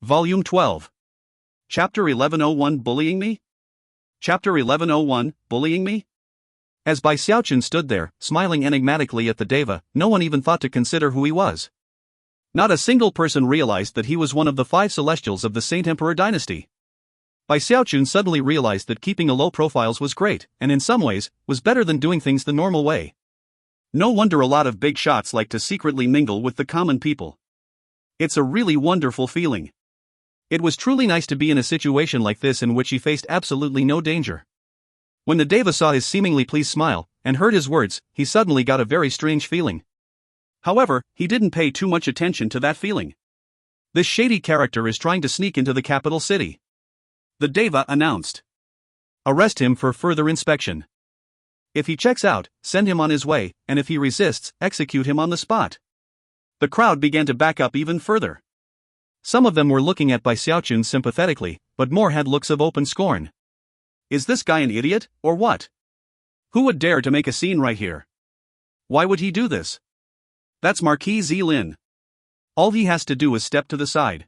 Volume 12. Chapter 1101 Bullying Me? Chapter 1101 Bullying Me? As Bai Xiaochun stood there, smiling enigmatically at the Deva, no one even thought to consider who he was. Not a single person realized that he was one of the 5 celestials of the Saint Emperor dynasty. Bai Xiaochun suddenly realized that keeping a low profile was great, and in some ways, was better than doing things the normal way. No wonder a lot of big shots like to secretly mingle with the common people. It's a really wonderful feeling. It was truly nice to be in a situation like this in which he faced absolutely no danger. When the Deva saw his seemingly pleased smile, and heard his words, he suddenly got a very strange feeling. However, he didn't pay too much attention to that feeling. This shady character is trying to sneak into the capital city. The Deva announced. Arrest him for further inspection. If he checks out, send him on his way, and if he resists, execute him on the spot. The crowd began to back up even further. Some of them were looking at Bai Xiaochun sympathetically, but more had looks of open scorn. Is this guy an idiot, or what? Who would dare to make a scene right here? Why would he do this? That's Marquis Zilin. All he has to do is step to the side.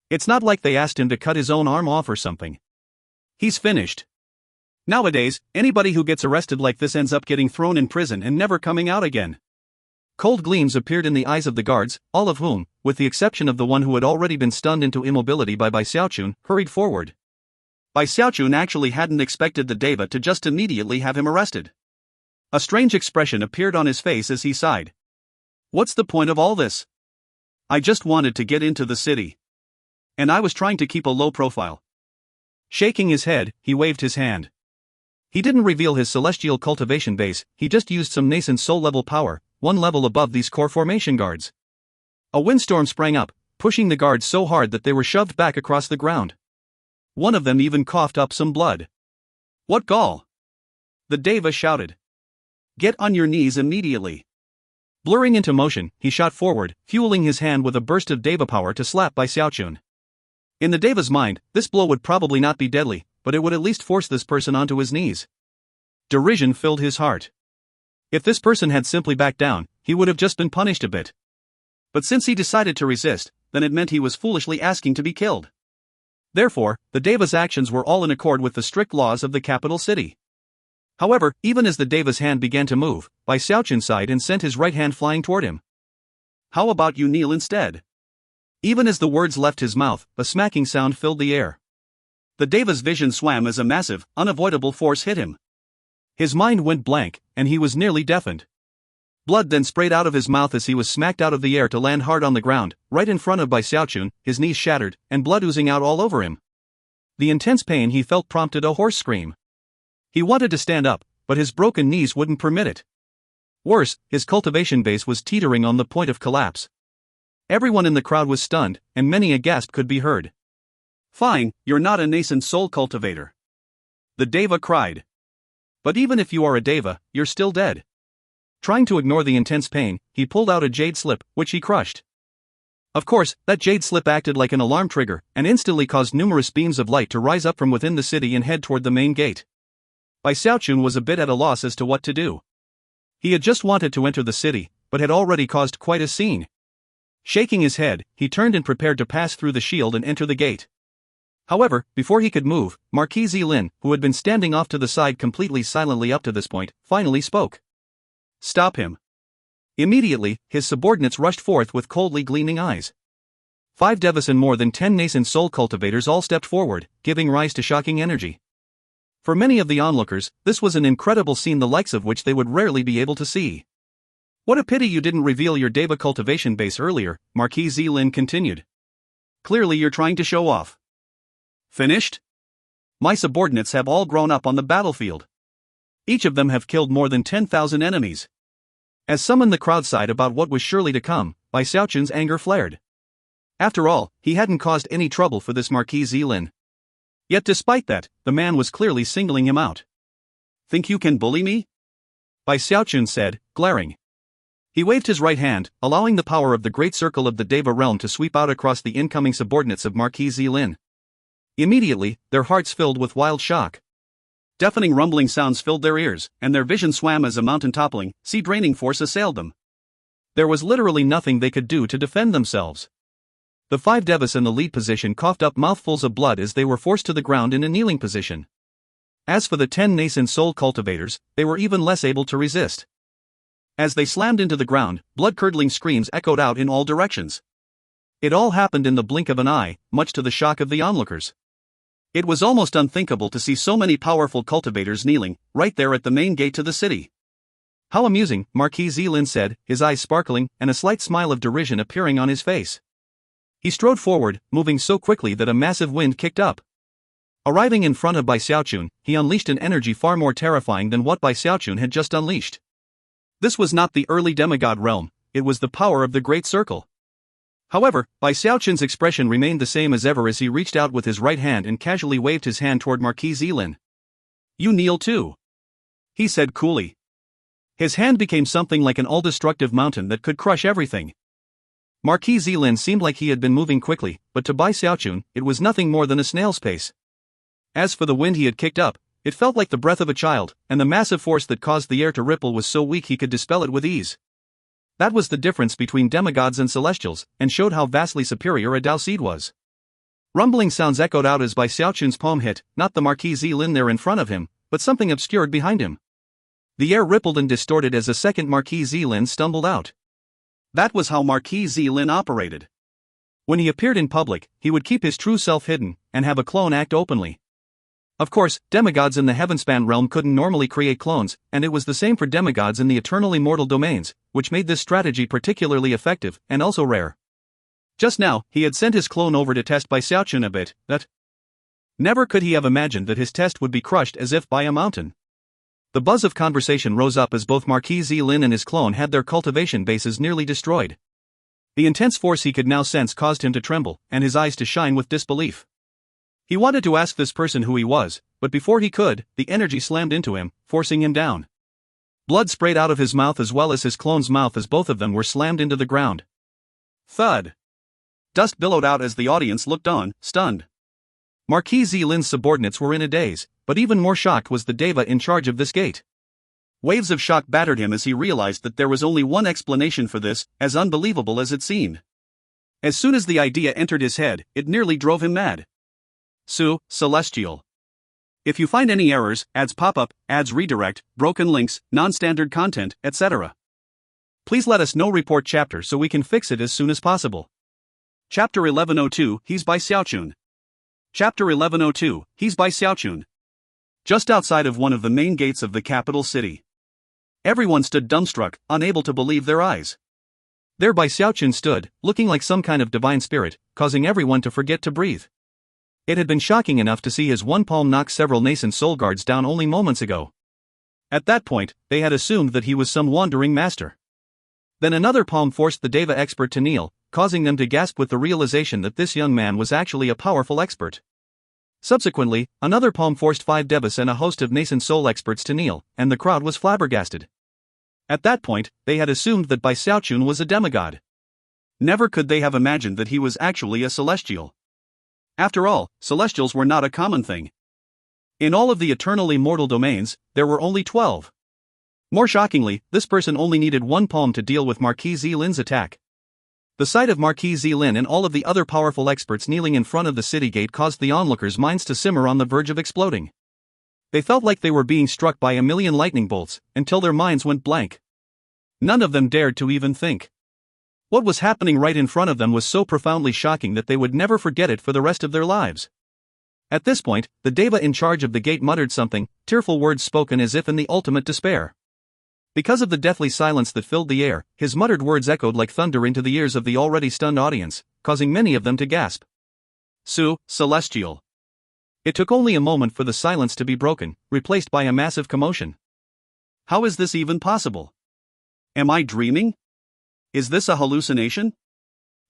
It's not like they asked him to cut his own arm off or something. He's finished. Nowadays, anybody who gets arrested like this ends up getting thrown in prison and never coming out again. Cold gleams appeared in the eyes of the guards, all of whom, with the exception of the one who had already been stunned into immobility by Bai Xiaochun, hurried forward. Bai Xiaochun actually hadn't expected the Deva to just immediately have him arrested. A strange expression appeared on his face as he sighed. What's the point of all this? I just wanted to get into the city. And I was trying to keep a low profile. Shaking his head, he waved his hand. He didn't reveal his celestial cultivation base, he just used some nascent soul-level power, one level above these core formation guards. A windstorm sprang up, pushing the guards so hard that they were shoved back across the ground. One of them even coughed up some blood. What gall! The Deva shouted. Get on your knees immediately. Blurring into motion, he shot forward, fueling his hand with a burst of Deva power to slap Bai Xiaochun. In the Deva's mind, this blow would probably not be deadly, but it would at least force this person onto his knees. Derision filled his heart. If this person had simply backed down, he would have just been punished a bit. But since he decided to resist, then it meant he was foolishly asking to be killed. Therefore, the Deva's actions were all in accord with the strict laws of the capital city. However, even as the Deva's hand began to move, Bai Xiaochun sighed and sent his right hand flying toward him. How about you kneel instead? Even as the words left his mouth, a smacking sound filled the air. The Deva's vision swam as a massive, unavoidable force hit him. His mind went blank, and he was nearly deafened. Blood then sprayed out of his mouth as he was smacked out of the air to land hard on the ground, right in front of Bai Xiaochun, his knees shattered, and blood oozing out all over him. The intense pain he felt prompted a hoarse scream. He wanted to stand up, but his broken knees wouldn't permit it. Worse, his cultivation base was teetering on the point of collapse. Everyone in the crowd was stunned, and many a gasp could be heard. Fine, you're not a nascent soul cultivator. The Deva cried. But even if you are a Deva, you're still dead. Trying to ignore the intense pain, he pulled out a jade slip, which he crushed. Of course, that jade slip acted like an alarm trigger, and instantly caused numerous beams of light to rise up from within the city and head toward the main gate. Bai Xiaochun was a bit at a loss as to what to do. He had just wanted to enter the city, but had already caused quite a scene. Shaking his head, he turned and prepared to pass through the shield and enter the gate. However, before he could move, Marquis Zilin, who had been standing off to the side completely silently up to this point, finally spoke. Stop him. Immediately, his subordinates rushed forth with coldly gleaming eyes. 5 Devas and more than 10 nascent soul cultivators all stepped forward, giving rise to shocking energy. For many of the onlookers, this was an incredible scene the likes of which they would rarely be able to see. What a pity you didn't reveal your Deva cultivation base earlier, Marquis Zilin continued. Clearly you're trying to show off. Finished? My subordinates have all grown up on the battlefield. Each of them have killed more than 10,000 enemies. As some in the crowd sighed about what was surely to come, Bai Xiaochun's anger flared. After all, he hadn't caused any trouble for this Marquis Zilin. Yet despite that, the man was clearly singling him out. Think you can bully me? Bai Xiaochun said, glaring. He waved his right hand, allowing the power of the great circle of the Deva realm to sweep out across the incoming subordinates of Marquis Zilin. Immediately, their hearts filled with wild shock. Deafening rumbling sounds filled their ears, and their vision swam as a mountain toppling, sea-draining force assailed them. There was literally nothing they could do to defend themselves. The 5 devas in the lead position coughed up mouthfuls of blood as they were forced to the ground in a kneeling position. As for the 10 nascent soul cultivators, they were even less able to resist. As they slammed into the ground, blood-curdling screams echoed out in all directions. It all happened in the blink of an eye, much to the shock of the onlookers. It was almost unthinkable to see so many powerful cultivators kneeling, right there at the main gate to the city. How amusing, Marquis Zilin said, his eyes sparkling, and a slight smile of derision appearing on his face. He strode forward, moving so quickly that a massive wind kicked up. Arriving in front of Bai Xiaochun, he unleashed an energy far more terrifying than what Bai Xiaochun had just unleashed. This was not the early demigod realm, it was the power of the Great Circle. However, Bai Xiaochun's expression remained the same as ever as he reached out with his right hand and casually waved his hand toward Marquis Zilin. "You kneel too," he said coolly. His hand became something like an all-destructive mountain that could crush everything. Marquis Zilin seemed like he had been moving quickly, but to Bai Xiaochun, it was nothing more than a snail's pace. As for the wind he had kicked up, it felt like the breath of a child, and the massive force that caused the air to ripple was so weak he could dispel it with ease. That was the difference between demigods and celestials, and showed how vastly superior a Dao Seed was. Rumbling sounds echoed out as Bai Xiaochun's palm hit, not the Marquis Zilin there in front of him, but something obscured behind him. The air rippled and distorted as a second Marquis Zilin stumbled out. That was how Marquis Zilin operated. When he appeared in public, he would keep his true self hidden, and have a clone act openly. Of course, demigods in the Heavenspan realm couldn't normally create clones, and it was the same for demigods in the eternal immortal domains, which made this strategy particularly effective, and also rare. Just now, he had sent his clone over to test Bai Xiaochun a bit, that. Never could he have imagined that his test would be crushed as if by a mountain. The buzz of conversation rose up as both Marquis Zilin and his clone had their cultivation bases nearly destroyed. The intense force he could now sense caused him to tremble, and his eyes to shine with disbelief. He wanted to ask this person who he was, but before he could, the energy slammed into him, forcing him down. Blood sprayed out of his mouth as well as his clone's mouth as both of them were slammed into the ground. Thud! Dust billowed out as the audience looked on, stunned. Marquis Zilin's subordinates were in a daze, but even more shocked was the Deva in charge of this gate. Waves of shock battered him as he realized that there was only one explanation for this, as unbelievable as it seemed. As soon as the idea entered his head, it nearly drove him mad. Celestial. If you find any errors, ads pop up, ads redirect, broken links, non-standard content, etc. Please let us know. Report chapter so we can fix it as soon as possible. Chapter 1102, He's Bai Xiaochun. Chapter 1102, He's Bai Xiaochun. Just outside of one of the main gates of the capital city. Everyone stood dumbstruck, unable to believe their eyes. There Bai Xiaochun stood, looking like some kind of divine spirit, causing everyone to forget to breathe. It had been shocking enough to see his one palm knock several nascent soul guards down only moments ago. At that point, they had assumed that he was some wandering master. Then another palm forced the Deva expert to kneel, causing them to gasp with the realization that this young man was actually a powerful expert. Subsequently, another palm forced 5 Devas and a host of nascent soul experts to kneel, and the crowd was flabbergasted. At that point, they had assumed that Bai Xiaochun was a demigod. Never could they have imagined that he was actually a celestial. After all, celestials were not a common thing. In all of the eternal immortal domains, there were only 12. More shockingly, this person only needed one palm to deal with Marquis Zilin's attack. The sight of Marquis Zilin and all of the other powerful experts kneeling in front of the city gate caused the onlookers' minds to simmer on the verge of exploding. They felt like they were being struck by a million lightning bolts, until their minds went blank. None of them dared to even think. What was happening right in front of them was so profoundly shocking that they would never forget it for the rest of their lives. At this point, the Deva in charge of the gate muttered something, tearful words spoken as if in the ultimate despair. Because of the deathly silence that filled the air, his muttered words echoed like thunder into the ears of the already stunned audience, causing many of them to gasp. Celestial. It took only a moment for the silence to be broken, replaced by a massive commotion. How is this even possible? Am I dreaming? Is this a hallucination?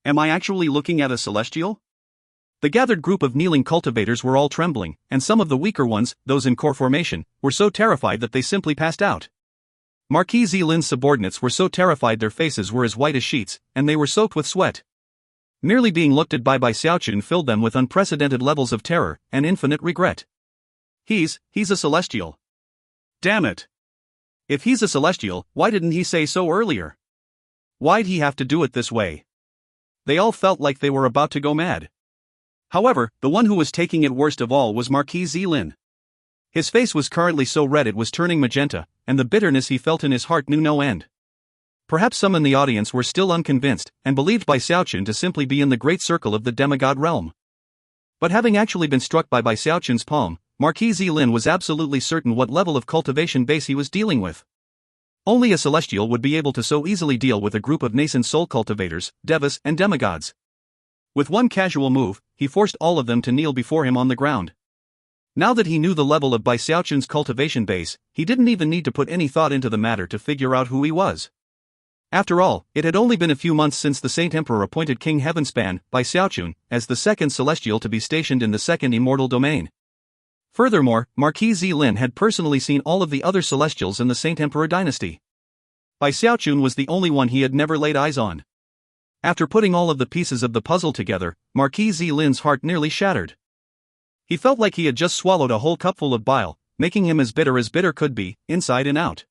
Am I actually looking at a celestial? The gathered group of kneeling cultivators were all trembling, and some of the weaker ones, those in core formation, were so terrified that they simply passed out. Marquis Zilin's subordinates were so terrified their faces were as white as sheets, and they were soaked with sweat. Merely being looked at by Bai Xiaochun filled them with unprecedented levels of terror and infinite regret. He's a celestial. Damn it. If he's a celestial, why didn't he say so earlier? Why'd he have to do it this way? they all felt like they were about to go mad. However, the one who was taking it worst of all was Marquis Zilin. His face was currently so red it was turning magenta, and the bitterness he felt in his heart knew no end. Perhaps some in the audience were still unconvinced, and believed Bai Xiaochun to simply be in the great circle of the demigod realm. But having actually been struck by Bai Xiaochun's palm, Marquis Zilin was absolutely certain what level of cultivation base he was dealing with. Only a celestial would be able to so easily deal with a group of nascent soul cultivators, devas, and demigods. With one casual move, he forced all of them to kneel before him on the ground. Now that he knew the level of Bai Xiaochun's cultivation base, he didn't even need to put any thought into the matter to figure out who he was. After all, it had only been a few months since the Saint Emperor appointed King Heavenspan, Bai Xiaochun, as the second celestial to be stationed in the second immortal domain. Furthermore, Marquis Zilin had personally seen all of the other celestials in the Saint Emperor dynasty. Bai Xiaochun was the only one he had never laid eyes on. After putting all of the pieces of the puzzle together, Marquis Zilin's heart nearly shattered. He felt like he had just swallowed a whole cupful of bile, making him as bitter could be, inside and out.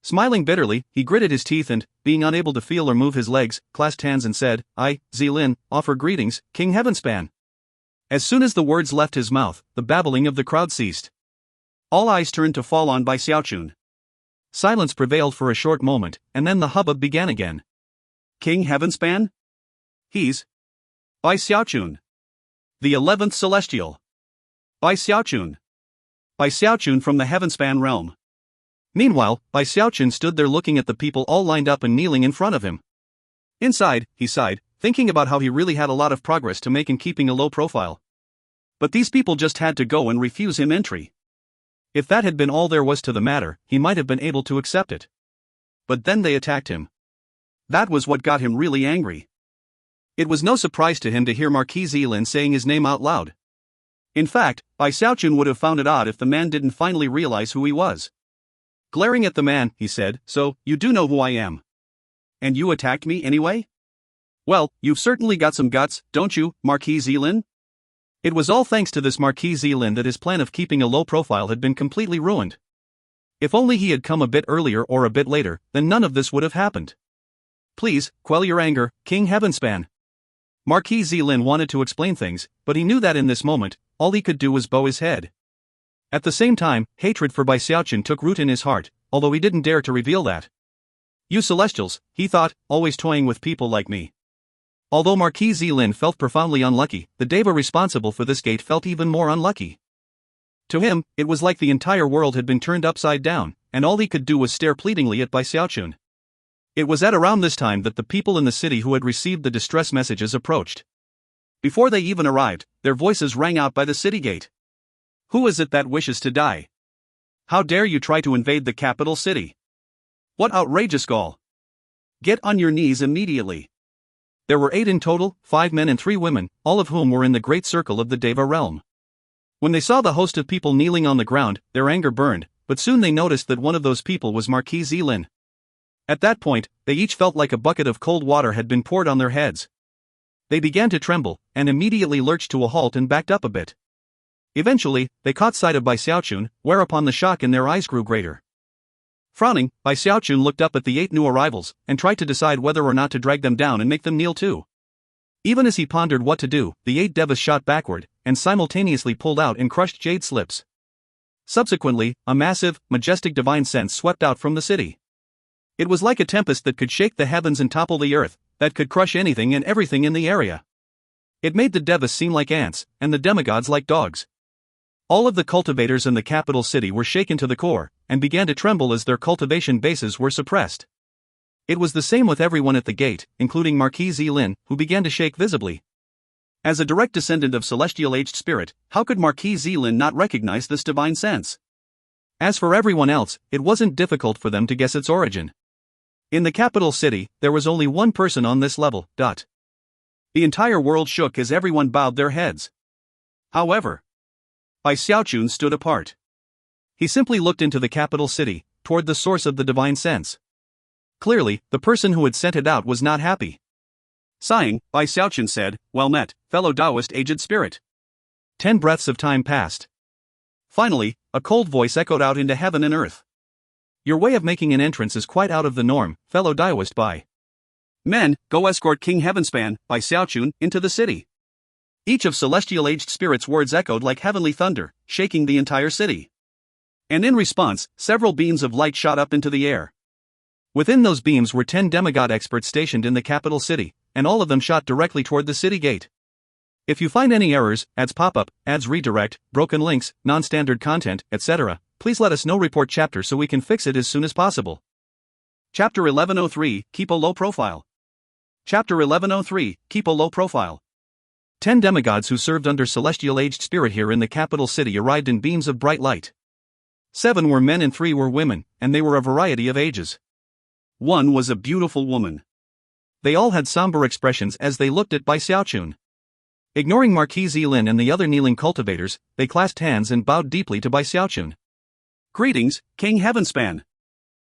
Smiling bitterly, he gritted his teeth and, being unable to feel or move his legs, clasped hands and said, "I, Zilin, offer greetings, King Heavenspan." As soon as the words left his mouth, the babbling of the crowd ceased. All eyes turned to fall on Bai Xiaochun. Silence prevailed for a short moment, and then the hubbub began again. King Heavenspan? He's Bai Xiaochun, the 11th celestial. Bai Xiaochun. Bai Xiaochun from the Heavenspan realm. Meanwhile, Bai Xiaochun stood there looking at the people all lined up and kneeling in front of him. Inside, he sighed, thinking about how he really had a lot of progress to make in keeping a low profile. But these people just had to go and refuse him entry. If that had been all there was to the matter, he might have been able to accept it. But then they attacked him. That was what got him really angry. It was no surprise to him to hear Marquis Zilin saying his name out loud. In fact, Bai Xiaochun would have found it odd if the man didn't finally realize who he was. Glaring at the man, he said, "So, you do know who I am. And you attacked me anyway? Well, you've certainly got some guts, don't you, Marquis Zilin?" It was all thanks to this Marquis Zilin that his plan of keeping a low profile had been completely ruined. If only he had come a bit earlier or a bit later, then none of this would have happened. "Please, quell your anger, King Heavenspan." Marquis Zilin wanted to explain things, but he knew that in this moment, all he could do was bow his head. At the same time, hatred for Bai Xiaochun took root in his heart, although he didn't dare to reveal that. "You celestials," he thought, "always toying with people like me." Although Marquis Zilin felt profoundly unlucky, the deva responsible for this gate felt even more unlucky. To him, it was like the entire world had been turned upside down, and all he could do was stare pleadingly at Bai Xiaochun. It was at around this time that the people in the city who had received the distress messages approached. Before they even arrived, their voices rang out by the city gate. "Who is it that wishes to die? How dare you try to invade the capital city? What outrageous gall! Get on your knees immediately." There were 8 in total, 5 men and 3 women, all of whom were in the great circle of the Deva realm. When they saw the host of people kneeling on the ground, their anger burned, but soon they noticed that one of those people was Marquis Zilin. At that point, they each felt like a bucket of cold water had been poured on their heads. They began to tremble, and immediately lurched to a halt and backed up a bit. Eventually, they caught sight of Bai Xiaochun, whereupon the shock in their eyes grew greater. Frowning, Bai Xiaochun looked up at the 8 new arrivals, and tried to decide whether or not to drag them down and make them kneel too. Even as he pondered what to do, the 8 devas shot backward, and simultaneously pulled out and crushed jade slips. Subsequently, a massive, majestic divine sense swept out from the city. It was like a tempest that could shake the heavens and topple the earth, that could crush anything and everything in the area. It made the devas seem like ants, and the demigods like dogs. All of the cultivators in the capital city were shaken to the core, and began to tremble as their cultivation bases were suppressed. It was the same with everyone at the gate, including Marquis Zilin, who began to shake visibly. As a direct descendant of celestial aged spirit, how could Marquis Zilin not recognize this divine sense? As for everyone else, it wasn't difficult for them to guess its origin. In the capital city, there was only one person on this level. The entire world shook as everyone bowed their heads. However, Bai Xiaochun stood apart. He simply looked into the capital city, toward the source of the divine sense. Clearly, the person who had sent it out was not happy. Sighing, Bai Xiaochun said, "Well met, fellow Taoist aged spirit." 10 breaths of time passed. Finally, a cold voice echoed out into heaven and earth. "Your way of making an entrance is quite out of the norm, fellow Taoist Bai. Men, go escort King Heavenspan, by Xiaochun, into the city. Each of celestial aged spirits' words echoed like heavenly thunder, shaking the entire city. And in response, several beams of light shot up into the air. Within those beams were 10 demigod experts stationed in the capital city, and all of them shot directly toward the city gate. If you find any errors, ads pop up, ads redirect, broken links, non-standard content, etc., please let us know. Report chapter so we can fix it as soon as possible. Chapter 1103, Keep a Low Profile. Chapter 1103, Keep a Low Profile. 10 demigods who served under celestial aged spirit here in the capital city arrived in beams of bright light. 7 were men and 3 were women, and they were a variety of ages. 1 was a beautiful woman. They all had somber expressions as they looked at Bai Xiaochun. Ignoring Marquis Zilin and the other kneeling cultivators, they clasped hands and bowed deeply to Bai Xiaochun. Greetings, King Heavenspan.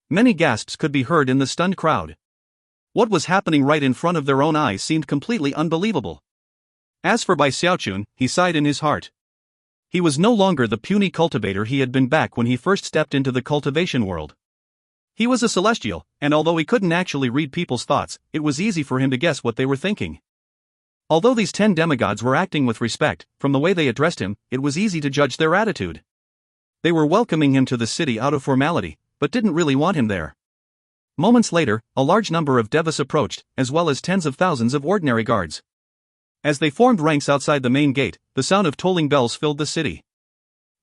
Many gasps could be heard in the stunned crowd. What was happening right in front of their own eyes seemed completely unbelievable. As for Bai Xiaochun, he sighed in his heart. He was no longer the puny cultivator he had been back when he first stepped into the cultivation world. He was a celestial, and although he couldn't actually read people's thoughts, it was easy for him to guess what they were thinking. Although these 10 demigods were acting with respect, from the way they addressed him, it was easy to judge their attitude. They were welcoming him to the city out of formality, but didn't really want him there. Moments later, a large number of devas approached, as well as tens of thousands of ordinary guards. As they formed ranks outside the main gate, the sound of tolling bells filled the city.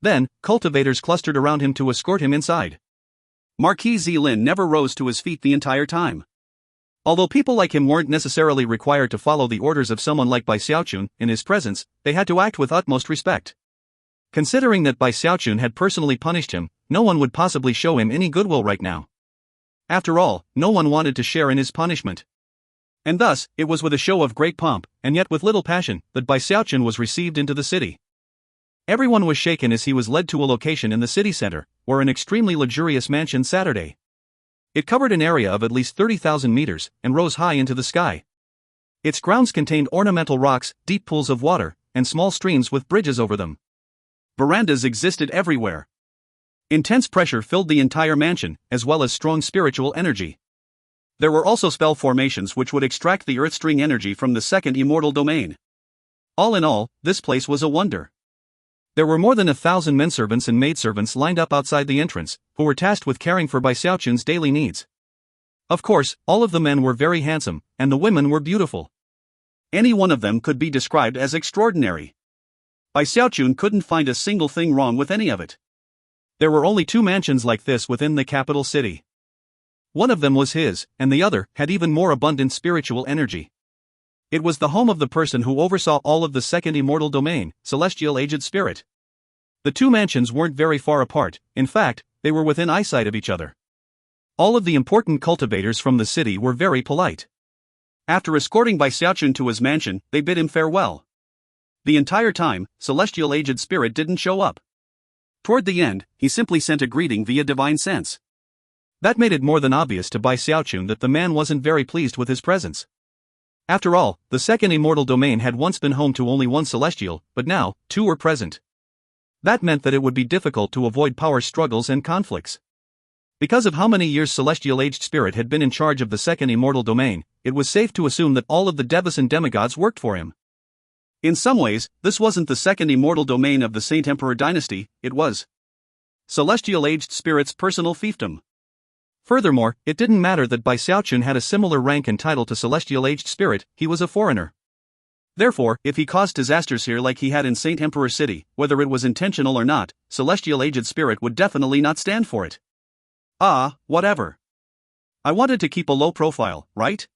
Then, cultivators clustered around him to escort him inside. Marquis Zilin never rose to his feet the entire time. Although people like him weren't necessarily required to follow the orders of someone like Bai Xiaochun, in his presence, they had to act with utmost respect. Considering that Bai Xiaochun had personally punished him, no one would possibly show him any goodwill right now. After all, no one wanted to share in his punishment. And thus, it was with a show of great pomp, and yet with little passion, that Bai Xiaochun was received into the city. Everyone was shaken as he was led to a location in the city center, where an extremely luxurious mansion Saturday. It covered an area of at least 30,000 meters, and rose high into the sky. Its grounds contained ornamental rocks, deep pools of water, and small streams with bridges over them. Verandas existed everywhere. Intense pressure filled the entire mansion, as well as strong spiritual energy. There were also spell formations which would extract the earth string energy from the second immortal domain. All in all, this place was a wonder. There were more than 1,000 menservants and maidservants lined up outside the entrance, who were tasked with caring for Bai Xiaochun's daily needs. Of course, all of the men were very handsome, and the women were beautiful. Any one of them could be described as extraordinary. Bai Xiaochun couldn't find a single thing wrong with any of it. There were only 2 mansions like this within the capital city. One of them was his, and the other had even more abundant spiritual energy. It was the home of the person who oversaw all of the second immortal domain, celestial aged spirit. The 2 mansions weren't very far apart, in fact, they were within eyesight of each other. All of the important cultivators from the city were very polite. After escorting Bai Xiaochun to his mansion, they bid him farewell. The entire time, celestial aged spirit didn't show up. Toward the end, he simply sent a greeting via divine sense. That made it more than obvious to Bai Xiaochun that the man wasn't very pleased with his presence. After all, the second immortal domain had once been home to only 1 celestial, but now, 2 were present. That meant that it would be difficult to avoid power struggles and conflicts. Because of how many years celestial aged spirit had been in charge of the second immortal domain, it was safe to assume that all of the devas and demigods worked for him. In some ways, this wasn't the second immortal domain of the Saint Emperor dynasty, it was celestial aged spirit's personal fiefdom. Furthermore, it didn't matter that Bai Xiaochun had a similar rank and title to celestial aged spirit, he was a foreigner. Therefore, if he caused disasters here like he had in Saint Emperor City, whether it was intentional or not, celestial aged spirit would definitely not stand for it. Whatever. I wanted to keep a low profile, right?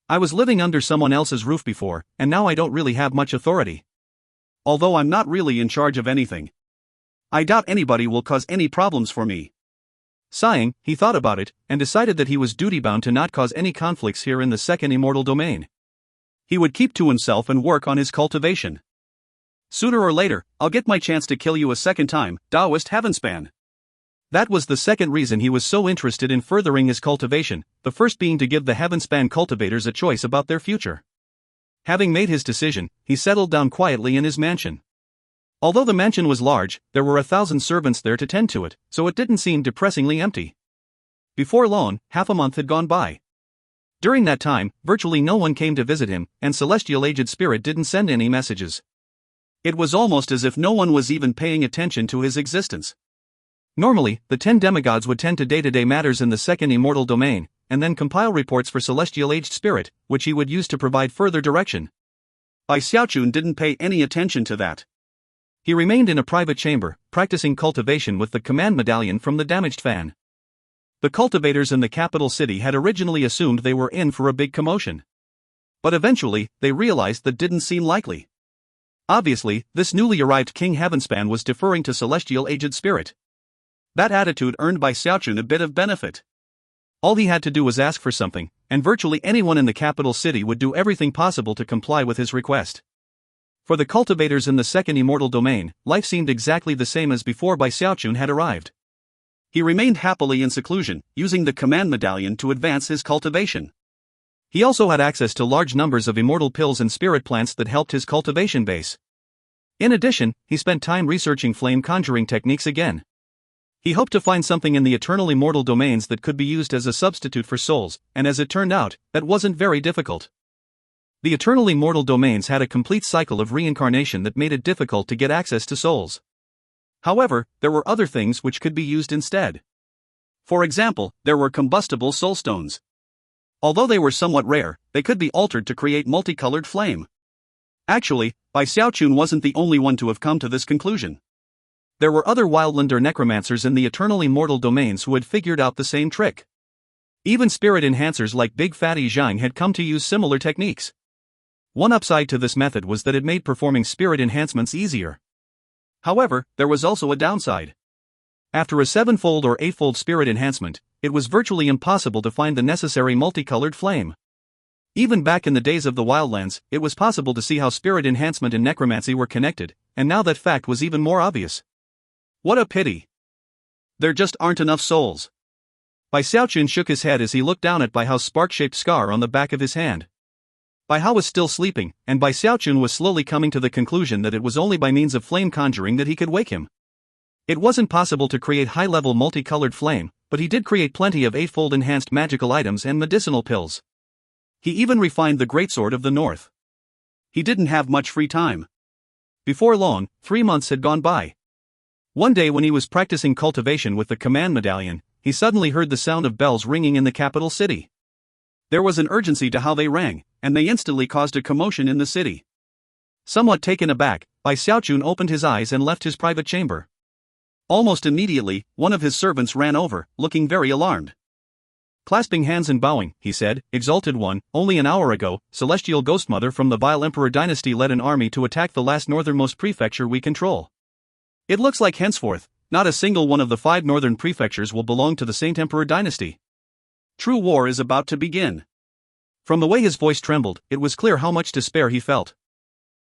I was living under someone else's roof before, and now I don't really have much authority. Although I'm not really in charge of anything. I doubt anybody will cause any problems for me. Sighing, he thought about it, and decided that he was duty-bound to not cause any conflicts here in the second immortal domain. He would keep to himself and work on his cultivation. Sooner or later, I'll get my chance to kill you a second time, Taoist Heavenspan. That was the second reason he was so interested in furthering his cultivation, the first being to give the Heavenspan cultivators a choice about their future. Having made his decision, he settled down quietly in his mansion. Although the mansion was large, there were 1,000 servants there to tend to it, so it didn't seem depressingly empty. Before long, half a month had gone by. During that time, virtually no one came to visit him, and Celestial Aged Spirit didn't send any messages. It was almost as if no one was even paying attention to his existence. Normally, the 10 demigods would tend to day-to-day matters in the second immortal domain, and then compile reports for Celestial Aged Spirit, which he would use to provide further direction. Bai Xiaochun didn't pay any attention to that. He remained in a private chamber, practicing cultivation with the command medallion from the damaged fan. The cultivators in the capital city had originally assumed they were in for a big commotion. But eventually, they realized that didn't seem likely. Obviously, this newly arrived King Heavenspan was deferring to Celestial Aged Spirit. That attitude earned Bai Xiaochun a bit of benefit. All he had to do was ask for something, and virtually anyone in the capital city would do everything possible to comply with his request. For the cultivators in the second immortal domain, life seemed exactly the same as before Bai Xiaochun had arrived. He remained happily in seclusion, using the command medallion to advance his cultivation. He also had access to large numbers of immortal pills and spirit plants that helped his cultivation base. In addition, he spent time researching flame conjuring techniques again. He hoped to find something in the eternal immortal domains that could be used as a substitute for souls, and as it turned out, that wasn't very difficult. The eternal immortal domains had a complete cycle of reincarnation that made it difficult to get access to souls. However, there were other things which could be used instead. For example, there were combustible soulstones. Although they were somewhat rare, they could be altered to create multicolored flame. Actually, Bai Xiaochun wasn't the only one to have come to this conclusion. There were other wildlander necromancers in the eternal immortal domains who had figured out the same trick. Even spirit enhancers like Big Fatty Zhang had come to use similar techniques. One upside to this method was that it made performing spirit enhancements easier. However, there was also a downside. After a 7-fold or 8-fold spirit enhancement, it was virtually impossible to find the necessary multicolored flame. Even back in the days of the Wildlands, it was possible to see how spirit enhancement and necromancy were connected, and now that fact was even more obvious. What a pity. There just aren't enough souls. Bai Xiaochun shook his head as he looked down at Bai Hao's spark-shaped scar on the back of his hand. Bai Hao was still sleeping, and Bai Xiaochun was slowly coming to the conclusion that it was only by means of flame conjuring that he could wake him. It wasn't possible to create high-level multicolored flame, but he did create plenty of 8-fold enhanced magical items and medicinal pills. He even refined the Greatsword of the North. He didn't have much free time. Before long, 3 months had gone by. One day when he was practicing cultivation with the command medallion, he suddenly heard the sound of bells ringing in the capital city. There was an urgency to how they rang, and they instantly caused a commotion in the city. Somewhat taken aback, Bai Xiaochun opened his eyes and left his private chamber. Almost immediately, one of his servants ran over, looking very alarmed. Clasping hands and bowing, he said, "Exalted One, only an hour ago, Celestial Ghostmother from the Vile Emperor dynasty led an army to attack the last northernmost prefecture we control. It looks like henceforth, not a single one of the 5 northern prefectures will belong to the Saint Emperor dynasty. True war is about to begin." From the way his voice trembled, it was clear how much despair he felt.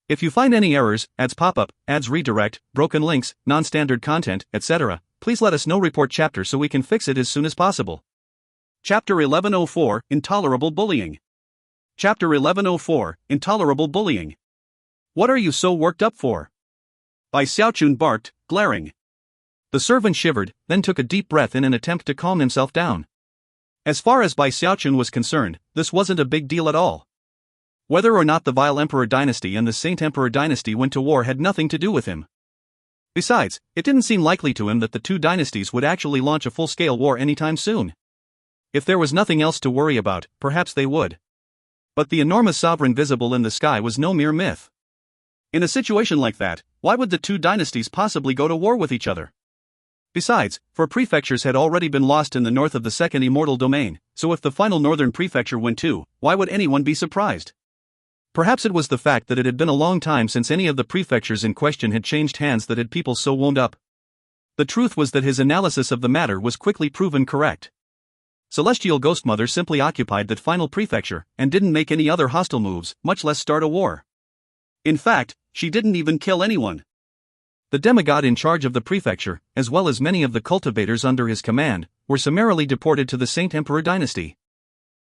If you find any errors, ads pop up, ads redirect, broken links, non-standard content, etc., please let us know. Report chapter so we can fix it as soon as possible. Chapter 1104, Intolerable Bullying. Chapter 1104, Intolerable Bullying. What are you so worked up for? Bai Xiaochun barked, glaring. The servant shivered, then took a deep breath in an attempt to calm himself down. As far as Bai Xiaochun was concerned, this wasn't a big deal at all. Whether or not the Vile Emperor dynasty and the Saint Emperor dynasty went to war had nothing to do with him. Besides, it didn't seem likely to him that the 2 dynasties would actually launch a full-scale war anytime soon. If there was nothing else to worry about, perhaps they would. But the enormous sovereign visible in the sky was no mere myth. In a situation like that, why would the 2 dynasties possibly go to war with each other? Besides, 4 prefectures had already been lost in the north of the second immortal domain, so if the final northern prefecture went too, why would anyone be surprised? Perhaps it was the fact that it had been a long time since any of the prefectures in question had changed hands that had people so wound up. The truth was that his analysis of the matter was quickly proven correct. Celestial Ghostmother simply occupied that final prefecture, and didn't make any other hostile moves, much less start a war. In fact, she didn't even kill anyone. The demigod in charge of the prefecture, as well as many of the cultivators under his command, were summarily deported to the Saint Emperor dynasty.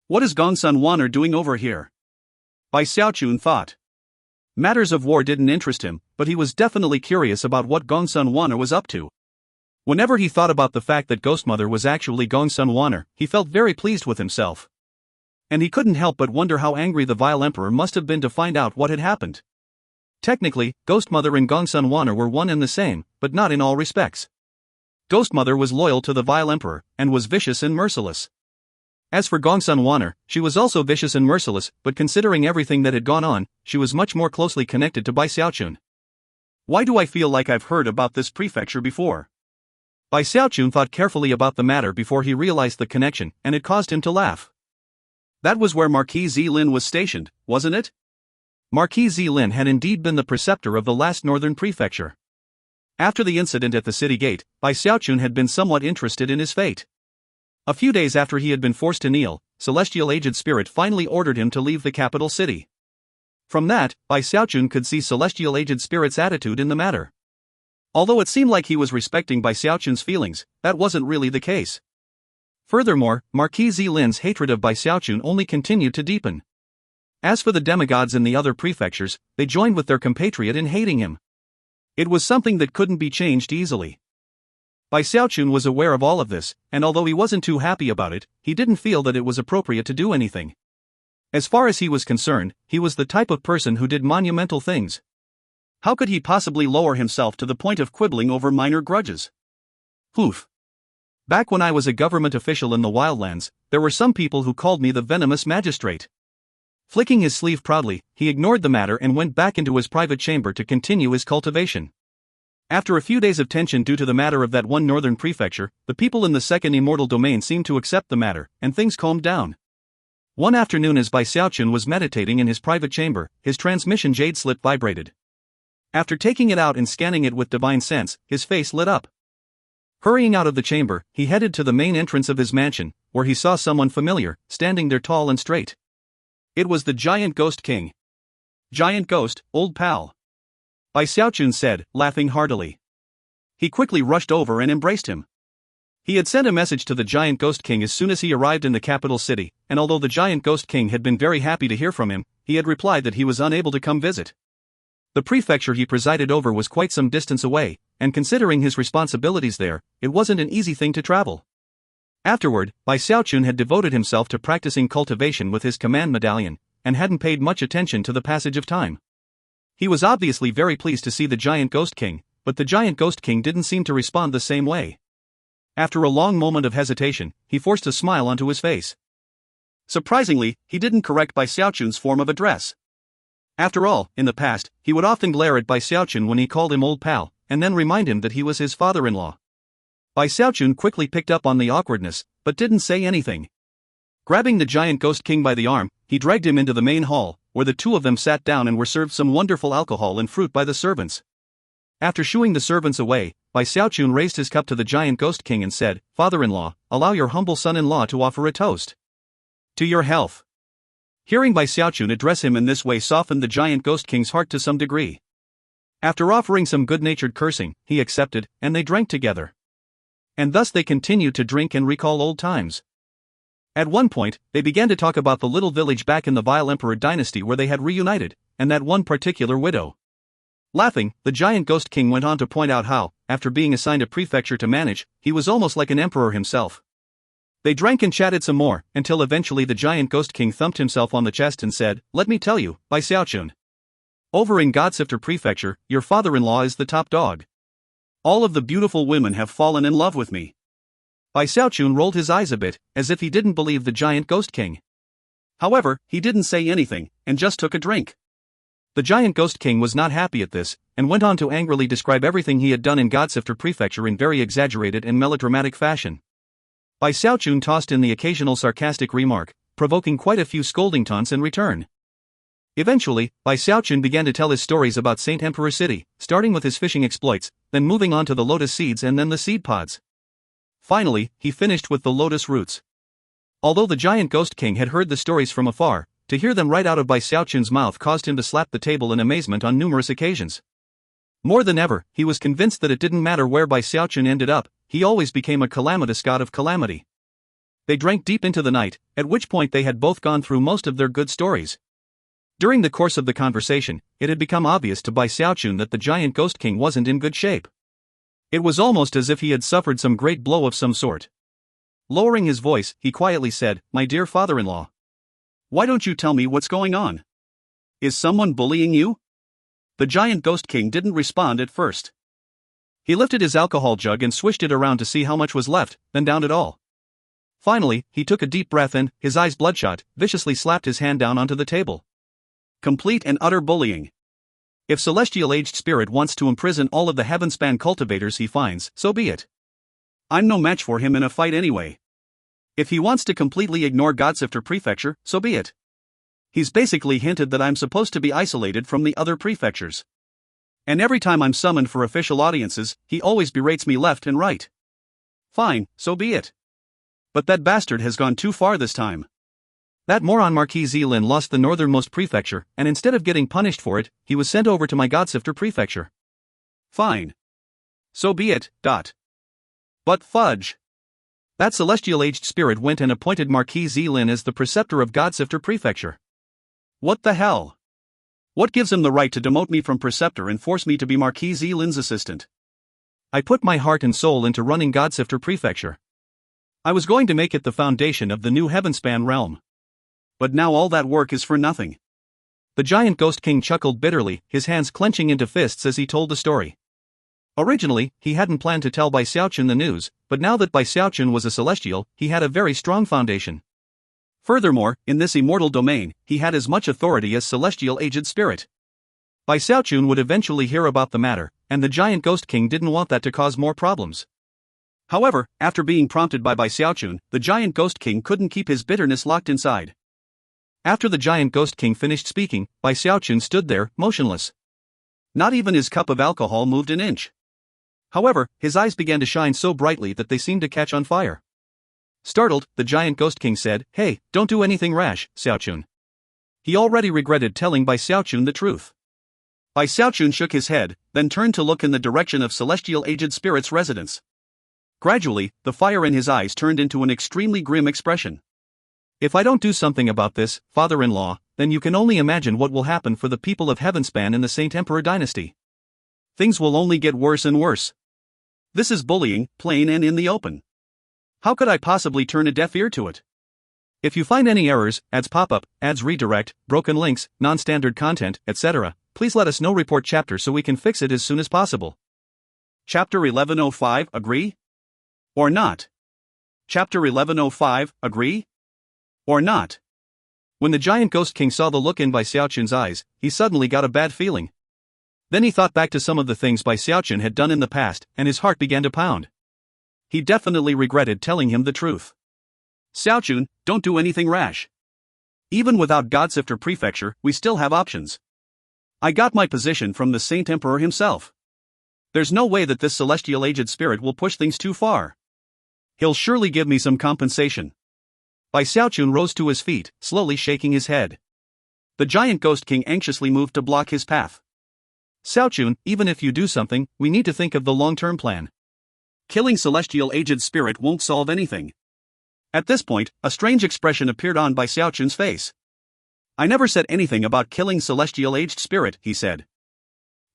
What is Gongsun Wan'er doing over here? Bai Xiaochun thought. Matters of war didn't interest him, but he was definitely curious about what Gongsun Wan'er was up to. Whenever he thought about the fact that Ghostmother was actually Gongsun Wan'er, he felt very pleased with himself. And he couldn't help but wonder how angry the vile emperor must have been to find out what had happened. Technically, Ghost Mother and Gongsun Wanner were one and the same, but not in all respects. Ghost Mother was loyal to the vile emperor, and was vicious and merciless. As for Gongsun Wanner, she was also vicious and merciless, but considering everything that had gone on, she was much more closely connected to Bai Xiaochun. Why do I feel like I've heard about this prefecture before? Bai Xiaochun thought carefully about the matter before he realized the connection, and it caused him to laugh. That was where Marquis Zilin was stationed, wasn't it? Marquis Zilin had indeed been the preceptor of the last northern prefecture. After the incident at the city gate, Bai Xiaochun had been somewhat interested in his fate. A few days after he had been forced to kneel, Celestial Aged Spirit finally ordered him to leave the capital city. From that, Bai Xiaochun could see Celestial Aged Spirit's attitude in the matter. Although it seemed like he was respecting Bai Xiaochun's feelings, that wasn't really the case. Furthermore, Marquis Zilin's hatred of Bai Xiaochun only continued to deepen. As for the demigods in the other prefectures, they joined with their compatriot in hating him. It was something that couldn't be changed easily. Bai Xiaochun was aware of all of this, and although he wasn't too happy about it, he didn't feel that it was appropriate to do anything. As far as he was concerned, he was the type of person who did monumental things. How could he possibly lower himself to the point of quibbling over minor grudges? Poof. Back when I was a government official in the wildlands, there were some people who called me the venomous magistrate. Flicking his sleeve proudly, he ignored the matter and went back into his private chamber to continue his cultivation. After a few days of tension due to the matter of that one northern prefecture, the people in the second immortal domain seemed to accept the matter, and things calmed down. One afternoon as Bai Xiaochun was meditating in his private chamber, his transmission jade slip vibrated. After taking it out and scanning it with divine sense, his face lit up. Hurrying out of the chamber, he headed to the main entrance of his mansion, where he saw someone familiar, standing there tall and straight. It was the Giant Ghost King. Giant Ghost, old pal. Bai Xiaochun said, laughing heartily. He quickly rushed over and embraced him. He had sent a message to the Giant Ghost King as soon as he arrived in the capital city, and although the Giant Ghost King had been very happy to hear from him, he had replied that he was unable to come visit. The prefecture he presided over was quite some distance away, and considering his responsibilities there, it wasn't an easy thing to travel. Afterward, Bai Xiaochun had devoted himself to practicing cultivation with his command medallion, and hadn't paid much attention to the passage of time. He was obviously very pleased to see the Giant Ghost King, but the Giant Ghost King didn't seem to respond the same way. After a long moment of hesitation, he forced a smile onto his face. Surprisingly, he didn't correct Bai Xiaochun's form of address. After all, in the past, he would often glare at Bai Xiaochun when he called him old pal, and then remind him that he was his father-in-law. Bai Xiaochun quickly picked up on the awkwardness, but didn't say anything. Grabbing the Giant Ghost King by the arm, he dragged him into the main hall, where the two of them sat down and were served some wonderful alcohol and fruit by the servants. After shooing the servants away, Bai Xiaochun raised his cup to the Giant Ghost King and said, "Father-in-law, allow your humble son-in-law to offer a toast. To your health." Hearing Bai Xiaochun address him in this way softened the Giant Ghost King's heart to some degree. After offering some good-natured cursing, he accepted, and they drank together. And thus they continued to drink and recall old times. At one point, they began to talk about the little village back in the Vile Emperor dynasty where they had reunited, and that one particular widow. Laughing, the Giant Ghost King went on to point out how, after being assigned a prefecture to manage, he was almost like an emperor himself. They drank and chatted some more, until eventually the Giant Ghost King thumped himself on the chest and said, "Let me tell you, Bai Xiaochun. Over in Godsifter Prefecture, your father-in-law is the top dog. All of the beautiful women have fallen in love with me." Bai Xiaochun rolled his eyes a bit, as if he didn't believe the Giant Ghost King. However, he didn't say anything, and just took a drink. The Giant Ghost King was not happy at this, and went on to angrily describe everything he had done in Godsifter Prefecture in very exaggerated and melodramatic fashion. Bai Xiaochun tossed in the occasional sarcastic remark, provoking quite a few scolding taunts in return. Eventually, Bai Xiaochun began to tell his stories about Saint Emperor City, starting with his fishing exploits, then moving on to the lotus seeds and then the seed pods. Finally, he finished with the lotus roots. Although the Giant Ghost King had heard the stories from afar, to hear them right out of Bai Xiaochun's mouth caused him to slap the table in amazement on numerous occasions. More than ever, he was convinced that it didn't matter where Bai Xiaochun ended up, he always became a calamitous god of calamity. They drank deep into the night, at which point they had both gone through most of their good stories. During the course of the conversation, it had become obvious to Bai Xiaochun that the Giant Ghost King wasn't in good shape. It was almost as if he had suffered some great blow of some sort. Lowering his voice, he quietly said, "My dear father-in-law. Why don't you tell me what's going on? Is someone bullying you? The giant ghost king didn't respond at first. He lifted his alcohol jug and swished it around to see how much was left, then downed it all. Finally, he took a deep breath and, his eyes bloodshot, viciously slapped his hand down onto the table. Complete and utter bullying. If Celestial Aged Spirit wants to imprison all of the Heavenspan cultivators he finds, so be it. I'm no match for him in a fight anyway. If he wants to completely ignore Godsifter Prefecture, so be it. He's basically hinted that I'm supposed to be isolated from the other prefectures. And every time I'm summoned for official audiences, he always berates me left and right. Fine, so be it. But that bastard has gone too far this time. That moron Marquis Zilin lost the northernmost prefecture, and instead of getting punished for it, he was sent over to my Godsifter Prefecture. Fine. So be it, . But fudge. That Celestial Aged Spirit went and appointed Marquis Zilin as the preceptor of Godsifter Prefecture. What the hell? What gives him the right to demote me from preceptor and force me to be Marquis Zilin's assistant? I put my heart and soul into running Godsifter Prefecture. I was going to make it the foundation of the new Heavenspan realm. But now all that work is for nothing. The giant ghost king chuckled bitterly, his hands clenching into fists as he told the story. Originally, he hadn't planned to tell Xiaochun the news, but now that Xiaochun was a celestial, he had a very strong foundation. Furthermore, in this immortal domain, he had as much authority as Celestial Aged Spirit. Xiaochun would eventually hear about the matter, and the giant ghost king didn't want that to cause more problems. However, after being prompted by Xiaochun, the giant ghost king couldn't keep his bitterness locked inside. After the giant ghost king finished speaking, Xiaochun stood there, motionless. Not even his cup of alcohol moved an inch. However, his eyes began to shine so brightly that they seemed to catch on fire. Startled, the giant ghost king said, "Hey, don't do anything rash, Xiaochun." He already regretted telling Xiaochun the truth. Xiaochun shook his head, then turned to look in the direction of Celestial Aged Spirit's residence. Gradually, the fire in his eyes turned into an extremely grim expression. If I don't do something about this, father-in-law, then you can only imagine what will happen for the people of Heavenspan in the Saint Emperor dynasty. Things will only get worse and worse. This is bullying, plain and in the open. How could I possibly turn a deaf ear to it? If you find any errors, ads pop up, ads redirect, broken links, non-standard content, etc., please let us know. Report chapter so we can fix it as soon as possible. Chapter 1105, agree? Or not? Chapter 1105, agree? Or not? When the giant ghost king saw the look in Xiaochun's eyes, he suddenly got a bad feeling. Then he thought back to some of the things Xiaochun had done in the past, and his heart began to pound. He definitely regretted telling him the truth. Xiaochun, don't do anything rash. Even without Godsifter Prefecture, we still have options. I got my position from the Saint Emperor himself. There's no way that this Celestial Aged Spirit will push things too far. He'll surely give me some compensation. Xiaochun rose to his feet, slowly shaking his head. The giant ghost king anxiously moved to block his path. Xiaochun, even if you do something, we need to think of the long-term plan. Killing Celestial Aged Spirit won't solve anything. At this point, a strange expression appeared on Xiaochun's face. I never said anything about killing Celestial Aged Spirit, he said.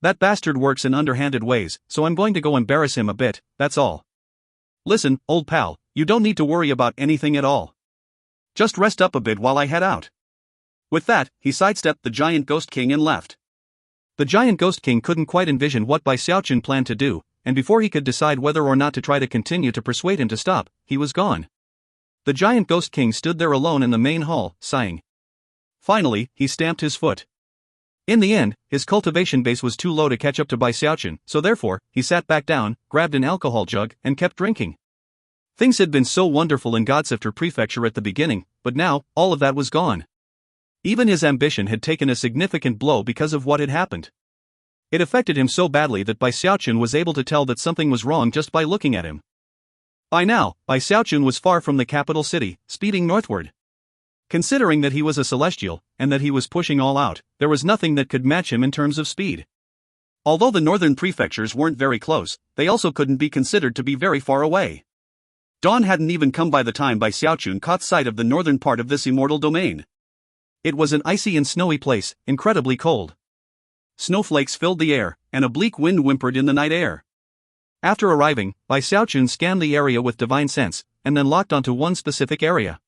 That bastard works in underhanded ways, so I'm going to go embarrass him a bit, that's all. Listen, old pal, you don't need to worry about anything at all. Just rest up a bit while I head out. With that, he sidestepped the giant ghost king and left. The giant ghost king couldn't quite envision what Xiaochun planned to do, and before he could decide whether or not to try to continue to persuade him to stop, he was gone. The giant ghost king stood there alone in the main hall, sighing. Finally, he stamped his foot. In the end, his cultivation base was too low to catch up to Xiaochun, so therefore, he sat back down, grabbed an alcohol jug, and kept drinking. Things had been so wonderful in Godsifter Prefecture at the beginning, but now, all of that was gone. Even his ambition had taken a significant blow because of what had happened. It affected him so badly that Xiaochun was able to tell that something was wrong just by looking at him. By now, Xiaochun was far from the capital city, speeding northward. Considering that he was a celestial, and that he was pushing all out, there was nothing that could match him in terms of speed. Although the northern prefectures weren't very close, they also couldn't be considered to be very far away. Dawn hadn't even come by the time Xiaochun caught sight of the northern part of this immortal domain. It was an icy and snowy place, incredibly cold. Snowflakes filled the air, and a bleak wind whimpered in the night air. After arriving, Xiaochun scanned the area with divine sense, and then locked onto one specific area.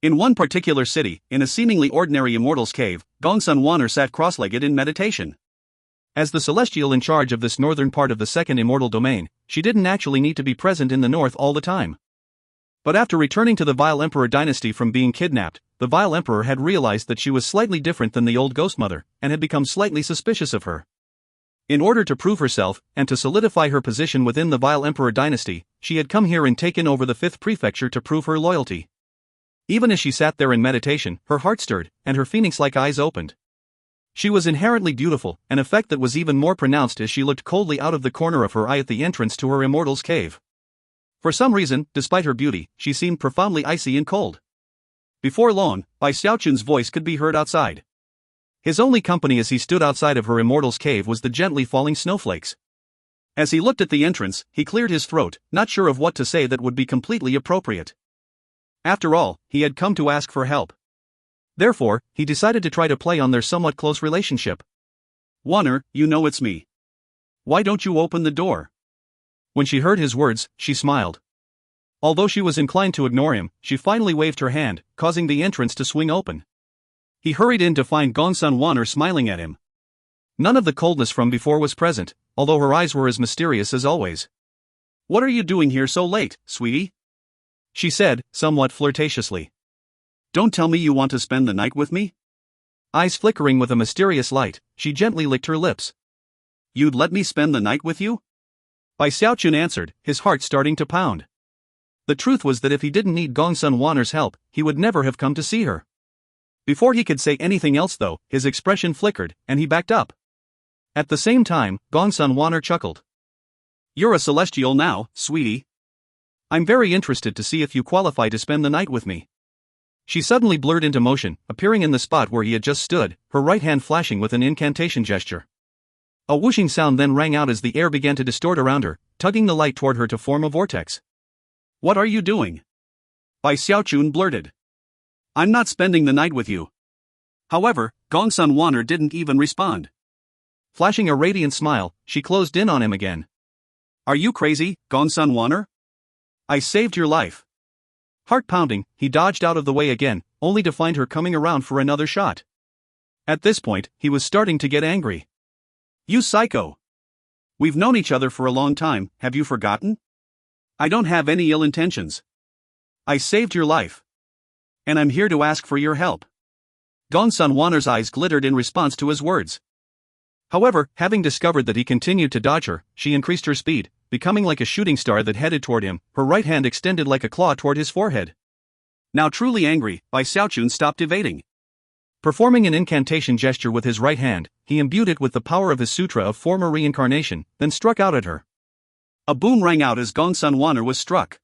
In one particular city, in a seemingly ordinary immortal's cave, Gongsun Wanner sat cross-legged in meditation. As the celestial in charge of this northern part of the second immortal domain, she didn't actually need to be present in the north all the time. But after returning to the Vile Emperor dynasty from being kidnapped, the Vile Emperor had realized that she was slightly different than the old Ghost Mother, and had become slightly suspicious of her. In order to prove herself, and to solidify her position within the Vile Emperor dynasty, she had come here and taken over the 5th prefecture to prove her loyalty. Even as she sat there in meditation, her heart stirred, and her phoenix-like eyes opened. She was inherently beautiful, an effect that was even more pronounced as she looked coldly out of the corner of her eye at the entrance to her immortal's cave. For some reason, despite her beauty, she seemed profoundly icy and cold. Before long, Xiaochun's voice could be heard outside. His only company as he stood outside of her immortal's cave was the gently falling snowflakes. As he looked at the entrance, he cleared his throat, not sure of what to say that would be completely appropriate. After all, he had come to ask for help. Therefore, he decided to try to play on their somewhat close relationship. "Wanner, you know it's me. Why don't you open the door?" When she heard his words, she smiled. Although she was inclined to ignore him, she finally waved her hand, causing the entrance to swing open. He hurried in to find Gongsun Wanner smiling at him. None of the coldness from before was present, although her eyes were as mysterious as always. "What are you doing here so late, sweetie?" she said, somewhat flirtatiously. "Don't tell me you want to spend the night with me?" Eyes flickering with a mysterious light, she gently licked her lips. "You'd let me spend the night with you?" Xiaochun answered, his heart starting to pound. The truth was that if he didn't need Gongsun Wanner's help, he would never have come to see her. Before he could say anything else though, his expression flickered, and he backed up. At the same time, Gongsun Wanner chuckled. "You're a celestial now, sweetie. I'm very interested to see if you qualify to spend the night with me." She suddenly blurred into motion, appearing in the spot where he had just stood, her right hand flashing with an incantation gesture. A whooshing sound then rang out as the air began to distort around her, tugging the light toward her to form a vortex. "What are you doing?" Xiaochun blurted. "I'm not spending the night with you." However, Gongsun Wanner didn't even respond. Flashing a radiant smile, she closed in on him again. "Are you crazy, Gongsun Wanner? I saved your life." Heart pounding, he dodged out of the way again, only to find her coming around for another shot. At this point, he was starting to get angry. "You psycho! We've known each other for a long time, have you forgotten? I don't have any ill intentions. I saved your life. And I'm here to ask for your help." Gongsun Wanner's eyes glittered in response to his words. However, having discovered that he continued to dodge her, she increased her speed, becoming like a shooting star that headed toward him, her right hand extended like a claw toward his forehead. Now truly angry, Xiaochun stopped evading. Performing an incantation gesture with his right hand, he imbued it with the power of his sutra of former reincarnation, then struck out at her. A boom rang out as Gongsun Wanner was struck.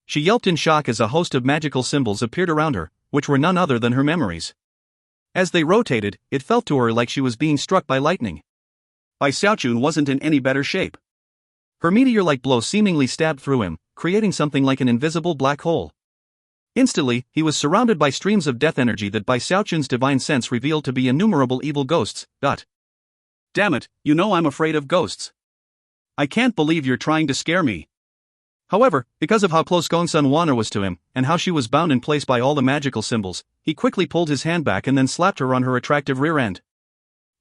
She yelped in shock as a host of magical symbols appeared around her, which were none other than her memories. As they rotated, it felt to her like she was being struck by lightning. Xiaochun wasn't in any better shape. Her meteor-like blow seemingly stabbed through him, creating something like an invisible black hole. Instantly, he was surrounded by streams of death energy that Xiaochun's divine sense revealed to be innumerable evil ghosts. Damn it, you know I'm afraid of ghosts. I can't believe you're trying to scare me. However, because of how close Gongsun Wanner was to him, and how she was bound in place by all the magical symbols, he quickly pulled his hand back and then slapped her on her attractive rear end.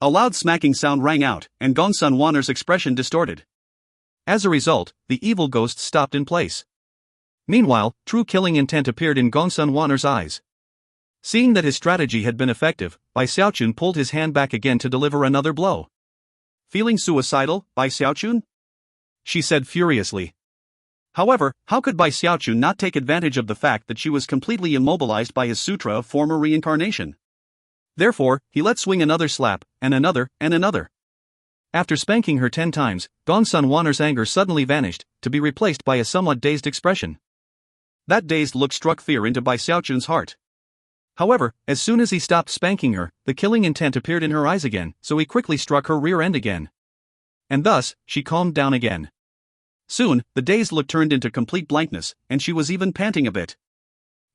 A loud smacking sound rang out, and Gongsun Wanner's expression distorted. As a result, the evil ghost stopped in place. Meanwhile, true killing intent appeared in Gongsun Wanner's eyes. Seeing that his strategy had been effective, Xiaochun pulled his hand back again to deliver another blow. "Feeling suicidal, Xiaochun?" she said furiously. However, how could Xiaochun not take advantage of the fact that she was completely immobilized by his sutra of former reincarnation? Therefore, he let swing another slap, and another, and another. After spanking her 10 times, Gongsun Wanner's anger suddenly vanished, to be replaced by a somewhat dazed expression. That dazed look struck fear into Xiaochun's heart. However, as soon as he stopped spanking her, the killing intent appeared in her eyes again, so he quickly struck her rear end again. And thus, she calmed down again. Soon, the dazed look turned into complete blankness, and she was even panting a bit.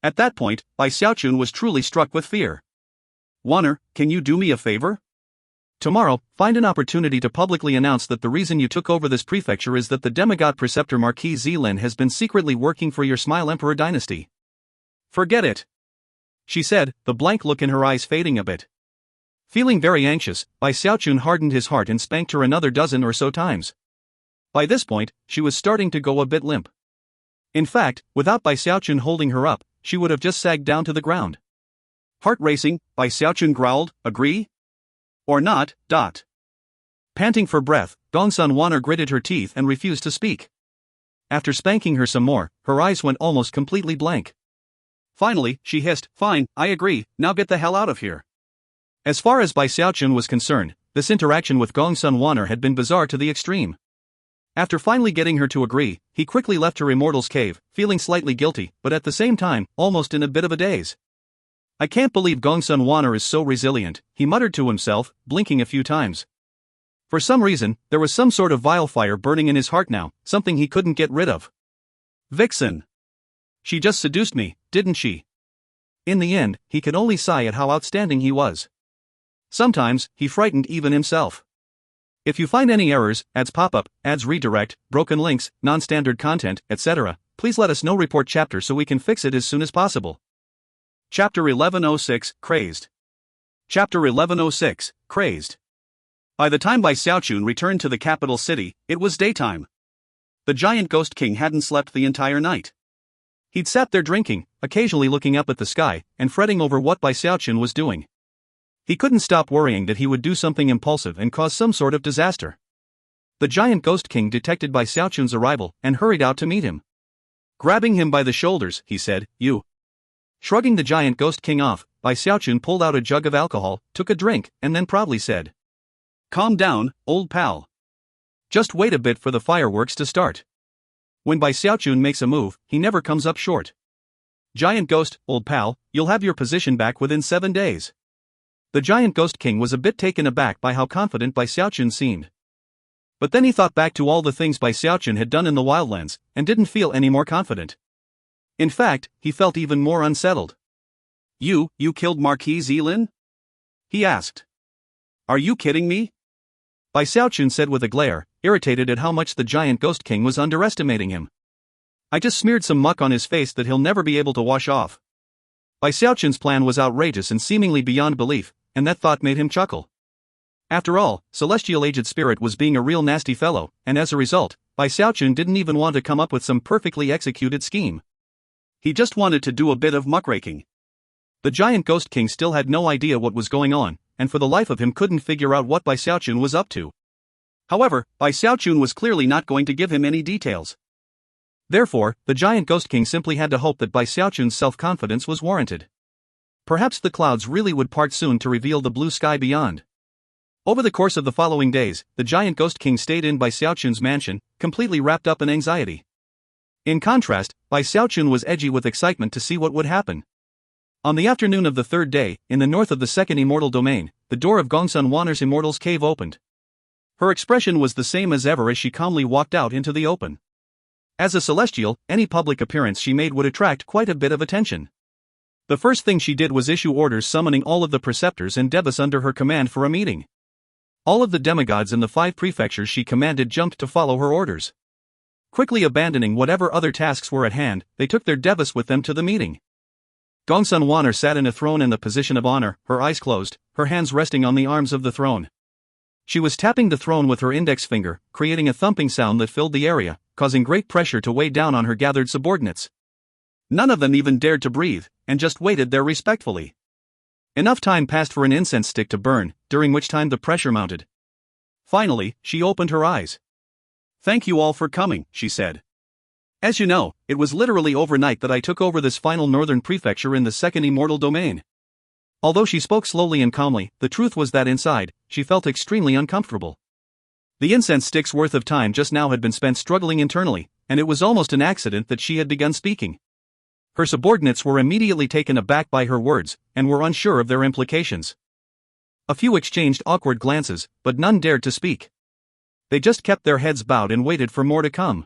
At that point, Xiaochun was truly struck with fear. "Wanner, can you do me a favor? Tomorrow, find an opportunity to publicly announce that the reason you took over this prefecture is that the demigod preceptor Marquis Zilin has been secretly working for your Smile Emperor dynasty. Forget it. she said, the blank look in her eyes fading a bit. Feeling very anxious, Bai Xiaochun hardened his heart and spanked her another dozen or so times. By this point, she was starting to go a bit limp. In fact, without Bai Xiaochun holding her up, she would have just sagged down to the ground. Heart racing, Bai Xiaochun growled, agree? Or not, dot. Panting for breath, Gongsun Wan'er gritted her teeth and refused to speak. After spanking her some more, her eyes went almost completely blank. Finally, she hissed, fine, I agree, now get the hell out of here. As far as Bai Xiaochun was concerned, this interaction with Gongsun Wan'er had been bizarre to the extreme. After finally getting her to agree, he quickly left her immortal's cave, feeling slightly guilty, but at the same time, almost in a bit of a daze. I can't believe Gongsun Wan'er is so resilient, he muttered to himself, blinking a few times. For some reason, there was some sort of vile fire burning in his heart now, something he couldn't get rid of. Vixen. She just seduced me, didn't she? In the end, he could only sigh at how outstanding he was. Sometimes, he frightened even himself. If you find any errors, ads pop-up, ads redirect, broken links, non-standard content, etc., please let us know. Report chapter so we can fix it as soon as possible. Chapter 1106, Crazed. Chapter 1106, Crazed. By the time Bai Xiaochun returned to the capital city, it was daytime. The giant ghost king hadn't slept the entire night. He'd sat there drinking, occasionally looking up at the sky, and fretting over what Bai Xiaochun was doing. He couldn't stop worrying that he would do something impulsive and cause some sort of disaster. The giant ghost king detected Bai Xiaochun's arrival and hurried out to meet him. Grabbing him by the shoulders, he said, you. Shrugging the giant ghost king off, Bai Xiaochun pulled out a jug of alcohol, took a drink, and then proudly said, calm down, old pal. Just wait a bit for the fireworks to start. When Bai Xiaochun makes a move, he never comes up short. Giant ghost, old pal, you'll have your position back within 7 days. The giant ghost king was a bit taken aback by how confident Bai Xiaochun seemed. But then he thought back to all the things Bai Xiaochun had done in the wildlands, and didn't feel any more confident. In fact, he felt even more unsettled. You killed Marquis Zilin? He asked. Are you kidding me? Bai Xiaochun said with a glare, irritated at how much the giant ghost king was underestimating him. I just smeared some muck on his face that he'll never be able to wash off. Bai Xiaochun's plan was outrageous and seemingly beyond belief, and that thought made him chuckle. After all, Celestial Aged Spirit was being a real nasty fellow, and as a result, Bai Xiaochun didn't even want to come up with some perfectly executed scheme. He just wanted to do a bit of muckraking. The giant ghost king still had no idea what was going on, and for the life of him couldn't figure out what Bai Xiaochun was up to. However, Bai Xiaochun was clearly not going to give him any details. Therefore, the giant ghost king simply had to hope that Bai Xiaochun's self-confidence was warranted. Perhaps the clouds really would part soon to reveal the blue sky beyond. Over the course of the following days, the giant ghost king stayed in Bai Xiaochun's mansion, completely wrapped up in anxiety. In contrast, Bai Xiaochun was edgy with excitement to see what would happen. On the afternoon of the third day, in the north of the second immortal domain, the door of Gongsun Wan'er's immortal's cave opened. Her expression was the same as ever as she calmly walked out into the open. As a celestial, any public appearance she made would attract quite a bit of attention. The first thing she did was issue orders summoning all of the preceptors and devas under her command for a meeting. All of the demigods in the 5 prefectures she commanded jumped to follow her orders. Quickly abandoning whatever other tasks were at hand, they took their devas with them to the meeting. Gongsun Wan'er sat in a throne in the position of honor, her eyes closed, her hands resting on the arms of the throne. She was tapping the throne with her index finger, creating a thumping sound that filled the area, causing great pressure to weigh down on her gathered subordinates. None of them even dared to breathe, and just waited there respectfully. Enough time passed for an incense stick to burn, during which time the pressure mounted. Finally, she opened her eyes. Thank you all for coming, she said. As you know, it was literally overnight that I took over this final northern prefecture in the second immortal domain. Although she spoke slowly and calmly, the truth was that inside, she felt extremely uncomfortable. The incense stick's worth of time just now had been spent struggling internally, and it was almost an accident that she had begun speaking. Her subordinates were immediately taken aback by her words, and were unsure of their implications. A few exchanged awkward glances, but none dared to speak. They just kept their heads bowed and waited for more to come.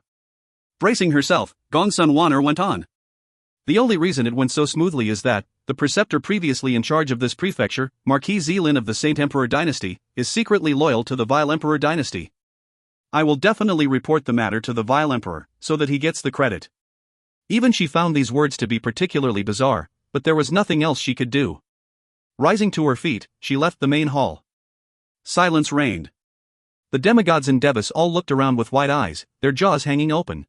Bracing herself, Gongsun Wan'er went on. The only reason it went so smoothly is that, the preceptor previously in charge of this prefecture, Marquis Zilin of the Saint Emperor dynasty, is secretly loyal to the Vile Emperor dynasty. I will definitely report the matter to the Vile Emperor, so that he gets the credit. Even she found these words to be particularly bizarre, but there was nothing else she could do. Rising to her feet, she left the main hall. Silence reigned. The demigods and Devis all looked around with wide eyes, their jaws hanging open.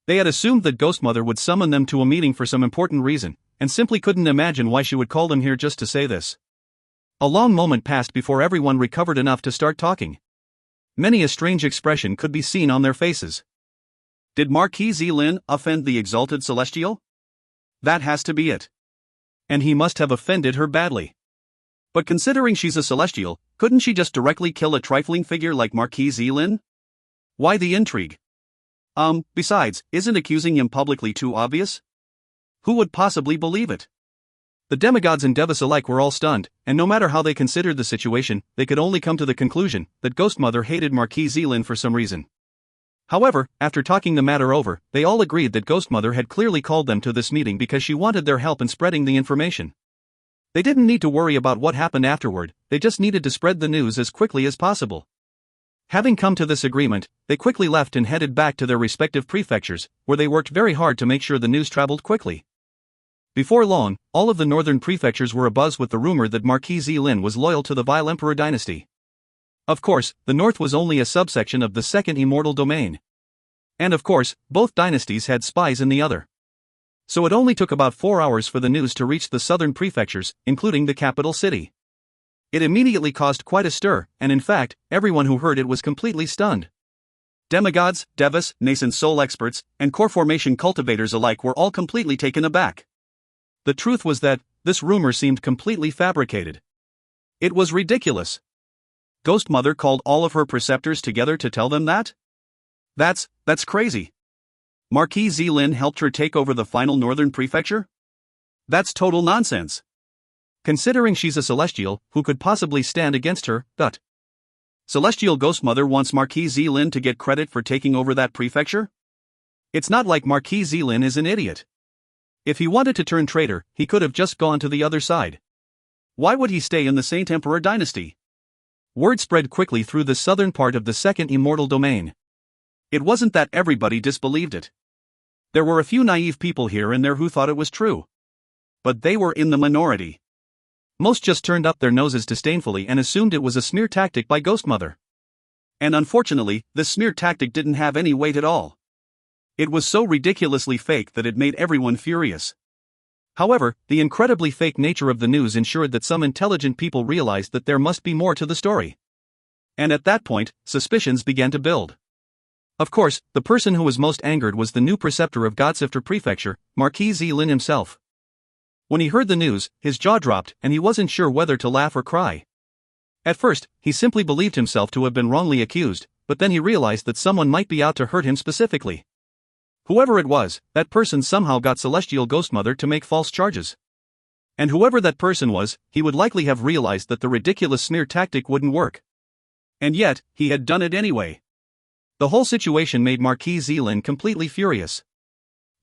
They had assumed that Ghost Mother would summon them to a meeting for some important reason, and simply couldn't imagine why she would call them here just to say this. A long moment passed before everyone recovered enough to start talking. Many a strange expression could be seen on their faces. Did Marquis Zilin offend the exalted celestial? That has to be it. And he must have offended her badly. But considering she's a celestial, couldn't she just directly kill a trifling figure like Marquis Zilin? Why the intrigue? Besides, isn't accusing him publicly too obvious? Who would possibly believe it? The demigods and Devis alike were all stunned, and no matter how they considered the situation, they could only come to the conclusion that Ghost Mother hated Marquis Zilin for some reason. However, after talking the matter over, they all agreed that Ghost Mother had clearly called them to this meeting because she wanted their help in spreading the information. They didn't need to worry about what happened afterward, they just needed to spread the news as quickly as possible. Having come to this agreement, they quickly left and headed back to their respective prefectures, where they worked very hard to make sure the news traveled quickly. Before long, all of the northern prefectures were abuzz with the rumor that Marquis Zilin was loyal to the Vile Emperor dynasty. Of course, the north was only a subsection of the second immortal domain. And of course, both dynasties had spies in the other. So it only took about 4 hours for the news to reach the southern prefectures, including the capital city. It immediately caused quite a stir, and in fact, everyone who heard it was completely stunned. Demigods, Devis, nascent soul experts, and core formation cultivators alike were all completely taken aback. The truth was that this rumor seemed completely fabricated. It was ridiculous. Ghost Mother called all of her preceptors together to tell them that? That's crazy. Marquis Zilin helped her take over the final northern prefecture? That's total nonsense. Considering she's a celestial, who could possibly stand against her? Celestial Ghost Mother wants Marquis Zilin to get credit for taking over that prefecture? It's not like Marquis Zilin is an idiot. If he wanted to turn traitor, he could have just gone to the other side. Why would he stay in the Saint Emperor dynasty? Word spread quickly through the southern part of the second immortal domain. It wasn't that everybody disbelieved it. There were a few naive people here and there who thought it was true. But they were in the minority. Most just turned up their noses disdainfully and assumed it was a smear tactic by Ghost Mother. And unfortunately, this smear tactic didn't have any weight at all. It was so ridiculously fake that it made everyone furious. However, the incredibly fake nature of the news ensured that some intelligent people realized that there must be more to the story. And at that point, suspicions began to build. Of course, the person who was most angered was the new preceptor of Godsifter Prefecture, Marquis Zilin himself. When he heard the news, his jaw dropped and he wasn't sure whether to laugh or cry. At first, he simply believed himself to have been wrongly accused, but then he realized that someone might be out to hurt him specifically. Whoever it was, that person somehow got Celestial Ghost Mother to make false charges. And whoever that person was, he would likely have realized that the ridiculous smear tactic wouldn't work. And yet, he had done it anyway. The whole situation made Marquis Zilin completely furious.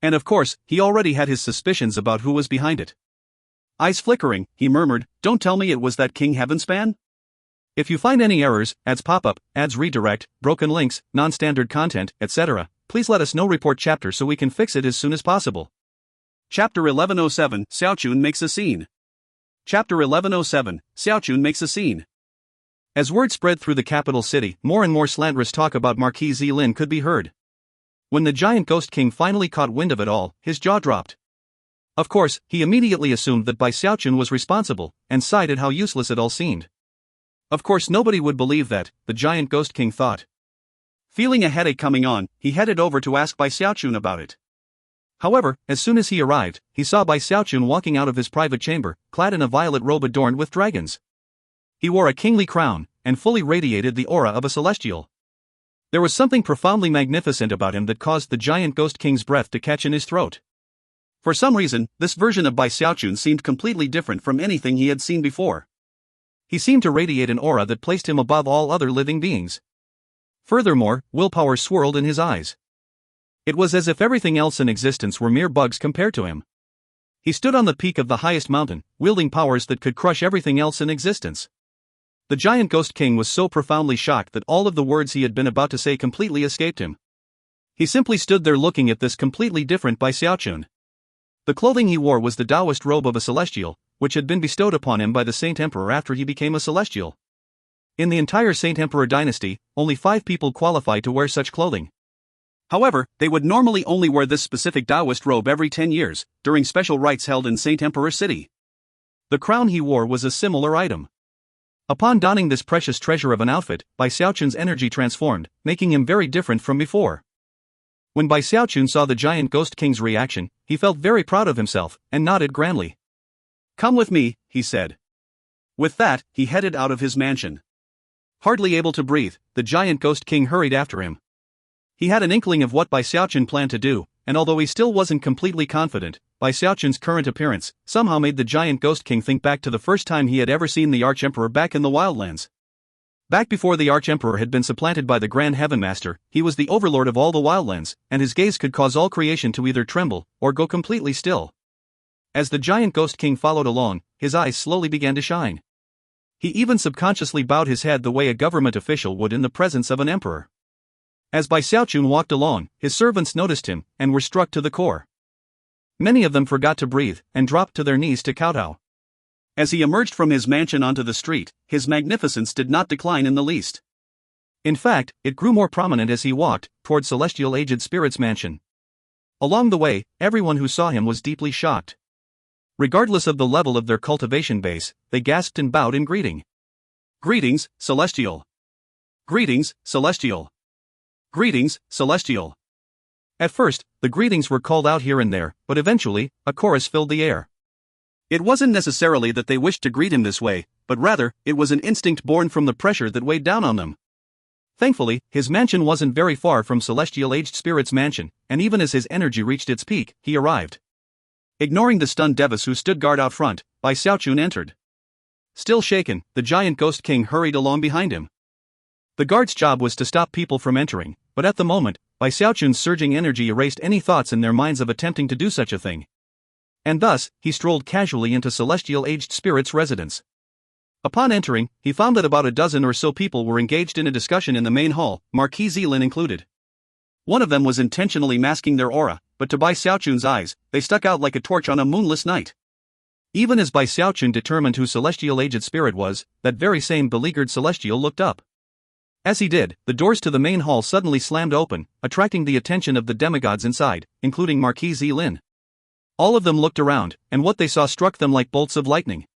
And of course, he already had his suspicions about who was behind it. Eyes flickering, he murmured, "Don't tell me it was that King Heavenspan? If you find any errors, ads pop-up, ads redirect, broken links, non-standard content, etc., please let us know. Report chapter so we can fix it as soon as possible." Chapter 1107, Xiaochun makes a scene. Chapter 1107, Xiaochun makes a scene. As word spread through the capital city, more and more slanderous talk about Marquis Zilin could be heard. When the giant Ghost King finally caught wind of it all, his jaw dropped. Of course, he immediately assumed that Xiaochun was responsible, and sighed at how useless it all seemed. Of course nobody would believe that, the giant Ghost King thought. Feeling a headache coming on, he headed over to ask Xiaochun about it. However, as soon as he arrived, he saw Xiaochun walking out of his private chamber, clad in a violet robe adorned with dragons. He wore a kingly crown, and fully radiated the aura of a celestial. There was something profoundly magnificent about him that caused the giant Ghost King's breath to catch in his throat. For some reason, this version of Xiaochun seemed completely different from anything he had seen before. He seemed to radiate an aura that placed him above all other living beings. Furthermore, willpower swirled in his eyes. It was as if everything else in existence were mere bugs compared to him. He stood on the peak of the highest mountain, wielding powers that could crush everything else in existence. The giant Ghost King was so profoundly shocked that all of the words he had been about to say completely escaped him. He simply stood there looking at this completely different Xiaochun. The clothing he wore was the Taoist robe of a celestial, which had been bestowed upon him by the Saint Emperor after he became a celestial. In the entire Saint Emperor dynasty, only 5 people qualified to wear such clothing. However, they would normally only wear this specific Taoist robe every 10 years, during special rites held in Saint Emperor City. The crown he wore was a similar item. Upon donning this precious treasure of an outfit, Bai Xiaochun's energy transformed, making him very different from before. When Bai Xiaochun saw the giant ghost king's reaction, he felt very proud of himself, and nodded grandly. "Come with me," he said. With that, he headed out of his mansion. Hardly able to breathe, the giant ghost king hurried after him. He had an inkling of what Bai Xiaochun planned to do, and although he still wasn't completely confident, Bai Xiaochun's current appearance somehow made the giant ghost king think back to the first time he had ever seen the Arch-Emperor back in the Wildlands. Back before the Arch-Emperor had been supplanted by the Grand Heaven Master, he was the overlord of all the Wildlands, and his gaze could cause all creation to either tremble or go completely still. As the giant ghost king followed along, his eyes slowly began to shine. He even subconsciously bowed his head the way a government official would in the presence of an emperor. As Bai Xiaochun walked along, his servants noticed him, and were struck to the core. Many of them forgot to breathe, and dropped to their knees to kowtow. As he emerged from his mansion onto the street, his magnificence did not decline in the least. In fact, it grew more prominent as he walked toward Celestial Aged Spirit's mansion. Along the way, everyone who saw him was deeply shocked. Regardless of the level of their cultivation base, they gasped and bowed in greeting. "Greetings, Celestial! Greetings, Celestial! Greetings, Celestial!" At first, the greetings were called out here and there, but eventually, a chorus filled the air. It wasn't necessarily that they wished to greet him this way, but rather, it was an instinct born from the pressure that weighed down on them. Thankfully, his mansion wasn't very far from Celestial Aged Spirit's mansion, and even as his energy reached its peak, he arrived. Ignoring the stunned Devis who stood guard out front, Bai Xiaochun entered. Still shaken, the giant ghost king hurried along behind him. The guard's job was to stop people from entering, but at the moment, Bai Xiaochun's surging energy erased any thoughts in their minds of attempting to do such a thing. And thus, he strolled casually into Celestial Aged Spirit's residence. Upon entering, he found that about a dozen or so people were engaged in a discussion in the main hall, Marquis Zilin included. One of them was intentionally masking their aura, but to Bai Xiaochun's eyes, they stuck out like a torch on a moonless night. Even as Bai Xiaochun determined who Celestial Aged Spirit was, that very same beleaguered Celestial looked up. As he did, the doors to the main hall suddenly slammed open, attracting the attention of the demigods inside, including Marquis Zilin. All of them looked around, and what they saw struck them like bolts of lightning.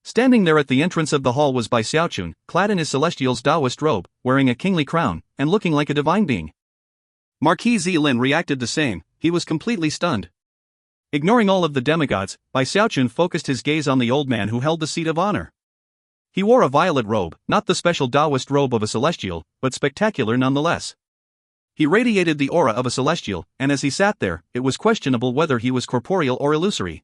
Standing there at the entrance of the hall was Bai Xiaochun, clad in his Celestial's Taoist robe, wearing a kingly crown, and looking like a divine being. Marquis Zilin reacted the same, he was completely stunned. Ignoring all of the demigods, Bai Xiaochun focused his gaze on the old man who held the seat of honor. He wore a violet robe, not the special Taoist robe of a celestial, but spectacular nonetheless. He radiated the aura of a celestial, and as he sat there, it was questionable whether he was corporeal or illusory.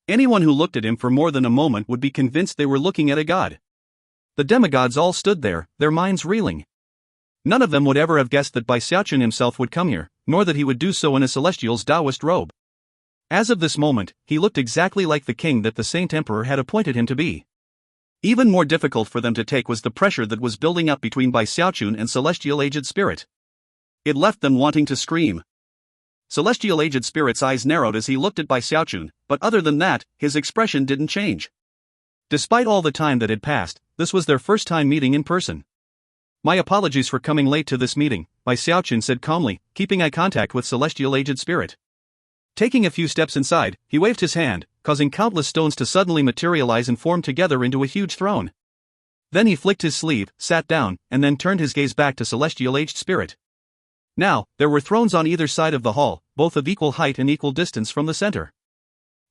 Anyone who looked at him for more than a moment would be convinced they were looking at a god. The demigods all stood there, their minds reeling. None of them would ever have guessed that Bai Xiaochun himself would come here, nor that he would do so in a celestial's Taoist robe. As of this moment, he looked exactly like the king that the Saint Emperor had appointed him to be. Even more difficult for them to take was the pressure that was building up between Bai Xiaochun and Celestial Aged Spirit. It left them wanting to scream. Celestial Aged Spirit's eyes narrowed as he looked at Bai Xiaochun, but other than that, his expression didn't change. Despite all the time that had passed, this was their first time meeting in person. "My apologies for coming late to this meeting," Bai Xiaochun said calmly, keeping eye contact with Celestial Aged Spirit. Taking a few steps inside, he waved his hand, causing countless stones to suddenly materialize and form together into a huge throne. Then he flicked his sleeve, sat down, and then turned his gaze back to Celestial Aged Spirit. Now, there were thrones on either side of the hall, both of equal height and equal distance from the center.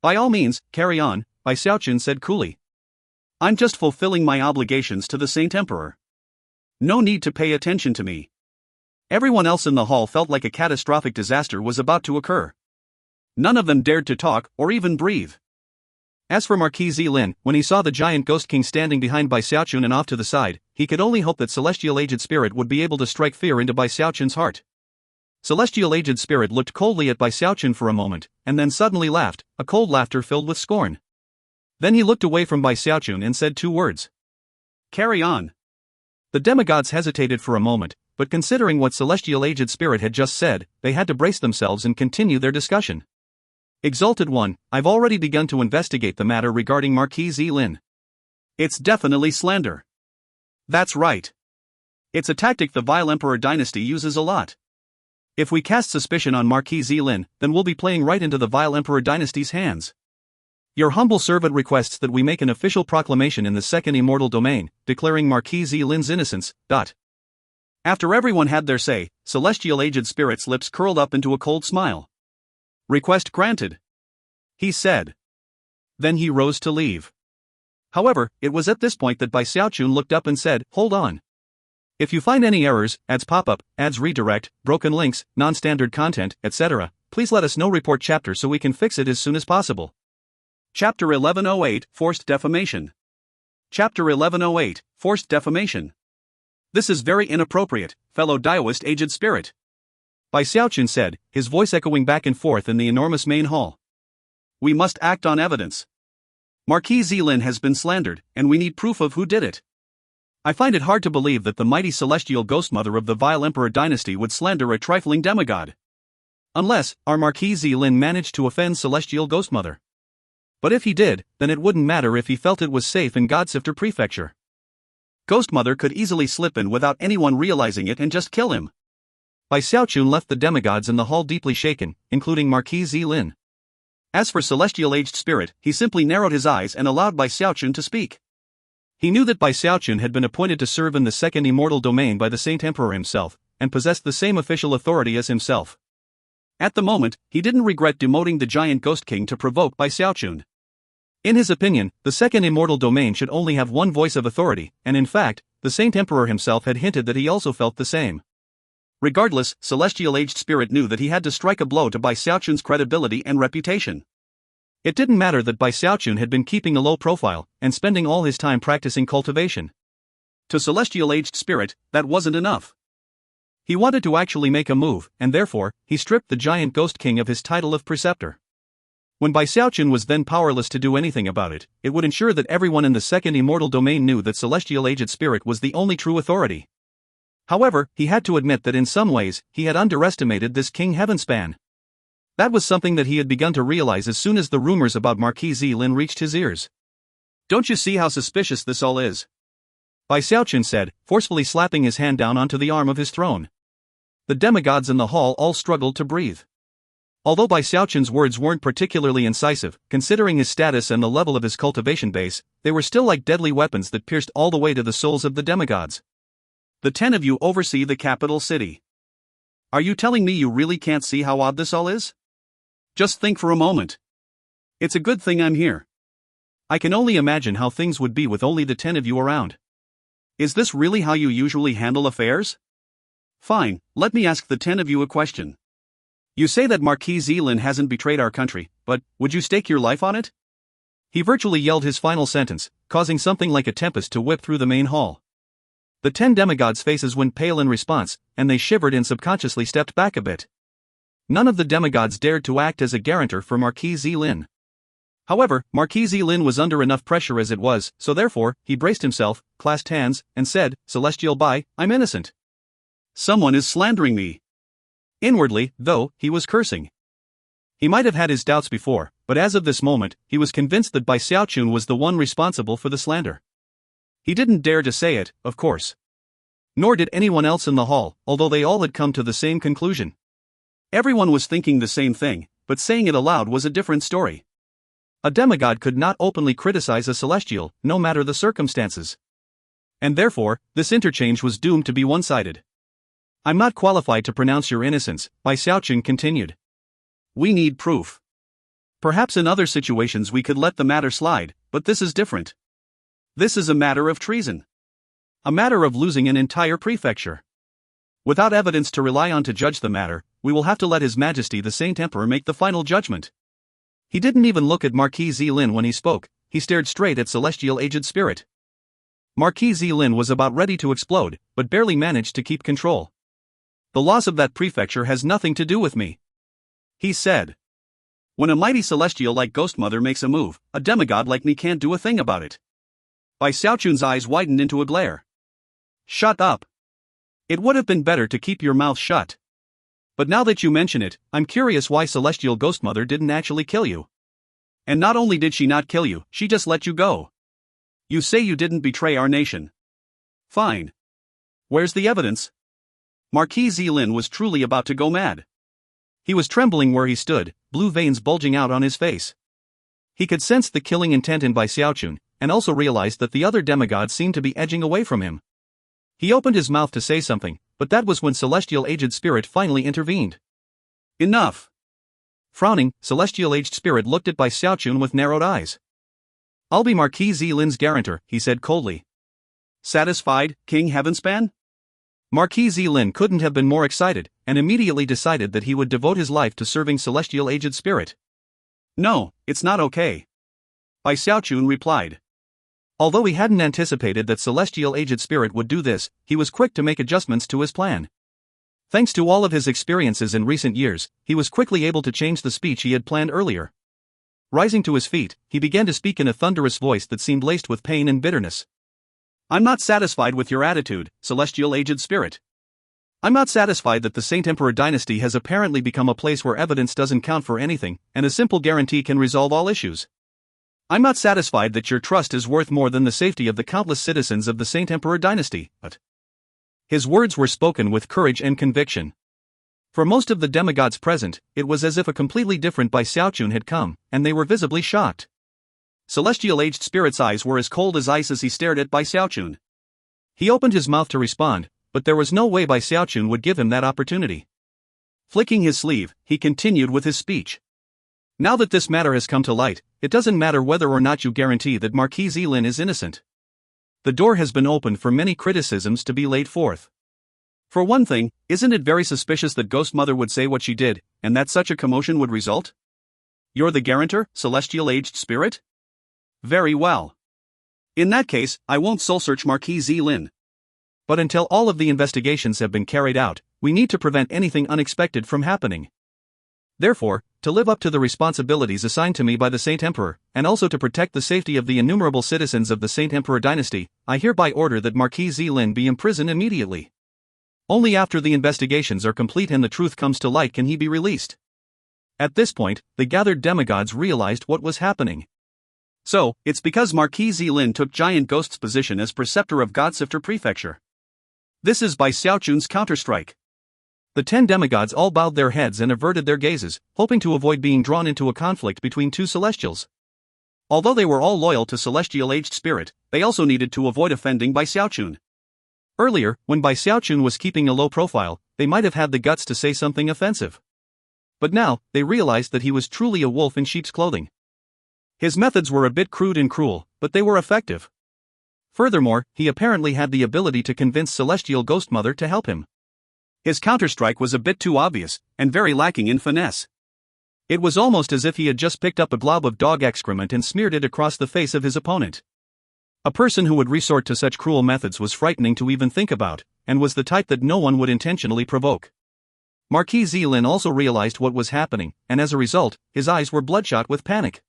"By all means, carry on," Bai Xiaochun said coolly. "I'm just fulfilling my obligations to the Saint Emperor. No need to pay attention to me." Everyone else in the hall felt like a catastrophic disaster was about to occur. None of them dared to talk or even breathe. As for Marquis Zilin, when he saw the giant ghost king standing behind Bai Xiaochun and off to the side, he could only hope that Celestial Aged Spirit would be able to strike fear into Bai Xiaochun's heart. Celestial Aged Spirit looked coldly at Bai Xiaochun for a moment, and then suddenly laughed, a cold laughter filled with scorn. Then he looked away from Bai Xiaochun and said 2 words. "Carry on." The demigods hesitated for a moment, but considering what Celestial Aged Spirit had just said, they had to brace themselves and continue their discussion. Exalted One, I've already begun to investigate the matter regarding Marquis Zilin. It's definitely slander. That's right. It's a tactic the Vile Emperor dynasty uses a lot. If we cast suspicion on Marquis Zilin, then we'll be playing right into the Vile Emperor dynasty's hands. Your humble servant requests that we make an official proclamation in the second immortal domain, declaring Marquis Zilin's innocence. After everyone had their say, Celestial Aged Spirit's lips curled up into a cold smile. Request granted, he said. Then he rose to leave. However, it was at this point that Xiaochun looked up and said, "Hold on. If you find any errors, ads pop-up, ads redirect, broken links, non-standard content, etc., please let us know. Report chapter so we can fix it as soon as possible." Chapter 1108, Forced Defamation. Chapter 1108, Forced Defamation. This is very inappropriate, fellow Daoist Aged Spirit. Xiaochun said, his voice echoing back and forth in the enormous main hall. We must act on evidence. Marquis Zilin has been slandered, and we need proof of who did it. I find it hard to believe that the mighty celestial ghostmother of the Vile Emperor dynasty would slander a trifling demigod. Unless, our Marquis Zilin managed to offend celestial ghostmother. But if he did, then it wouldn't matter if he felt it was safe in Godsifter Prefecture. Ghostmother could easily slip in without anyone realizing it and just kill him. Xiaochun left the demigods in the hall deeply shaken, including Marquis Zilin. As for Celestial Aged Spirit, he simply narrowed his eyes and allowed Xiaochun to speak. He knew that Xiaochun had been appointed to serve in the second immortal domain by the Saint Emperor himself, and possessed the same official authority as himself. At the moment, he didn't regret demoting the giant Ghost King to provoke Xiaochun. In his opinion, the second immortal domain should only have one voice of authority, and in fact, the Saint Emperor himself had hinted that he also felt the same. Regardless, Celestial Aged Spirit knew that he had to strike a blow to Xiaochun's credibility and reputation. It didn't matter that Xiaochun had been keeping a low profile, and spending all his time practicing cultivation. To Celestial Aged Spirit, that wasn't enough. He wanted to actually make a move, and therefore, he stripped the giant Ghost King of his title of Preceptor. When Xiaochun was then powerless to do anything about it, it would ensure that everyone in the second immortal domain knew that Celestial Aged Spirit was the only true authority. However, he had to admit that in some ways, he had underestimated this King Heavenspan. That was something that he had begun to realize as soon as the rumors about Marquis Zilin reached his ears. Don't you see how suspicious this all is? Xiaochun said, forcefully slapping his hand down onto the arm of his throne. The demigods in the hall all struggled to breathe. Although Xiaochun's words weren't particularly incisive, considering his status and the level of his cultivation base, they were still like deadly weapons that pierced all the way to the souls of the demigods. The 10 of you oversee the capital city. Are you telling me you really can't see how odd this all is? Just think for a moment. It's a good thing I'm here. I can only imagine how things would be with only the 10 of you around. Is this really how you usually handle affairs? Fine, let me ask the 10 of you a question. You say that Marquis Zilin hasn't betrayed our country, but would you stake your life on it? He virtually yelled his final sentence, causing something like a tempest to whip through the main hall. The 10 demigods' faces went pale in response, and they shivered and subconsciously stepped back a bit. None of the demigods dared to act as a guarantor for Marquis Zilin. However, Marquis Zilin was under enough pressure as it was, so therefore, he braced himself, clasped hands, and said, Celestial Bai, I'm innocent. Someone is slandering me. Inwardly, though, he was cursing. He might have had his doubts before, but as of this moment, he was convinced that Xiaochun was the one responsible for the slander. He didn't dare to say it, of course. Nor did anyone else in the hall, although they all had come to the same conclusion. Everyone was thinking the same thing, but saying it aloud was a different story. A demigod could not openly criticize a celestial, no matter the circumstances. And therefore, this interchange was doomed to be one-sided. I'm not qualified to pronounce your innocence, Xiaochun continued. We need proof. Perhaps in other situations we could let the matter slide, but this is different. This is a matter of treason. A matter of losing an entire prefecture. Without evidence to rely on to judge the matter, we will have to let His Majesty the Saint Emperor make the final judgment. He didn't even look at Marquis Zilin when he spoke, he stared straight at Celestial Aged Spirit. Marquis Zilin was about ready to explode, but barely managed to keep control. The loss of that prefecture has nothing to do with me, he said. When a mighty celestial like Ghostmother makes a move, a demigod like me can't do a thing about it. Xiaochun's eyes widened into a glare. Shut up. It would have been better to keep your mouth shut. But now that you mention it, I'm curious why Celestial Ghost Mother didn't actually kill you. And not only did she not kill you, she just let you go. You say you didn't betray our nation. Fine. Where's the evidence? Marquis Zilin was truly about to go mad. He was trembling where he stood, blue veins bulging out on his face. He could sense the killing intent in by Xiaochun, and also realized that the other demigods seemed to be edging away from him. He opened his mouth to say something, but that was when Celestial Aged Spirit finally intervened. Enough! Frowning, Celestial Aged Spirit looked at Bai Xiaochun with narrowed eyes. I'll be Marquis Zilin's guarantor, he said coldly. Satisfied, King Heavenspan? Marquis Zilin couldn't have been more excited, and immediately decided that he would devote his life to serving Celestial Aged Spirit. No, it's not okay. Bai Xiaochun replied. Although he hadn't anticipated that Celestial Aged Spirit would do this, he was quick to make adjustments to his plan. Thanks to all of his experiences in recent years, he was quickly able to change the speech he had planned earlier. Rising to his feet, he began to speak in a thunderous voice that seemed laced with pain and bitterness. I'm not satisfied with your attitude, Celestial Aged Spirit. I'm not satisfied that the Saint Emperor dynasty has apparently become a place where evidence doesn't count for anything, and a simple guarantee can resolve all issues. I'm not satisfied that your trust is worth more than the safety of the countless citizens of the Saint Emperor dynasty, but... His words were spoken with courage and conviction. For most of the demigods present, it was as if a completely different Bai Xiaochun had come, and they were visibly shocked. Celestial Aged Spirit's eyes were as cold as ice as he stared at Bai Xiaochun. He opened his mouth to respond, but there was no way Bai Xiaochun would give him that opportunity. Flicking his sleeve, he continued with his speech. Now that this matter has come to light, it doesn't matter whether or not you guarantee that Marquis Zilin is innocent. The door has been opened for many criticisms to be laid forth. For one thing, isn't it very suspicious that Ghost Mother would say what she did, and that such a commotion would result? You're the guarantor, Celestial Aged Spirit? Very well. In that case, I won't soul-search Marquis Zilin. But until all of the investigations have been carried out, we need to prevent anything unexpected from happening. Therefore, to live up to the responsibilities assigned to me by the Saint Emperor, and also to protect the safety of the innumerable citizens of the Saint Emperor dynasty, I hereby order that Marquis Zilin be imprisoned immediately. Only after the investigations are complete and the truth comes to light can he be released. At this point, the gathered demigods realized what was happening. So, it's because Marquis Zilin took Giant Ghost's position as preceptor of Godsifter Prefecture. This is Bai Xiaochun's counterstrike. The 10 demigods all bowed their heads and averted their gazes, hoping to avoid being drawn into a conflict between two celestials. Although they were all loyal to Celestial Aged Spirit, they also needed to avoid offending Bai Xiaochun. Earlier, when Bai Xiaochun was keeping a low profile, they might have had the guts to say something offensive. But now, they realized that he was truly a wolf in sheep's clothing. His methods were a bit crude and cruel, but they were effective. Furthermore, he apparently had the ability to convince Celestial Ghost Mother to help him. His counterstrike was a bit too obvious, and very lacking in finesse. It was almost as if he had just picked up a glob of dog excrement and smeared it across the face of his opponent. A person who would resort to such cruel methods was frightening to even think about, and was the type that no one would intentionally provoke. Marquis Zilin also realized what was happening, and as a result, his eyes were bloodshot with panic.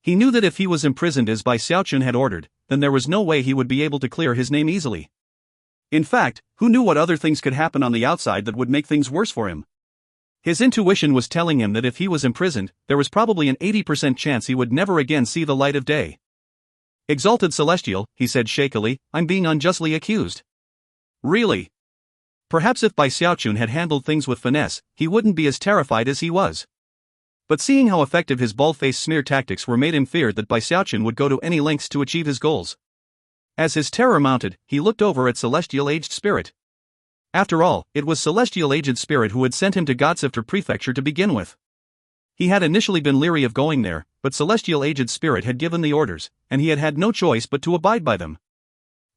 He knew that if he was imprisoned as Bai Xiaochun had ordered, then there was no way he would be able to clear his name easily. In fact, who knew what other things could happen on the outside that would make things worse for him? His intuition was telling him that if he was imprisoned, there was probably an 80% chance he would never again see the light of day. Exalted Celestial, he said shakily, I'm being unjustly accused. Really? Perhaps if Bai Xiaochun had handled things with finesse, he wouldn't be as terrified as he was. But seeing how effective his bald-faced smear tactics were made him fear that Bai Xiaochun would go to any lengths to achieve his goals. As his terror mounted, he looked over at Celestial Aged Spirit. After all, it was Celestial Aged Spirit who had sent him to Godsifter Prefecture to begin with. He had initially been leery of going there, but Celestial Aged Spirit had given the orders, and he had had no choice but to abide by them.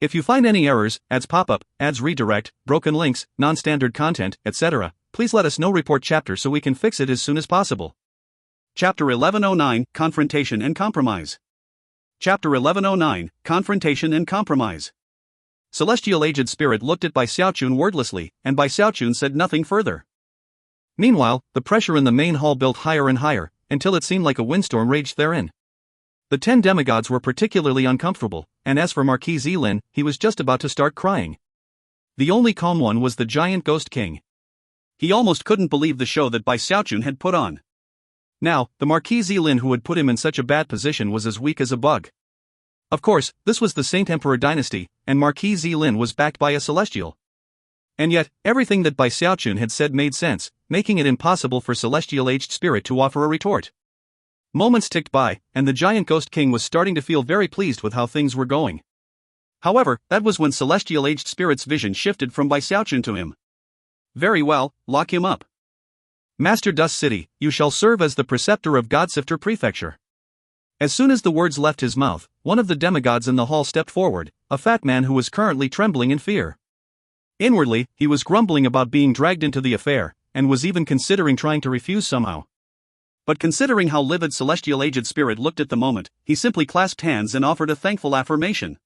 If you find any errors, ads pop-up, ads redirect, broken links, non-standard content, etc., please let us know. Report chapter so we can fix it as soon as possible. Chapter 1109, Confrontation and Compromise. Chapter 1109, Confrontation and Compromise. Celestial Aged Spirit looked at Bai Xiaochun wordlessly, and Bai Xiaochun said nothing further. Meanwhile, the pressure in the main hall built higher and higher, until it seemed like a windstorm raged therein. The 10 demigods were particularly uncomfortable, and as for Marquis Zilin, he was just about to start crying. The only calm one was the Giant Ghost King. He almost couldn't believe the show that Bai Xiaochun had put on. Now, the Marquis Zilin who had put him in such a bad position was as weak as a bug. Of course, this was the Saint Emperor dynasty, and Marquis Zilin was backed by a celestial. And yet, everything that Bai Xiaochun had said made sense, making it impossible for Celestial Aged Spirit to offer a retort. Moments ticked by, and the giant Ghost King was starting to feel very pleased with how things were going. However, that was when Celestial Aged Spirit's vision shifted from Bai Xiaochun to him. Very well, lock him up. Master Dust City, you shall serve as the preceptor of Godsifter Prefecture. As soon as the words left his mouth, one of the demigods in the hall stepped forward, a fat man who was currently trembling in fear. Inwardly, he was grumbling about being dragged into the affair, and was even considering trying to refuse somehow. But considering how livid Celestial Aged Spirit looked at the moment, he simply clasped hands and offered a thankful affirmation.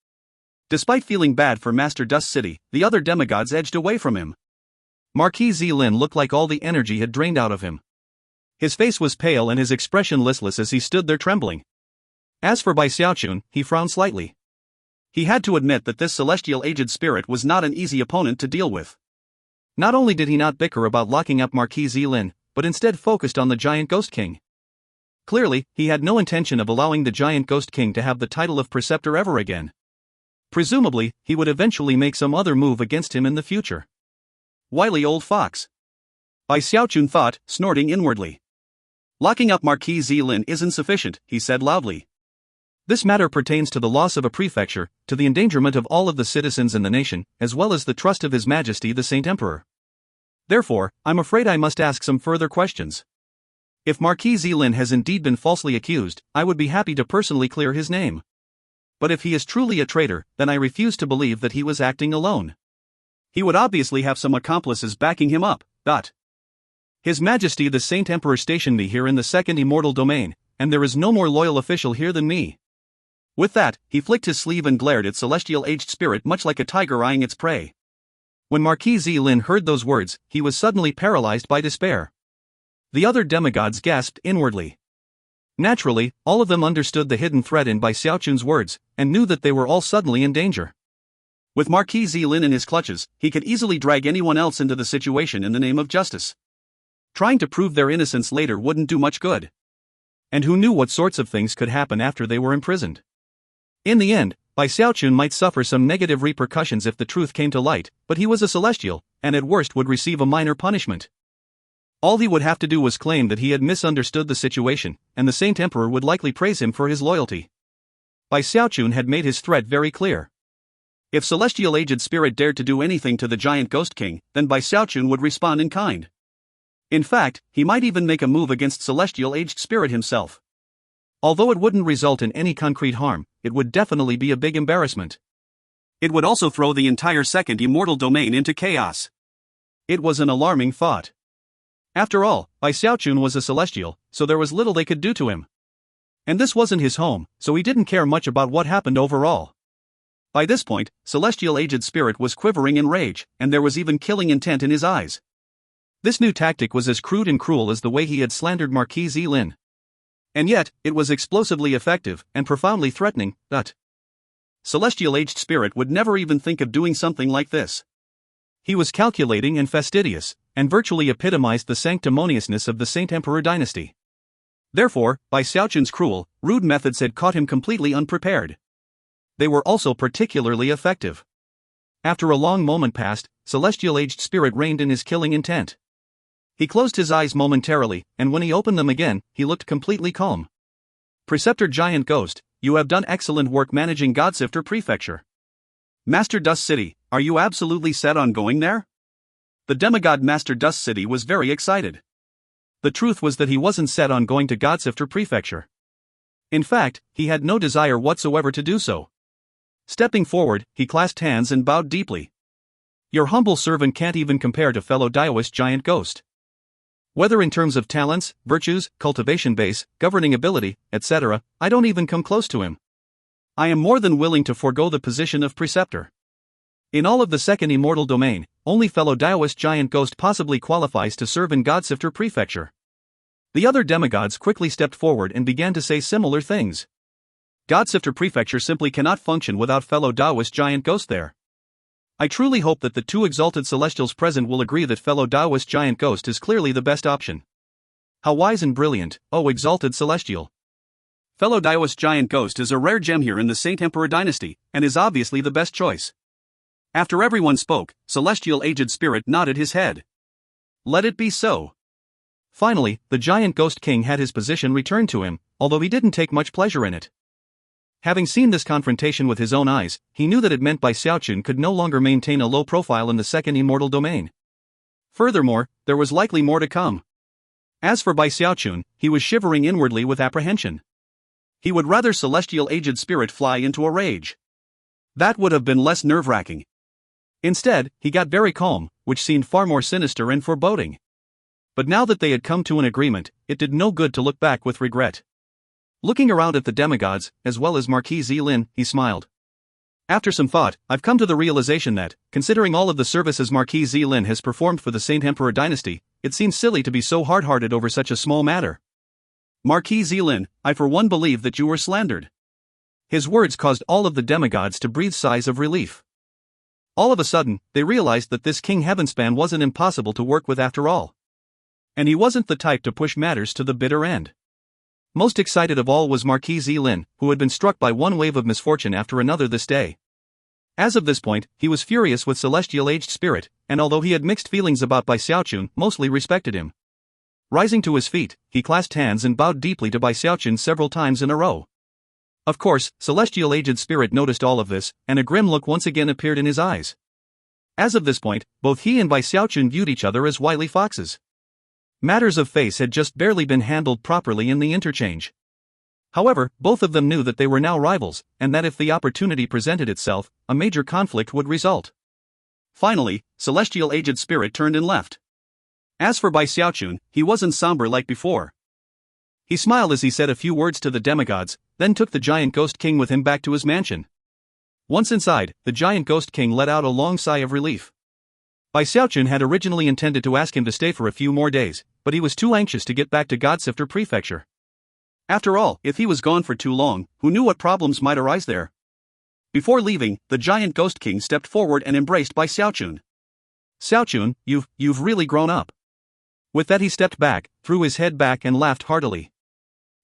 Despite feeling bad for Master Dust City, the other demigods edged away from him. Marquis Zilin looked like all the energy had drained out of him. His face was pale and his expression listless as he stood there trembling. As for Bai Xiaochun, he frowned slightly. He had to admit that this Celestial Aged Spirit was not an easy opponent to deal with. Not only did he not bicker about locking up Marquis Zilin, but instead focused on the Giant Ghost King. Clearly, he had no intention of allowing the Giant Ghost King to have the title of Preceptor ever again. Presumably, he would eventually make some other move against him in the future. Wily old fox. Bai Xiaochun thought, snorting inwardly. Locking up Marquis Zilin isn't sufficient, he said loudly. This matter pertains to the loss of a prefecture, to the endangerment of all of the citizens in the nation, as well as the trust of His Majesty the Saint Emperor. Therefore, I'm afraid I must ask some further questions. If Marquis Zilin has indeed been falsely accused, I would be happy to personally clear his name. But if he is truly a traitor, then I refuse to believe that he was acting alone. He would obviously have some accomplices backing him up. His Majesty the Saint Emperor stationed me here in the second immortal domain, and there is no more loyal official here than me. With that, he flicked his sleeve and glared at Celestial Aged Spirit much like a tiger eyeing its prey. When Marquis Zilin heard those words, he was suddenly paralyzed by despair. The other demigods gasped inwardly. Naturally, all of them understood the hidden threat in Bai Xiaochun's words, and knew that they were all suddenly in danger. With Marquis Zilin in his clutches, he could easily drag anyone else into the situation in the name of justice. Trying to prove their innocence later wouldn't do much good. And who knew what sorts of things could happen after they were imprisoned? In the end, Bai Xiaochun might suffer some negative repercussions if the truth came to light, but he was a celestial, and at worst would receive a minor punishment. All he would have to do was claim that he had misunderstood the situation, and the Saint Emperor would likely praise him for his loyalty. Bai Xiaochun had made his threat very clear. If Celestial Aged Spirit dared to do anything to the Giant Ghost King, then Bai Xiaochun would respond in kind. In fact, he might even make a move against Celestial Aged Spirit himself. Although it wouldn't result in any concrete harm, it would definitely be a big embarrassment. It would also throw the entire second immortal domain into chaos. It was an alarming thought. After all, Bai Xiaochun was a celestial, so there was little they could do to him. And this wasn't his home, so he didn't care much about what happened overall. By this point, Celestial Aged Spirit was quivering in rage, and there was even killing intent in his eyes. This new tactic was as crude and cruel as the way he had slandered Marquis Zilin. And yet, it was explosively effective, and profoundly threatening. Celestial Aged Spirit would never even think of doing something like this. He was calculating and fastidious, and virtually epitomized the sanctimoniousness of the Saint Emperor dynasty. Therefore, Bai Xiaochun's cruel, rude methods had caught him completely unprepared. They were also particularly effective. After a long moment passed, Celestial Aged Spirit reigned in his killing intent. He closed his eyes momentarily, and when he opened them again, he looked completely calm. Preceptor Giant Ghost, you have done excellent work managing Godsifter Prefecture. Master Dust City, are you absolutely set on going there? The demigod Master Dust City was very excited. The truth was that he wasn't set on going to Godsifter Prefecture. In fact, he had no desire whatsoever to do so. Stepping forward, he clasped hands and bowed deeply. Your humble servant can't even compare to fellow Daoist Giant Ghost. Whether in terms of talents, virtues, cultivation base, governing ability, etc., I don't even come close to him. I am more than willing to forego the position of preceptor. In all of the second immortal domain, only fellow Daoist Giant Ghost possibly qualifies to serve in Godsifter Prefecture. The other demigods quickly stepped forward and began to say similar things. Godsifter Prefecture simply cannot function without fellow Daoist Giant Ghost there. I truly hope that the two exalted celestials present will agree that fellow Taoist giant ghost is clearly the best option. How wise and brilliant, oh exalted celestial. Fellow Taoist giant ghost is a rare gem here in the Saint Emperor dynasty, and is obviously the best choice. After everyone spoke, celestial aged spirit nodded his head. Let it be so. Finally, the giant ghost king had his position returned to him, although he didn't take much pleasure in it. Having seen this confrontation with his own eyes, he knew that it meant Bai Xiaochun could no longer maintain a low profile in the second immortal domain. Furthermore, there was likely more to come. As for Bai Xiaochun, he was shivering inwardly with apprehension. He would rather celestial aged spirit fly into a rage. That would have been less nerve-wracking. Instead, he got very calm, which seemed far more sinister and foreboding. But now that they had come to an agreement, it did no good to look back with regret. Looking around at the demigods, as well as Marquis Zilin, he smiled. After some thought, I've come to the realization that, considering all of the services Marquis Zilin has performed for the Saint Emperor dynasty, it seems silly to be so hard-hearted over such a small matter. Marquis Zilin, I for one believe that you were slandered. His words caused all of the demigods to breathe sighs of relief. All of a sudden, they realized that this King Heavenspan wasn't impossible to work with after all. And he wasn't the type to push matters to the bitter end. Most excited of all was Marquis Zilin, who had been struck by one wave of misfortune after another this day. As of this point, he was furious with celestial aged spirit, and although he had mixed feelings about Bai Xiaochun, mostly respected him. Rising to his feet, he clasped hands and bowed deeply to Bai Xiaochun several times in a row. Of course, celestial aged spirit noticed all of this, and a grim look once again appeared in his eyes. As of this point, both he and Bai Xiaochun viewed each other as wily foxes. Matters of face had just barely been handled properly in the interchange. However, both of them knew that they were now rivals, and that if the opportunity presented itself, a major conflict would result. Finally, celestial aged spirit turned and left. As for Bai Xiaochun, he wasn't somber like before. He smiled as he said a few words to the demigods, then took the giant ghost king with him back to his mansion. Once inside, the giant ghost king let out a long sigh of relief. Bai Xiaochun had originally intended to ask him to stay for a few more days, but he was too anxious to get back to Godsifter Prefecture. After all, if he was gone for too long, who knew what problems might arise there? Before leaving, the giant ghost king stepped forward and embraced Bai Xiaochun. Xiaochun, you've really grown up. With that he stepped back, threw his head back and laughed heartily.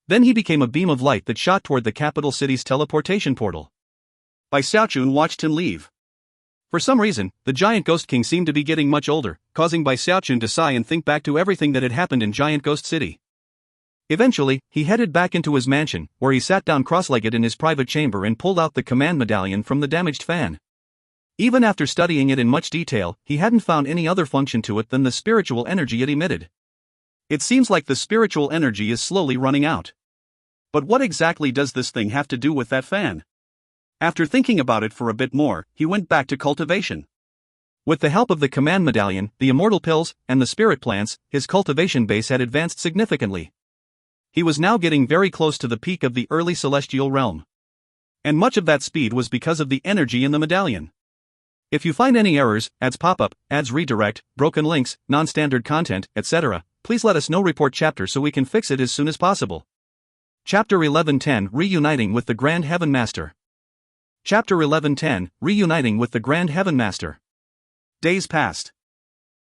Then he became a beam of light that shot toward the capital city's teleportation portal. Bai Xiaochun watched him leave. For some reason, the giant ghost king seemed to be getting much older, causing Bai Xiaochun to sigh and think back to everything that had happened in Giant Ghost City. Eventually, he headed back into his mansion, where he sat down cross-legged in his private chamber and pulled out the command medallion from the damaged fan. Even after studying it in much detail, he hadn't found any other function to it than the spiritual energy it emitted. It seems like the spiritual energy is slowly running out. But what exactly does this thing have to do with that fan? After thinking about it for a bit more, he went back to cultivation. With the help of the command medallion, the immortal pills, and the spirit plants, his cultivation base had advanced significantly. He was now getting very close to the peak of the early celestial realm. And much of that speed was because of the energy in the medallion. If you find any errors, ads pop up, ads redirect, broken links, non-standard content, etc., please let us know. Report chapter so we can fix it as soon as possible. Chapter 1110 Reuniting with the Grand Heaven Master. Chapter 1110 Reuniting with the Grand Heaven Master. Days passed.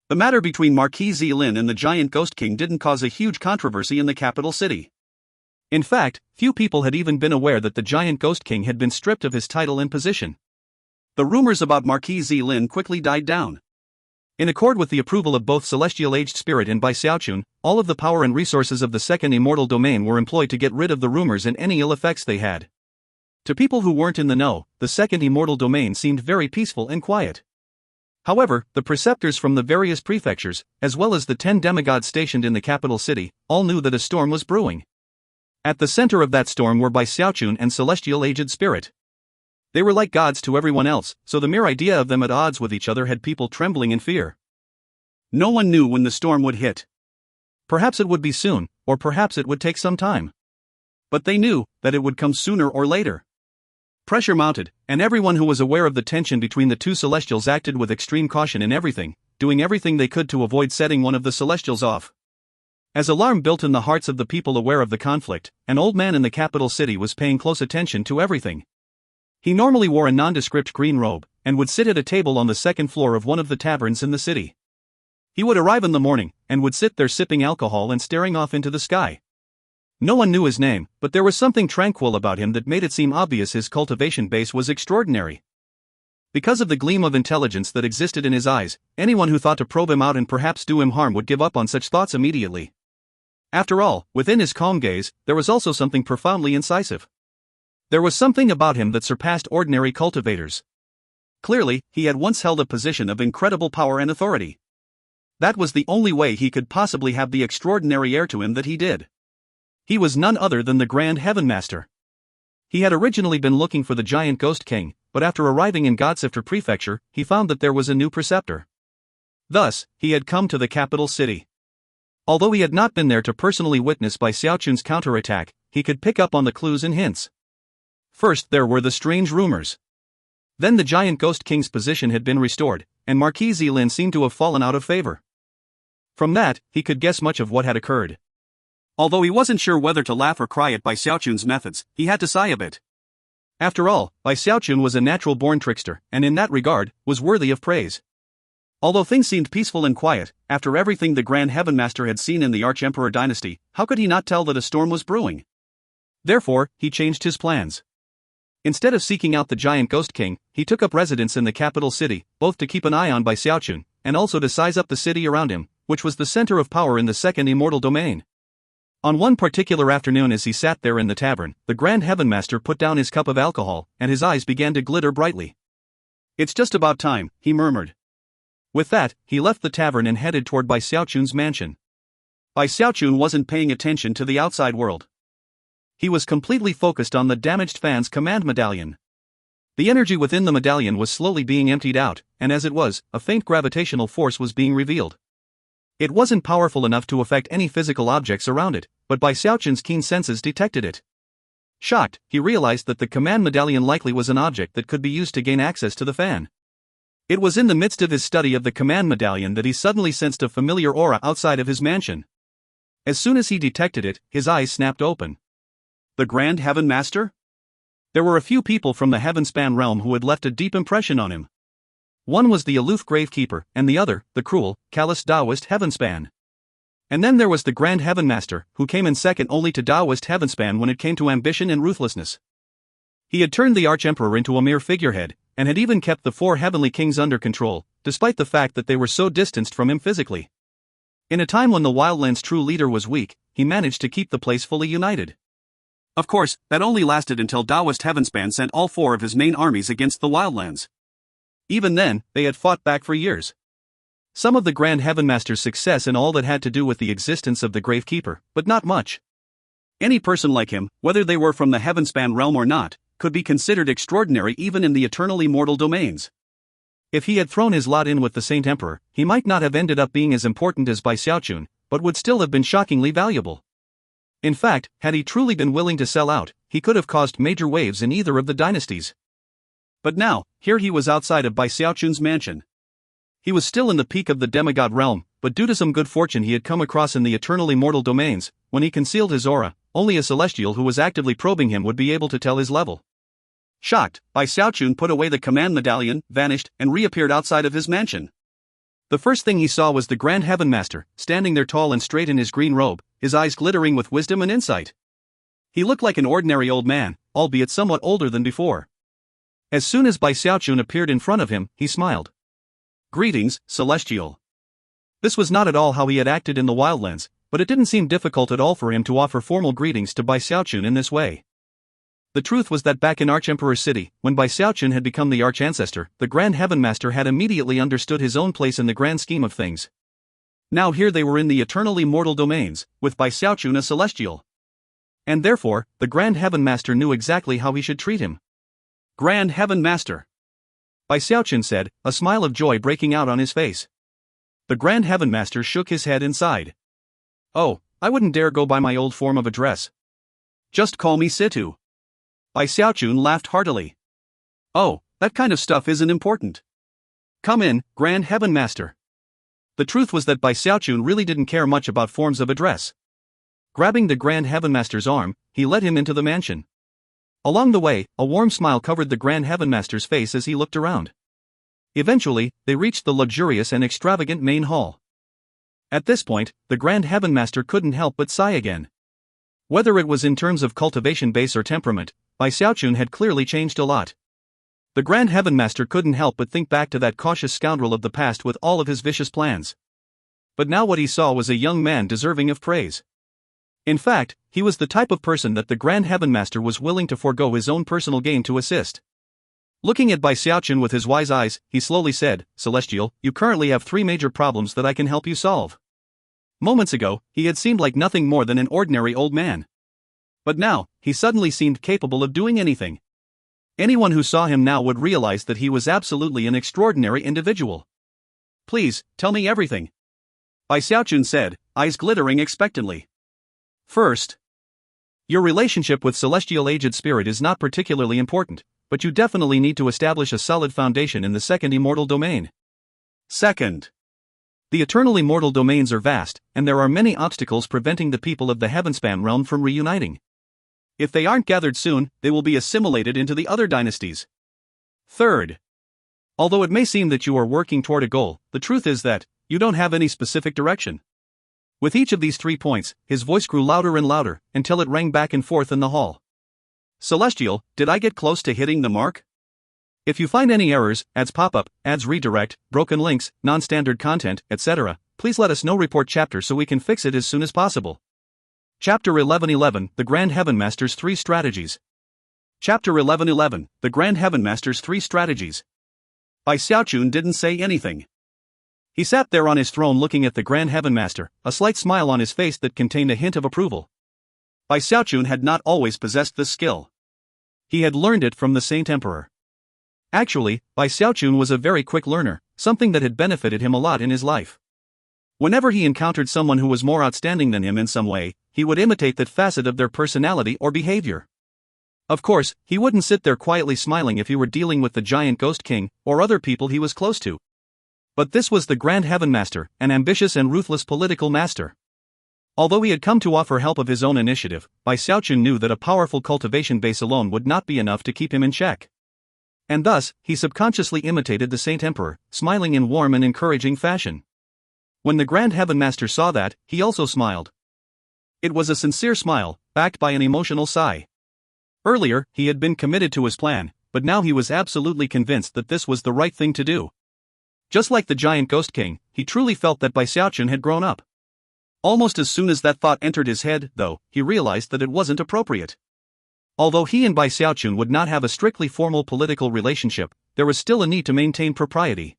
The matter between Marquis Zilin and the Giant Ghost King didn't cause a huge controversy in the capital city. In fact, few people had even been aware that the Giant Ghost King had been stripped of his title and position. The rumors about Marquis Zilin quickly died down. In accord with the approval of both Celestial Aged Spirit and Bai Xiaochun, all of the power and resources of the second immortal domain were employed to get rid of the rumors and any ill effects they had. To people who weren't in the know, the second immortal domain seemed very peaceful and quiet. However, the preceptors from the various prefectures, as well as the 10 demigods stationed in the capital city, all knew that a storm was brewing. At the center of that storm were Bai Xiaochun and Celestial Aged Spirit. They were like gods to everyone else, so the mere idea of them at odds with each other had people trembling in fear. No one knew when the storm would hit. Perhaps it would be soon, or perhaps it would take some time. But they knew that it would come sooner or later. Pressure mounted, and everyone who was aware of the tension between the two celestials acted with extreme caution in everything, doing everything they could to avoid setting one of the celestials off. As alarm built in the hearts of the people aware of the conflict, an old man in the capital city was paying close attention to everything. He normally wore a nondescript green robe, and would sit at a table on the second floor of one of the taverns in the city. He would arrive in the morning, and would sit there sipping alcohol and staring off into the sky. No one knew his name, but there was something tranquil about him that made it seem obvious his cultivation base was extraordinary. Because of the gleam of intelligence that existed in his eyes, anyone who thought to probe him out and perhaps do him harm would give up on such thoughts immediately. After all, within his calm gaze, there was also something profoundly incisive. There was something about him that surpassed ordinary cultivators. Clearly, he had once held a position of incredible power and authority. That was the only way he could possibly have the extraordinary air to him that he did. He was none other than the Grand Heaven Master. He had originally been looking for the giant Ghost King, but after arriving in Godsifter Prefecture, he found that there was a new preceptor. Thus, he had come to the capital city. Although he had not been there to personally witness by Xiaochun's counterattack, he could pick up on the clues and hints. First there were the strange rumors. Then the giant Ghost King's position had been restored, and Marquis Zilin seemed to have fallen out of favor. From that, he could guess much of what had occurred. Although he wasn't sure whether to laugh or cry at Bai Xiaochun's methods, he had to sigh a bit. After all, Bai Xiaochun was a natural-born trickster, and in that regard, was worthy of praise. Although things seemed peaceful and quiet, after everything the Grand Heaven Master had seen in the Arch-Emperor dynasty, how could he not tell that a storm was brewing? Therefore, he changed his plans. Instead of seeking out the giant Ghost King, he took up residence in the capital city, both to keep an eye on Bai Xiaochun, and also to size up the city around him, which was the center of power in the second immortal domain. On one particular afternoon as he sat there in the tavern, the Grand Heaven Master put down his cup of alcohol, and his eyes began to glitter brightly. "It's just about time," he murmured. With that, he left the tavern and headed toward Bai Xiaochun's mansion. Bai Xiaochun wasn't paying attention to the outside world. He was completely focused on the damaged fan's command medallion. The energy within the medallion was slowly being emptied out, and as it was, a faint gravitational force was being revealed. It wasn't powerful enough to affect any physical objects around it, but Bai Xiaochun's keen senses detected it. Shocked, he realized that the command medallion likely was an object that could be used to gain access to the fan. It was in the midst of his study of the command medallion that he suddenly sensed a familiar aura outside of his mansion. As soon as he detected it, his eyes snapped open. The Grand Heaven Master? There were a few people from the Heavenspan realm who had left a deep impression on him. One was the aloof gravekeeper, and the other, the cruel, callous Taoist Heavenspan. And then there was the Grand Heaven Master, who came in second only to Taoist Heavenspan when it came to ambition and ruthlessness. He had turned the Arch-Emperor into a mere figurehead, and had even kept the 4 heavenly kings under control, despite the fact that they were so distanced from him physically. In a time when the Wildlands' true leader was weak, he managed to keep the place fully united. Of course, that only lasted until Taoist Heavenspan sent all 4 of his main armies against the Wildlands. Even then, they had fought back for years. Some of the Grand Heaven Master's success in all that had to do with the existence of the Gravekeeper, but not much. Any person like him, whether they were from the Heavenspan realm or not, could be considered extraordinary even in the eternally mortal domains. If he had thrown his lot in with the Saint Emperor, he might not have ended up being as important as Bai Xiaochun, but would still have been shockingly valuable. In fact, had he truly been willing to sell out, he could have caused major waves in either of the dynasties. But now, here he was outside of Bai Xiaochun's mansion. He was still in the peak of the demigod realm, but due to some good fortune he had come across in the eternally mortal domains, when he concealed his aura, only a celestial who was actively probing him would be able to tell his level. Shocked, Bai Xiaochun put away the command medallion, vanished, and reappeared outside of his mansion. The first thing he saw was the Grand Heaven Master, standing there tall and straight in his green robe, his eyes glittering with wisdom and insight. He looked like an ordinary old man, albeit somewhat older than before. As soon as Bai Xiaochun appeared in front of him, he smiled. "Greetings, Celestial." This was not at all how he had acted in the Wildlands, but it didn't seem difficult at all for him to offer formal greetings to Bai Xiaochun in this way. The truth was that back in Arch-Emperor City, when Bai Xiaochun had become the Arch-Ancestor, the Grand Heaven Master had immediately understood his own place in the grand scheme of things. Now here they were in the eternally mortal domains, with Bai Xiaochun a Celestial. And therefore, the Grand Heaven Master knew exactly how he should treat him. "Grand Heaven Master," Bai Xiaochun said, a smile of joy breaking out on his face. The Grand Heaven Master shook his head and sighed. "Oh, I wouldn't dare go by my old form of address. Just call me Situ." Bai Xiaochun laughed heartily. "Oh, that kind of stuff isn't important. Come in, Grand Heaven Master." The truth was that Bai Xiaochun really didn't care much about forms of address. Grabbing the Grand Heaven Master's arm, he led him into the mansion. Along the way, a warm smile covered the Grand Heaven Master's face as he looked around. Eventually, they reached the luxurious and extravagant main hall. At this point, the Grand Heaven Master couldn't help but sigh again. Whether it was in terms of cultivation base or temperament, Xiaochun had clearly changed a lot. The Grand Heaven Master couldn't help but think back to that cautious scoundrel of the past with all of his vicious plans. But now what he saw was a young man deserving of praise. In fact, he was the type of person that the Grand Heaven Master was willing to forego his own personal gain to assist. Looking at Xiaochun with his wise eyes, he slowly said, "Celestial, you currently have 3 major problems that I can help you solve." Moments ago, he had seemed like nothing more than an ordinary old man. But now, he suddenly seemed capable of doing anything. Anyone who saw him now would realize that he was absolutely an extraordinary individual. "Please, tell me everything," Xiaochun said, eyes glittering expectantly. "First, your relationship with Celestial Aged Spirit is not particularly important, but you definitely need to establish a solid foundation in the second immortal domain. Second, the eternal immortal domains are vast, and there are many obstacles preventing the people of the Heavenspan realm from reuniting. If they aren't gathered soon, they will be assimilated into the other dynasties. Third, although it may seem that you are working toward a goal, the truth is that you don't have any specific direction." With each of these 3 points, his voice grew louder and louder, until it rang back and forth in the hall. "Celestial, did I get close to hitting the mark? If you find any errors, ads pop up, ads redirect, broken links, non-standard content, etc., please let us know. Report chapter so we can fix it as soon as possible." Chapter 11:11, The Grand Heaven Master's 3 Strategies. Chapter 11:11, The Grand Heaven Master's 3 Strategies. Xiaochun didn't say anything. He sat there on his throne looking at the Grand Heaven Master, a slight smile on his face that contained a hint of approval. Xiaochun had not always possessed this skill. He had learned it from the Saint Emperor. Actually, Xiaochun was a very quick learner, something that had benefited him a lot in his life. Whenever he encountered someone who was more outstanding than him in some way, he would imitate that facet of their personality or behavior. Of course, he wouldn't sit there quietly smiling if he were dealing with the giant Ghost King, or other people he was close to. But this was the Grand Heaven Master, an ambitious and ruthless political master. Although he had come to offer help of his own initiative, Xiaochun knew that a powerful cultivation base alone would not be enough to keep him in check. And thus, he subconsciously imitated the Saint Emperor, smiling in warm and encouraging fashion. When the Grand Heaven Master saw that, he also smiled. It was a sincere smile, backed by an emotional sigh. Earlier, he had been committed to his plan, but now he was absolutely convinced that this was the right thing to do. Just like the giant Ghost King, he truly felt that Xiaochun had grown up. Almost as soon as that thought entered his head, though, he realized that it wasn't appropriate. Although he and Xiaochun would not have a strictly formal political relationship, there was still a need to maintain propriety.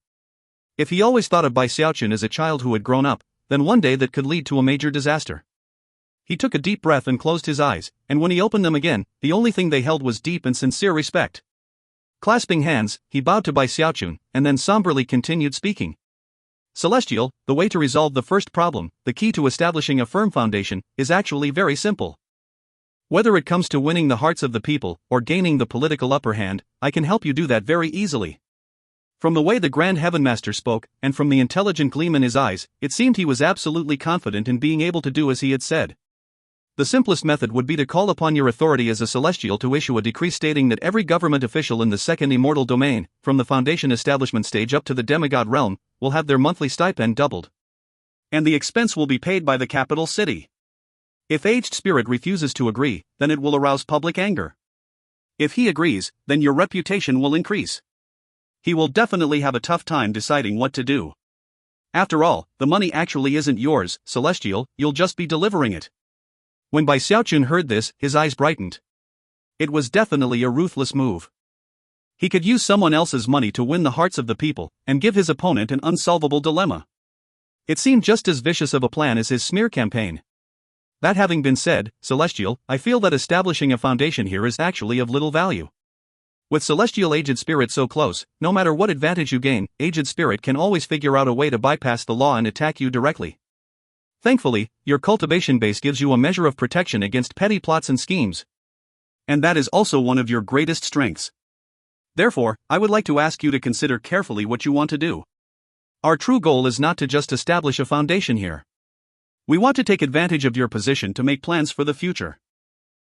If he always thought of Xiaochun as a child who had grown up, then one day that could lead to a major disaster. He took a deep breath and closed his eyes, and when he opened them again, the only thing they held was deep and sincere respect. Clasping hands, he bowed to Xiaochun, and then somberly continued speaking. "Celestial, the way to resolve the first problem, the key to establishing a firm foundation, is actually very simple. Whether it comes to winning the hearts of the people, or gaining the political upper hand, I can help you do that very easily." From the way the Grand Heaven Master spoke, and from the intelligent gleam in his eyes, it seemed he was absolutely confident in being able to do as he had said. The simplest method would be to call upon your authority as a celestial to issue a decree stating that every government official in the second immortal domain, from the foundation establishment stage up to the demigod realm, will have their monthly stipend doubled. And the expense will be paid by the capital city. If Aged Spirit refuses to agree, then it will arouse public anger. If he agrees, then your reputation will increase. He will definitely have a tough time deciding what to do. After all, the money actually isn't yours, Celestial, you'll just be delivering it. When Xiaochun heard this, his eyes brightened. It was definitely a ruthless move. He could use someone else's money to win the hearts of the people, and give his opponent an unsolvable dilemma. It seemed just as vicious of a plan as his smear campaign. That having been said, Celestial, I feel that establishing a foundation here is actually of little value. With Celestial Aged Spirit so close, no matter what advantage you gain, Aged Spirit can always figure out a way to bypass the law and attack you directly. Thankfully, your cultivation base gives you a measure of protection against petty plots and schemes. And that is also one of your greatest strengths. Therefore, I would like to ask you to consider carefully what you want to do. Our true goal is not to just establish a foundation here. We want to take advantage of your position to make plans for the future.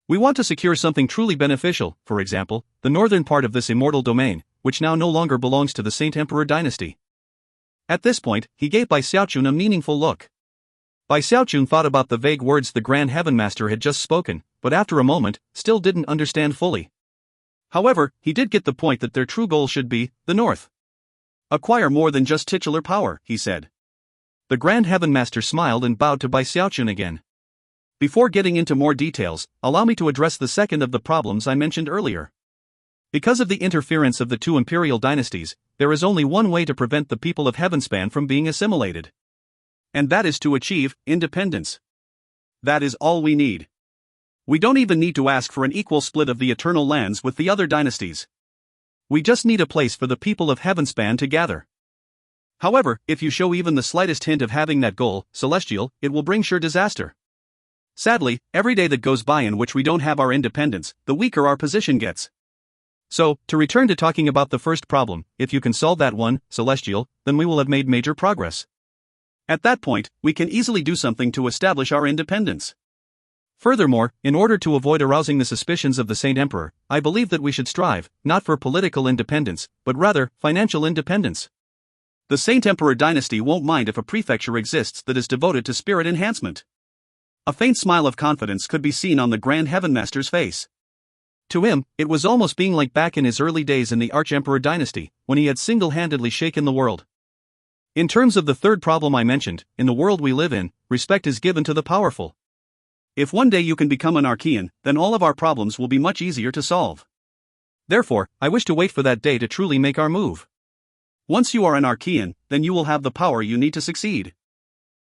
We want to secure something truly beneficial, for example, the northern part of this immortal domain, which now no longer belongs to the Saint Emperor dynasty. At this point, he gave Bai Xiaochun a meaningful look. Bai Xiaochun thought about the vague words the Grand Heaven Master had just spoken, but after a moment, still didn't understand fully. However, he did get the point that their true goal should be the north. Acquire more than just titular power, he said. The Grand Heaven Master smiled and bowed to Bai Xiaochun again. Before getting into more details, allow me to address the second of the problems I mentioned earlier. Because of the interference of the two imperial dynasties, there is only one way to prevent the people of Heavenspan from being assimilated. And that is to achieve independence. That is all we need. We don't even need to ask for an equal split of the eternal lands with the other dynasties. We just need a place for the people of Heavenspan to gather. However, if you show even the slightest hint of having that goal, Celestial, it will bring sure disaster. Sadly, every day that goes by in which we don't have our independence, the weaker our position gets. So, to return to talking about the first problem, if you can solve that one, Celestial, then we will have made major progress. At that point, we can easily do something to establish our independence. Furthermore, in order to avoid arousing the suspicions of the Saint Emperor, I believe that we should strive, not for political independence, but rather, financial independence. The Saint Emperor dynasty won't mind if a prefecture exists that is devoted to spirit enhancement. A faint smile of confidence could be seen on the Grand Heaven Master's face. To him, it was almost being like back in his early days in the Arch-Emperor dynasty, when he had single-handedly shaken the world. In terms of the third problem I mentioned, in the world we live in, respect is given to the powerful. If one day you can become an Archean, then all of our problems will be much easier to solve. Therefore, I wish to wait for that day to truly make our move. Once you are an Archean, then you will have the power you need to succeed.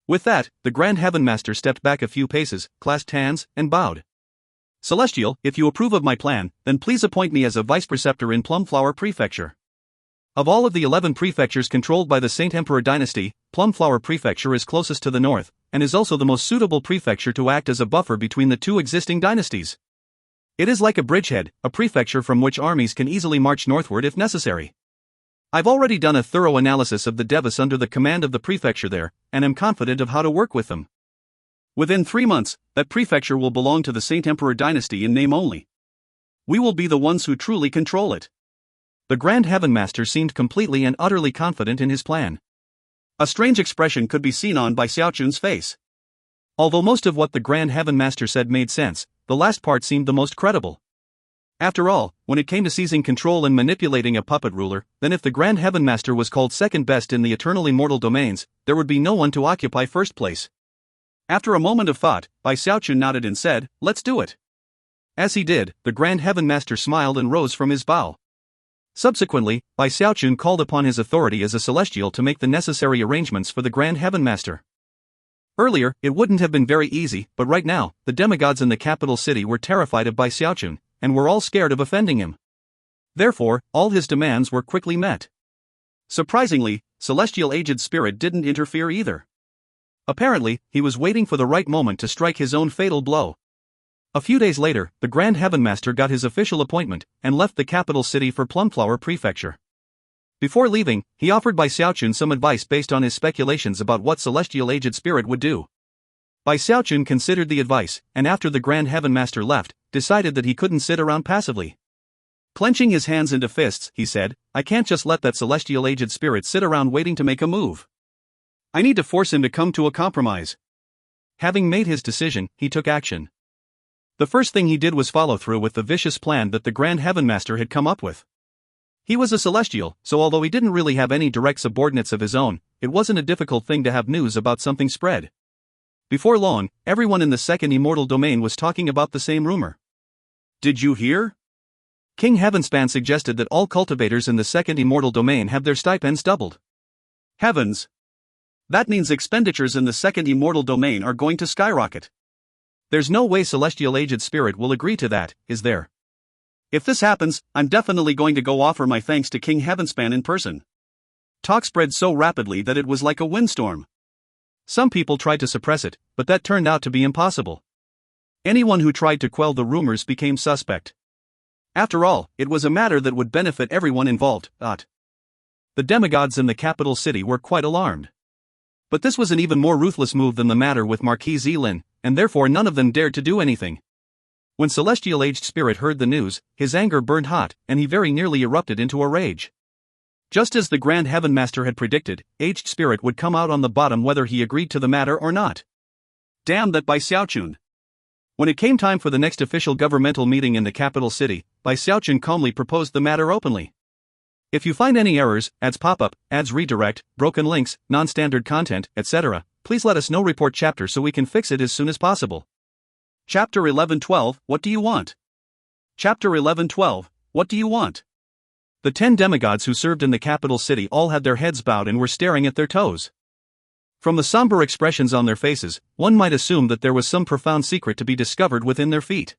With that, the Grand Heaven Master stepped back a few paces, clasped hands, and bowed. Celestial, if you approve of my plan, then please appoint me as a Vice Preceptor in Plumflower Prefecture. Of all of the 11 prefectures controlled by the Saint Emperor dynasty, Plumflower Prefecture is closest to the north, and is also the most suitable prefecture to act as a buffer between the two existing dynasties. It is like a bridgehead, a prefecture from which armies can easily march northward if necessary. I've already done a thorough analysis of the devas under the command of the prefecture there, and am confident of how to work with them. Within 3 months, that prefecture will belong to the Saint Emperor dynasty in name only. We will be the ones who truly control it. The Grand Heaven Master seemed completely and utterly confident in his plan. A strange expression could be seen on Bai Xiaochun's face. Although most of what the Grand Heaven Master said made sense, the last part seemed the most credible. After all, when it came to seizing control and manipulating a puppet ruler, then if the Grand Heaven Master was called second best in the eternal immortal domains, there would be no one to occupy first place. After a moment of thought, Bai Xiaochun nodded and said, "Let's do it." As he did, the Grand Heaven Master smiled and rose from his bow. Subsequently, Bai Xiaochun called upon his authority as a celestial to make the necessary arrangements for the Grand Heaven Master. Earlier, it wouldn't have been very easy, but right now, the demigods in the capital city were terrified of Bai Xiaochun, and were all scared of offending him. Therefore, all his demands were quickly met. Surprisingly, Celestial Aged Spirit didn't interfere either. Apparently, he was waiting for the right moment to strike his own fatal blow. A few days later, the Grand Heaven Master got his official appointment, and left the capital city for Plumflower Prefecture. Before leaving, he offered Bai Xiaochun some advice based on his speculations about what Celestial Aged Spirit would do. Bai Xiaochun considered the advice, and after the Grand Heaven Master left, decided that he couldn't sit around passively. Clenching his hands into fists, he said, "I can't just let that Celestial Aged Spirit sit around waiting to make a move. I need to force him to come to a compromise." Having made his decision, he took action. The first thing he did was follow through with the vicious plan that the Grand Heaven Master had come up with. He was a celestial, so although he didn't really have any direct subordinates of his own, it wasn't a difficult thing to have news about something spread. Before long, everyone in the second immortal domain was talking about the same rumor. "Did you hear? King Heavenspan suggested that all cultivators in the second immortal domain have their stipends doubled." Heavens! That means expenditures in the second immortal domain are going to skyrocket. There's no way Celestial Aged Spirit will agree to that, is there? If this happens, I'm definitely going to go offer my thanks to King Heavenspan in person. Talk spread so rapidly that it was like a windstorm. Some people tried to suppress it, but that turned out to be impossible. Anyone who tried to quell the rumors became suspect. After all, it was a matter that would benefit everyone involved. The demigods in the capital city were quite alarmed. But this was an even more ruthless move than the matter with Marquis Zilin, and therefore none of them dared to do anything. When Celestial Aged Spirit heard the news, his anger burned hot, and he very nearly erupted into a rage. Just as the Grand Heaven Master had predicted, Aged Spirit would come out on the bottom whether he agreed to the matter or not. Damn that Bai Xiaochun! When it came time for the next official governmental meeting in the capital city, Bai Xiaochun calmly proposed the matter openly. If you find any errors, ads pop up, ads redirect, broken links, non-standard content, etc., please let us know. Report chapter so we can fix it as soon as possible. Chapter 11:12, What do you want? Chapter 11:12, What do you want? The 10 demigods who served in the capital city all had their heads bowed and were staring at their toes. From the somber expressions on their faces, one might assume that there was some profound secret to be discovered within their feet.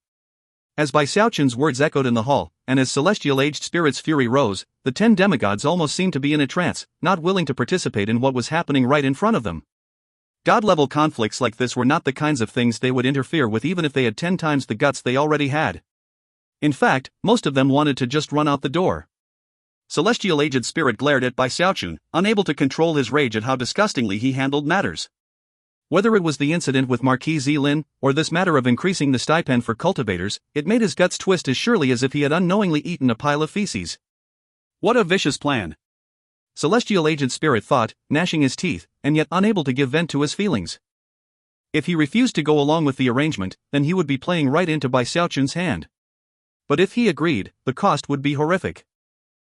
As Bai Xiaochun's words echoed in the hall, and as Celestial Aged Spirit's fury rose, the 10 demigods almost seemed to be in a trance, not willing to participate in what was happening right in front of them. God-level conflicts like this were not the kinds of things they would interfere with even if they had 10 times the guts they already had. In fact, most of them wanted to just run out the door. Celestial Aged Spirit glared at Bai Xiaochun, unable to control his rage at how disgustingly he handled matters. Whether it was the incident with Marquis Zilin, or this matter of increasing the stipend for cultivators, it made his guts twist as surely as if he had unknowingly eaten a pile of feces. What a vicious plan! Celestial Aged Spirit thought, gnashing his teeth, and yet unable to give vent to his feelings. If he refused to go along with the arrangement, then he would be playing right into Bai Xiaochun's hand. But if he agreed, the cost would be horrific.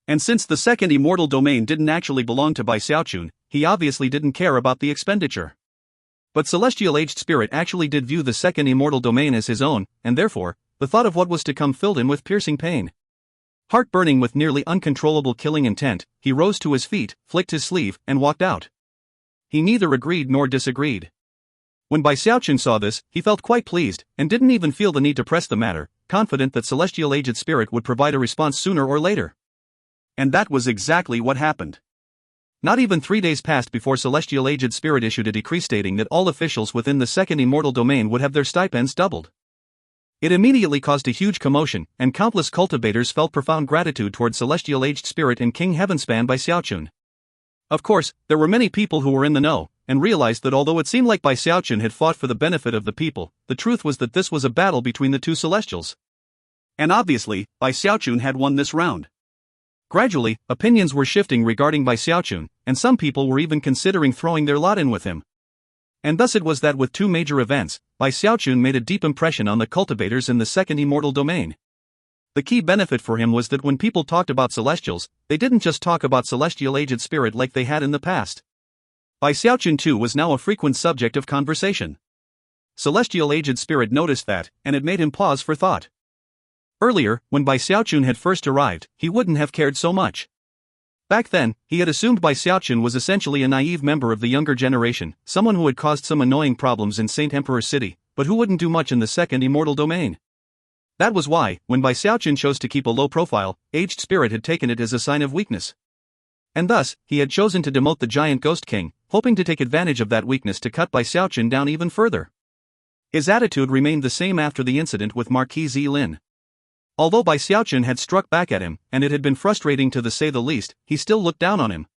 And since the second immortal domain didn't actually belong to Bai Xiaochun, he obviously didn't care about the expenditure. But Celestial Aged Spirit actually did view the second immortal domain as his own, and therefore, the thought of what was to come filled him with piercing pain. Heart burning with nearly uncontrollable killing intent, he rose to his feet, flicked his sleeve, and walked out. He neither agreed nor disagreed. When Bai Xiaochun saw this, he felt quite pleased, and didn't even feel the need to press the matter, confident that Celestial Aged Spirit would provide a response sooner or later. And that was exactly what happened. Not even 3 days passed before Celestial Aged Spirit issued a decree stating that all officials within the second immortal domain would have their stipends doubled. It immediately caused a huge commotion, and countless cultivators felt profound gratitude toward Celestial Aged Spirit and King Heavenspan Bai Xiaochun. Of course, there were many people who were in the know, and realized that although it seemed like Bai Xiaochun had fought for the benefit of the people, the truth was that this was a battle between the two Celestials. And obviously, Bai Xiaochun had won this round. Gradually, opinions were shifting regarding Bai Xiaochun, and some people were even considering throwing their lot in with him. And thus it was that with 2 major events, Bai Xiaochun made a deep impression on the cultivators in the second immortal domain. The key benefit for him was that when people talked about Celestials, they didn't just talk about Celestial Aged Spirit like they had in the past. Bai Xiaochun too was now a frequent subject of conversation. Celestial Aged Spirit noticed that, and it made him pause for thought. Earlier, when Bai Xiaochun had first arrived, he wouldn't have cared so much. Back then, he had assumed Bai Xiaochun was essentially a naive member of the younger generation, someone who had caused some annoying problems in Saint Emperor City, but who wouldn't do much in the second immortal domain. That was why, when Bai Xiaochun chose to keep a low profile, Aged Spirit had taken it as a sign of weakness. And thus, he had chosen to demote the giant Ghost King, hoping to take advantage of that weakness to cut Bai Xiaochun down even further. His attitude remained the same after the incident with Marquis Zilin. Although Bai Xiaochun had struck back at him, and it had been frustrating to say the least, he still looked down on him.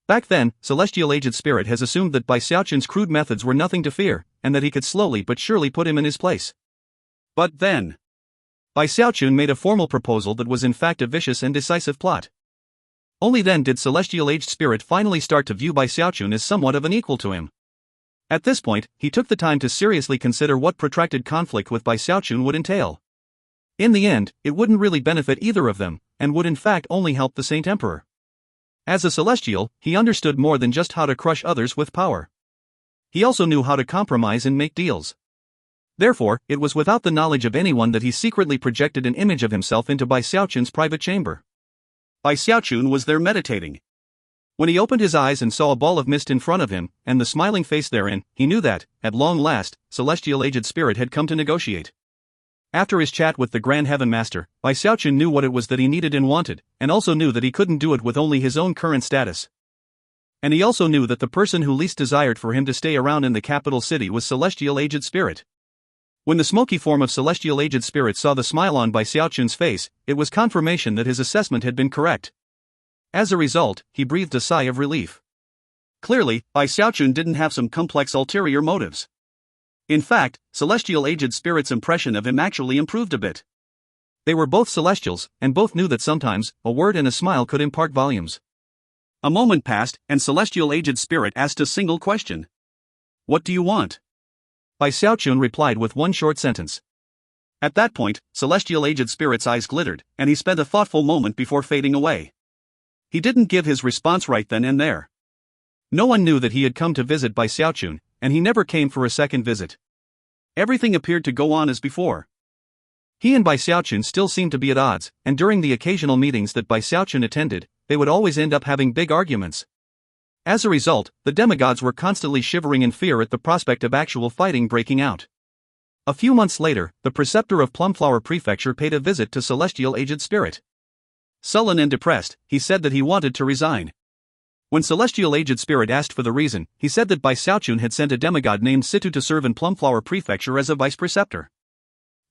Back then, Celestial Aged Spirit has assumed that Bai Xiaochun's crude methods were nothing to fear, and that he could slowly but surely put him in his place. But then, Bai Xiaochun made a formal proposal that was in fact a vicious and decisive plot. Only then did Celestial Aged Spirit finally start to view Bai Xiaochun as somewhat of an equal to him. At this point, he took the time to seriously consider what protracted conflict with Bai Xiaochun would entail. In the end, it wouldn't really benefit either of them, and would in fact only help the Saint Emperor. As a Celestial, he understood more than just how to crush others with power. He also knew how to compromise and make deals. Therefore, it was without the knowledge of anyone that he secretly projected an image of himself into Bai Xiaochun's private chamber. Bai Xiaochun was there meditating. When he opened his eyes and saw a ball of mist in front of him, and the smiling face therein, he knew that, at long last, Celestial Aged Spirit had come to negotiate. After his chat with the Grand Heaven Master, Bai Xiaochun knew what it was that he needed and wanted, and also knew that he couldn't do it with only his own current status. And he also knew that the person who least desired for him to stay around in the capital city was Celestial Aged Spirit. When the smoky form of Celestial Aged Spirit saw the smile on Bai Xiaochun's face, it was confirmation that his assessment had been correct. As a result, he breathed a sigh of relief. Clearly, Bai Xiaochun didn't have some complex ulterior motives. In fact, Celestial Aged Spirit's impression of him actually improved a bit. They were both Celestials, and both knew that sometimes, a word and a smile could impart volumes. A moment passed, and Celestial Aged Spirit asked a single question. "What do you want?" Bai Xiaochun replied with one short sentence. At that point, Celestial Aged Spirit's eyes glittered, and he spent a thoughtful moment before fading away. He didn't give his response right then and there. No one knew that he had come to visit Bai Xiaochun, and he never came for a second visit. Everything appeared to go on as before. He and Bai Xiaochun still seemed to be at odds, and during the occasional meetings that Bai Xiaochun attended, they would always end up having big arguments. As a result, the demigods were constantly shivering in fear at the prospect of actual fighting breaking out. A few months later, the preceptor of Plumflower Prefecture paid a visit to Celestial Aged Spirit. Sullen and depressed, he said that he wanted to resign. When Celestial Aged Spirit asked for the reason, he said that Bai Xiaochun had sent a demigod named Situ to serve in Plumflower Prefecture as a vice preceptor.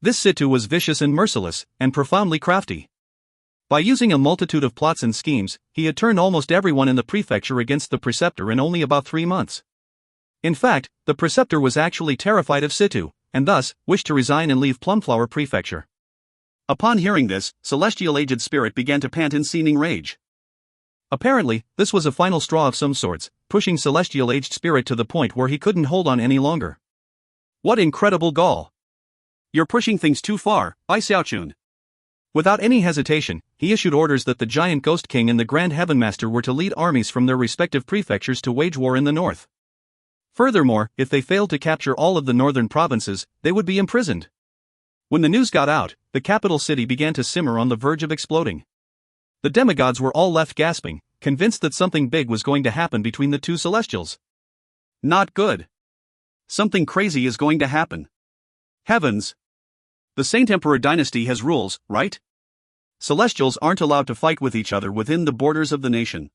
This Situ was vicious and merciless, and profoundly crafty. By using a multitude of plots and schemes, he had turned almost everyone in the prefecture against the preceptor in only about 3 months. In fact, the preceptor was actually terrified of Situ, and thus, wished to resign and leave Plumflower Prefecture. Upon hearing this, Celestial Aged Spirit began to pant in seething rage. Apparently, this was a final straw of some sorts, pushing Celestial Aged Spirit to the point where he couldn't hold on any longer. What incredible gall! "You're pushing things too far, Bai Xiaochun." Without any hesitation, he issued orders that the Giant Ghost King and the Grand Heaven Master were to lead armies from their respective prefectures to wage war in the north. Furthermore, if they failed to capture all of the northern provinces, they would be imprisoned. When the news got out, the capital city began to simmer on the verge of exploding. The demigods were all left gasping, convinced that something big was going to happen between the two Celestials. Not good. Something crazy is going to happen. Heavens! The Saint Emperor dynasty has rules, right? Celestials aren't allowed to fight with each other within the borders of the nation.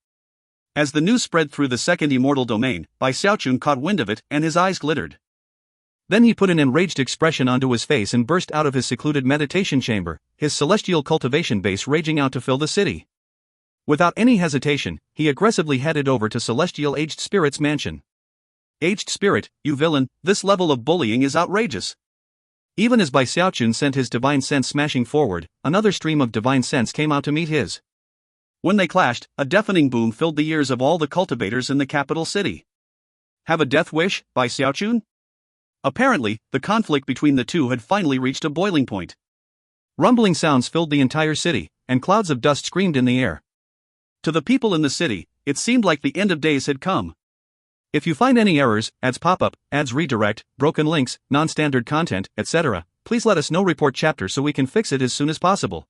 As the news spread through the second immortal domain, Bai Xiaochun caught wind of it, and his eyes glittered. Then he put an enraged expression onto his face and burst out of his secluded meditation chamber, his celestial cultivation base raging out to fill the city. Without any hesitation, he aggressively headed over to Celestial Aged Spirit's mansion. "Aged Spirit, you villain, this level of bullying is outrageous." Even as Bai Xiaochun sent his divine sense smashing forward, another stream of divine sense came out to meet his. When they clashed, a deafening boom filled the ears of all the cultivators in the capital city. "Have a death wish, Bai Xiaochun?" Apparently, the conflict between the two had finally reached a boiling point. Rumbling sounds filled the entire city, and clouds of dust screamed in the air. To the people in the city, it seemed like the end of days had come. If you find any errors, ads pop up, ads redirect, broken links, non-standard content, etc., please let us know. Report chapter so we can fix it as soon as possible.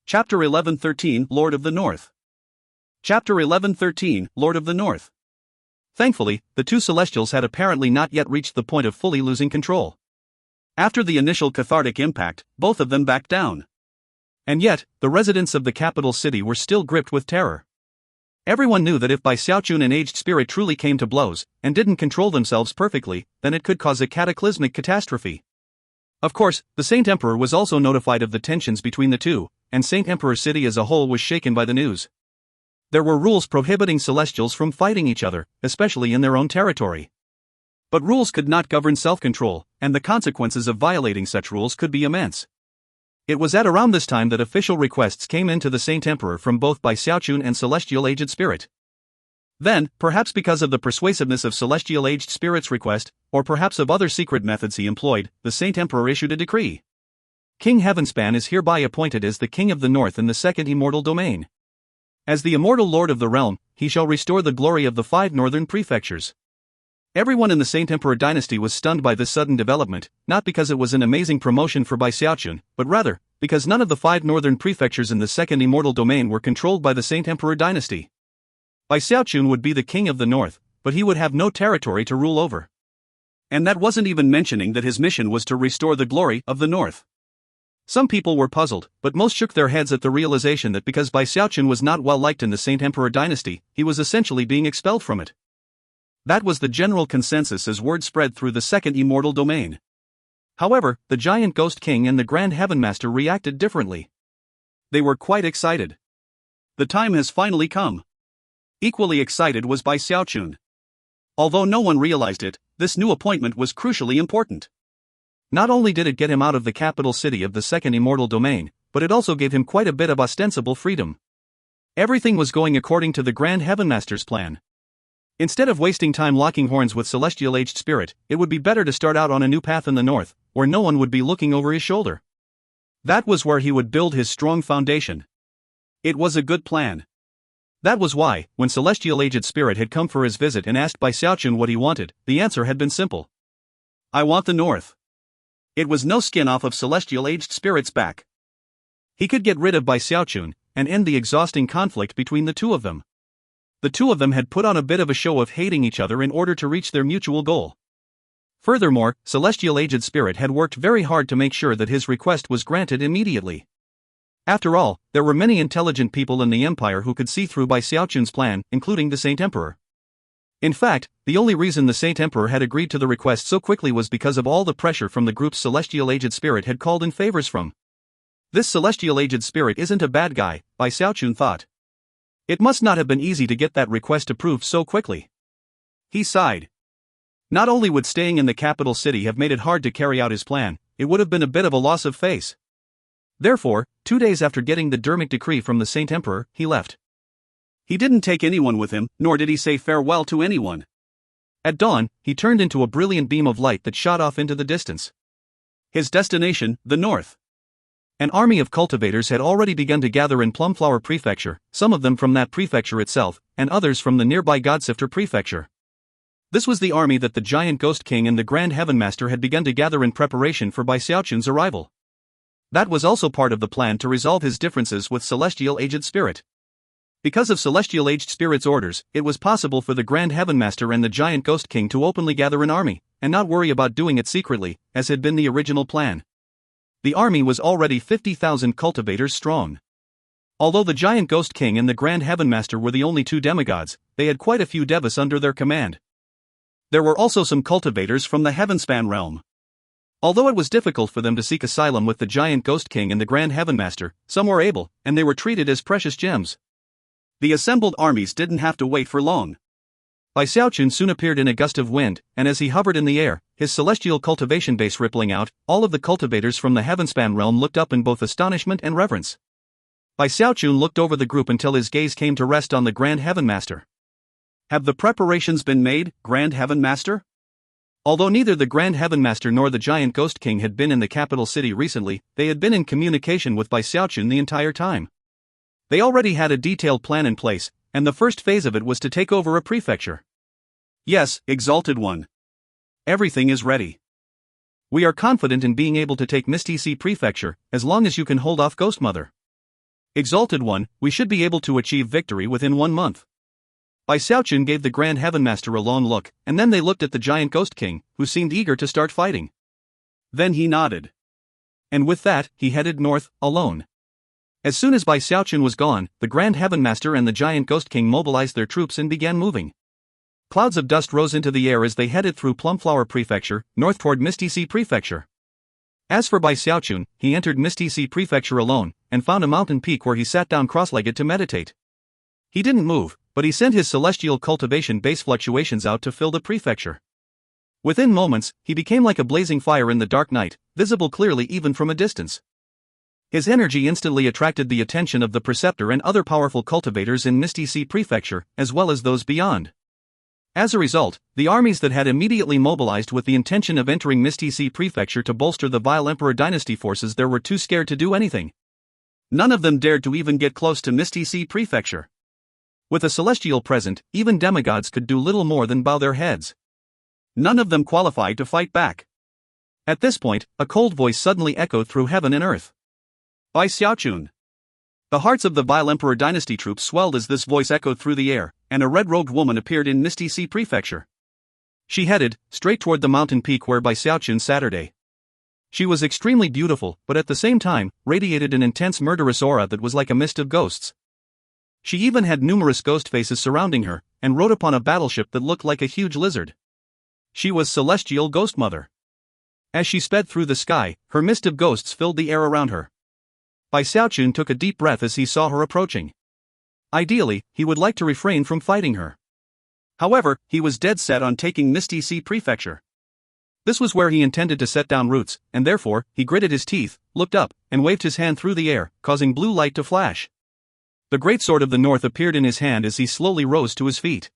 Chapter 1113 Lord of the North. Chapter 1113 Lord of the North. Thankfully, the two Celestials had apparently not yet reached the point of fully losing control. After the initial cathartic impact, both of them backed down. And yet, the residents of the capital city were still gripped with terror. Everyone knew that if Bai Xiaochun and Aged Spirit truly came to blows, and didn't control themselves perfectly, then it could cause a cataclysmic catastrophe. Of course, the Saint Emperor was also notified of the tensions between the two, and Saint Emperor City as a whole was shaken by the news. There were rules prohibiting Celestials from fighting each other, especially in their own territory. But rules could not govern self-control, and the consequences of violating such rules could be immense. It was at around this time that official requests came in to the Saint Emperor from both Bai Xiaochun and Celestial Aged Spirit. Then, perhaps because of the persuasiveness of Celestial Aged Spirit's request, or perhaps of other secret methods he employed, the Saint Emperor issued a decree. King Heavenspan is hereby appointed as the King of the North in the second immortal domain. As the immortal Lord of the realm, he shall restore the glory of the 5 northern prefectures. Everyone in the Saint Emperor dynasty was stunned by this sudden development, not because it was an amazing promotion for Bai Xiaochun, but rather, because none of the 5 northern prefectures in the second immortal domain were controlled by the Saint Emperor dynasty. Bai Xiaochun would be the King of the North, but he would have no territory to rule over. And that wasn't even mentioning that his mission was to restore the glory of the North. Some people were puzzled, but most shook their heads at the realization that because Bai Xiaochun was not well liked in the Saint Emperor dynasty, he was essentially being expelled from it. That was the general consensus as word spread through the second immortal domain. However, the Giant Ghost King and the Grand Heaven Master reacted differently. They were quite excited. The time has finally come. Equally excited was Bai Xiaochun. Although no one realized it, this new appointment was crucially important. Not only did it get him out of the capital city of the second immortal domain, but it also gave him quite a bit of ostensible freedom. Everything was going according to the Grand Heavenmaster's plan. Instead of wasting time locking horns with Celestial Aged Spirit, it would be better to start out on a new path in the north, where no one would be looking over his shoulder. That was where he would build his strong foundation. It was a good plan. That was why, when Celestial Aged Spirit had come for his visit and asked by Xiaochun what he wanted, the answer had been simple. I want the north. It was no skin off of Celestial Aged Spirit's back. He could get rid of Bai Xiaochun, and end the exhausting conflict between the two of them. The two of them had put on a bit of a show of hating each other in order to reach their mutual goal. Furthermore, Celestial Aged Spirit had worked very hard to make sure that his request was granted immediately. After all, there were many intelligent people in the Empire who could see through Bai Xiaochun's plan, including the Saint Emperor. In fact, the only reason the Saint Emperor had agreed to the request so quickly was because of all the pressure from the group's Celestial Aged Spirit had called in favors from. This Celestial Aged Spirit isn't a bad guy, Bai Xiaochun thought. It must not have been easy to get that request approved so quickly. He sighed. Not only would staying in the capital city have made it hard to carry out his plan, it would have been a bit of a loss of face. Therefore, 2 days after getting the Dermic decree from the Saint Emperor, he left. He didn't take anyone with him, nor did he say farewell to anyone. At dawn, he turned into a brilliant beam of light that shot off into the distance. His destination, the north. An army of cultivators had already begun to gather in Plumflower Prefecture, some of them from that prefecture itself, and others from the nearby Godsifter Prefecture. This was the army that the Giant Ghost King and the Grand Heavenmaster had begun to gather in preparation for Bai Xiaochun's arrival. That was also part of the plan to resolve his differences with Celestial Aged Spirit. Because of Celestial Aged Spirit's orders, it was possible for the Grand Heavenmaster and the Giant Ghost King to openly gather an army, and not worry about doing it secretly, as had been the original plan. The army was already 50,000 cultivators strong. Although the Giant Ghost King and the Grand Heavenmaster were the only two demigods, they had quite a few devas under their command. There were also some cultivators from the Heavenspan realm. Although it was difficult for them to seek asylum with the Giant Ghost King and the Grand Heavenmaster, some were able, and they were treated as precious gems. The assembled armies didn't have to wait for long. Bai Xiaochun soon appeared in a gust of wind, and as he hovered in the air, his celestial cultivation base rippling out, all of the cultivators from the Heavenspan realm looked up in both astonishment and reverence. Bai Xiaochun looked over the group until his gaze came to rest on the Grand Heavenmaster. Have the preparations been made, Grand Heavenmaster? Although neither the Grand Heavenmaster nor the Giant Ghost King had been in the capital city recently, they had been in communication with Bai Xiaochun the entire time. They already had a detailed plan in place, and the first phase of it was to take over a prefecture. Yes, Exalted One. Everything is ready. We are confident in being able to take Misty Sea Prefecture, as long as you can hold off Ghost Mother. Exalted One, we should be able to achieve victory within 1 month. Bai Xiaochun gave the Grand Heavenmaster a long look, and then they looked at the Giant Ghost King, who seemed eager to start fighting. Then he nodded. And with that, he headed north, alone. As soon as Bai Xiaochun was gone, the Grand Heavenmaster and the Giant Ghost King mobilized their troops and began moving. Clouds of dust rose into the air as they headed through Plumflower Prefecture, north toward Misty Sea Prefecture. As for Bai Xiaochun, he entered Misty Sea Prefecture alone, and found a mountain peak where he sat down cross-legged to meditate. He didn't move, but he sent his celestial cultivation base fluctuations out to fill the prefecture. Within moments, he became like a blazing fire in the dark night, visible clearly even from a distance. His energy instantly attracted the attention of the preceptor and other powerful cultivators in Misty Sea Prefecture, as well as those beyond. As a result, the armies that had immediately mobilized with the intention of entering Misty Sea Prefecture to bolster the Vile Emperor Dynasty forces there were too scared to do anything. None of them dared to even get close to Misty Sea Prefecture. With a celestial present, even demigods could do little more than bow their heads. None of them qualified to fight back. At this point, a cold voice suddenly echoed through heaven and earth. Bai Xiaochun. The hearts of the Vile Emperor Dynasty troops swelled as this voice echoed through the air, and a red-robed woman appeared in Misty Sea Prefecture. She headed straight toward the mountain peak where Bai Xiaochun sat. She was extremely beautiful, but at the same time, radiated an intense murderous aura that was like a mist of ghosts. She even had numerous ghost faces surrounding her, and rode upon a battleship that looked like a huge lizard. She was Celestial Ghost Mother. As she sped through the sky, her mist of ghosts filled the air around her. Bai Xiaochun took a deep breath as he saw her approaching. Ideally, he would like to refrain from fighting her. However, he was dead set on taking Misty Sea Prefecture. This was where he intended to set down roots, and therefore, he gritted his teeth, looked up, and waved his hand through the air, causing blue light to flash. The great sword of the north appeared in his hand as he slowly rose to his feet.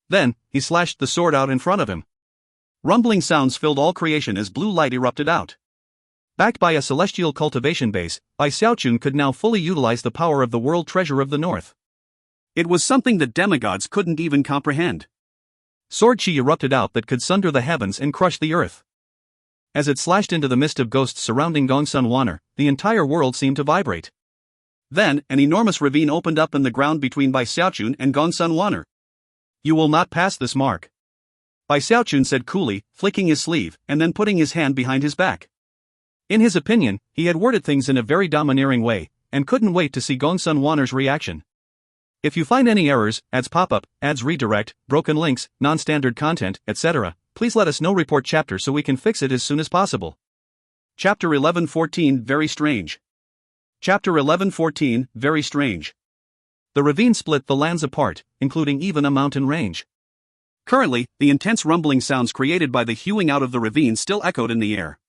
Then, he slashed the sword out in front of him. Rumbling sounds filled all creation as blue light erupted out. Backed by a celestial cultivation base, Xiaochun could now fully utilize the power of the world treasure of the north. It was something that demigods couldn't even comprehend. Sword chi erupted out that could sunder the heavens and crush the earth. As it slashed into the mist of ghosts surrounding Gongsun Wanner, the entire world seemed to vibrate. Then, an enormous ravine opened up in the ground between Xiaochun and Gongsun Wanner. "You will not pass this mark," Xiaochun said coolly, flicking his sleeve, and then putting his hand behind his back. In his opinion, he had worded things in a very domineering way, and couldn't wait to see Gongsun Wanner's reaction. If you find any errors, ads pop-up, ads redirect, broken links, non-standard content, etc., please let us know. Report chapter so we can fix it as soon as possible. Chapter 11:14 Very Strange. Chapter 11:14 Very Strange. The ravine split the lands apart, including even a mountain range. Currently, the intense rumbling sounds created by the hewing out of the ravine still echoed in the air.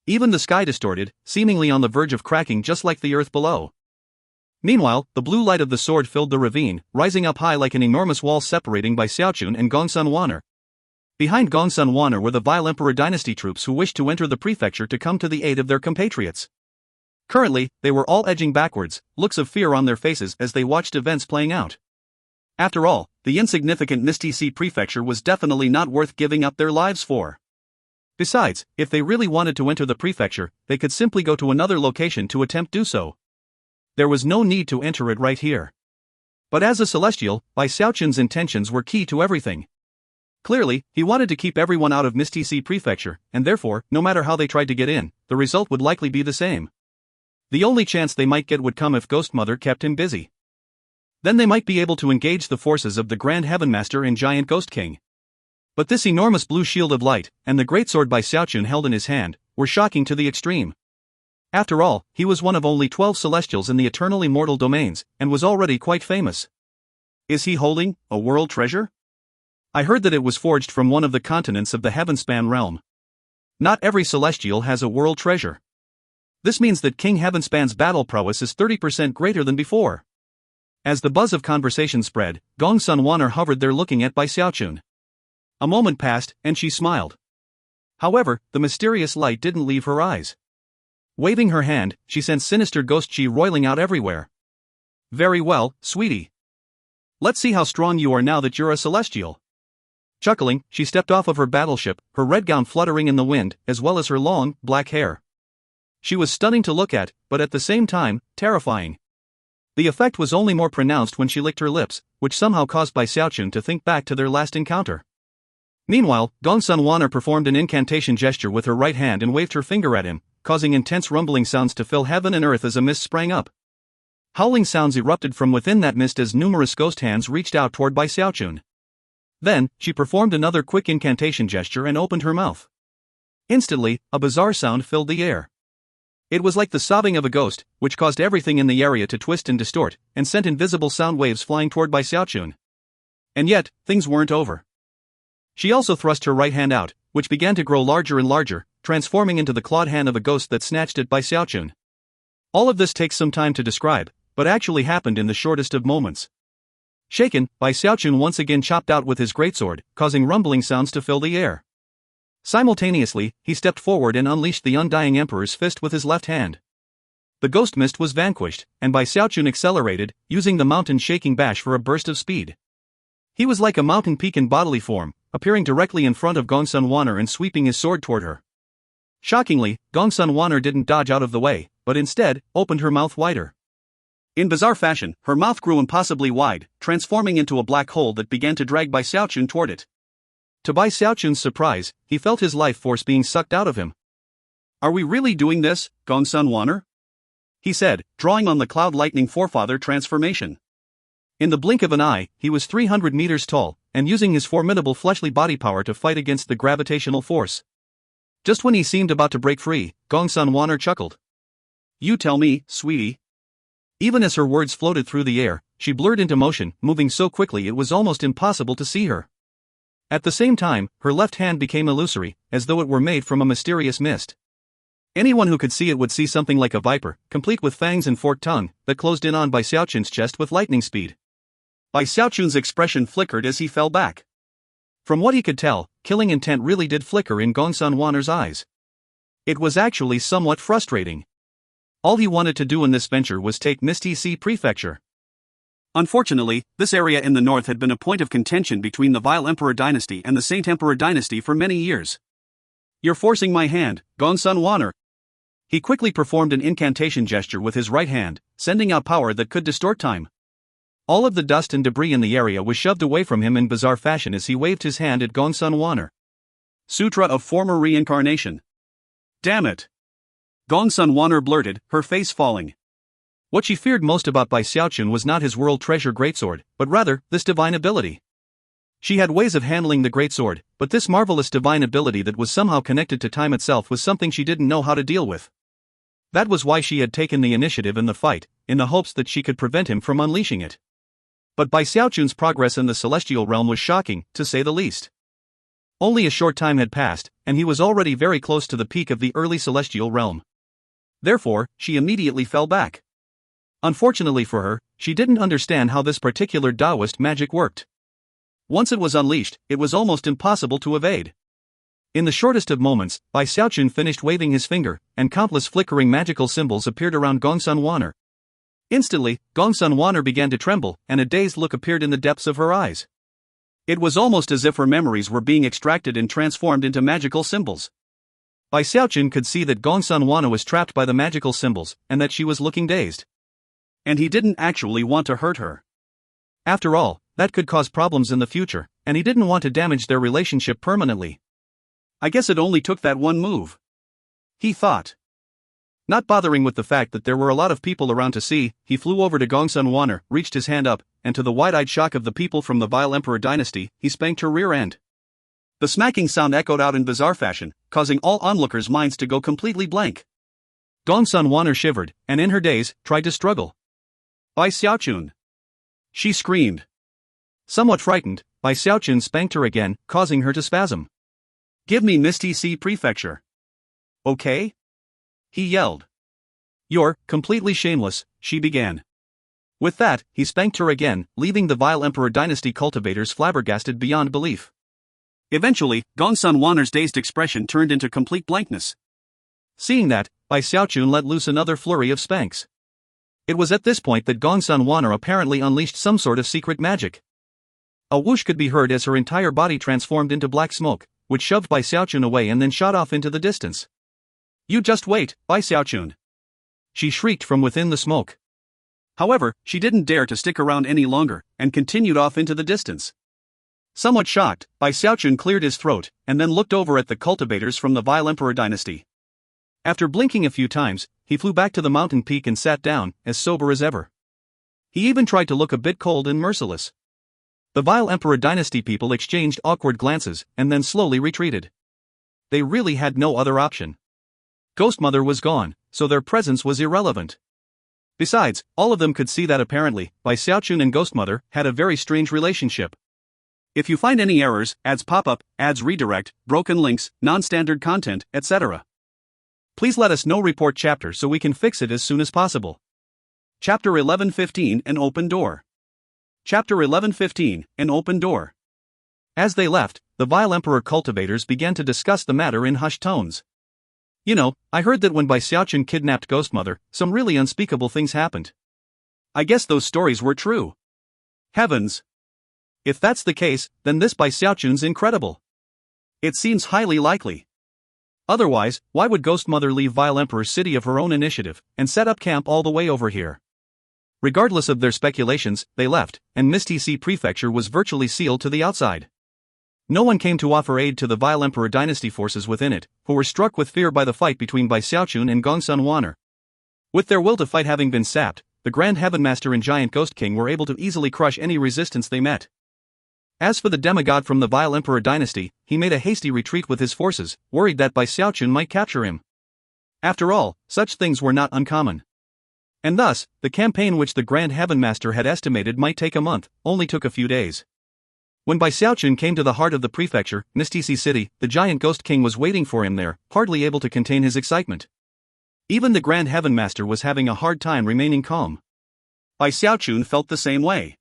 Even the sky distorted, seemingly on the verge of cracking just like the earth below. Meanwhile, the blue light of the sword filled the ravine, rising up high like an enormous wall separating Xiaochun and Gongsun Wanner. Behind Gongsun Wanner were the vile Emperor Dynasty troops who wished to enter the prefecture to come to the aid of their compatriots. Currently, they were all edging backwards, looks of fear on their faces as they watched events playing out. After all, the insignificant Misty Sea Prefecture was definitely not worth giving up their lives for. Besides, if they really wanted to enter the prefecture, they could simply go to another location to attempt do so. There was no need to enter it right here. But as a celestial, Xiaochun's intentions were key to everything. Clearly, he wanted to keep everyone out of Misty Sea Prefecture, and therefore, no matter how they tried to get in, the result would likely be the same. The only chance they might get would come if Ghost Mother kept him busy. Then they might be able to engage the forces of the Grand Heaven Master and Giant Ghost King. But this enormous blue shield of light, and the great sword Xiaochun held in his hand, were shocking to the extreme. After all, he was one of only 12 celestials in the eternal immortal domains, and was already quite famous. Is he holding a world treasure? I heard that it was forged from one of the continents of the Heavenspan realm. Not every celestial has a world treasure. This means that King Heavenspan's battle prowess is 30% greater than before. As the buzz of conversation spread, Gongsun Wanner hovered there looking at Xiaochun. A moment passed, and she smiled. However, the mysterious light didn't leave her eyes. Waving her hand, she sent sinister ghost chi roiling out everywhere. "Very well, sweetie. Let's see how strong you are now that you're a celestial." Chuckling, she stepped off of her battleship, her red gown fluttering in the wind, as well as her long, black hair. She was stunning to look at, but at the same time, terrifying. The effect was only more pronounced when she licked her lips, which somehow caused Xiaochun to think back to their last encounter. Meanwhile, Gongsun Wanner performed an incantation gesture with her right hand and waved her finger at him, causing intense rumbling sounds to fill heaven and earth as a mist sprang up. Howling sounds erupted from within that mist as numerous ghost hands reached out toward Xiaochun. Then, she performed another quick incantation gesture and opened her mouth. Instantly, a bizarre sound filled the air. It was like the sobbing of a ghost, which caused everything in the area to twist and distort, and sent invisible sound waves flying toward Xiaochun. And yet, things weren't over. She also thrust her right hand out, which began to grow larger and larger, transforming into the clawed hand of a ghost that snatched at Xiaochun. All of this takes some time to describe, but actually happened in the shortest of moments. Shaken, Xiaochun once again chopped out with his greatsword, causing rumbling sounds to fill the air. Simultaneously, he stepped forward and unleashed the undying Emperor's fist with his left hand. The ghost mist was vanquished, and Xiaochun accelerated, using the mountain-shaking bash for a burst of speed. He was like a mountain peak in bodily form, appearing directly in front of Gongsun Wanner and sweeping his sword toward her. Shockingly, Gongsun Wanner didn't dodge out of the way, but instead, opened her mouth wider. In bizarre fashion, her mouth grew impossibly wide, transforming into a black hole that began to drag Xiaochun toward it. To Xiaochun's surprise, he felt his life force being sucked out of him. "Are we really doing this, Gongsun Wanner?" he said, drawing on the Cloud Lightning Forefather transformation. In the blink of an eye, he was 300 meters tall, and using his formidable fleshly body power to fight against the gravitational force. Just when he seemed about to break free, Gongsun Wanner chuckled. "You tell me, sweetie." Even as her words floated through the air, she blurred into motion, moving so quickly it was almost impossible to see her. At the same time, her left hand became illusory, as though it were made from a mysterious mist. Anyone who could see it would see something like a viper, complete with fangs and forked tongue, that closed in on Bai Xiaochun's chest with lightning speed. Bai Xiaochun's expression flickered as he fell back. From what he could tell, killing intent really did flicker in Gongsun Wanner's eyes. It was actually somewhat frustrating. All he wanted to do in this venture was take Misty Sea Prefecture. Unfortunately, this area in the north had been a point of contention between the Vile Emperor dynasty and the Saint Emperor dynasty for many years. "You're forcing my hand, Gongsun Wanner." He quickly performed an incantation gesture with his right hand, sending out power that could distort time. All of the dust and debris in the area was shoved away from him in bizarre fashion as he waved his hand at Gongsun Wanner. Sutra of Former Reincarnation. "Damn it!" Gongsun Wanner blurted, her face falling. What she feared most about Bai Xiaochun was not his world treasure greatsword, but rather, this divine ability. She had ways of handling the greatsword, but this marvelous divine ability that was somehow connected to time itself was something she didn't know how to deal with. That was why she had taken the initiative in the fight, in the hopes that she could prevent him from unleashing it. But Bai Xiaochun's progress in the celestial realm was shocking, to say the least. Only a short time had passed, and he was already very close to the peak of the early celestial realm. Therefore, she immediately fell back. Unfortunately for her, she didn't understand how this particular Taoist magic worked. Once it was unleashed, it was almost impossible to evade. In the shortest of moments, Bai Xiaochun finished waving his finger, and countless flickering magical symbols appeared around Gongsun Wanner. Instantly, Gongsun Wanner began to tremble, and a dazed look appeared in the depths of her eyes. It was almost as if her memories were being extracted and transformed into magical symbols. Bai Xiaochun could see that Gongsun Wanner was trapped by the magical symbols, and that she was looking dazed. And he didn't actually want to hurt her. After all, that could cause problems in the future, and he didn't want to damage their relationship permanently. I guess it only took that one move, he thought. Not bothering with the fact that there were a lot of people around to see, he flew over to Gongsun Wanner, reached his hand up, and to the wide-eyed shock of the people from the Vile Emperor dynasty, he spanked her rear end. The smacking sound echoed out in bizarre fashion, causing all onlookers' minds to go completely blank. Gongsun Wanner shivered, and in her daze, tried to struggle. "Bai Xiaochun!" she screamed. Somewhat frightened, Bai Xiaochun spanked her again, causing her to spasm. "Give me Misty Sea Prefecture." "Okay?" he yelled. "You're completely shameless," she began. With that, he spanked her again, leaving the Vile Emperor dynasty cultivators flabbergasted beyond belief. Eventually, Gongsun Wanner's dazed expression turned into complete blankness. Seeing that, Bai Xiaochun let loose another flurry of spanks. It was at this point that Gongsun Wanner apparently unleashed some sort of secret magic. A whoosh could be heard as her entire body transformed into black smoke, which shoved Bai Xiaochun away and then shot off into the distance. "You just wait, Bai Xiaochun!" she shrieked from within the smoke. However, she didn't dare to stick around any longer, and continued off into the distance. Somewhat shocked, Bai Xiaochun cleared his throat, and then looked over at the cultivators from the Vile Emperor dynasty. After blinking a few times, he flew back to the mountain peak and sat down, as sober as ever. He even tried to look a bit cold and merciless. The Vile Emperor dynasty people exchanged awkward glances, and then slowly retreated. They really had no other option. Ghostmother was gone, so their presence was irrelevant. Besides, all of them could see that apparently, Bai Xiaochun and Ghostmother had a very strange relationship. If you find any errors, ads pop up, ads redirect, broken links, non-standard content, etc., please let us know. Report chapter so we can fix it as soon as possible. Chapter 11:15 An Open Door. Chapter 11:15 An Open Door. As they left, the Vile Emperor cultivators began to discuss the matter in hushed tones. "You know, I heard that when Bai Xiaochun kidnapped Ghostmother, some really unspeakable things happened. I guess those stories were true. Heavens! If that's the case, then this Bai Xiaochun's incredible. It seems highly likely. Otherwise, why would Ghostmother leave Vile Emperor's city of her own initiative, and set up camp all the way over here?" Regardless of their speculations, they left, and Misty Sea Prefecture was virtually sealed to the outside. No one came to offer aid to the Vile Emperor dynasty forces within it, who were struck with fear by the fight between Bai Xiaochun and Gongsun Wanner. With their will to fight having been sapped, the Grand Heavenmaster and Giant Ghost King were able to easily crush any resistance they met. As for the demigod from the Vile Emperor dynasty, he made a hasty retreat with his forces, worried that Bai Xiaochun might capture him. After all, such things were not uncommon. And thus, the campaign which the Grand Heaven Master had estimated might take a month, only took a few days. When Bai Xiaochun came to the heart of the prefecture, Mystici City, the giant Ghost King was waiting for him there, hardly able to contain his excitement. Even the Grand Heaven Master was having a hard time remaining calm. Bai Xiaochun felt the same way.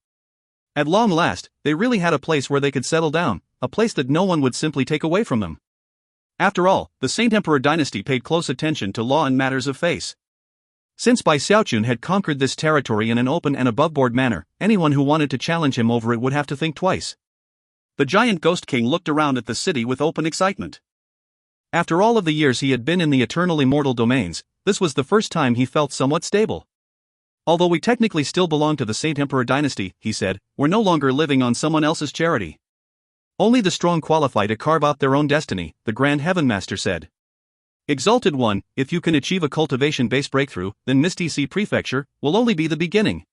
At long last, they really had a place where they could settle down, a place that no one would simply take away from them. After all, the Saint Emperor dynasty paid close attention to law in matters of face. Since Bai Xiaochun had conquered this territory in an open and above-board manner, anyone who wanted to challenge him over it would have to think twice. The giant Ghost King looked around at the city with open excitement. After all of the years he had been in the eternal immortal domains, this was the first time he felt somewhat stable. Although we technically still belong to the Saint Emperor dynasty, he said, we're no longer living on someone else's charity. Only the strong qualify to carve out their own destiny, the Grand Heaven Master said. Exalted One, if you can achieve a cultivation-based breakthrough, then Mystici Prefecture will only be the beginning.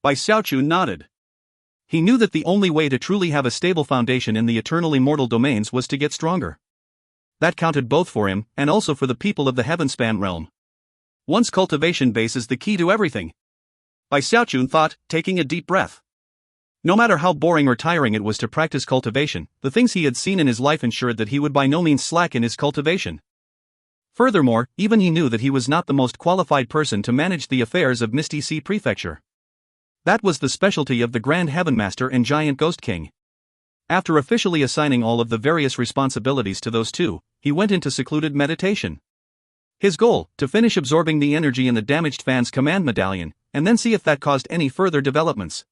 Bai Xiaochun nodded. He knew that the only way to truly have a stable foundation in the eternal immortal domains was to get stronger. That counted both for him, and also for the people of the Heavenspan realm. One's cultivation base is the key to everything. Bai Xiaochun thought, taking a deep breath. No matter how boring or tiring it was to practice cultivation, the things he had seen in his life ensured that he would by no means slack in his cultivation. Furthermore, even he knew that he was not the most qualified person to manage the affairs of Mystici Prefecture. That was the specialty of the Grand Heaven Master and Giant Ghost King. After officially assigning all of the various responsibilities to those two, he went into secluded meditation. His goal, to finish absorbing the energy in the damaged fan's command medallion, and then see if that caused any further developments.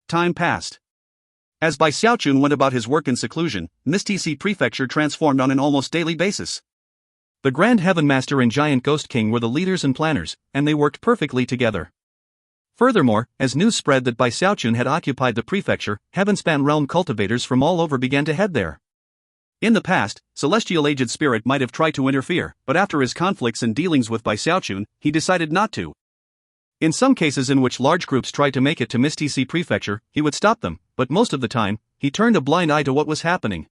Time passed. As Bai Xiaochun went about his work in seclusion, Mystici Prefecture transformed on an almost daily basis. The Grand Heaven Master and Giant Ghost King were the leaders and planners, and they worked perfectly together. Furthermore, as news spread that Bai Xiaochun had occupied the prefecture, Heavenspan realm cultivators from all over began to head there. In the past, Celestial Aged Spirit might have tried to interfere, but after his conflicts and dealings with Bai Xiaochun, he decided not to. In some cases in which large groups tried to make it to Mystici Prefecture, he would stop them, but most of the time, he turned a blind eye to what was happening.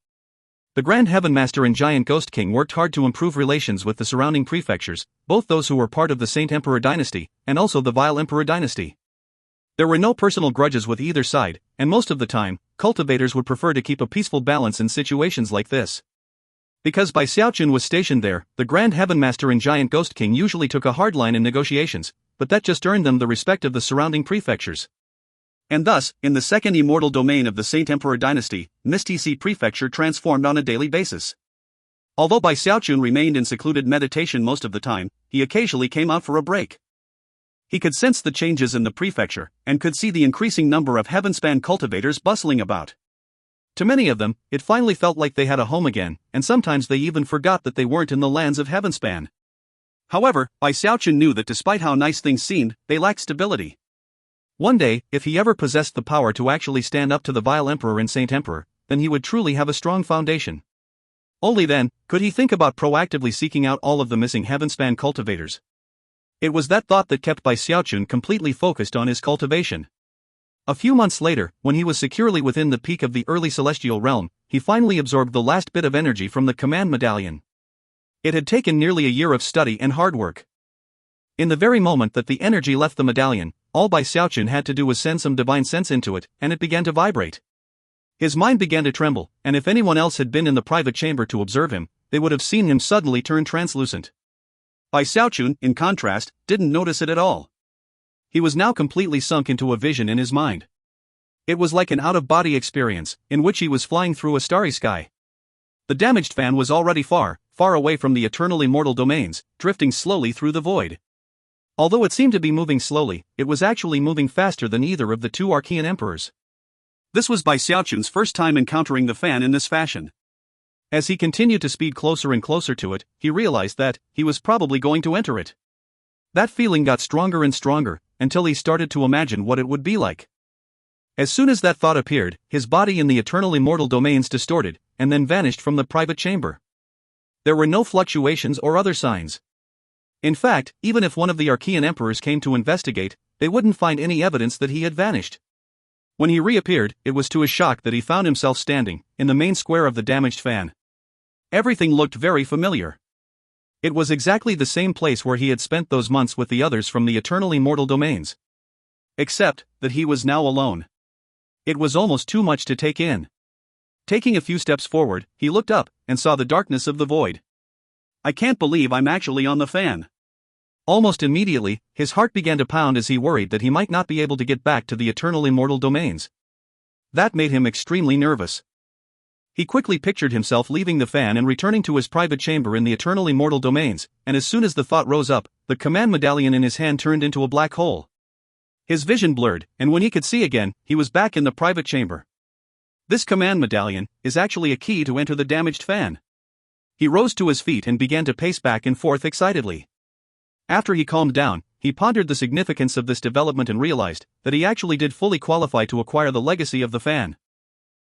The Grand Heaven Master and Giant Ghost King worked hard to improve relations with the surrounding prefectures, both those who were part of the Saint Emperor dynasty, and also the Vile Emperor dynasty. There were no personal grudges with either side, and most of the time, cultivators would prefer to keep a peaceful balance in situations like this. Because Bai Xiaochun was stationed there, the Grand Heaven Master and Giant Ghost King usually took a hard line in negotiations, but that just earned them the respect of the surrounding prefectures. And thus, in the second immortal domain of the Saint Emperor dynasty, Mystici Prefecture transformed on a daily basis. Although Bai Xiaochun remained in secluded meditation most of the time, he occasionally came out for a break. He could sense the changes in the prefecture, and could see the increasing number of Heavenspan cultivators bustling about. To many of them, it finally felt like they had a home again, and sometimes they even forgot that they weren't in the lands of Heavenspan. However, Bai Xiaochun knew that despite how nice things seemed, they lacked stability. One day, if he ever possessed the power to actually stand up to the Vile Emperor and Saint Emperor, then he would truly have a strong foundation. Only then, could he think about proactively seeking out all of the missing Heavenspan cultivators. It was that thought that kept Bai Xiaochun completely focused on his cultivation. A few months later, when he was securely within the peak of the early celestial realm, he finally absorbed the last bit of energy from the command medallion. It had taken nearly a year of study and hard work. In the very moment that the energy left the medallion, all Bai Xiaochun had to do was send some divine sense into it, and it began to vibrate. His mind began to tremble, and if anyone else had been in the private chamber to observe him, they would have seen him suddenly turn translucent. Bai Xiaochun, in contrast, didn't notice it at all. He was now completely sunk into a vision in his mind. It was like an out-of-body experience, in which he was flying through a starry sky. The damaged fan was already far, far away from the eternal immortal domains, drifting slowly through the void. Although it seemed to be moving slowly, it was actually moving faster than either of the two Archean emperors. This was Bai Xiaochun's first time encountering the fan in this fashion. As he continued to speed closer and closer to it, he realized that he was probably going to enter it. That feeling got stronger and stronger, until he started to imagine what it would be like. As soon as that thought appeared, his body in the eternal immortal domains distorted, and then vanished from the private chamber. There were no fluctuations or other signs. In fact, even if one of the Archean emperors came to investigate, they wouldn't find any evidence that he had vanished. When he reappeared, it was to his shock that he found himself standing in the main square of the damaged fan. Everything looked very familiar. It was exactly the same place where he had spent those months with the others from the eternally mortal domains. Except that he was now alone. It was almost too much to take in. Taking a few steps forward, he looked up and saw the darkness of the void. I can't believe I'm actually on the fan. Almost immediately, his heart began to pound as he worried that he might not be able to get back to the eternal immortal domains. That made him extremely nervous. He quickly pictured himself leaving the fan and returning to his private chamber in the eternal immortal domains, and as soon as the thought rose up, the command medallion in his hand turned into a black hole. His vision blurred, and when he could see again, he was back in the private chamber. This command medallion is actually a key to enter the damaged fan. He rose to his feet and began to pace back and forth excitedly. After he calmed down, he pondered the significance of this development and realized that he actually did fully qualify to acquire the legacy of the fan.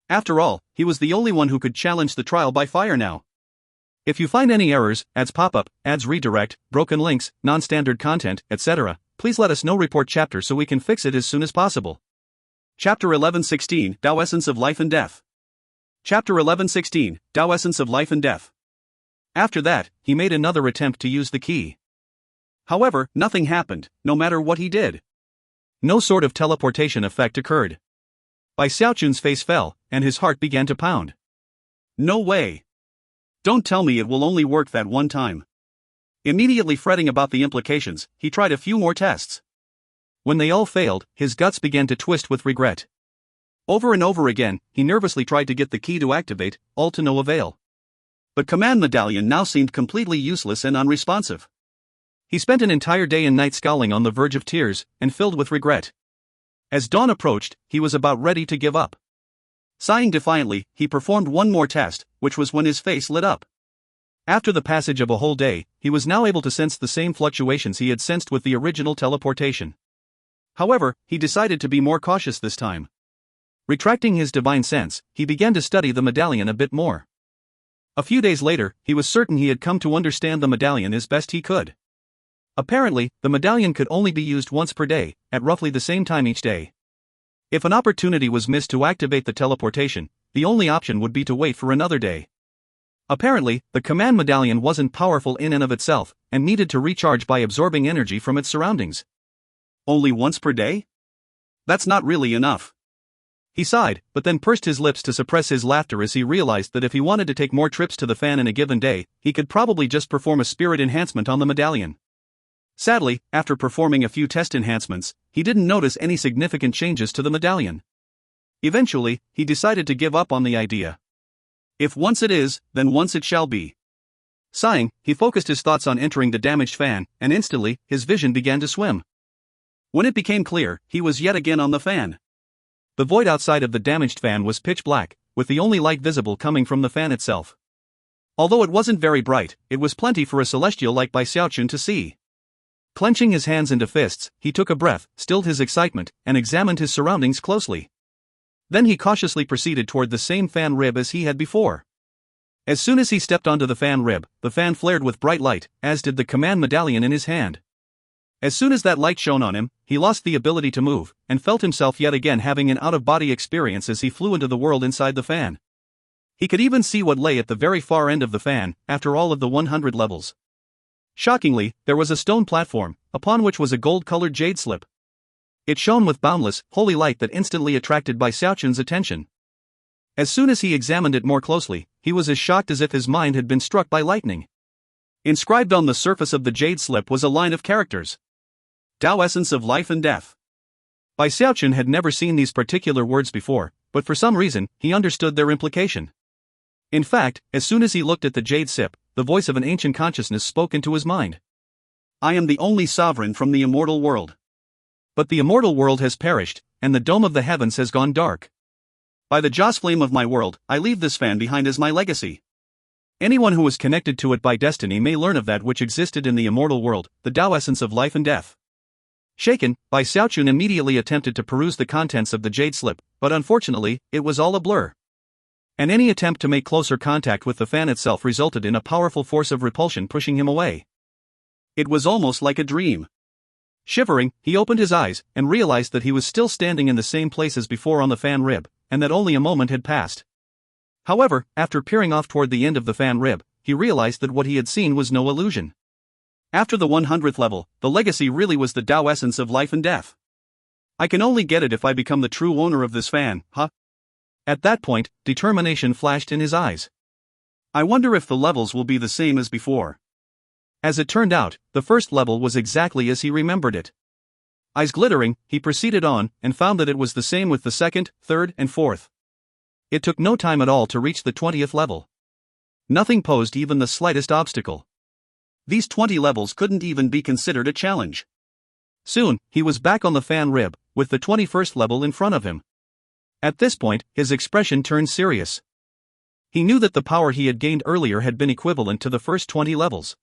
After all, he was the only one who could challenge the trial by fire now. If you find any errors, ads pop up, ads redirect, broken links, non-standard content, etc., please let us know. Report chapter so we can fix it as soon as possible. Chapter 11:16 Tao Essence of Life and Death. Chapter 11:16 Tao Essence of Life and Death. After that, he made another attempt to use the key. However, nothing happened, no matter what he did. No sort of teleportation effect occurred. Bai Xiaochun's face fell, and his heart began to pound. No way. Don't tell me it will only work that one time. Immediately fretting about the implications, he tried a few more tests. When they all failed, his guts began to twist with regret. Over and over again, he nervously tried to get the key to activate, all to no avail. The command medallion now seemed completely useless and unresponsive. He spent an entire day and night scowling on the verge of tears, and filled with regret. As dawn approached, he was about ready to give up. Sighing defiantly, he performed one more test, which was when his face lit up. After the passage of a whole day, he was now able to sense the same fluctuations he had sensed with the original teleportation. However, he decided to be more cautious this time. Retracting his divine sense, he began to study the medallion a bit more. A few days later, he was certain he had come to understand the medallion as best he could. Apparently, the medallion could only be used once per day, at roughly the same time each day. If an opportunity was missed to activate the teleportation, the only option would be to wait for another day. Apparently, the command medallion wasn't powerful in and of itself, and needed to recharge by absorbing energy from its surroundings. Only once per day? That's not really enough. He sighed, but then pursed his lips to suppress his laughter as he realized that if he wanted to take more trips to the fan in a given day, he could probably just perform a spirit enhancement on the medallion. Sadly, after performing a few test enhancements, he didn't notice any significant changes to the medallion. Eventually, he decided to give up on the idea. If once it is, then once it shall be. Sighing, he focused his thoughts on entering the damaged fan, and instantly, his vision began to swim. When it became clear, he was yet again on the fan. The void outside of the damaged fan was pitch black, with the only light visible coming from the fan itself. Although it wasn't very bright, it was plenty for a celestial like Bai Xiaochun to see. Clenching his hands into fists, he took a breath, stilled his excitement, and examined his surroundings closely. Then he cautiously proceeded toward the same fan rib as he had before. As soon as he stepped onto the fan rib, the fan flared with bright light, as did the command medallion in his hand. As soon as that light shone on him, he lost the ability to move, and felt himself yet again having an out-of-body experience as he flew into the world inside the fan. He could even see what lay at the very far end of the fan, after all of the 100 levels. Shockingly, there was a stone platform, upon which was a gold-colored jade slip. It shone with boundless, holy light that instantly attracted Bai Xiaochun's attention. As soon as he examined it more closely, he was as shocked as if his mind had been struck by lightning. Inscribed on the surface of the jade slip was a line of characters. Tao Essence of Life and Death. Bai Xiaochun had never seen these particular words before, but for some reason, he understood their implication. In fact, as soon as he looked at the jade sip, the voice of an ancient consciousness spoke into his mind. I am the only sovereign from the immortal world. But the immortal world has perished, and the dome of the heavens has gone dark. By the joss flame of my world, I leave this fan behind as my legacy. Anyone who is connected to it by destiny may learn of that which existed in the immortal world, the Tao Essence of Life and Death. Shaken, Bai Xiaochun immediately attempted to peruse the contents of the jade slip, but unfortunately, it was all a blur. And any attempt to make closer contact with the fan itself resulted in a powerful force of repulsion pushing him away. It was almost like a dream. Shivering, he opened his eyes, and realized that he was still standing in the same place as before on the fan rib, and that only a moment had passed. However, after peering off toward the end of the fan rib, he realized that what he had seen was no illusion. After the 100th level, the legacy really was the Tao essence of life and death. I can only get it if I become the true owner of this fan, huh? At that point, determination flashed in his eyes. I wonder if the levels will be the same as before. As it turned out, the first level was exactly as he remembered it. Eyes glittering, he proceeded on, and found that it was the same with the second, third, and fourth. It took no time at all to reach the 20th level. Nothing posed even the slightest obstacle. These 20 levels couldn't even be considered a challenge. Soon, he was back on the fan rib, with the 21st level in front of him. At this point, his expression turned serious. He knew that the power he had gained earlier had been equivalent to the first 20 levels.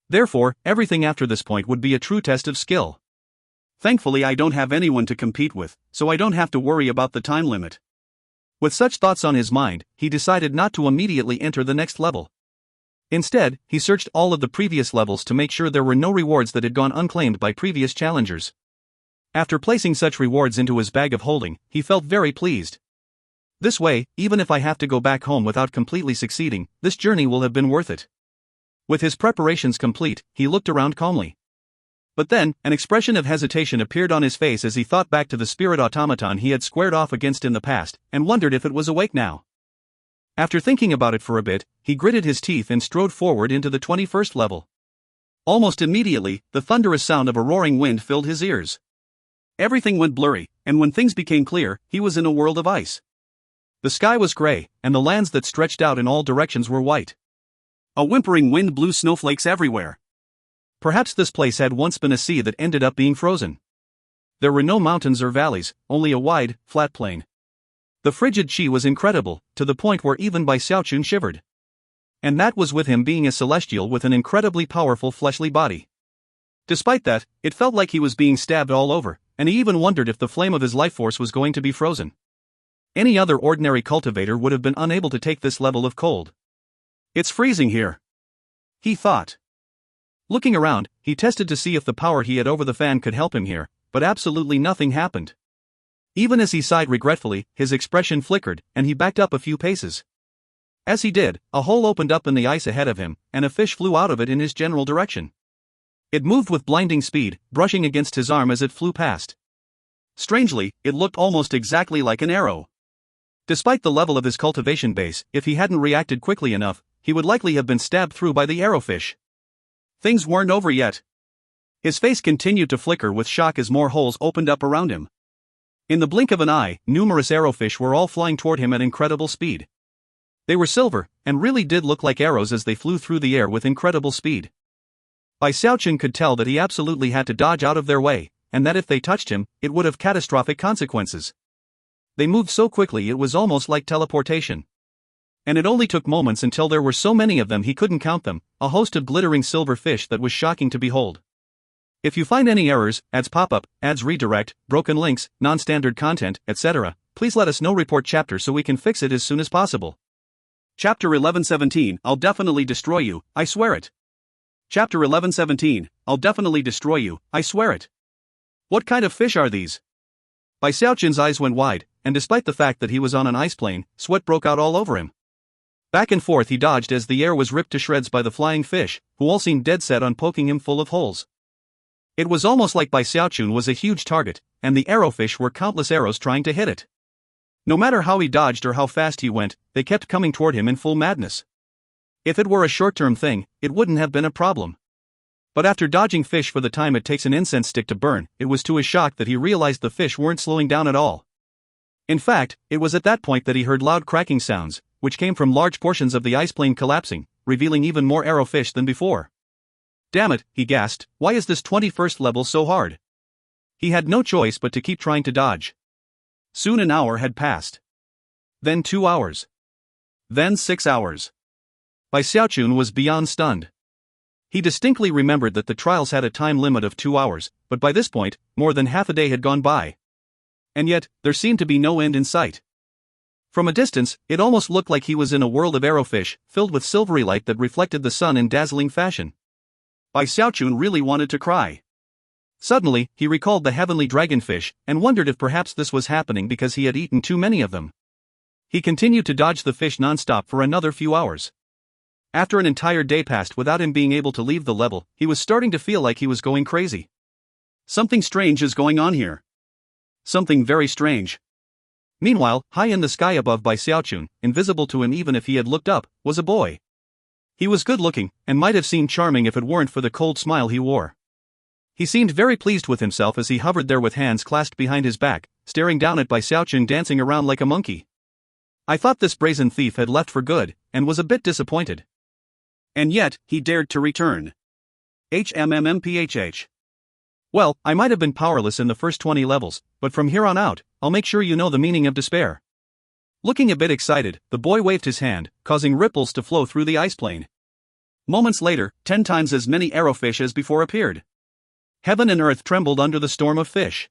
Therefore, everything after this point would be a true test of skill. Thankfully, I don't have anyone to compete with, so I don't have to worry about the time limit. With such thoughts on his mind, he decided not to immediately enter the next level. Instead, he searched all of the previous levels to make sure there were no rewards that had gone unclaimed by previous challengers. After placing such rewards into his bag of holding, he felt very pleased. This way, even if I have to go back home without completely succeeding, this journey will have been worth it. With his preparations complete, he looked around calmly. But then, an expression of hesitation appeared on his face as he thought back to the spirit automaton he had squared off against in the past, and wondered if it was awake now. After thinking about it for a bit, he gritted his teeth and strode forward into the 21st level. Almost immediately, the thunderous sound of a roaring wind filled his ears. Everything went blurry, and when things became clear, he was in a world of ice. The sky was gray, and the lands that stretched out in all directions were white. A whimpering wind blew snowflakes everywhere. Perhaps this place had once been a sea that ended up being frozen. There were no mountains or valleys, only a wide, flat plain. The frigid chi was incredible, to the point where even Xiaochun shivered. And that was with him being a celestial with an incredibly powerful fleshly body. Despite that, it felt like he was being stabbed all over, and he even wondered if the flame of his life force was going to be frozen. Any other ordinary cultivator would have been unable to take this level of cold. It's freezing here, he thought. Looking around, he tested to see if the power he had over the fan could help him here, but absolutely nothing happened. Even as he sighed regretfully, his expression flickered, and he backed up a few paces. As he did, a hole opened up in the ice ahead of him, and a fish flew out of it in his general direction. It moved with blinding speed, brushing against his arm as it flew past. Strangely, it looked almost exactly like an arrow. Despite the level of his cultivation base, if he hadn't reacted quickly enough, he would likely have been stabbed through by the arrowfish. Things weren't over yet. His face continued to flicker with shock as more holes opened up around him. In the blink of an eye, numerous arrowfish were all flying toward him at incredible speed. They were silver, and really did look like arrows as they flew through the air with incredible speed. Xiaochun could tell that he absolutely had to dodge out of their way, and that if they touched him, it would have catastrophic consequences. They moved so quickly it was almost like teleportation. And it only took moments until there were so many of them he couldn't count them, a host of glittering silver fish that was shocking to behold. If you find any errors, ads pop up, ads redirect, broken links, non-standard content, etc., please let us know. Report chapter so we can fix it as soon as possible. Chapter 1117, I'll definitely destroy you, I swear it. Chapter 1117, I'll definitely destroy you, I swear it. What kind of fish are these? Xiaochun's eyes went wide, and despite the fact that he was on an ice plane, sweat broke out all over him. Back and forth he dodged as the air was ripped to shreds by the flying fish, who all seemed dead set on poking him full of holes. It was almost like Xiaochun was a huge target, and the arrowfish were countless arrows trying to hit it. No matter how he dodged or how fast he went, they kept coming toward him in full madness. If it were a short-term thing, it wouldn't have been a problem. But after dodging fish for the time it takes an incense stick to burn, it was to his shock that he realized the fish weren't slowing down at all. In fact, it was at that point that he heard loud cracking sounds, which came from large portions of the ice plane collapsing, revealing even more arrowfish than before. Damn it, he gasped, why is this 21st level so hard? He had no choice but to keep trying to dodge. Soon an hour had passed. Then 2 hours. Then 6 hours. Xiaochun was beyond stunned. He distinctly remembered that the trials had a time limit of 2 hours, but by this point, more than half a day had gone by. And yet, there seemed to be no end in sight. From a distance, it almost looked like he was in a world of arrowfish, filled with silvery light that reflected the sun in dazzling fashion. Xiaochun really wanted to cry. Suddenly, he recalled the heavenly dragonfish, and wondered if perhaps this was happening because he had eaten too many of them. He continued to dodge the fish non-stop for another few hours. After an entire day passed without him being able to leave the level, he was starting to feel like he was going crazy. Something strange is going on here. Something very strange. Meanwhile, high in the sky above by Xiaochun, invisible to him even if he had looked up, was a boy. He was good-looking, and might have seemed charming if it weren't for the cold smile he wore. He seemed very pleased with himself as he hovered there with hands clasped behind his back, staring down at Bai Xiaochun dancing around like a monkey. I thought this brazen thief had left for good, and was a bit disappointed. And yet, he dared to return. HMMMPHH. Well, I might have been powerless in the first 20 levels, but from here on out, I'll make sure you know the meaning of despair. Looking a bit excited, the boy waved his hand, causing ripples to flow through the ice plane. Moments later, 10 times as many arrowfish as before appeared. Heaven and earth trembled under the storm of fish.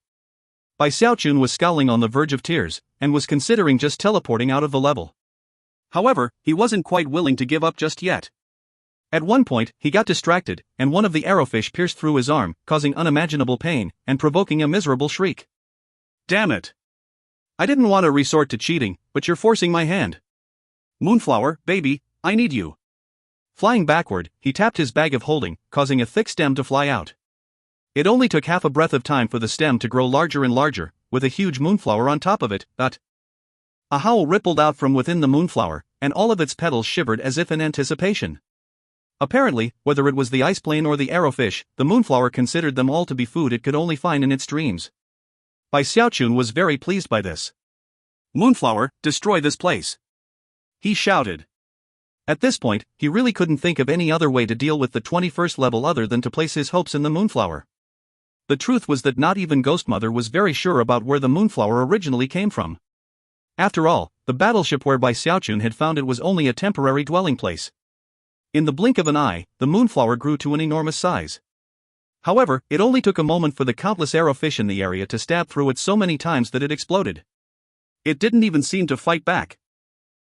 Bai Xiaochun was scowling on the verge of tears, and was considering just teleporting out of the level. However, he wasn't quite willing to give up just yet. At one point, he got distracted, and one of the arrowfish pierced through his arm, causing unimaginable pain, and provoking a miserable shriek. Damn it! I didn't want to resort to cheating, but you're forcing my hand. Moonflower, baby, I need you. Flying backward, he tapped his bag of holding, causing a thick stem to fly out. It only took half a breath of time for the stem to grow larger and larger, with a huge moonflower on top of it. A howl rippled out from within the moonflower, and all of its petals shivered as if in anticipation. Apparently, whether it was the ice plane or the arrowfish, the moonflower considered them all to be food it could only find in its dreams. Bai Xiaochun was very pleased by this. Moonflower, destroy this place! He shouted. At this point, he really couldn't think of any other way to deal with the 21st level other than to place his hopes in the moonflower. The truth was that not even Ghostmother was very sure about where the moonflower originally came from. After all, the battleship where Bai Xiaochun had found it was only a temporary dwelling place. In the blink of an eye, the moonflower grew to an enormous size. However, it only took a moment for the countless arrowfish in the area to stab through it so many times that it exploded. It didn't even seem to fight back.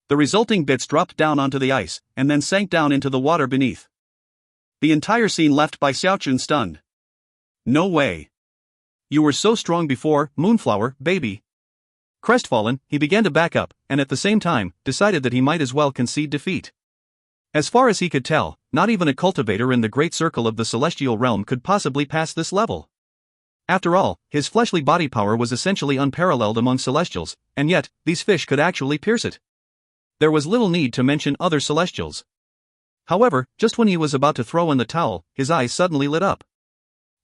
The resulting bits dropped down onto the ice, and then sank down into the water beneath. The entire scene left Bai Xiaochun stunned. No way. You were so strong before, Moonflower, baby. Crestfallen, he began to back up, and at the same time, decided that he might as well concede defeat. As far as he could tell, not even a cultivator in the great circle of the celestial realm could possibly pass this level. After all, his fleshly body power was essentially unparalleled among celestials, and yet, these fish could actually pierce it. There was little need to mention other celestials. However, just when he was about to throw in the towel, his eyes suddenly lit up.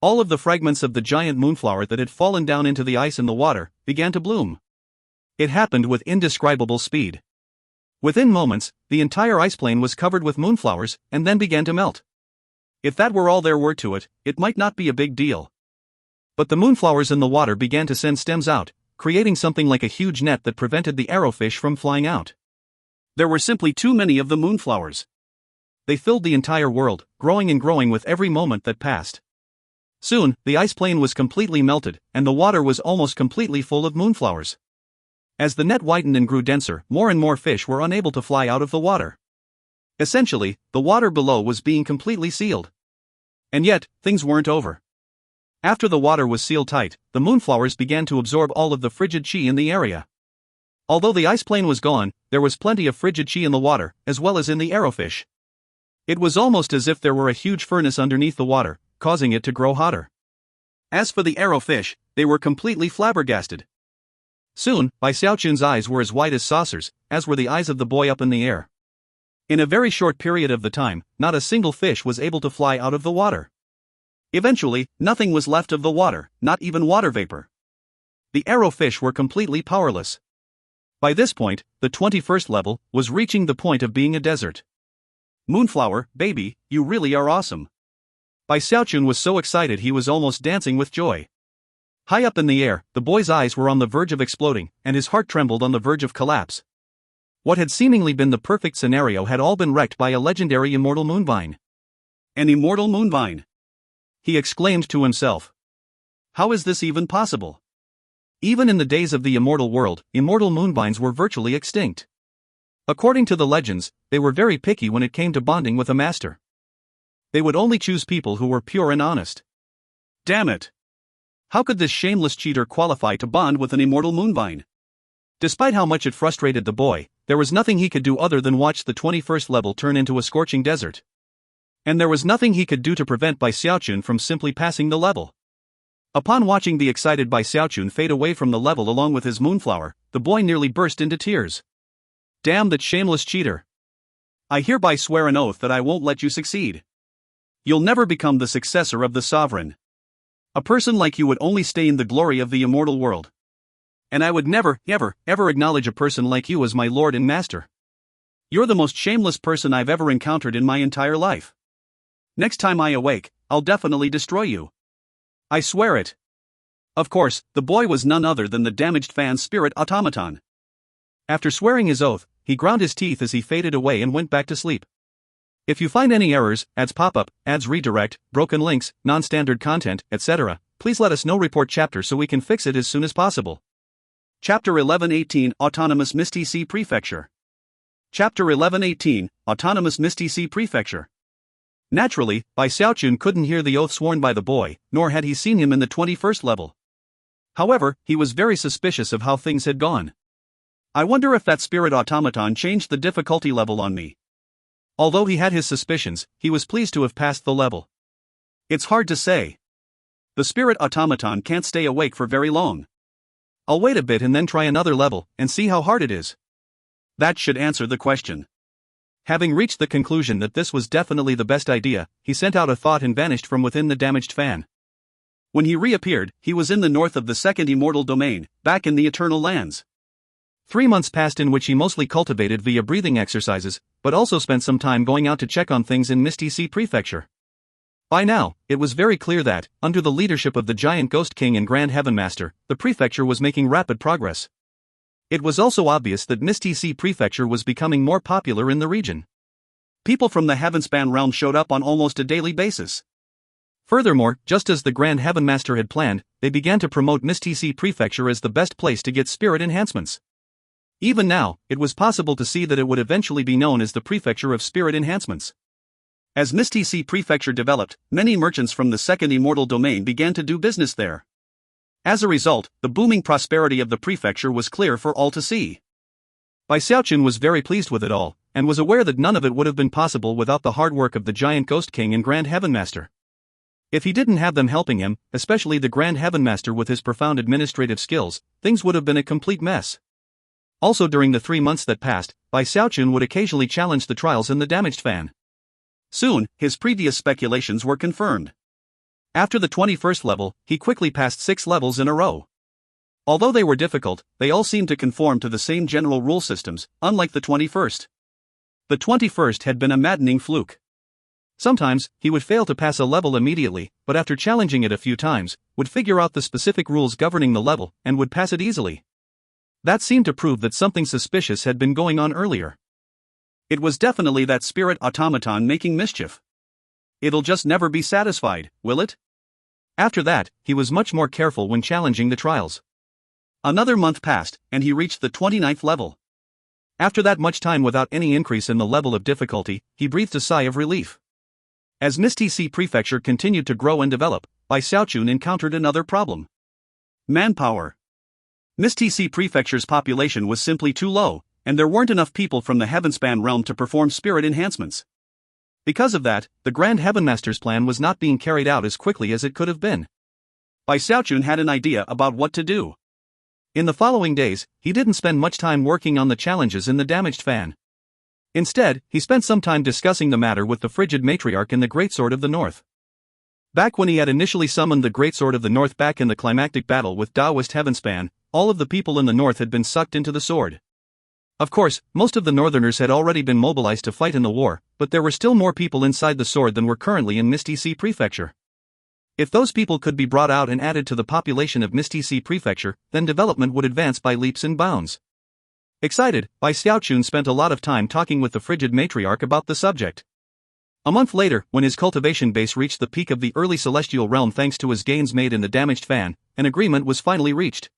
All of the fragments of the giant moonflower that had fallen down into the ice and the water began to bloom. It happened with indescribable speed. Within moments, the entire ice plane was covered with moonflowers, and then began to melt. If that were all there were to it, it might not be a big deal. But the moonflowers in the water began to send stems out, creating something like a huge net that prevented the arrowfish from flying out. There were simply too many of the moonflowers. They filled the entire world, growing and growing with every moment that passed. Soon, the ice plane was completely melted, and the water was almost completely full of moonflowers. As the net widened and grew denser, more and more fish were unable to fly out of the water. Essentially, the water below was being completely sealed. And yet, things weren't over. After the water was sealed tight, the moonflowers began to absorb all of the frigid chi in the area. Although the ice plane was gone, there was plenty of frigid chi in the water, as well as in the arrowfish. It was almost as if there were a huge furnace underneath the water, causing it to grow hotter. As for the arrowfish, they were completely flabbergasted. Soon, Bai Xiaochun's eyes were as wide as saucers, as were the eyes of the boy up in the air. In a very short period of the time, not a single fish was able to fly out of the water. Eventually, nothing was left of the water, not even water vapor. The arrowfish were completely powerless. By this point, the 21st level was reaching the point of being a desert. Moonflower, baby, you really are awesome. Bai Xiaochun was so excited he was almost dancing with joy. High up in the air, the boy's eyes were on the verge of exploding, and his heart trembled on the verge of collapse. What had seemingly been the perfect scenario had all been wrecked by a legendary immortal moonvine. An immortal moonvine! He exclaimed to himself. How is this even possible? Even in the days of the immortal world, immortal moonvines were virtually extinct. According to the legends, they were very picky when it came to bonding with a master. They would only choose people who were pure and honest. Damn it! How could this shameless cheater qualify to bond with an immortal moonvine? Despite how much it frustrated the boy, there was nothing he could do other than watch the 21st level turn into a scorching desert. And there was nothing he could do to prevent Bai Xiaochun from simply passing the level. Upon watching the excited Bai Xiaochun fade away from the level along with his moonflower, the boy nearly burst into tears. Damn that shameless cheater. I hereby swear an oath that I won't let you succeed. You'll never become the successor of the sovereign. A person like you would only stay in the glory of the immortal world. And I would never, ever acknowledge a person like you as my lord and master. You're the most shameless person I've ever encountered in my entire life. Next time I awake, I'll definitely destroy you. I swear it. Of course, the boy was none other than the damaged fan's spirit automaton. After swearing his oath, he ground his teeth as he faded away and went back to sleep. If you find any errors, ads pop up, ads redirect, broken links, non-standard content, etc., please let us know. Report chapter so we can fix it as soon as possible. Chapter 1118 Autonomous Misty Sea Prefecture. Chapter 1118 Autonomous Misty Sea Prefecture. Naturally, Bai Xiaochun couldn't hear the oath sworn by the boy, nor had he seen him in the 21st level. However, he was very suspicious of how things had gone. I wonder if that spirit automaton changed the difficulty level on me. Although he had his suspicions, he was pleased to have passed the level. It's hard to say. The spirit automaton can't stay awake for very long. I'll wait a bit and then try another level, and see how hard it is. That should answer the question. Having reached the conclusion that this was definitely the best idea, he sent out a thought and vanished from within the damaged fan. When he reappeared, he was in the north of the second immortal domain, back in the Eternal Lands. 3 months passed in which he mostly cultivated via breathing exercises, but also spent some time going out to check on things in Misty Sea Prefecture. By now, it was very clear that, under the leadership of the giant Ghost King and Grand Heaven Master, the prefecture was making rapid progress. It was also obvious that Misty Sea Prefecture was becoming more popular in the region. People from the Heavenspan realm showed up on almost a daily basis. Furthermore, just as the Grand Heaven Master had planned, they began to promote Misty Sea Prefecture as the best place to get spirit enhancements. Even now, it was possible to see that it would eventually be known as the Prefecture of Spirit Enhancements. As Misty Sea Prefecture developed, many merchants from the second immortal domain began to do business there. As a result, the booming prosperity of the prefecture was clear for all to see. Bai Xiaochun was very pleased with it all, and was aware that none of it would have been possible without the hard work of the giant Ghost King and Grand Heaven Master. If he didn't have them helping him, especially the Grand Heaven Master with his profound administrative skills, things would have been a complete mess. Also during the 3 months that passed, Bai Xiaochun would occasionally challenge the trials in the damaged fan. Soon, his previous speculations were confirmed. After the 21st level, he quickly passed 6 levels in a row. Although they were difficult, they all seemed to conform to the same general rule systems, unlike the 21st. The 21st had been a maddening fluke. Sometimes, he would fail to pass a level immediately, but after challenging it a few times, would figure out the specific rules governing the level, and would pass it easily. That seemed to prove that something suspicious had been going on earlier. It was definitely that spirit automaton making mischief. It'll just never be satisfied, will it? After that, he was much more careful when challenging the trials. Another month passed, and he reached the 29th level. After that much time without any increase in the level of difficulty, he breathed a sigh of relief. As Misty Sea Prefecture continued to grow and develop, Bai Xiaochun encountered another problem. Manpower. Misty Sea Prefecture's population was simply too low, and there weren't enough people from the Heavenspan realm to perform spirit enhancements. Because of that, the Grand Heaven Master's plan was not being carried out as quickly as it could have been. Bai Xiaochun had an idea about what to do. In the following days, he didn't spend much time working on the challenges in the damaged fan. Instead, he spent some time discussing the matter with the frigid matriarch in the Greatsword of the North. Back when he had initially summoned the Greatsword of the North back in the climactic battle with Taoist Heavenspan, all of the people in the north had been sucked into the sword. Of course, most of the northerners had already been mobilized to fight in the war, but there were still more people inside the sword than were currently in Misty Sea Prefecture. If those people could be brought out and added to the population of Misty Sea Prefecture, then development would advance by leaps and bounds. Excited, Bai Xiaochun spent a lot of time talking with the frigid matriarch about the subject. A month later, when his cultivation base reached the peak of the early celestial realm thanks to his gains made in the damaged fan, an agreement was finally reached.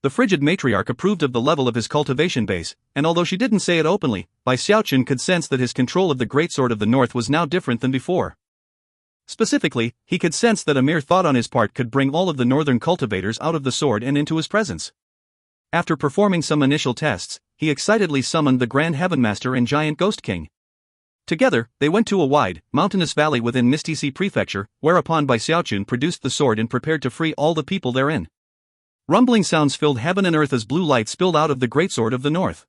The frigid matriarch approved of the level of his cultivation base, and although she didn't say it openly, Bai Xiaochun could sense that his control of the Greatsword of the North was now different than before. Specifically, he could sense that a mere thought on his part could bring all of the northern cultivators out of the sword and into his presence. After performing some initial tests, he excitedly summoned the Grand Heaven Master and Giant Ghost King. Together, they went to a wide, mountainous valley within Misty Sea Prefecture, whereupon Xiaochun produced the sword and prepared to free all the people therein. Rumbling sounds filled heaven and earth as blue light spilled out of the greatsword of the north.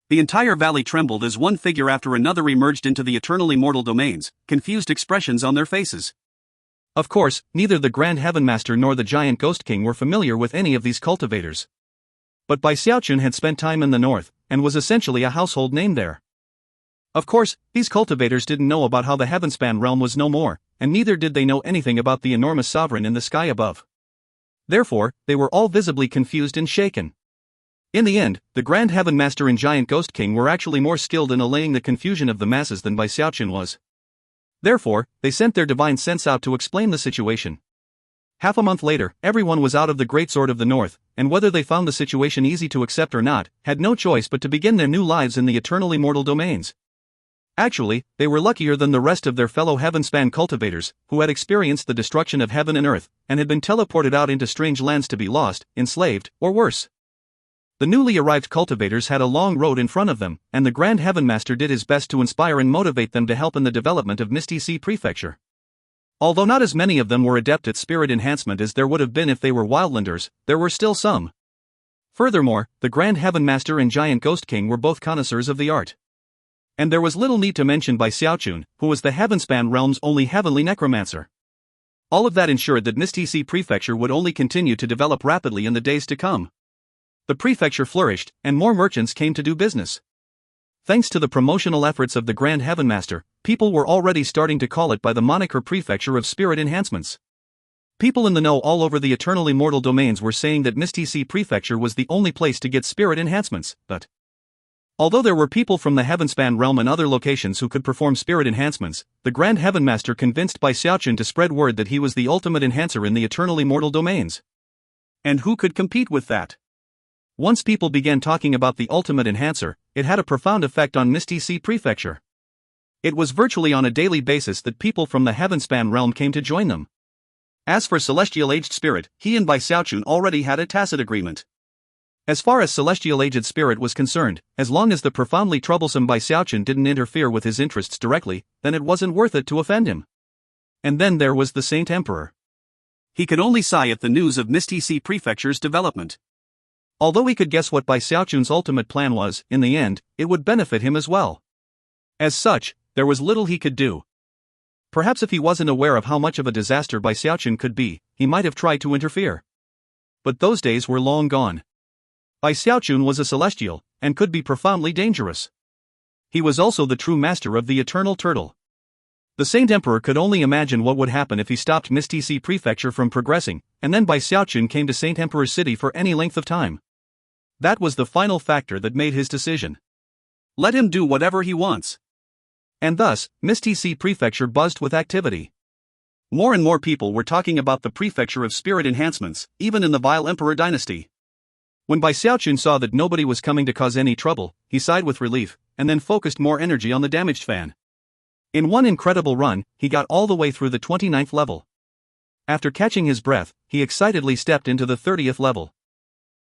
The entire valley trembled as one figure after another emerged into the eternal immortal domains, confused expressions on their faces. Of course, neither the Grand Heaven Master nor the Giant Ghost King were familiar with any of these cultivators. But Xiaochun had spent time in the north, and was essentially a household name there. Of course, these cultivators didn't know about how the Heavenspan realm was no more, and neither did they know anything about the enormous sovereign in the sky above. Therefore, they were all visibly confused and shaken. In the end, the Grand Heaven Master and Giant Ghost King were actually more skilled in allaying the confusion of the masses than Xiaochun was. Therefore, they sent their divine sense out to explain the situation. Half a month later, everyone was out of the Great Sword of the North, and whether they found the situation easy to accept or not, had no choice but to begin their new lives in the eternal immortal domains. Actually, they were luckier than the rest of their fellow Heavenspan cultivators, who had experienced the destruction of heaven and earth, and had been teleported out into strange lands to be lost, enslaved, or worse. The newly arrived cultivators had a long road in front of them, and the Grand Heaven Master did his best to inspire and motivate them to help in the development of Misty Sea Prefecture. Although not as many of them were adept at spirit enhancement as there would have been if they were wildlanders, there were still some. Furthermore, the Grand Heaven Master and Giant Ghost King were both connoisseurs of the art. And there was little need to mention Xiaochun, who was the Heavenspan realm's only heavenly necromancer. All of that ensured that Misty Sea Prefecture would only continue to develop rapidly in the days to come. The prefecture flourished, and more merchants came to do business. Thanks to the promotional efforts of the Grand Heaven Master, people were already starting to call it by the moniker Prefecture of Spirit Enhancements. People in the know all over the eternal immortal domains were saying that Misty Sea Prefecture was the only place to get spirit enhancements, but although there were people from the Heavenspan realm and other locations who could perform spirit enhancements, the Grand Heaven Master convinced Xiaochun to spread word that he was the ultimate enhancer in the eternal immortal domains. And who could compete with that? Once people began talking about the ultimate enhancer, it had a profound effect on Misty Sea Prefecture. It was virtually on a daily basis that people from the Heavenspan realm came to join them. As for Celestial Aged Spirit, he and Xiaochun already had a tacit agreement. As far as Celestial Aged Spirit was concerned, as long as the profoundly troublesome Xiaochun didn't interfere with his interests directly, then it wasn't worth it to offend him. And then there was the Saint Emperor. He could only sigh at the news of Misty Sea Prefecture's development. Although he could guess what Xiaochun's ultimate plan was, in the end, it would benefit him as well. As such, there was little he could do. Perhaps if he wasn't aware of how much of a disaster Xiaochun could be, he might have tried to interfere. But those days were long gone. Xiaochun was a celestial, and could be profoundly dangerous. He was also the true master of the Eternal Turtle. The Saint Emperor could only imagine what would happen if he stopped Misty Sea Prefecture from progressing, and then Xiaochun came to Saint Emperor's city for any length of time. That was the final factor that made his decision. Let him do whatever he wants. And thus, Misty Sea Prefecture buzzed with activity. More and more people were talking about the Prefecture of Spirit Enhancements, even in the Vile Emperor dynasty. When Xiaochun saw that nobody was coming to cause any trouble, he sighed with relief, and then focused more energy on the damaged fan. In one incredible run, he got all the way through the 29th level. After catching his breath, he excitedly stepped into the 30th level.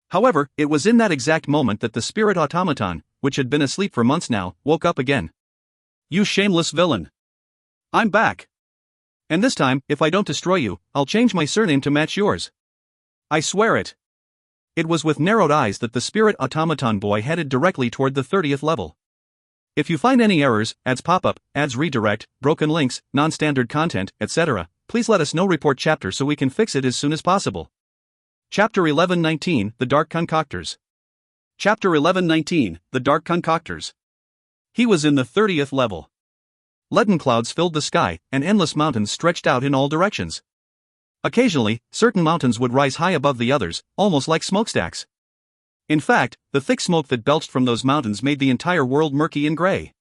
However, it was in that exact moment that the spirit automaton, which had been asleep for months now, woke up again. "You shameless villain! I'm back! And this time, if I don't destroy you, I'll change my surname to match yours. I swear it!" It was with narrowed eyes that the spirit automaton boy headed directly toward the 30th level. If you find any errors, ads pop up, ads redirect, broken links, non-standard content, etc., please let us know. Report chapter so we can fix it as soon as possible. Chapter 1119, The Dark Concoctors. Chapter 1119, The Dark Concoctors. He was in the 30th level. Leaden clouds filled the sky, and endless mountains stretched out in all directions. Occasionally, certain mountains would rise high above the others, almost like smokestacks. In fact, the thick smoke that belched from those mountains made the entire world murky and gray.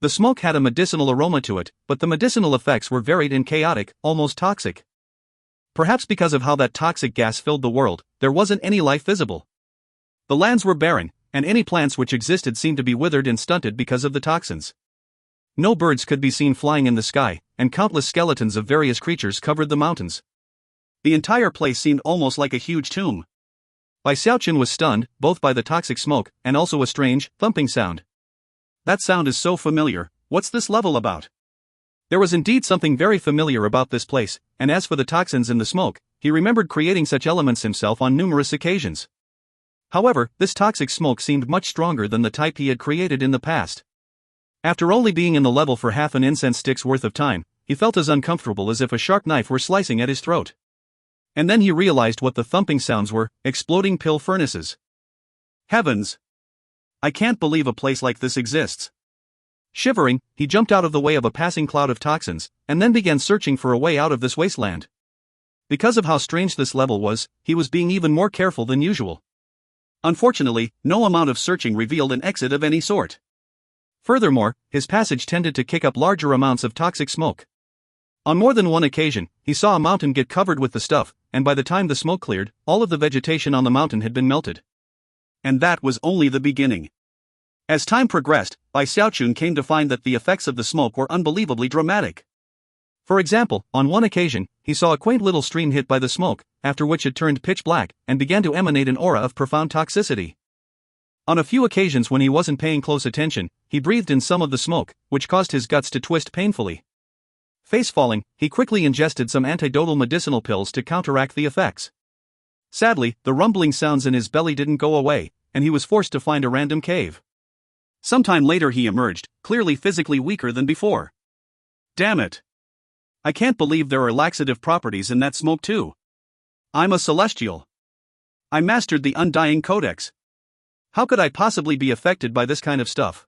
The smoke had a medicinal aroma to it, but the medicinal effects were varied and chaotic, almost toxic. Perhaps because of how that toxic gas filled the world, there wasn't any life visible. The lands were barren, and any plants which existed seemed to be withered and stunted because of the toxins. No birds could be seen flying in the sky, and countless skeletons of various creatures covered the mountains. The entire place seemed almost like a huge tomb. Bai Xiaochun was stunned, both by the toxic smoke and also a strange, thumping sound. That sound is so familiar. What's this level about? There was indeed something very familiar about this place, and as for the toxins in the smoke, he remembered creating such elements himself on numerous occasions. However, this toxic smoke seemed much stronger than the type he had created in the past. After only being in the level for half an incense stick's worth of time, he felt as uncomfortable as if a sharp knife were slicing at his throat. And then he realized what the thumping sounds were: exploding pill furnaces. Heavens! I can't believe a place like this exists. Shivering, he jumped out of the way of a passing cloud of toxins, and then began searching for a way out of this wasteland. Because of how strange this level was, he was being even more careful than usual. Unfortunately, no amount of searching revealed an exit of any sort. Furthermore, his passage tended to kick up larger amounts of toxic smoke. On more than one occasion, he saw a mountain get covered with the stuff, and by the time the smoke cleared, all of the vegetation on the mountain had been melted. And that was only the beginning. As time progressed, Bai Xiaochun came to find that the effects of the smoke were unbelievably dramatic. For example, on one occasion, he saw a quaint little stream hit by the smoke, after which it turned pitch black and began to emanate an aura of profound toxicity. On a few occasions when he wasn't paying close attention, he breathed in some of the smoke, which caused his guts to twist painfully. Face falling, he quickly ingested some antidotal medicinal pills to counteract the effects. Sadly, the rumbling sounds in his belly didn't go away, and he was forced to find a random cave. Sometime later he emerged, clearly physically weaker than before. Damn it! I can't believe there are laxative properties in that smoke too. I'm a celestial. I mastered the Undying Codex. How could I possibly be affected by this kind of stuff?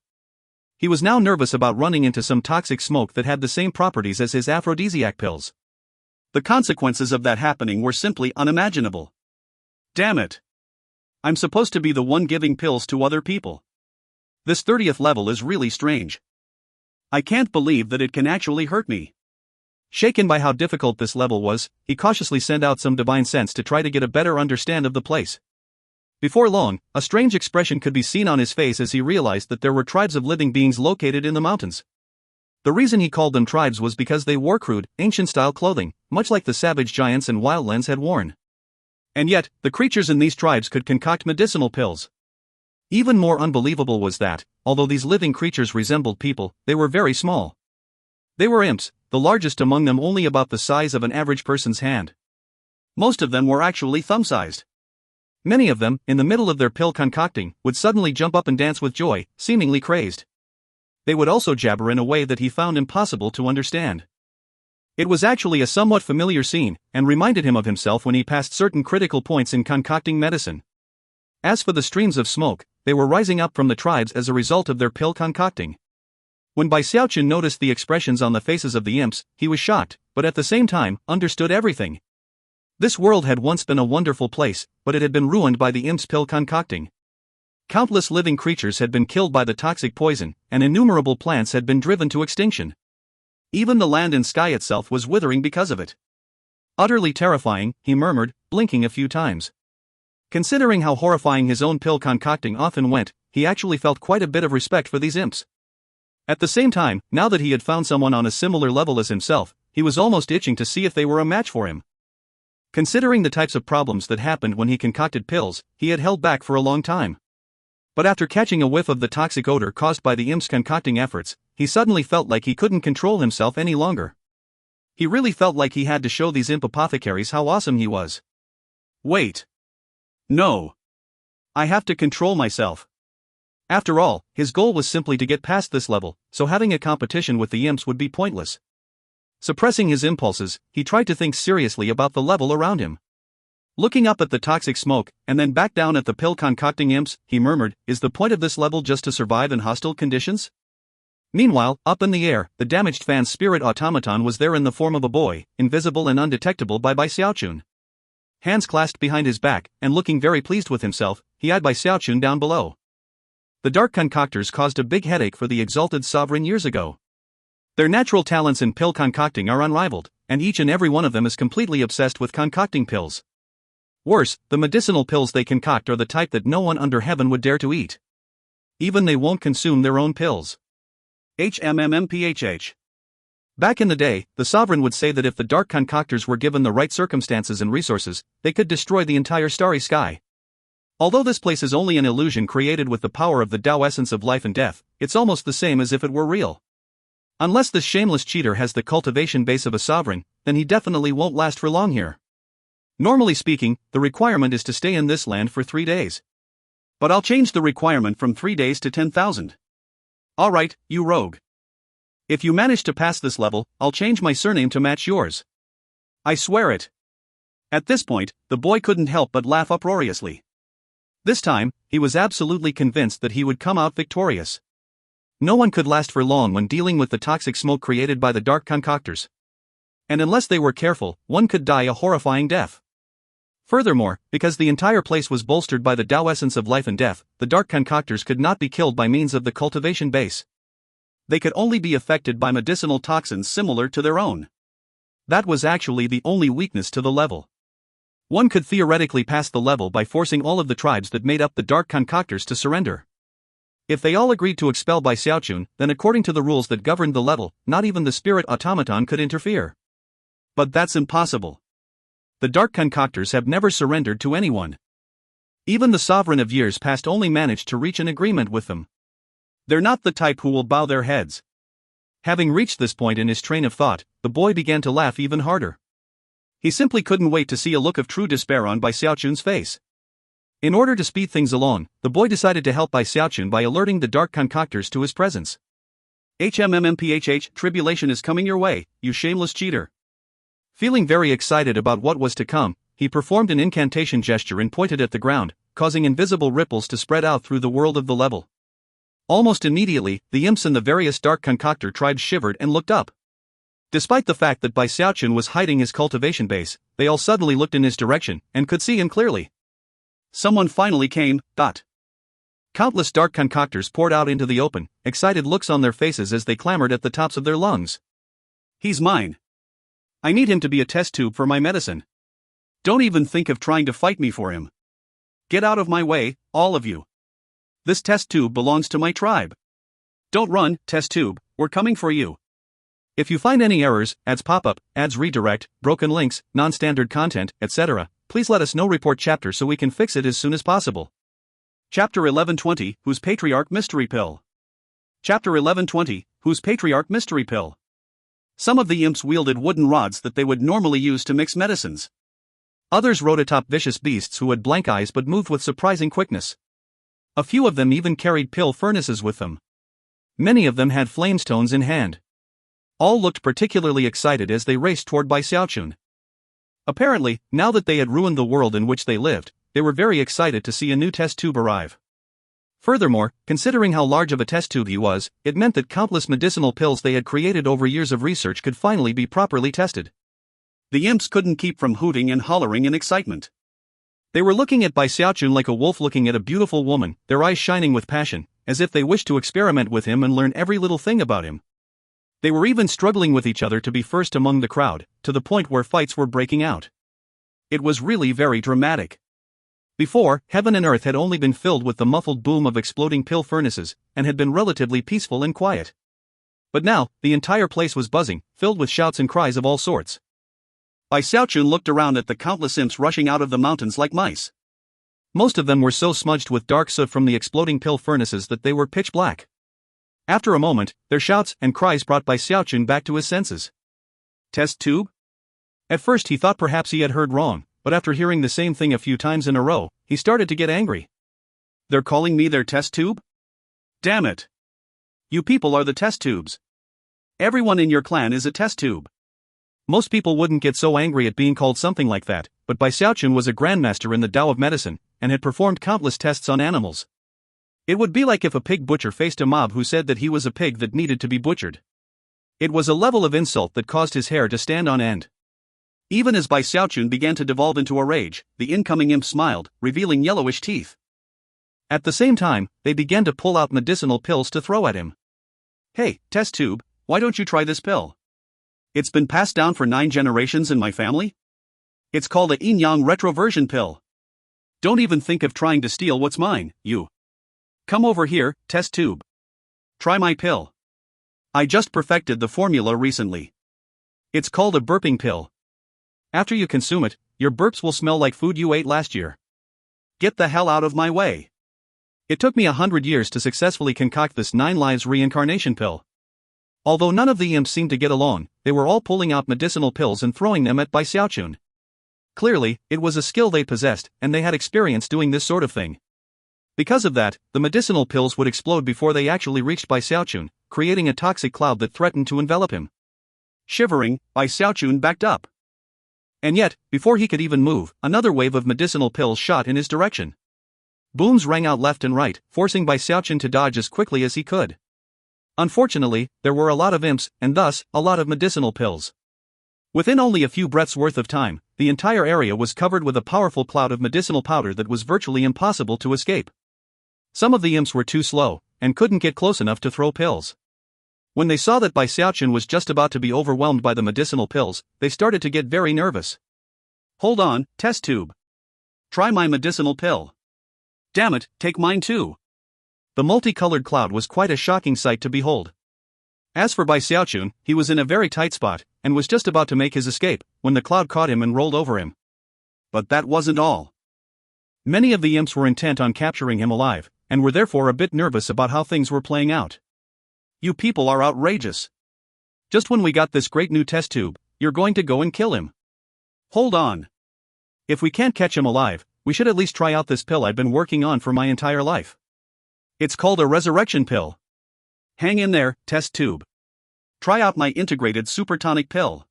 He was now nervous about running into some toxic smoke that had the same properties as his aphrodisiac pills. The consequences of that happening were simply unimaginable. Damn it! I'm supposed to be the one giving pills to other people. This 30th level is really strange. I can't believe that it can actually hurt me. Shaken by how difficult this level was, he cautiously sent out some divine sense to try to get a better understand of the place. Before long, a strange expression could be seen on his face as he realized that there were tribes of living beings located in the mountains. The reason he called them tribes was because they wore crude, ancient-style clothing, much like the savage giants and wildlands had worn. And yet, the creatures in these tribes could concoct medicinal pills. Even more unbelievable was that, although these living creatures resembled people, they were very small. They were imps, the largest among them only about the size of an average person's hand. Most of them were actually thumb-sized. Many of them, in the middle of their pill concocting, would suddenly jump up and dance with joy, seemingly crazed. They would also jabber in a way that he found impossible to understand. It was actually a somewhat familiar scene, and reminded him of himself when he passed certain critical points in concocting medicine. As for the streams of smoke, they were rising up from the tribes as a result of their pill concocting. When Bai Xiaochun noticed the expressions on the faces of the imps, he was shocked, but at the same time, understood everything. This world had once been a wonderful place, but it had been ruined by the imps' pill concocting. Countless living creatures had been killed by the toxic poison, and innumerable plants had been driven to extinction. Even the land and sky itself was withering because of it. Utterly terrifying, he murmured, blinking a few times. Considering how horrifying his own pill concocting often went, he actually felt quite a bit of respect for these imps. At the same time, now that he had found someone on a similar level as himself, he was almost itching to see if they were a match for him. Considering the types of problems that happened when he concocted pills, he had held back for a long time. But after catching a whiff of the toxic odor caused by the imp's concocting efforts, he suddenly felt like he couldn't control himself any longer. He really felt like he had to show these imp apothecaries how awesome he was. Wait. No. I have to control myself. After all, his goal was simply to get past this level, so having a competition with the imps would be pointless. Suppressing his impulses, he tried to think seriously about the level around him. Looking up at the toxic smoke, and then back down at the pill-concocting imps, he murmured, "Is the point of this level just to survive in hostile conditions?" Meanwhile, up in the air, the damaged fan's spirit automaton was there in the form of a boy, invisible and undetectable by Xiaochun. Hands clasped behind his back, and looking very pleased with himself, he eyed Xiaochun down below. The dark concoctors caused a big headache for the exalted sovereign years ago. Their natural talents in pill concocting are unrivaled, and each and every one of them is completely obsessed with concocting pills. Worse, the medicinal pills they concoct are the type that no one under heaven would dare to eat. Even they won't consume their own pills. HMMMPHH. Back in the day, the sovereign would say that if the dark concoctors were given the right circumstances and resources, they could destroy the entire starry sky. Although this place is only an illusion created with the power of the Tao essence of life and death, it's almost the same as if it were real. Unless this shameless cheater has the cultivation base of a sovereign, then he definitely won't last for long here. Normally speaking, the requirement is to stay in this land for 3 days. But I'll change the requirement from 3 days to 10,000. Alright, you rogue. If you manage to pass this level, I'll change my surname to match yours. I swear it. At this point, the boy couldn't help but laugh uproariously. This time, he was absolutely convinced that he would come out victorious. No one could last for long when dealing with the toxic smoke created by the dark concoctors. And unless they were careful, one could die a horrifying death. Furthermore, because the entire place was bolstered by the Tao essence of life and death, the dark concoctors could not be killed by means of the cultivation base. They could only be affected by medicinal toxins similar to their own. That was actually the only weakness to the level. One could theoretically pass the level by forcing all of the tribes that made up the dark concoctors to surrender. If they all agreed to expel by Xiaochun, then according to the rules that governed the level, not even the spirit automaton could interfere. But that's impossible. The dark concoctors have never surrendered to anyone. Even the sovereign of years past only managed to reach an agreement with them. They're not the type who will bow their heads. Having reached this point in his train of thought, the boy began to laugh even harder. He simply couldn't wait to see a look of true despair on Bai Xiaochun's face. In order to speed things along, the boy decided to help Bai Xiaochun by alerting the dark concoctors to his presence. HMMMPHH, tribulation is coming your way, you shameless cheater. Feeling very excited about what was to come, he performed an incantation gesture and pointed at the ground, causing invisible ripples to spread out through the world of the level. Almost immediately, the imps and the various dark concoctor tribes shivered and looked up. Despite the fact that Bai Xiaochun was hiding his cultivation base, they all suddenly looked in his direction and could see him clearly. Someone finally came. Countless dark concoctors poured out into the open, excited looks on their faces as they clamored at the tops of their lungs. He's mine. I need him to be a test tube for my medicine. Don't even think of trying to fight me for him. Get out of my way, all of you. This test tube belongs to my tribe. Don't run, test tube, we're coming for you. If you find any errors, ads pop up, ads redirect, broken links, non-standard content, etc., please let us know. Report chapter so we can fix it as soon as possible. Chapter 1120, Whose Patriarch Mystery Pill? Chapter 1120, Whose Patriarch Mystery Pill? Some of the imps wielded wooden rods that they would normally use to mix medicines. Others rode atop vicious beasts who had blank eyes but moved with surprising quickness. A few of them even carried pill furnaces with them. Many of them had flamestones in hand. All looked particularly excited as they raced toward Bai Xiaochun. Apparently, now that they had ruined the world in which they lived, they were very excited to see a new test tube arrive. Furthermore, considering how large of a test tube he was, it meant that countless medicinal pills they had created over years of research could finally be properly tested. The imps couldn't keep from hooting and hollering in excitement. They were looking at Bai Xiaochun like a wolf looking at a beautiful woman, their eyes shining with passion, as if they wished to experiment with him and learn every little thing about him. They were even struggling with each other to be first among the crowd, to the point where fights were breaking out. It was really very dramatic. Before, heaven and earth had only been filled with the muffled boom of exploding pill furnaces, and had been relatively peaceful and quiet. But now, the entire place was buzzing, filled with shouts and cries of all sorts. Bai Xiaochun looked around at the countless imps rushing out of the mountains like mice. Most of them were so smudged with dark soot from the exploding pill furnaces that they were pitch black. After a moment, their shouts and cries brought Bai Xiaochun back to his senses. Test tube? At first he thought perhaps he had heard wrong, but after hearing the same thing a few times in a row, he started to get angry. They're calling me their test tube? Damn it! You people are the test tubes. Everyone in your clan is a test tube. Most people wouldn't get so angry at being called something like that, but Bai Xiaochun was a grandmaster in the Tao of medicine, and had performed countless tests on animals. It would be like if a pig butcher faced a mob who said that he was a pig that needed to be butchered. It was a level of insult that caused his hair to stand on end. Even as Bai Xiaochun began to devolve into a rage, the incoming imp smiled, revealing yellowish teeth. At the same time, they began to pull out medicinal pills to throw at him. Hey, test tube, why don't you try this pill? It's been passed down for 9 generations in my family? It's called a yin-yang retroversion pill. Don't even think of trying to steal what's mine, you. Come over here, test tube. Try my pill. I just perfected the formula recently. It's called a burping pill. After you consume it, your burps will smell like food you ate last year. Get the hell out of my way. It took me 100 years to successfully concoct this 9 lives reincarnation pill. Although none of the imps seemed to get along, they were all pulling out medicinal pills and throwing them at Bai Xiaochun. Clearly, it was a skill they possessed, and they had experience doing this sort of thing. Because of that, the medicinal pills would explode before they actually reached Bai Xiaochun, creating a toxic cloud that threatened to envelop him. Shivering, Bai Xiaochun backed up. And yet, before he could even move, another wave of medicinal pills shot in his direction. Booms rang out left and right, forcing Bai Xiaochun to dodge as quickly as he could. Unfortunately, there were a lot of imps, and thus, a lot of medicinal pills. Within only a few breaths' worth of time, the entire area was covered with a powerful cloud of medicinal powder that was virtually impossible to escape. Some of the imps were too slow, and couldn't get close enough to throw pills. When they saw that Bai Xiaochun was just about to be overwhelmed by the medicinal pills, they started to get very nervous. Hold on, test tube. Try my medicinal pill. Damn it, take mine too. The multicolored cloud was quite a shocking sight to behold. As for Bai Xiaochun, he was in a very tight spot, and was just about to make his escape, when the cloud caught him and rolled over him. But that wasn't all. Many of the imps were intent on capturing him alive, and were therefore a bit nervous about how things were playing out. You people are outrageous. Just when we got this great new test tube, you're going to go and kill him. Hold on. If we can't catch him alive, we should at least try out this pill I've been working on for my entire life. It's called a resurrection pill. Hang in there, test tube. Try out my integrated supertonic pill.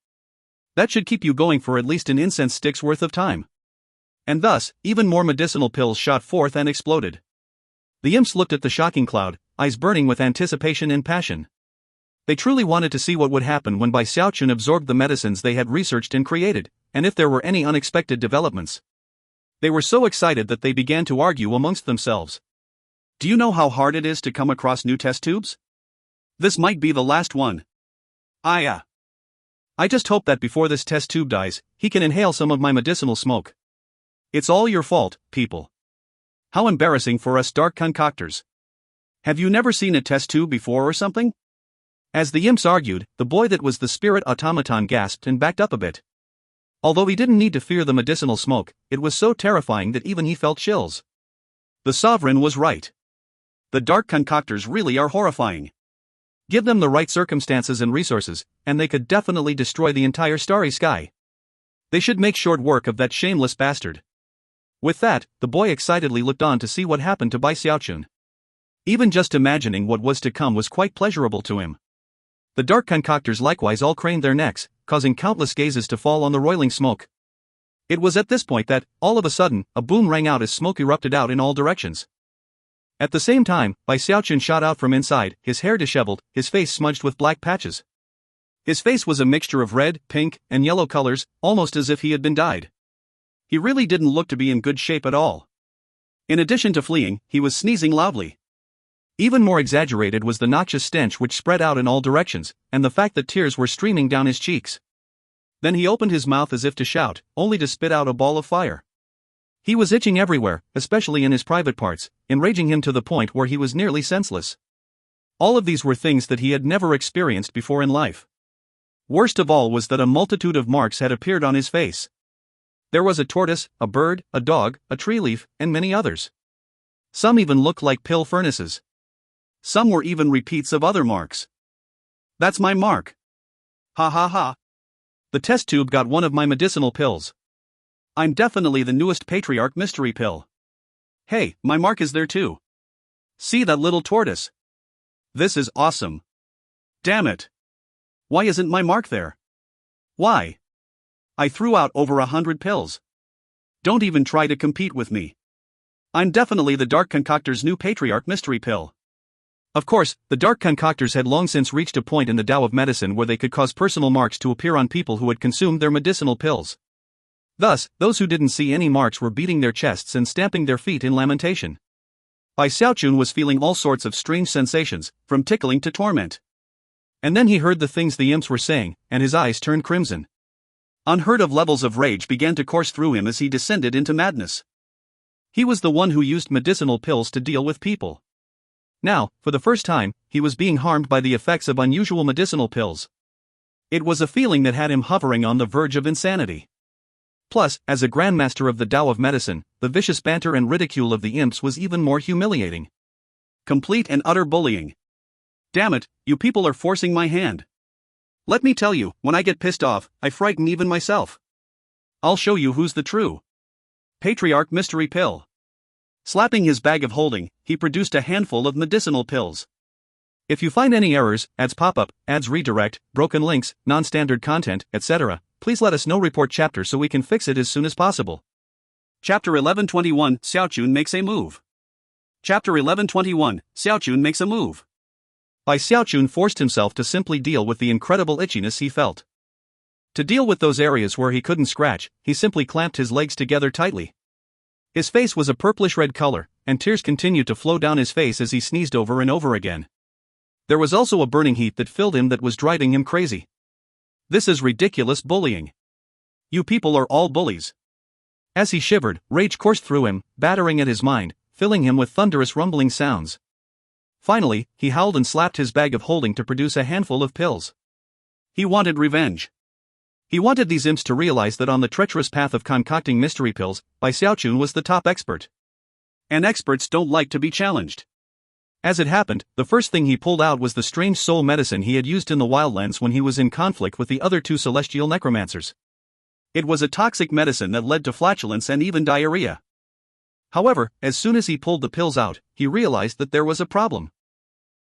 That should keep you going for at least an incense stick's worth of time. And thus, even more medicinal pills shot forth and exploded. The imps looked at the shocking cloud, eyes burning with anticipation and passion. They truly wanted to see what would happen when Bai Xiaochun absorbed the medicines they had researched and created, and if there were any unexpected developments. They were so excited that they began to argue amongst themselves. Do you know how hard it is to come across new test tubes? This might be the last one. I just hope that before this test tube dies, he can inhale some of my medicinal smoke. It's all your fault, people. How embarrassing for us dark concoctors. Have you never seen a test tube before or something? As the imps argued, the boy that was the spirit automaton gasped and backed up a bit. Although he didn't need to fear the medicinal smoke, it was so terrifying that even he felt chills. The sovereign was right. The dark concoctors really are horrifying. Give them the right circumstances and resources, and they could definitely destroy the entire starry sky. They should make short work of that shameless bastard. With that, the boy excitedly looked on to see what happened to Bai Xiaochun. Even just imagining what was to come was quite pleasurable to him. The dark concoctors likewise all craned their necks, causing countless gazes to fall on the roiling smoke. It was at this point that, all of a sudden, a boom rang out as smoke erupted out in all directions. At the same time, Bai Xiaochun shot out from inside, his hair disheveled, his face smudged with black patches. His face was a mixture of red, pink, and yellow colors, almost as if he had been dyed. He really didn't look to be in good shape at all. In addition to fleeing, he was sneezing loudly. Even more exaggerated was the noxious stench which spread out in all directions, and the fact that tears were streaming down his cheeks. Then he opened his mouth as if to shout, only to spit out a ball of fire. He was itching everywhere, especially in his private parts, enraging him to the point where he was nearly senseless. All of these were things that he had never experienced before in life. Worst of all was that a multitude of marks had appeared on his face. There was a tortoise, a bird, a dog, a tree leaf, and many others. Some even looked like pill furnaces. Some were even repeats of other marks. That's my mark. Ha ha ha. The test tube got one of my medicinal pills. I'm definitely the newest patriarch mystery pill. Hey, my mark is there too. See that little tortoise? This is awesome. Damn it. Why isn't my mark there? Why? I threw out over 100 pills. Don't even try to compete with me. I'm definitely the Dark Concoctor's new patriarch mystery pill. Of course, the Dark Concoctors had long since reached a point in the Tao of medicine where they could cause personal marks to appear on people who had consumed their medicinal pills. Thus, those who didn't see any marks were beating their chests and stamping their feet in lamentation. Bai Xiaochun was feeling all sorts of strange sensations, from tickling to torment. And then he heard the things the imps were saying, and his eyes turned crimson. Unheard of levels of rage began to course through him as he descended into madness. He was the one who used medicinal pills to deal with people. Now, for the first time, he was being harmed by the effects of unusual medicinal pills. It was a feeling that had him hovering on the verge of insanity. Plus, as a grandmaster of the Tao of medicine, the vicious banter and ridicule of the imps was even more humiliating. Complete and utter bullying. Damn it, you people are forcing my hand. Let me tell you, when I get pissed off, I frighten even myself. I'll show you who's the true Patriarch Mystery Pill. Slapping his bag of holding, he produced a handful of medicinal pills. If you find any errors, ads pop up, ads redirect, broken links, non-standard content, etc., please let us know. Report chapter so we can fix it as soon as possible. Chapter 1121 Xiaochun makes a move. Chapter 1121 Xiaochun makes a move. Bai Xiaochun forced himself to simply deal with the incredible itchiness he felt. To deal with those areas where he couldn't scratch, he simply clamped his legs together tightly. His face was a purplish-red color, and tears continued to flow down his face as he sneezed over and over again. There was also a burning heat that filled him that was driving him crazy. This is ridiculous bullying. You people are all bullies. As he shivered, rage coursed through him, battering at his mind, filling him with thunderous rumbling sounds. Finally, he howled and slapped his bag of holding to produce a handful of pills. He wanted revenge. He wanted these imps to realize that on the treacherous path of concocting mystery pills, Bai Xiaochun was the top expert. And experts don't like to be challenged. As it happened, the first thing he pulled out was the strange soul medicine he had used in the wildlands when he was in conflict with the other two celestial necromancers. It was a toxic medicine that led to flatulence and even diarrhea. However, as soon as he pulled the pills out, he realized that there was a problem.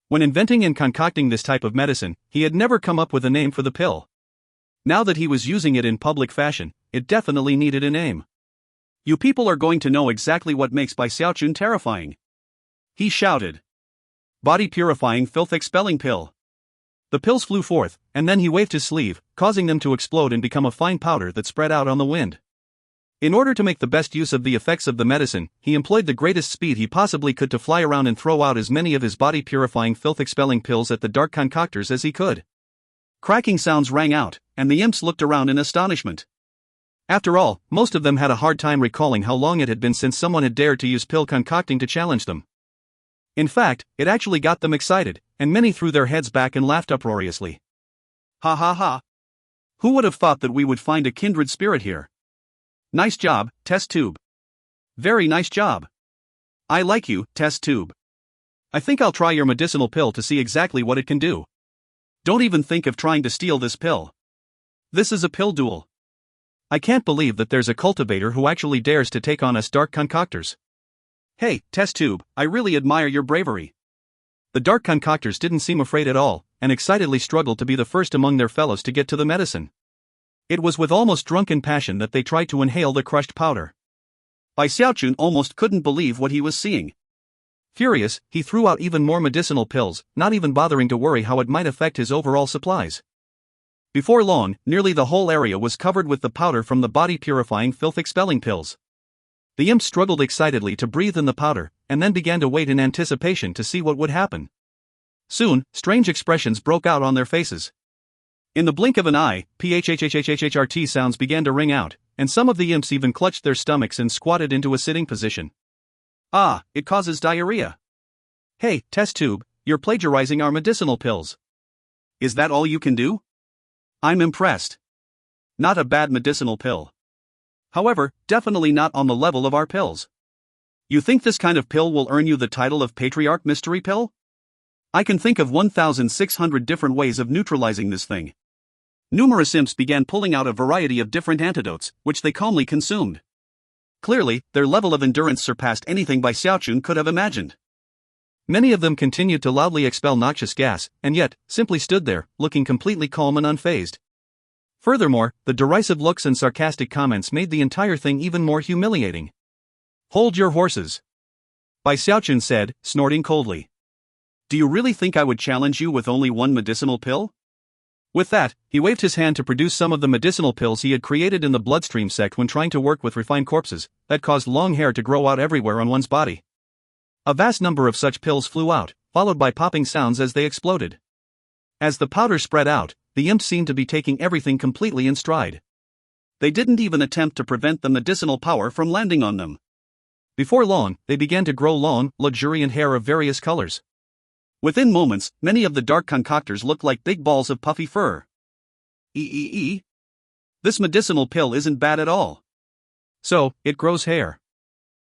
When inventing and concocting this type of medicine, he had never come up with a name for the pill. Now that he was using it in public fashion, it definitely needed a name. You people are going to know exactly what makes Bai Xiaochun terrifying. He shouted. Body purifying filth expelling pill. The pills flew forth, and then he waved his sleeve, causing them to explode and become a fine powder that spread out on the wind. In order to make the best use of the effects of the medicine, he employed the greatest speed he possibly could to fly around and throw out as many of his body purifying filth expelling pills at the dark concoctors as he could. Cracking sounds rang out, and the imps looked around in astonishment. After all, most of them had a hard time recalling how long it had been since someone had dared to use pill concocting to challenge them. In fact, it actually got them excited, and many threw their heads back and laughed uproariously. Ha ha ha! Who would have thought that we would find a kindred spirit here? Nice job, test tube. Very nice job. I like you, test tube. I think I'll try your medicinal pill to see exactly what it can do. Don't even think of trying to steal this pill. This is a pill duel. I can't believe that there's a cultivator who actually dares to take on us dark concoctors. Hey, test tube, I really admire your bravery. The dark concoctors didn't seem afraid at all, and excitedly struggled to be the first among their fellows to get to the medicine. It was with almost drunken passion that they tried to inhale the crushed powder. Bai Xiaochun almost couldn't believe what he was seeing. Furious, he threw out even more medicinal pills, not even bothering to worry how it might affect his overall supplies. Before long, nearly the whole area was covered with the powder from the body-purifying filth-expelling pills. The imp struggled excitedly to breathe in the powder, and then began to wait in anticipation to see what would happen. Soon, strange expressions broke out on their faces. In the blink of an eye, phhhhhhrt sounds began to ring out, and some of the imps even clutched their stomachs and squatted into a sitting position. Ah, it causes diarrhea. Hey, test tube, you're plagiarizing our medicinal pills. Is that all you can do? I'm impressed. Not a bad medicinal pill. However, definitely not on the level of our pills. You think this kind of pill will earn you the title of Patriarch Mystery Pill? I can think of 1,600 different ways of neutralizing this thing. Numerous imps began pulling out a variety of different antidotes, which they calmly consumed. Clearly, their level of endurance surpassed anything Bai Xiaochun could have imagined. Many of them continued to loudly expel noxious gas, and yet, simply stood there, looking completely calm and unfazed. Furthermore, the derisive looks and sarcastic comments made the entire thing even more humiliating. Hold your horses. Bai Xiaochun said, snorting coldly. Do you really think I would challenge you with only one medicinal pill? With that, he waved his hand to produce some of the medicinal pills he had created in the bloodstream sect when trying to work with refined corpses, that caused long hair to grow out everywhere on one's body. A vast number of such pills flew out, followed by popping sounds as they exploded. As the powder spread out, the imps seemed to be taking everything completely in stride. They didn't even attempt to prevent the medicinal power from landing on them. Before long, they began to grow long, luxuriant hair of various colors. Within moments, many of the dark concoctors looked like big balls of puffy fur. This medicinal pill isn't bad at all. So, it grows hair.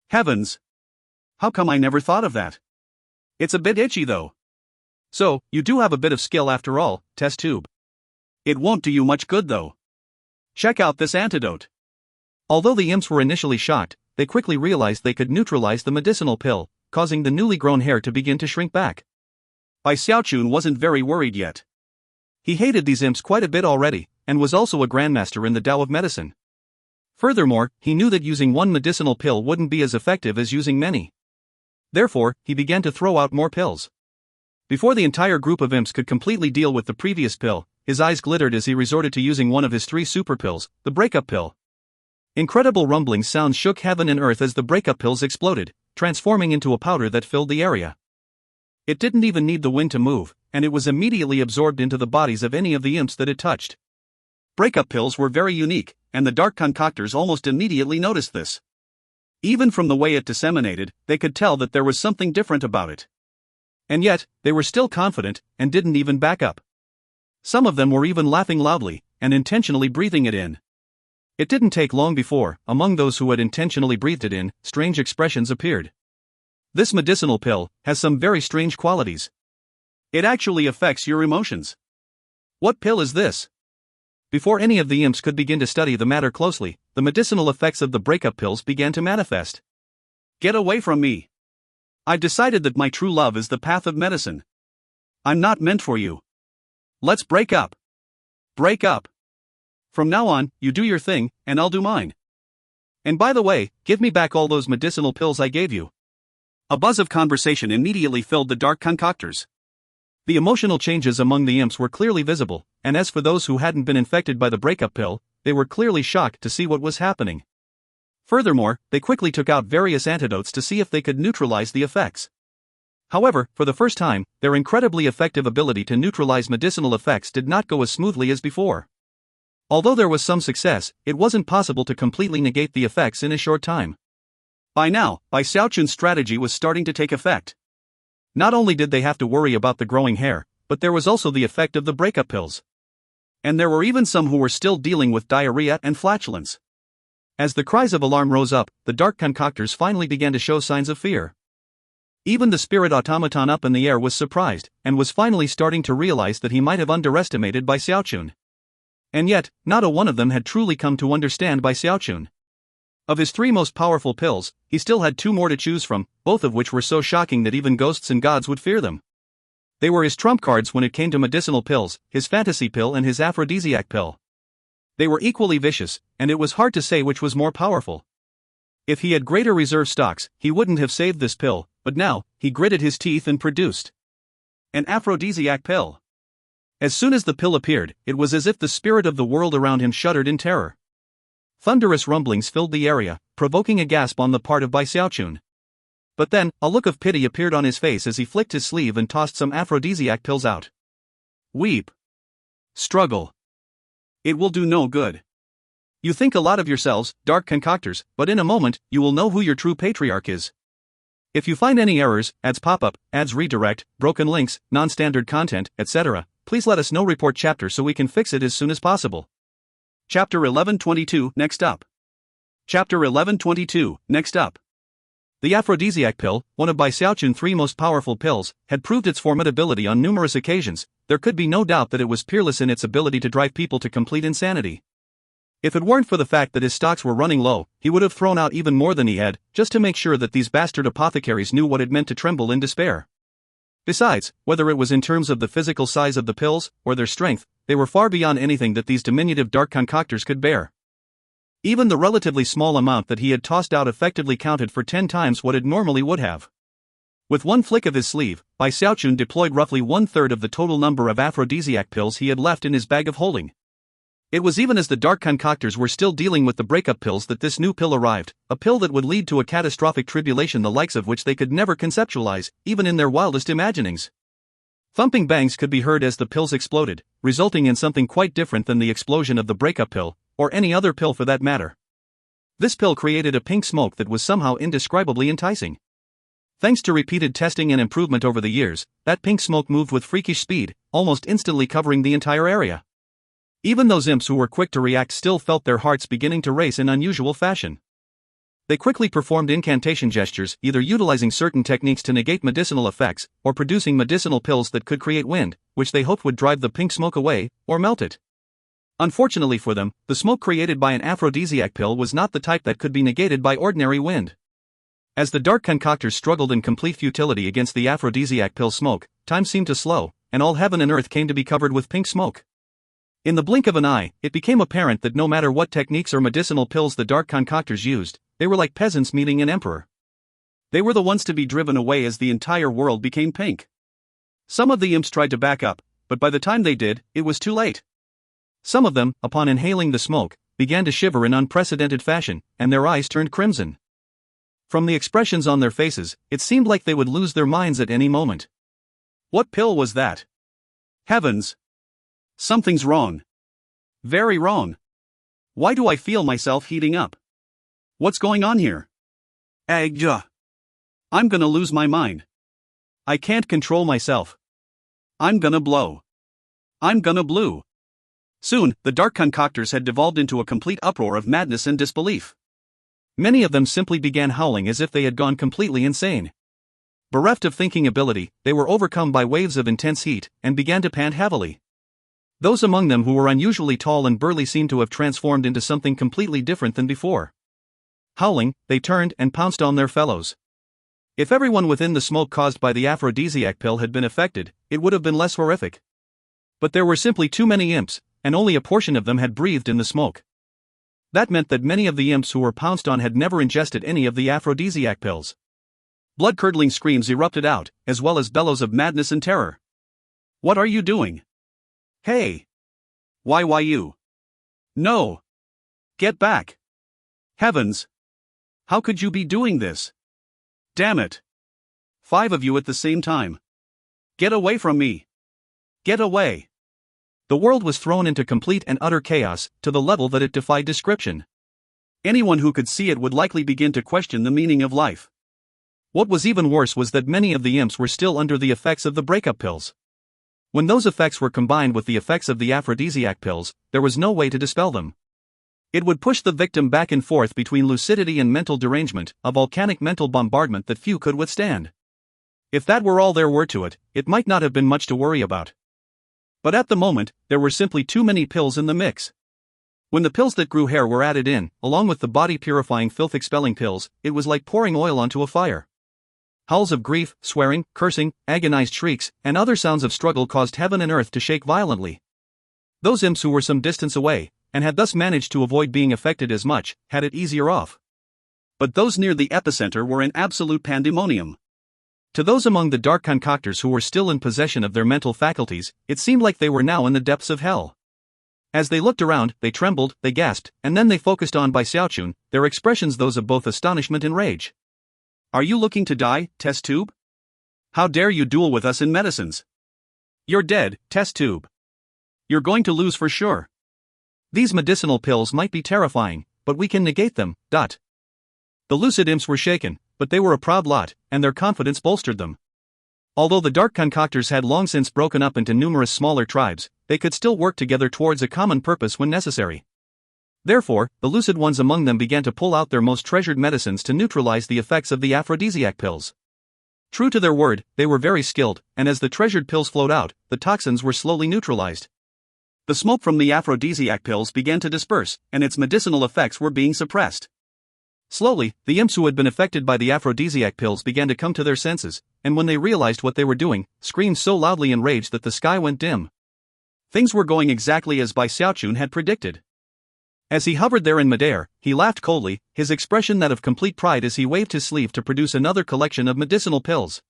Heavens! How come I never thought of that? It's a bit itchy though. So, you do have a bit of skill after all, test tube. It won't do you much good though. Check out this antidote. Although the imps were initially shocked, they quickly realized they could neutralize the medicinal pill, causing the newly grown hair to begin to shrink back. Bai Xiaochun wasn't very worried yet. He hated these imps quite a bit already, and was also a grandmaster in the Tao of medicine. Furthermore, he knew that using one medicinal pill wouldn't be as effective as using many. Therefore, he began to throw out more pills. Before the entire group of imps could completely deal with the previous pill, his eyes glittered as he resorted to using one of his 3 super pills, the breakup pill. Incredible rumbling sounds shook heaven and earth as the breakup pills exploded, transforming into a powder that filled the area. It didn't even need the wind to move, and it was immediately absorbed into the bodies of any of the imps that it touched. Breakup pills were very unique, and the dark concoctors almost immediately noticed this. Even from the way it disseminated, they could tell that there was something different about it. And yet, they were still confident, and didn't even back up. Some of them were even laughing loudly, and intentionally breathing it in. It didn't take long before, among those who had intentionally breathed it in, strange expressions appeared. This medicinal pill has some very strange qualities. It actually affects your emotions. What pill is this? Before any of the imps could begin to study the matter closely, the medicinal effects of the breakup pills began to manifest. Get away from me. I've decided that my true love is the path of medicine. I'm not meant for you. Let's break up. Break up. From now on, you do your thing, and I'll do mine. And by the way, give me back all those medicinal pills I gave you. A buzz of conversation immediately filled the dark concoctors. The emotional changes among the imps were clearly visible, and as for those who hadn't been infected by the breakup pill, they were clearly shocked to see what was happening. Furthermore, they quickly took out various antidotes to see if they could neutralize the effects. However, for the first time, their incredibly effective ability to neutralize medicinal effects did not go as smoothly as before. Although there was some success, it wasn't possible to completely negate the effects in a short time. By now, Bai Xiaochun's strategy was starting to take effect. Not only did they have to worry about the growing hair, but there was also the effect of the breakup pills. And there were even some who were still dealing with diarrhea and flatulence. As the cries of alarm rose up, the dark concoctors finally began to show signs of fear. Even the spirit automaton up in the air was surprised, and was finally starting to realize that he might have underestimated Bai Xiaochun. And yet, not a one of them had truly come to understand Bai Xiaochun. Of his 3 most powerful pills, he still had 2 more to choose from, both of which were so shocking that even ghosts and gods would fear them. They were his trump cards when it came to medicinal pills, his fantasy pill and his aphrodisiac pill. They were equally vicious, and it was hard to say which was more powerful. If he had greater reserve stocks, he wouldn't have saved this pill, but now, he gritted his teeth and produced an aphrodisiac pill. As soon as the pill appeared, it was as if the spirit of the world around him shuddered in terror. Thunderous rumblings filled the area, provoking a gasp on the part of Bai Xiaochun. But then, a look of pity appeared on his face as he flicked his sleeve and tossed some aphrodisiac pills out. Weep. Struggle. It will do no good. You think a lot of yourselves, dark concoctors, but in a moment, you will know who your true patriarch is. If you find any errors, ads pop up, ads redirect, broken links, non-standard content, etc., please let us know. Report chapter so we can fix it as soon as possible. Chapter 1122, next up. Chapter 1122, next up. The aphrodisiac pill, one of Bai Xiaochun's 3 most powerful pills, had proved its formidability on numerous occasions. There could be no doubt that it was peerless in its ability to drive people to complete insanity. If it weren't for the fact that his stocks were running low, he would have thrown out even more than he had, just to make sure that these bastard apothecaries knew what it meant to tremble in despair. Besides, whether it was in terms of the physical size of the pills, or their strength, they were far beyond anything that these diminutive dark concoctors could bear. Even the relatively small amount that he had tossed out effectively counted for 10 times what it normally would have. With one flick of his sleeve, Bai Xiaochun deployed roughly 1/3 of the total number of aphrodisiac pills he had left in his bag of holding. It was even as the dark concoctors were still dealing with the breakup pills that this new pill arrived, a pill that would lead to a catastrophic tribulation the likes of which they could never conceptualize, even in their wildest imaginings. Thumping bangs could be heard as the pills exploded, resulting in something quite different than the explosion of the breakup pill, or any other pill for that matter. This pill created a pink smoke that was somehow indescribably enticing. Thanks to repeated testing and improvement over the years, that pink smoke moved with freakish speed, almost instantly covering the entire area. Even those imps who were quick to react still felt their hearts beginning to race in unusual fashion. They quickly performed incantation gestures, either utilizing certain techniques to negate medicinal effects, or producing medicinal pills that could create wind, which they hoped would drive the pink smoke away, or melt it. Unfortunately for them, the smoke created by an aphrodisiac pill was not the type that could be negated by ordinary wind. As the dark concoctors struggled in complete futility against the aphrodisiac pill smoke, time seemed to slow, and all heaven and earth came to be covered with pink smoke. In the blink of an eye, it became apparent that no matter what techniques or medicinal pills the dark concoctors used, they were like peasants meeting an emperor. They were the ones to be driven away as the entire world became pink. Some of the imps tried to back up, but by the time they did, it was too late. Some of them, upon inhaling the smoke, began to shiver in unprecedented fashion, and their eyes turned crimson. From the expressions on their faces, it seemed like they would lose their minds at any moment. What pill was that? Heavens! Something's wrong. Very wrong. Why do I feel myself heating up? What's going on here? I'm gonna lose my mind. I can't control myself. I'm gonna blow. I'm gonna blue. Soon, the dark concoctors had devolved into a complete uproar of madness and disbelief. Many of them simply began howling as if they had gone completely insane. Bereft of thinking ability, they were overcome by waves of intense heat, and began to pant heavily. Those among them who were unusually tall and burly seemed to have transformed into something completely different than before. Howling, they turned and pounced on their fellows. If everyone within the smoke caused by the aphrodisiac pill had been affected, it would have been less horrific. But there were simply too many imps, and only a portion of them had breathed in the smoke. That meant that many of the imps who were pounced on had never ingested any of the aphrodisiac pills. Blood-curdling screams erupted out, as well as bellows of madness and terror. What are you doing? Hey! Why you? No! Get back! Heavens! How could you be doing this? Damn it! 5 of you at the same time. Get away from me! Get away! The world was thrown into complete and utter chaos, to the level that it defied description. Anyone who could see it would likely begin to question the meaning of life. What was even worse was that many of the imps were still under the effects of the breakup pills. When those effects were combined with the effects of the aphrodisiac pills, there was no way to dispel them. It would push the victim back and forth between lucidity and mental derangement, a volcanic mental bombardment that few could withstand. If that were all there were to it, it might not have been much to worry about. But at the moment, there were simply too many pills in the mix. When the pills that grew hair were added in, along with the body-purifying filth-expelling pills, it was like pouring oil onto a fire. Howls of grief, swearing, cursing, agonized shrieks, and other sounds of struggle caused heaven and earth to shake violently. Those imps who were some distance away, and had thus managed to avoid being affected as much, had it easier off. But those near the epicenter were in absolute pandemonium. To those among the dark concoctors who were still in possession of their mental faculties, it seemed like they were now in the depths of hell. As they looked around, they trembled, they gasped, and then they focused on by Xiaochun, their expressions those of both astonishment and rage. Are you looking to die, test tube? How dare you duel with us in medicines? You're dead, test tube. You're going to lose for sure. These medicinal pills might be terrifying, but we can negate them. The lucid imps were shaken, but they were a proud lot, and their confidence bolstered them. Although the dark concoctors had long since broken up into numerous smaller tribes, they could still work together towards a common purpose when necessary. Therefore, the lucid ones among them began to pull out their most treasured medicines to neutralize the effects of the aphrodisiac pills. True to their word, they were very skilled, and as the treasured pills flowed out, the toxins were slowly neutralized. The smoke from the aphrodisiac pills began to disperse, and its medicinal effects were being suppressed. Slowly, the imps who had been affected by the aphrodisiac pills began to come to their senses, and when they realized what they were doing, screamed so loudly in rage that the sky went dim. Things were going exactly as Bai Xiaochun had predicted. As he hovered there in midair, he laughed coldly, his expression that of complete pride as he waved his sleeve to produce another collection of medicinal pills.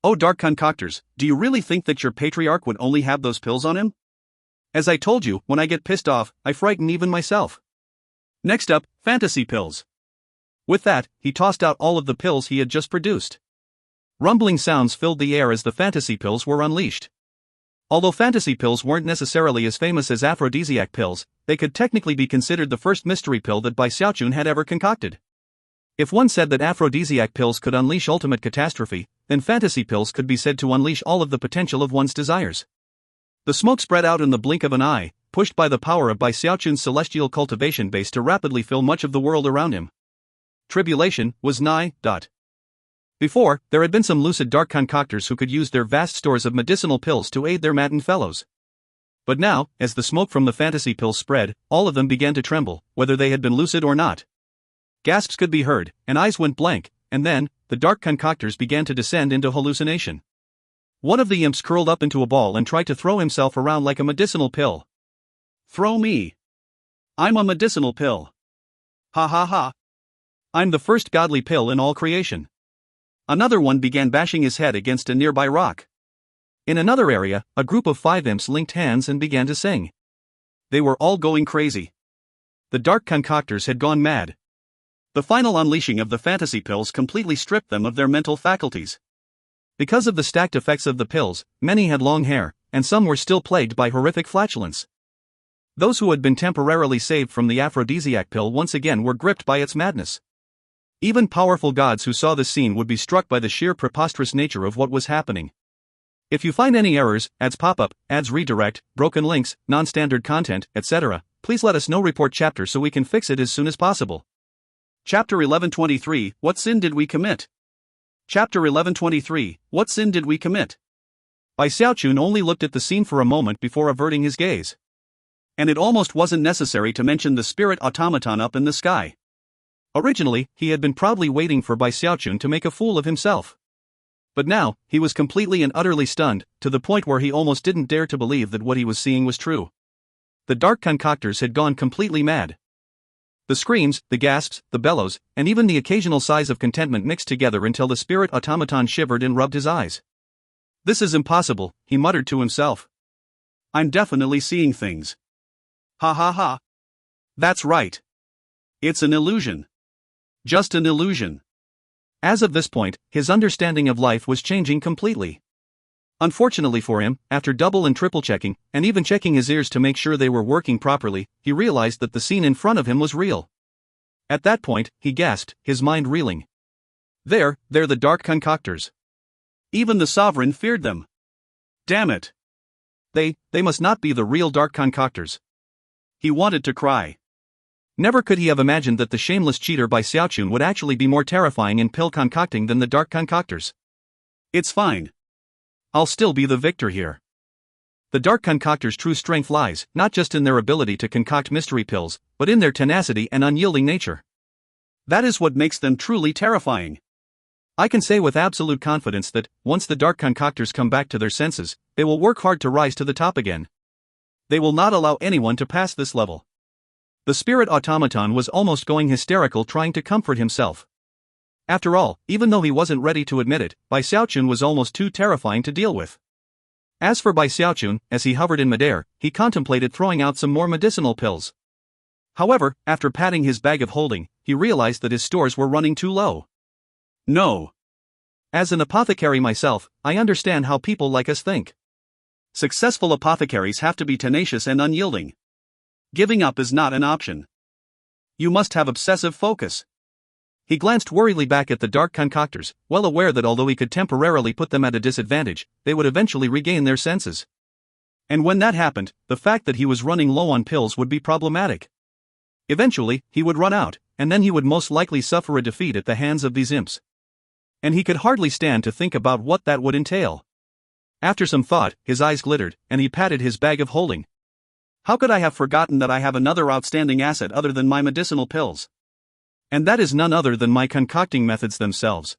Oh dark concoctors, do you really think that your patriarch would only have those pills on him? As I told you, when I get pissed off, I frighten even myself. Next up, fantasy pills. With that, he tossed out all of the pills he had just produced. Rumbling sounds filled the air as the fantasy pills were unleashed. Although fantasy pills weren't necessarily as famous as aphrodisiac pills, they could technically be considered the first mystery pill that Bai Xiaochun had ever concocted. If one said that aphrodisiac pills could unleash ultimate catastrophe, then fantasy pills could be said to unleash all of the potential of one's desires. The smoke spread out in the blink of an eye, pushed by the power of Bai Xiaochun's celestial cultivation base to rapidly fill much of the world around him. Tribulation was nigh. Before, there had been some lucid dark concoctors who could use their vast stores of medicinal pills to aid their maddened fellows. But now, as the smoke from the fantasy pills spread, all of them began to tremble, whether they had been lucid or not. Gasps could be heard, and eyes went blank, and then, the dark concoctors began to descend into hallucination. One of the imps curled up into a ball and tried to throw himself around like a medicinal pill. Throw me. I'm a medicinal pill. Ha ha ha. I'm the first godly pill in all creation. Another one began bashing his head against a nearby rock. In another area, a group of 5 imps linked hands and began to sing. They were all going crazy. The dark concoctors had gone mad. The final unleashing of the fantasy pills completely stripped them of their mental faculties. Because of the stacked effects of the pills, many had long hair, and some were still plagued by horrific flatulence. Those who had been temporarily saved from the aphrodisiac pill once again were gripped by its madness. Even powerful gods who saw this scene would be struck by the sheer preposterous nature of what was happening. If you find any errors, ads pop up, ads redirect, broken links, non-standard content, etc., please let us know. Report chapter so we can fix it as soon as possible. Chapter 1123, What Sin Did We Commit? Chapter 1123, What Sin Did We Commit? By Xiaochun only looked at the scene for a moment before averting his gaze. And it almost wasn't necessary to mention the spirit automaton up in the sky. Originally, he had been proudly waiting for Bai Xiaochun to make a fool of himself. But now, he was completely and utterly stunned, to the point where he almost didn't dare to believe that what he was seeing was true. The dark concoctors had gone completely mad. The screams, the gasps, the bellows, and even the occasional sighs of contentment mixed together until the spirit automaton shivered and rubbed his eyes. This is impossible, he muttered to himself. I'm definitely seeing things. Ha ha ha. That's right. It's an illusion. Just an illusion. As of this point, his understanding of life was changing completely. Unfortunately for him, after double and triple checking, and even checking his ears to make sure they were working properly, he realized that the scene in front of him was real. At that point, he gasped, his mind reeling. They're the dark concoctors. Even the sovereign feared them. Damn it. They must not be the real dark concoctors. He wanted to cry. Never could he have imagined that the shameless cheater Bai Xiaochun would actually be more terrifying in pill concocting than the dark concoctors. It's fine. I'll still be the victor here. The dark concoctors' true strength lies not just in their ability to concoct mystery pills, but in their tenacity and unyielding nature. That is what makes them truly terrifying. I can say with absolute confidence that, once the dark concoctors come back to their senses, they will work hard to rise to the top again. They will not allow anyone to pass this level. The spirit automaton was almost going hysterical trying to comfort himself. After all, even though he wasn't ready to admit it, Bai Xiaochun was almost too terrifying to deal with. As for Bai Xiaochun, as he hovered in midair, he contemplated throwing out some more medicinal pills. However, after patting his bag of holding, he realized that his stores were running too low. No. As an apothecary myself, I understand how people like us think. Successful apothecaries have to be tenacious and unyielding. Giving up is not an option. You must have obsessive focus. He glanced worriedly back at the dark concoctors, well aware that although he could temporarily put them at a disadvantage, they would eventually regain their senses. And when that happened, the fact that he was running low on pills would be problematic. Eventually, he would run out, and then he would most likely suffer a defeat at the hands of these imps. And he could hardly stand to think about what that would entail. After some thought, his eyes glittered, and he patted his bag of holding. How could I have forgotten that I have another outstanding asset other than my medicinal pills? And that is none other than my concocting methods themselves.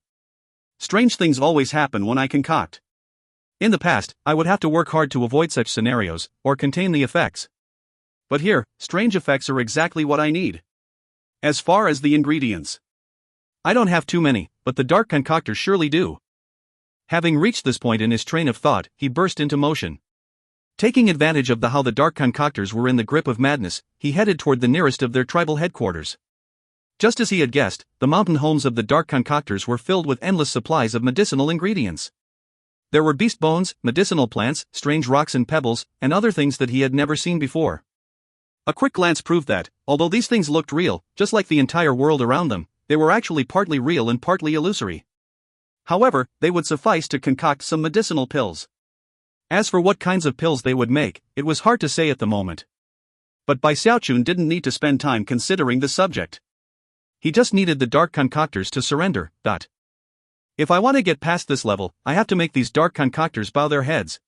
Strange things always happen when I concoct. In the past, I would have to work hard to avoid such scenarios, or contain the effects. But here, strange effects are exactly what I need. As far as the ingredients, I don't have too many, but the dark concoctors surely do. Having reached this point in his train of thought, he burst into motion. Taking advantage of how the dark concoctors were in the grip of madness, he headed toward the nearest of their tribal headquarters. Just as he had guessed, the mountain homes of the dark concoctors were filled with endless supplies of medicinal ingredients. There were beast bones, medicinal plants, strange rocks and pebbles, and other things that he had never seen before. A quick glance proved that, although these things looked real, just like the entire world around them, they were actually partly real and partly illusory. However, they would suffice to concoct some medicinal pills. As for what kinds of pills they would make, it was hard to say at the moment. But Bai Xiaochun didn't need to spend time considering the subject. He just needed the dark concoctors to surrender. If I want to get past this level, I have to make these dark concoctors bow their heads.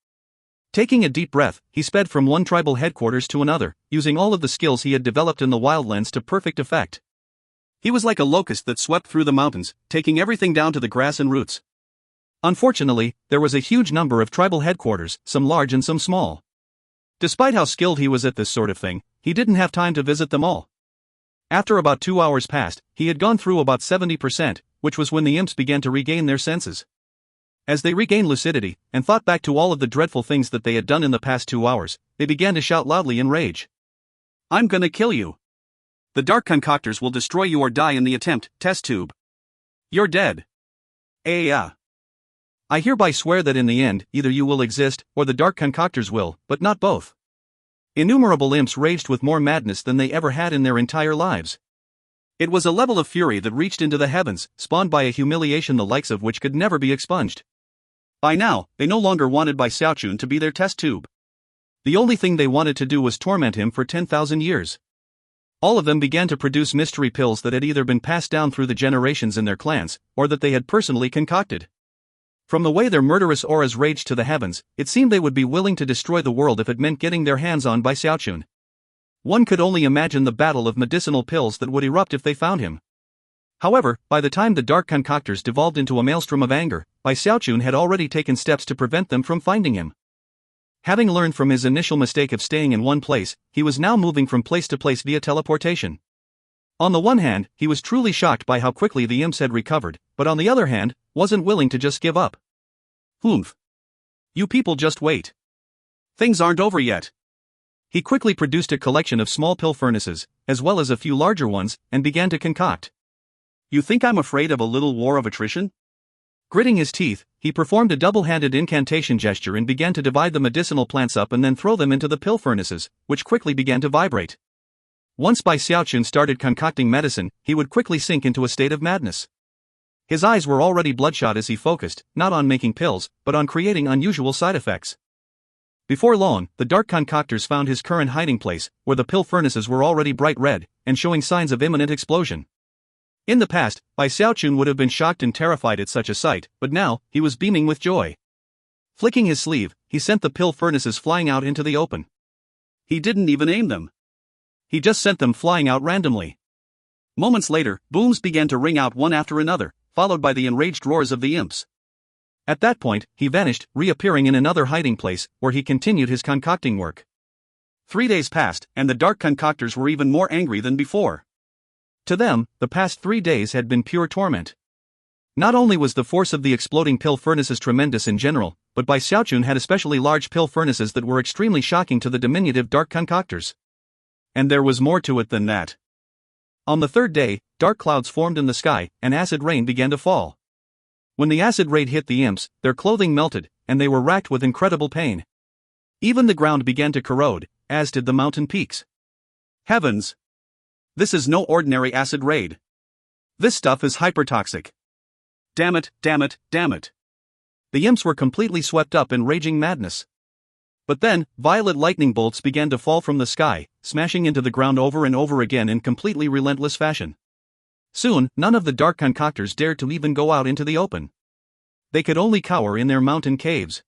Taking a deep breath, he sped from one tribal headquarters to another, using all of the skills he had developed in the wildlands to perfect effect. He was like a locust that swept through the mountains, taking everything down to the grass and roots. Unfortunately, there was a huge number of tribal headquarters, some large and some small. Despite how skilled he was at this sort of thing, he didn't have time to visit them all. After about 2 hours passed, he had gone through about 70%, which was when the imps began to regain their senses. As they regained lucidity, and thought back to all of the dreadful things that they had done in the past 2 hours, they began to shout loudly in rage. "I'm gonna kill you! The dark concoctors will destroy you or die in the attempt, test tube. You're dead. I hereby swear that in the end, either you will exist, or the dark concoctors will, but not both." Innumerable imps raged with more madness than they ever had in their entire lives. It was a level of fury that reached into the heavens, spawned by a humiliation the likes of which could never be expunged. By now, they no longer wanted Xiaochun to be their test tube. The only thing they wanted to do was torment him for 10,000 years. All of them began to produce mystery pills that had either been passed down through the generations in their clans, or that they had personally concocted. From the way their murderous auras raged to the heavens, it seemed they would be willing to destroy the world if it meant getting their hands on Xiaochun. One could only imagine the battle of medicinal pills that would erupt if they found him. However, by the time the dark concoctors devolved into a maelstrom of anger, Xiaochun had already taken steps to prevent them from finding him. Having learned from his initial mistake of staying in one place, he was now moving from place to place via teleportation. On the one hand, he was truly shocked by how quickly the imps had recovered, but on the other hand, wasn't willing to just give up. "Humph. You people just wait. Things aren't over yet." He quickly produced a collection of small pill furnaces, as well as a few larger ones, and began to concoct. "You think I'm afraid of a little war of attrition?" Gritting his teeth, he performed a double-handed incantation gesture and began to divide the medicinal plants up and then throw them into the pill furnaces, which quickly began to vibrate. Once Xiaochun started concocting medicine, he would quickly sink into a state of madness. His eyes were already bloodshot as he focused, not on making pills, but on creating unusual side effects. Before long, the dark concoctors found his current hiding place, where the pill furnaces were already bright red, and showing signs of imminent explosion. In the past, Xiaochun would have been shocked and terrified at such a sight, but now, he was beaming with joy. Flicking his sleeve, he sent the pill furnaces flying out into the open. He didn't even aim them. He just sent them flying out randomly. Moments later, booms began to ring out one after another, followed by the enraged roars of the imps. At that point, he vanished, reappearing in another hiding place, where he continued his concocting work. 3 days passed, and the dark concoctors were even more angry than before. To them, the past 3 days had been pure torment. Not only was the force of the exploding pill furnaces tremendous in general, but Xiaochun had especially large pill furnaces that were extremely shocking to the diminutive dark concoctors. And there was more to it than that. On the 3rd day, dark clouds formed in the sky, and acid rain began to fall. When the acid rain hit the imps, their clothing melted, and they were racked with incredible pain. Even the ground began to corrode, as did the mountain peaks. Heavens! This is no ordinary acid rain. This stuff is hypertoxic. Damn it, damn it, damn it. The imps were completely swept up in raging madness. But then, violet lightning bolts began to fall from the sky, smashing into the ground over and over again in completely relentless fashion. Soon, none of the dark concoctors dared to even go out into the open. They could only cower in their mountain caves.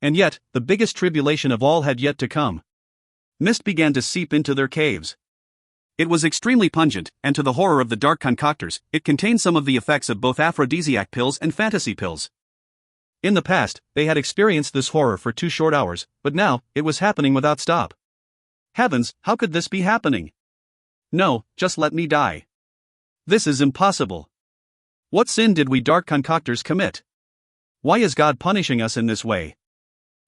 And yet, the biggest tribulation of all had yet to come. Mist began to seep into their caves. It was extremely pungent, and to the horror of the dark concoctors, it contained some of the effects of both aphrodisiac pills and fantasy pills. In the past, they had experienced this horror for 2 short hours, but now, it was happening without stop. Heavens, how could this be happening? No, just let me die. This is impossible. What sin did we dark concoctors commit? Why is God punishing us in this way?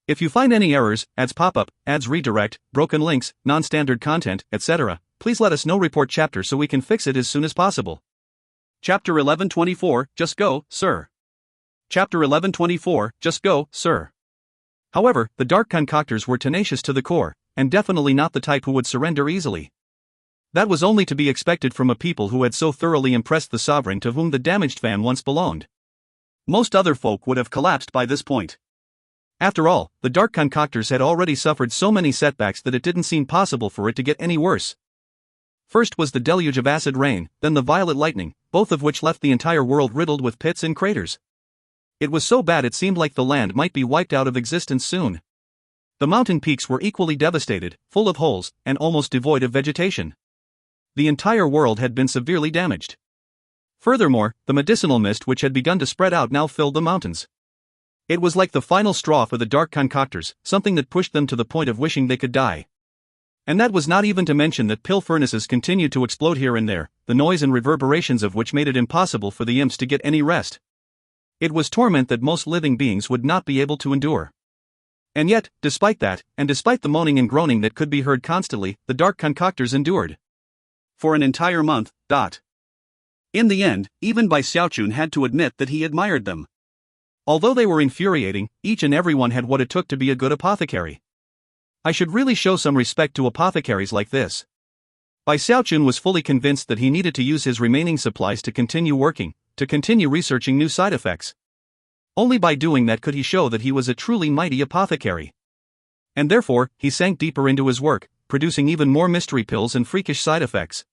If you find any errors, ads pop up, ads redirect, broken links, non-standard content, etc., please let us know. Report chapter so we can fix it as soon as possible. Chapter 1124, Just Go, Sir. Chapter 1124, Just Go, Sir. However, the dark concoctors were tenacious to the core, and definitely not the type who would surrender easily. That was only to be expected from a people who had so thoroughly impressed the sovereign to whom the damaged fan once belonged. Most other folk would have collapsed by this point. After all, the dark concoctors had already suffered so many setbacks that it didn't seem possible for it to get any worse. First was the deluge of acid rain, then the violet lightning, both of which left the entire world riddled with pits and craters. It was so bad it seemed like the land might be wiped out of existence soon. The mountain peaks were equally devastated, full of holes, and almost devoid of vegetation. The entire world had been severely damaged. Furthermore, the medicinal mist which had begun to spread out now filled the mountains. It was like the final straw for the dark concoctors, something that pushed them to the point of wishing they could die. And that was not even to mention that pill furnaces continued to explode here and there, the noise and reverberations of which made it impossible for the imps to get any rest. It was torment that most living beings would not be able to endure. And yet, despite that, and despite the moaning and groaning that could be heard constantly, the dark concoctors endured. For an entire month. In the end, even Bai Xiaochun had to admit that he admired them. Although they were infuriating, each and every one had what it took to be a good apothecary. I should really show some respect to apothecaries like this. Bai Xiaochun was fully convinced that he needed to use his remaining supplies to continue working, to continue researching new side effects. Only by doing that could he show that he was a truly mighty apothecary. And therefore, he sank deeper into his work, producing even more mystery pills and freakish side effects.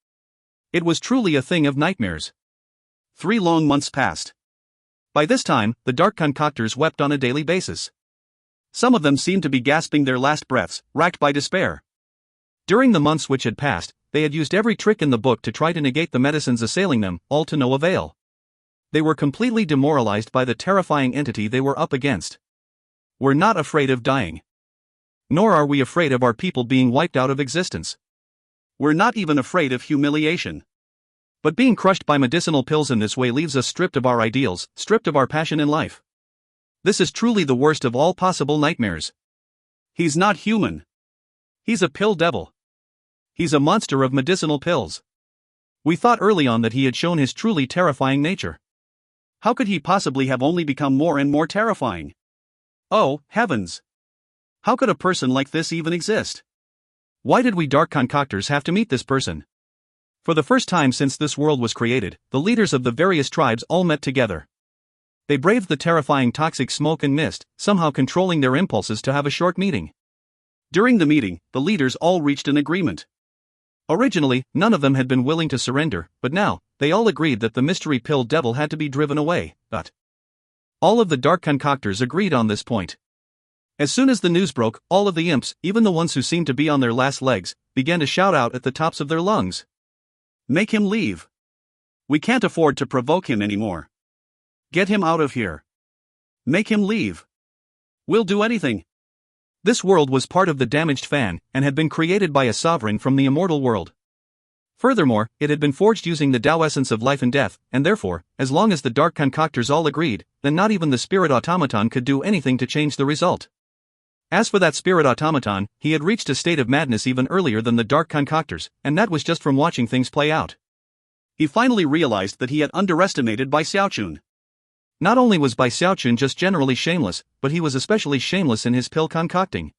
It was truly a thing of nightmares. 3 long months passed. By this time, the dark concoctors wept on a daily basis. Some of them seemed to be gasping their last breaths, racked by despair. During the months which had passed, they had used every trick in the book to try to negate the medicines assailing them, all to no avail. They were completely demoralized by the terrifying entity they were up against. We're not afraid of dying. Nor are we afraid of our people being wiped out of existence. We're not even afraid of humiliation. But being crushed by medicinal pills in this way leaves us stripped of our ideals, stripped of our passion in life. This is truly the worst of all possible nightmares. He's not human. He's a pill devil. He's a monster of medicinal pills. We thought early on that he had shown his truly terrifying nature. How could he possibly have only become more and more terrifying? Oh, heavens! How could a person like this even exist? Why did we dark concoctors have to meet this person? For the first time since this world was created, the leaders of the various tribes all met together. They braved the terrifying toxic smoke and mist, somehow controlling their impulses to have a short meeting. During the meeting, the leaders all reached an agreement. Originally, none of them had been willing to surrender, but now, they all agreed that the mystery pill devil had to be driven away, but all of the dark concoctors agreed on this point. As soon as the news broke, all of the imps, even the ones who seemed to be on their last legs, began to shout out at the tops of their lungs. Make him leave. We can't afford to provoke him anymore. Get him out of here. Make him leave. We'll do anything. This world was part of the damaged fan, and had been created by a sovereign from the immortal world. Furthermore, it had been forged using the Tao essence of life and death, and therefore, as long as the dark concoctors all agreed, then not even the spirit automaton could do anything to change the result. As for that spirit automaton, he had reached a state of madness even earlier than the dark concoctors, and that was just from watching things play out. He finally realized that he had underestimated Bai Xiaochun. Not only was Bai Xiaochun just generally shameless, but he was especially shameless in his pill concocting.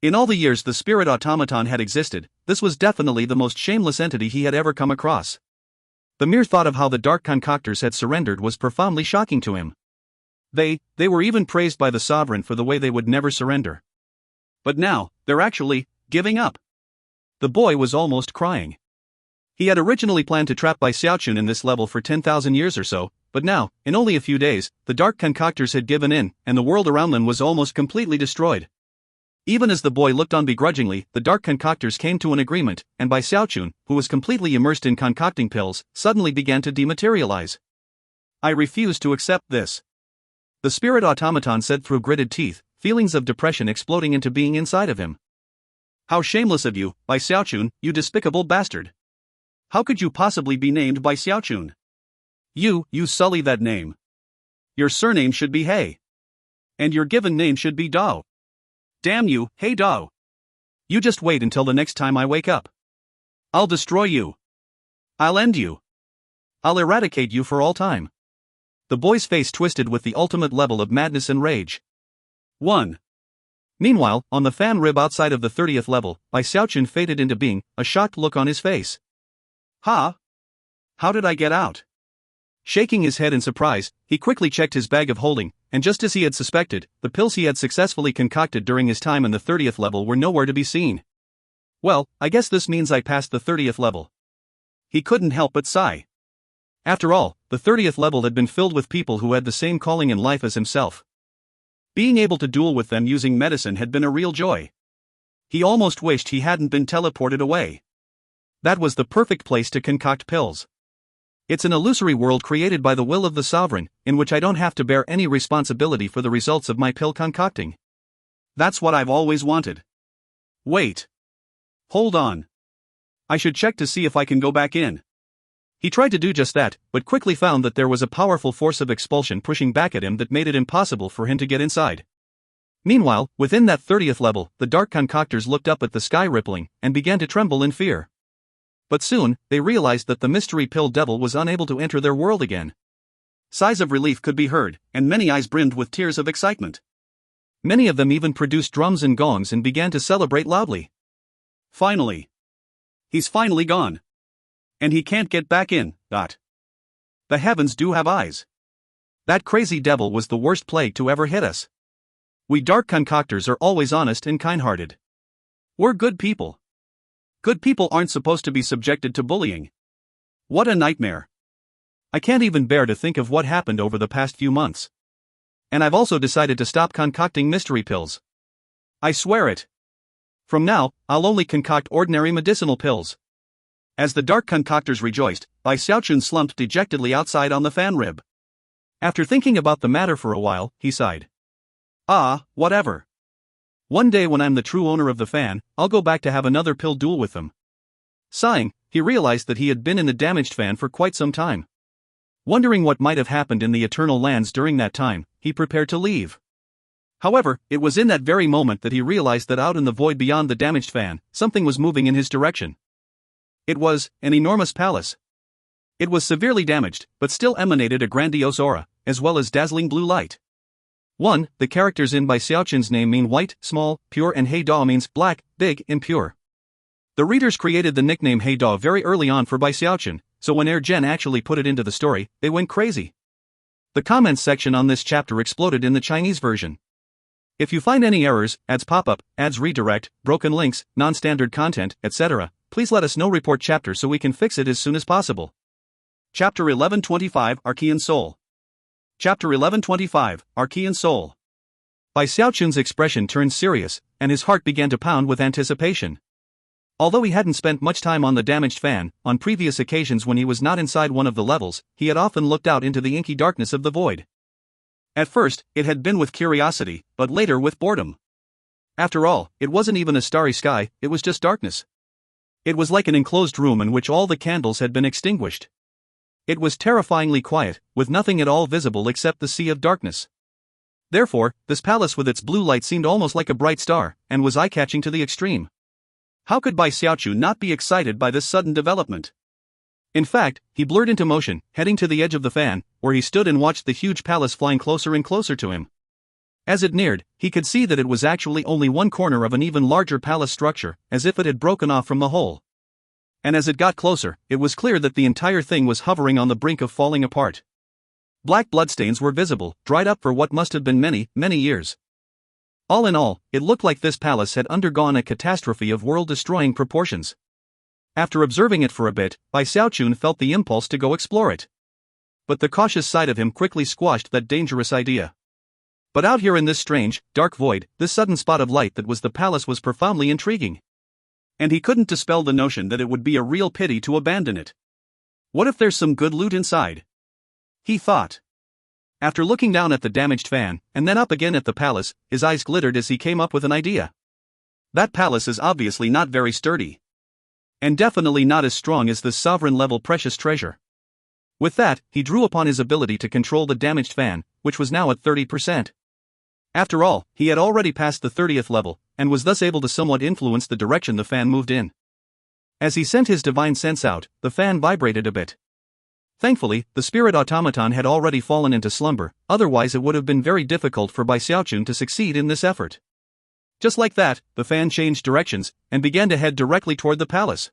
In all the years the spirit automaton had existed, this was definitely the most shameless entity he had ever come across. The mere thought of how the dark concoctors had surrendered was profoundly shocking to him. They were even praised by the sovereign for the way they would never surrender. But now, they're actually giving up. The boy was almost crying. He had originally planned to trap Bai Xiaochun in this level for 10,000 years or so, but now, in only a few days, the dark concoctors had given in, and the world around them was almost completely destroyed. Even as the boy looked on begrudgingly, the dark concoctors came to an agreement, and Bai Xiaochun, who was completely immersed in concocting pills, suddenly began to dematerialize. I refuse to accept this. The spirit automaton said through gritted teeth, feelings of depression exploding into being inside of him. How shameless of you, Bai Xiaochun, you despicable bastard. How could you possibly be named Bai Xiaochun? You sully that name. Your surname should be He. And your given name should be Dao. Damn you, hey Dao. You just wait until the next time I wake up. I'll destroy you. I'll end you. I'll eradicate you for all time. The boy's face twisted with the ultimate level of madness and rage. 1. Meanwhile, on the fan rib outside of the 30th level, Bai Xiaochun faded into being, a shocked look on his face. Ha! How did I get out? Shaking his head in surprise, he quickly checked his bag of holding, and just as he had suspected, the pills he had successfully concocted during his time in the 30th level were nowhere to be seen. Well, I guess this means I passed the 30th level. He couldn't help but sigh. After all, the 30th level had been filled with people who had the same calling in life as himself. Being able to duel with them using medicine had been a real joy. He almost wished he hadn't been teleported away. That was the perfect place to concoct pills. It's an illusory world created by the will of the sovereign, in which I don't have to bear any responsibility for the results of my pill concocting. That's what I've always wanted. Wait. Hold on. I should check to see if I can go back in. He tried to do just that, but quickly found that there was a powerful force of expulsion pushing back at him that made it impossible for him to get inside. Meanwhile, within that 30th level, the dark concoctors looked up at the sky rippling, and began to tremble in fear. But soon, they realized that the mystery pill devil was unable to enter their world again. Sighs of relief could be heard, and many eyes brimmed with tears of excitement. Many of them even produced drums and gongs and began to celebrate loudly. Finally. He's finally gone. And he can't get back in. The heavens do have eyes. That crazy devil was the worst plague to ever hit us. We dark concoctors are always honest and kind-hearted. We're good people. Good people aren't supposed to be subjected to bullying. What a nightmare. I can't even bear to think of what happened over the past few months. And I've also decided to stop concocting mystery pills. I swear it. From now, I'll only concoct ordinary medicinal pills. As the dark concoctors rejoiced, Xiaochun slumped dejectedly outside on the fan rib. After thinking about the matter for a while, he sighed. Whatever. One day when I'm the true owner of the fan, I'll go back to have another pill duel with them. Sighing, he realized that he had been in the damaged fan for quite some time. Wondering what might have happened in the Eternal Lands during that time, he prepared to leave. However, it was in that very moment that he realized that out in the void beyond the damaged fan, something was moving in his direction. It was an enormous palace. It was severely damaged, but still emanated a grandiose aura, as well as dazzling blue light. 1. The characters in Xiaochun's name mean white, small, pure, and He Da means black, big, and pure. The readers created the nickname He Da very early on for Xiaochun, so when Jen actually put it into the story, they went crazy. The comments section on this chapter exploded in the Chinese version. If you find any errors, ads pop up, ads redirect, broken links, non-standard content, etc., please let us know. Report chapter so we can fix it as soon as possible. Chapter 1125 Archean Soul. Chapter 1125 Archean Soul. Xiaochun's expression turned serious, and his heart began to pound with anticipation. Although he hadn't spent much time on the damaged fan, on previous occasions when he was not inside one of the levels, he had often looked out into the inky darkness of the void. At first, it had been with curiosity, but later with boredom. After all, it wasn't even a starry sky, it was just darkness. It was like an enclosed room in which all the candles had been extinguished. It was terrifyingly quiet, with nothing at all visible except the sea of darkness. Therefore, this palace with its blue light seemed almost like a bright star, and was eye-catching to the extreme. How could Xiaochun not be excited by this sudden development? In fact, he blurred into motion, heading to the edge of the fan, where he stood and watched the huge palace flying closer and closer to him. As it neared, he could see that it was actually only one corner of an even larger palace structure, as if it had broken off from the whole. And as it got closer, it was clear that the entire thing was hovering on the brink of falling apart. Black bloodstains were visible, dried up for what must have been many, many years. All in all, it looked like this palace had undergone a catastrophe of world-destroying proportions. After observing it for a bit, Xiaochun felt the impulse to go explore it. But the cautious side of him quickly squashed that dangerous idea. But out here in this strange, dark void, this sudden spot of light that was the palace was profoundly intriguing. And he couldn't dispel the notion that it would be a real pity to abandon it. What if there's some good loot inside? He thought. After looking down at the damaged fan, and then up again at the palace, his eyes glittered as he came up with an idea. That palace is obviously not very sturdy. And definitely not as strong as this sovereign-level precious treasure. With that, he drew upon his ability to control the damaged fan, which was now at 30%. After all, he had already passed the 30th level, and was thus able to somewhat influence the direction the fan moved in. As he sent his divine sense out, the fan vibrated a bit. Thankfully, the spirit automaton had already fallen into slumber, otherwise it would have been very difficult for Xiaochun to succeed in this effort. Just like that, the fan changed directions, and began to head directly toward the palace.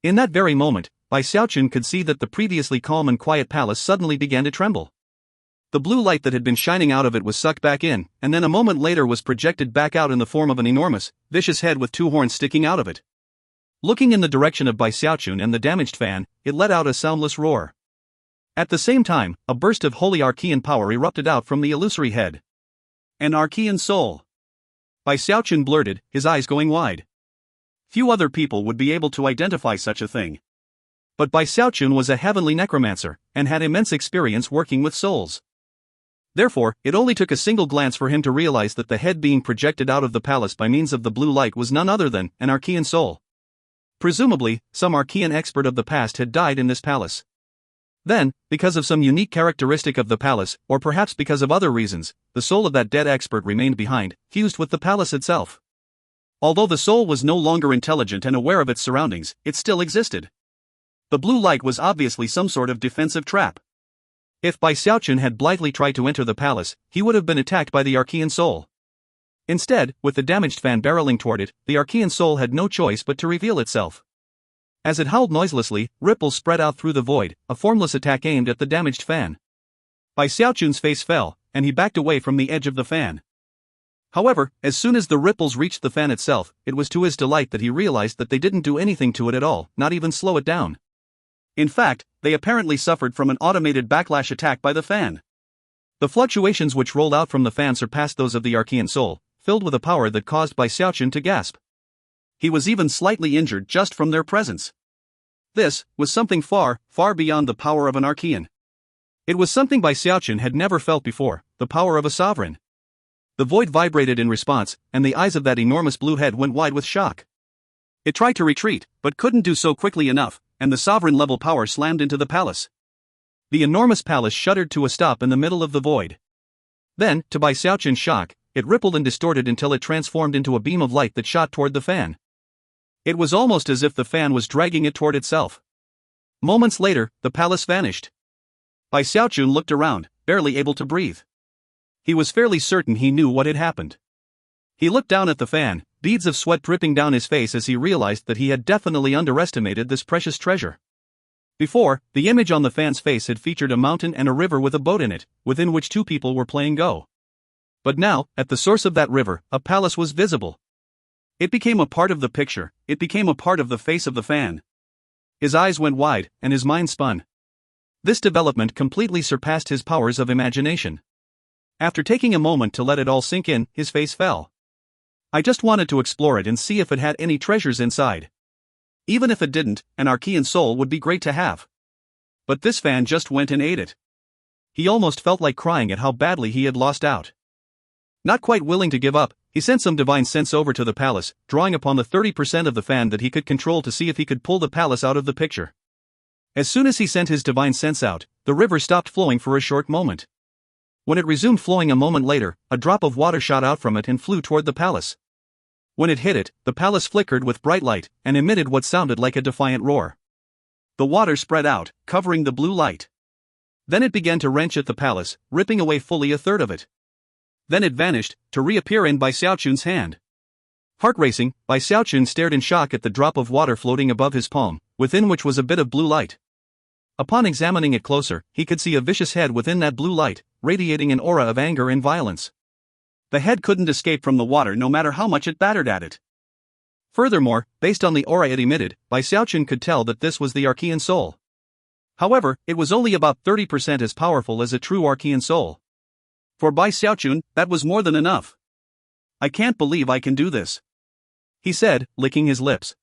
In that very moment, Xiaochun could see that the previously calm and quiet palace suddenly began to tremble. The blue light that had been shining out of it was sucked back in, and then a moment later was projected back out in the form of an enormous, vicious head with two horns sticking out of it. Looking in the direction of Bai Xiaochun and the damaged fan, it let out a soundless roar. At the same time, a burst of holy Archean power erupted out from the illusory head. An Archean soul. Bai Xiaochun blurted, his eyes going wide. Few other people would be able to identify such a thing. But Bai Xiaochun was a heavenly necromancer, and had immense experience working with souls. Therefore, it only took a single glance for him to realize that the head being projected out of the palace by means of the blue light was none other than an Archean soul. Presumably, some Archean expert of the past had died in this palace. Then, because of some unique characteristic of the palace, or perhaps because of other reasons, the soul of that dead expert remained behind, fused with the palace itself. Although the soul was no longer intelligent and aware of its surroundings, it still existed. The blue light was obviously some sort of defensive trap. If Bai Xiaochun had blithely tried to enter the palace, he would have been attacked by the Archean soul. Instead, with the damaged fan barreling toward it, the Archean soul had no choice but to reveal itself. As it howled noiselessly, ripples spread out through the void, a formless attack aimed at the damaged fan. Bai Xiaochun's face fell, and he backed away from the edge of the fan. However, as soon as the ripples reached the fan itself, it was to his delight that he realized that they didn't do anything to it at all, not even slow it down. In fact, they apparently suffered from an automated backlash attack by the fan. The fluctuations which rolled out from the fan surpassed those of the Archean soul, filled with a power that caused Bai Xiaochun to gasp. He was even slightly injured just from their presence. This was something far, far beyond the power of an Archean. It was something Bai Xiaochun had never felt before, the power of a sovereign. The void vibrated in response, and the eyes of that enormous blue head went wide with shock. It tried to retreat, but couldn't do so quickly enough, and the sovereign-level power slammed into the palace. The enormous palace shuddered to a stop in the middle of the void. Then, to Bai Xiaochun's shock, it rippled and distorted until it transformed into a beam of light that shot toward the fan. It was almost as if the fan was dragging it toward itself. Moments later, the palace vanished. Bai Xiaochun looked around, barely able to breathe. He was fairly certain he knew what had happened. He looked down at the fan, beads of sweat dripping down his face as he realized that he had definitely underestimated this precious treasure. Before, the image on the fan's face had featured a mountain and a river with a boat in it, within which two people were playing Go. But now, at the source of that river, a palace was visible. It became a part of the picture, it became a part of the face of the fan. His eyes went wide, and his mind spun. This development completely surpassed his powers of imagination. After taking a moment to let it all sink in, his face fell. I just wanted to explore it and see if it had any treasures inside. Even if it didn't, an Archean soul would be great to have. But this fan just went and ate it. He almost felt like crying at how badly he had lost out. Not quite willing to give up, he sent some divine sense over to the palace, drawing upon the 30% of the fan that he could control to see if he could pull the palace out of the picture. As soon as he sent his divine sense out, the river stopped flowing for a short moment. When it resumed flowing a moment later, a drop of water shot out from it and flew toward the palace. When it hit it, the palace flickered with bright light, and emitted what sounded like a defiant roar. The water spread out, covering the blue light. Then it began to wrench at the palace, ripping away fully a third of it. Then it vanished, to reappear in Bai Xiaochun's hand. Heart-racing, Bai Xiaochun stared in shock at the drop of water floating above his palm, within which was a bit of blue light. Upon examining it closer, he could see a vicious head within that blue light, radiating an aura of anger and violence. The head couldn't escape from the water no matter how much it battered at it. Furthermore, based on the aura it emitted, Bai Xiaochun could tell that this was the Archean soul. However, it was only about 30% as powerful as a true Archean soul. For Bai Xiaochun, that was more than enough. I can't believe I can do this, he said, licking his lips.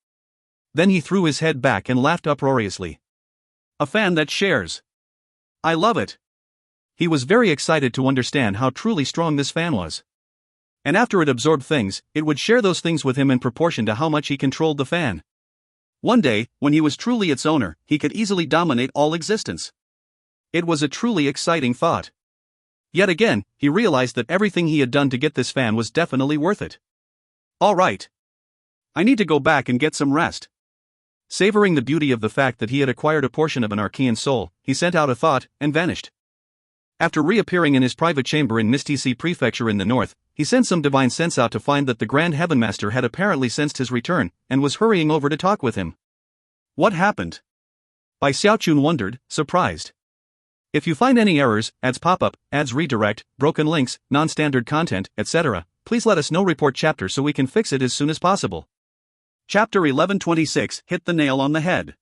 Then he threw his head back and laughed uproariously. A fan that shares. I love it. He was very excited to understand how truly strong this fan was. And after it absorbed things, it would share those things with him in proportion to how much he controlled the fan. One day, when he was truly its owner, he could easily dominate all existence. It was a truly exciting thought. Yet again, he realized that everything he had done to get this fan was definitely worth it. All right. I need to go back and get some rest. Savoring the beauty of the fact that he had acquired a portion of an Archean soul, he sent out a thought, and vanished. After reappearing in his private chamber in Mistisi Prefecture in the north, he sent some divine sense out to find that the Grand Heaven Master had apparently sensed his return, and was hurrying over to talk with him. What happened? Bai Xiaochun wondered, surprised. If you find any errors, ads pop-up, ads redirect, broken links, non-standard content, etc., please let us know. Report chapter so we can fix it as soon as possible. Chapter 1126 Hit the Nail on the Head.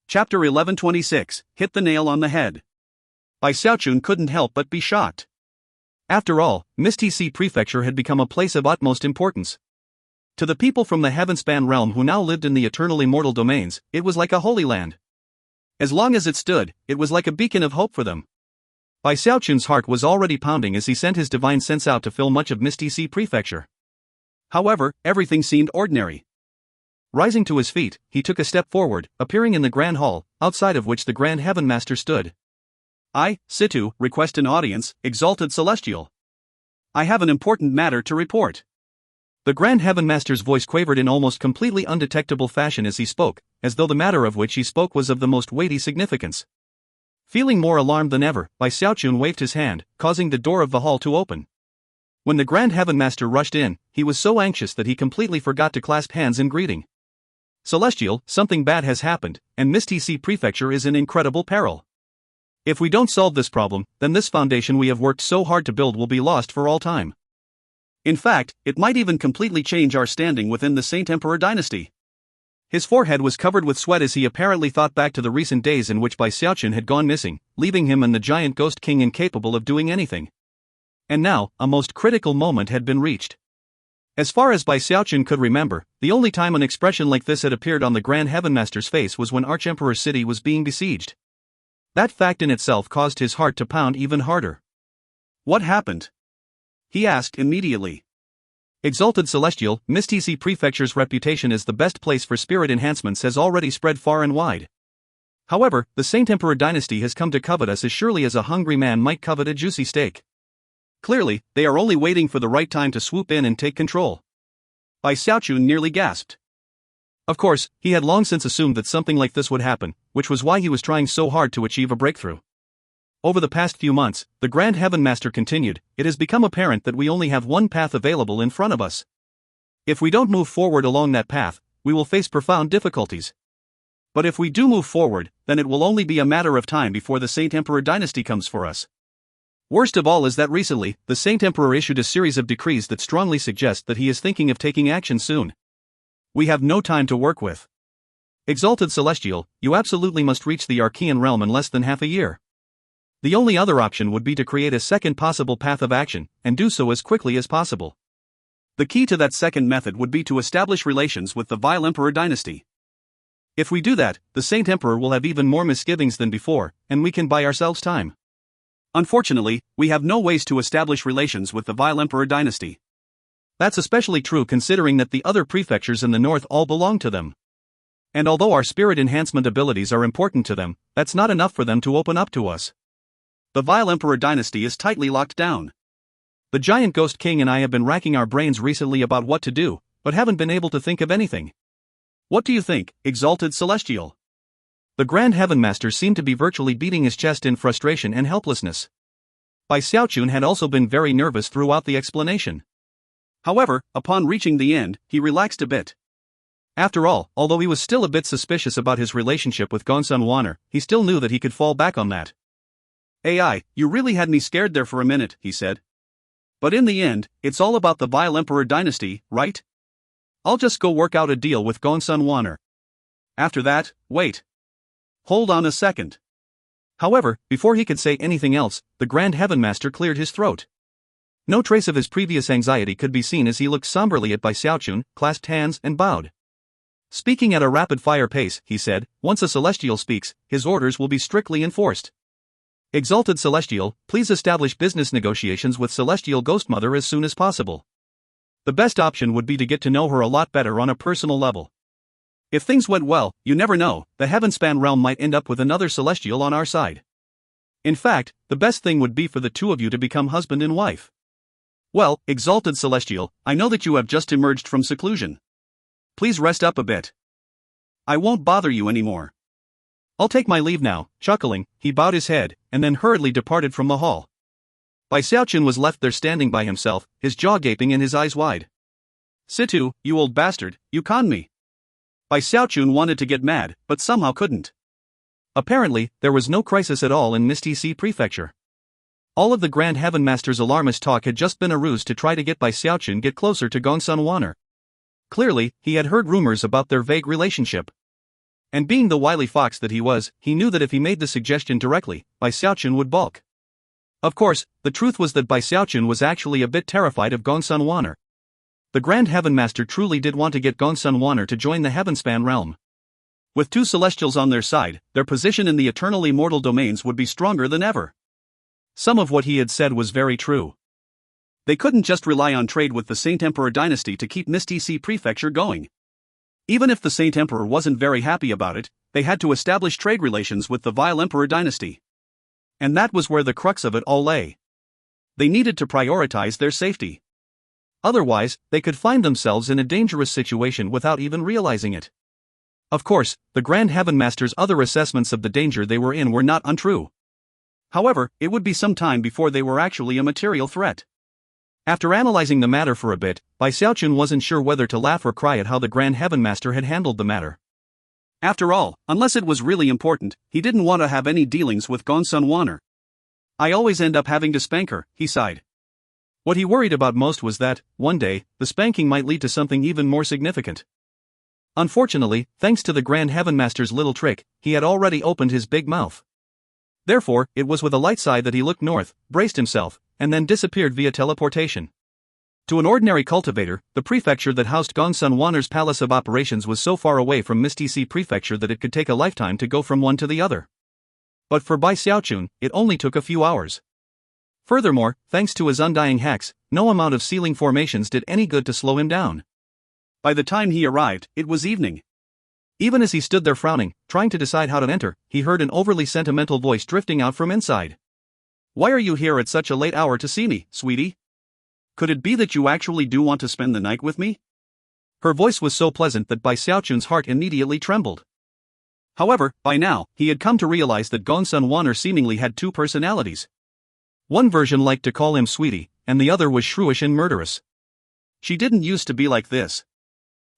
Chapter 1126 Hit the Nail on the Head. By Xiaochun couldn't help but be shocked. After all, Misty Prefecture had become a place of utmost importance. To the people from the Heavenspan realm who now lived in the eternal immortal domains, it was like a holy land. As long as it stood, it was like a beacon of hope for them. Bai Xiaochun's heart was already pounding as he sent his divine sense out to fill much of Misty Prefecture. However, everything seemed ordinary. Rising to his feet, he took a step forward, appearing in the Grand Hall, outside of which the Grand Heaven Master stood. I, Situ, request an audience, Exalted Celestial. I have an important matter to report. The Grand Heaven Master's voice quavered in almost completely undetectable fashion as he spoke, as though the matter of which he spoke was of the most weighty significance. Feeling more alarmed than ever, Bai Xiaochun waved his hand, causing the door of the hall to open. When the Grand Heaven Master rushed in, he was so anxious that he completely forgot to clasp hands in greeting. Celestial, something bad has happened, and Misty Prefecture is in incredible peril. If we don't solve this problem, then this foundation we have worked so hard to build will be lost for all time. In fact, it might even completely change our standing within the Saint Emperor dynasty. His forehead was covered with sweat as he apparently thought back to the recent days in which Bai Xiaochun had gone missing, leaving him and the giant ghost king incapable of doing anything. And now, a most critical moment had been reached. As far as Bai Xiaochun could remember, the only time an expression like this had appeared on the Grand Heaven Master's face was when Archemperor's city was being besieged. That fact in itself caused his heart to pound even harder. What happened? He asked immediately. Exalted Celestial, Misty Prefecture's reputation as the best place for spirit enhancements has already spread far and wide. However, the Saint Emperor dynasty has come to covet us as surely as a hungry man might covet a juicy steak. Clearly, they are only waiting for the right time to swoop in and take control. Bai Xiaochun nearly gasped. Of course, he had long since assumed that something like this would happen, which was why he was trying so hard to achieve a breakthrough. Over the past few months, the Grand Heaven Master continued, it has become apparent that we only have one path available in front of us. If we don't move forward along that path, we will face profound difficulties. But if we do move forward, then it will only be a matter of time before the Saint Emperor dynasty comes for us. Worst of all is that recently, the Saint Emperor issued a series of decrees that strongly suggest that he is thinking of taking action soon. We have no time to work with. Exalted Celestial, you absolutely must reach the Archean realm in less than half a year. The only other option would be to create a second possible path of action, and do so as quickly as possible. The key to that second method would be to establish relations with the Vile Emperor dynasty. If we do that, the Saint Emperor will have even more misgivings than before, and we can buy ourselves time. Unfortunately, we have no ways to establish relations with the Vile Emperor dynasty. That's especially true considering that the other prefectures in the north all belong to them. And although our spirit enhancement abilities are important to them, that's not enough for them to open up to us. The Vile Emperor dynasty is tightly locked down. The giant ghost king and I have been racking our brains recently about what to do, but haven't been able to think of anything. What do you think, Exalted Celestial? The Grand Heaven Master seemed to be virtually beating his chest in frustration and helplessness. Bai Xiaochun had also been very nervous throughout the explanation. However, upon reaching the end, he relaxed a bit. After all, although he was still a bit suspicious about his relationship with Gongsun Wanner, he still knew that he could fall back on that. AI, you really had me scared there for a minute, he said. But in the end, it's all about the Vile Emperor dynasty, right? I'll just go work out a deal with Gongsun Wanner. After that, wait. Hold on a second. However, before he could say anything else, the Grand Heaven Master cleared his throat. No trace of his previous anxiety could be seen as he looked somberly at Bai Xiaochun, clasped hands and bowed. Speaking at a rapid-fire pace, he said, once a Celestial speaks, his orders will be strictly enforced. Exalted Celestial, please establish business negotiations with Celestial Ghost Mother as soon as possible. The best option would be to get to know her a lot better on a personal level. If things went well, you never know, the Heavenspan realm might end up with another Celestial on our side. In fact, the best thing would be for the two of you to become husband and wife. Well, Exalted Celestial, I know that you have just emerged from seclusion. Please rest up a bit. I won't bother you anymore. I'll take my leave now. Chuckling, he bowed his head, and then hurriedly departed from the hall. Bai Xiaochun was left there standing by himself, his jaw gaping and his eyes wide. Situ, you old bastard, you conned me. Bai Xiaochun wanted to get mad, but somehow couldn't. Apparently, there was no crisis at all in Misty Prefecture. All of the Grand Heaven Master's alarmist talk had just been a ruse to try to get Bai Xiaochun get closer to Gongsun Wanner. Clearly, he had heard rumors about their vague relationship. And being the wily fox that he was, he knew that if he made the suggestion directly, Bai Xiaochun would balk. Of course, the truth was that Bai Xiaochun was actually a bit terrified of Gongsun Wan'er. The Grand Heaven Master truly did want to get Gongsun Wan'er to join the Heavenspan realm. With two celestials on their side, their position in the eternal immortal domains would be stronger than ever. Some of what he had said was very true. They couldn't just rely on trade with the Saint Emperor dynasty to keep Mystic Prefecture going. Even if the Saint Emperor wasn't very happy about it, they had to establish trade relations with the Vile Emperor dynasty. And that was where the crux of it all lay. They needed to prioritize their safety. Otherwise, they could find themselves in a dangerous situation without even realizing it. Of course, the Grand Heaven Master's other assessments of the danger they were in were not untrue. However, it would be some time before they were actually a material threat. After analyzing the matter for a bit, Bai Xiaochun wasn't sure whether to laugh or cry at how the Grand Heaven Master had handled the matter. After all, unless it was really important, he didn't want to have any dealings with Gongsun Wan'er. I always end up having to spank her, he sighed. What he worried about most was that, one day, the spanking might lead to something even more significant. Unfortunately, thanks to the Grand Heaven Master's little trick, he had already opened his big mouth. Therefore, it was with a light sigh that he looked north, braced himself, and then disappeared via teleportation. To an ordinary cultivator, the prefecture that housed Gongsun Wan'er's palace of operations was so far away from Mystic Prefecture that it could take a lifetime to go from one to the other. But for Bai Xiaochun, it only took a few hours. Furthermore, thanks to his undying hacks, no amount of ceiling formations did any good to slow him down. By the time he arrived, it was evening. Even as he stood there frowning, trying to decide how to enter, he heard an overly sentimental voice drifting out from inside. "Why are you here at such a late hour to see me, sweetie? Could it be that you actually do want to spend the night with me?" Her voice was so pleasant that Bai Xiaochun's heart immediately trembled. However, by now, he had come to realize that Gongsun Wan'er seemingly had two personalities. One version liked to call him sweetie, and the other was shrewish and murderous. She didn't used to be like this.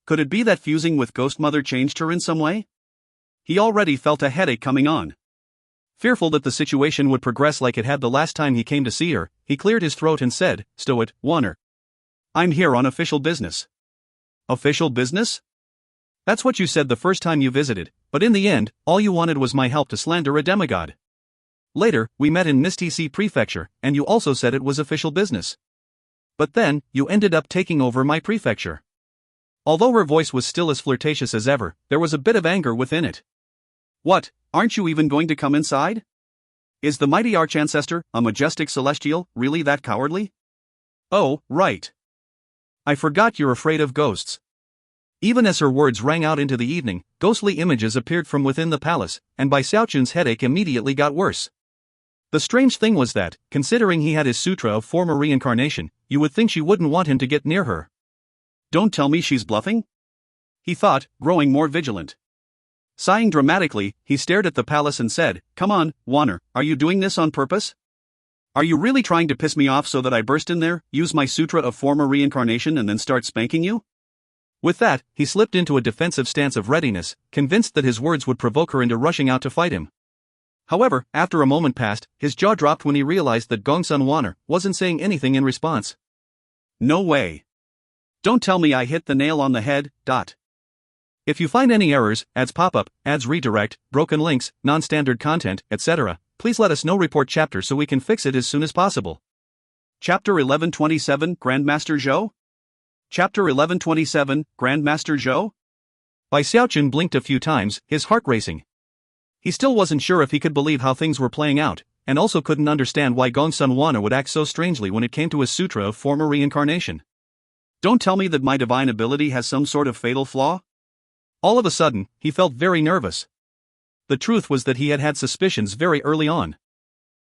Could it be that fusing with Ghost Mother changed her in some way? He already felt a headache coming on. Fearful that the situation would progress like it had the last time he came to see her, he cleared his throat and said, "Stow it, Wan'er. I'm here on official business." "Official business? That's what you said the first time you visited, but in the end, all you wanted was my help to slander a demigod. Later, we met in Mystic Prefecture, and you also said it was official business. But then, you ended up taking over my prefecture." Although her voice was still as flirtatious as ever, there was a bit of anger within it. "What, aren't you even going to come inside? Is the mighty Archancestor, a majestic celestial, really that cowardly?" "Oh, right. I forgot you're afraid of ghosts." Even as her words rang out into the evening, ghostly images appeared from within the palace, and Bai Xiaochun's headache immediately got worse. The strange thing was that, considering he had his sutra of former reincarnation, you would think she wouldn't want him to get near her. "Don't tell me she's bluffing?" he thought, growing more vigilant. Sighing dramatically, he stared at the palace and said, "Come on, Wan'er, are you doing this on purpose? Are you really trying to piss me off so that I burst in there, use my sutra of former reincarnation and then start spanking you?" With that, he slipped into a defensive stance of readiness, convinced that his words would provoke her into rushing out to fight him. However, after a moment passed, his jaw dropped when he realized that Gongsun Wan'er wasn't saying anything in response. "No way. Don't tell me I hit the nail on the head, . If you find any errors, ads pop up, ads redirect, broken links, non-standard content, etc., please let us know. Report chapter so we can fix it as soon as possible." Chapter 1127, Grandmaster Zhou? Chapter 1127, Grandmaster Zhou? Bai Xiaochun blinked a few times, his heart racing. He still wasn't sure if he could believe how things were playing out, and also couldn't understand why Gongsun Wan'er would act so strangely when it came to his sutra of former reincarnation. Don't tell me that my divine ability has some sort of fatal flaw? All of a sudden, he felt very nervous. The truth was that he had had suspicions very early on.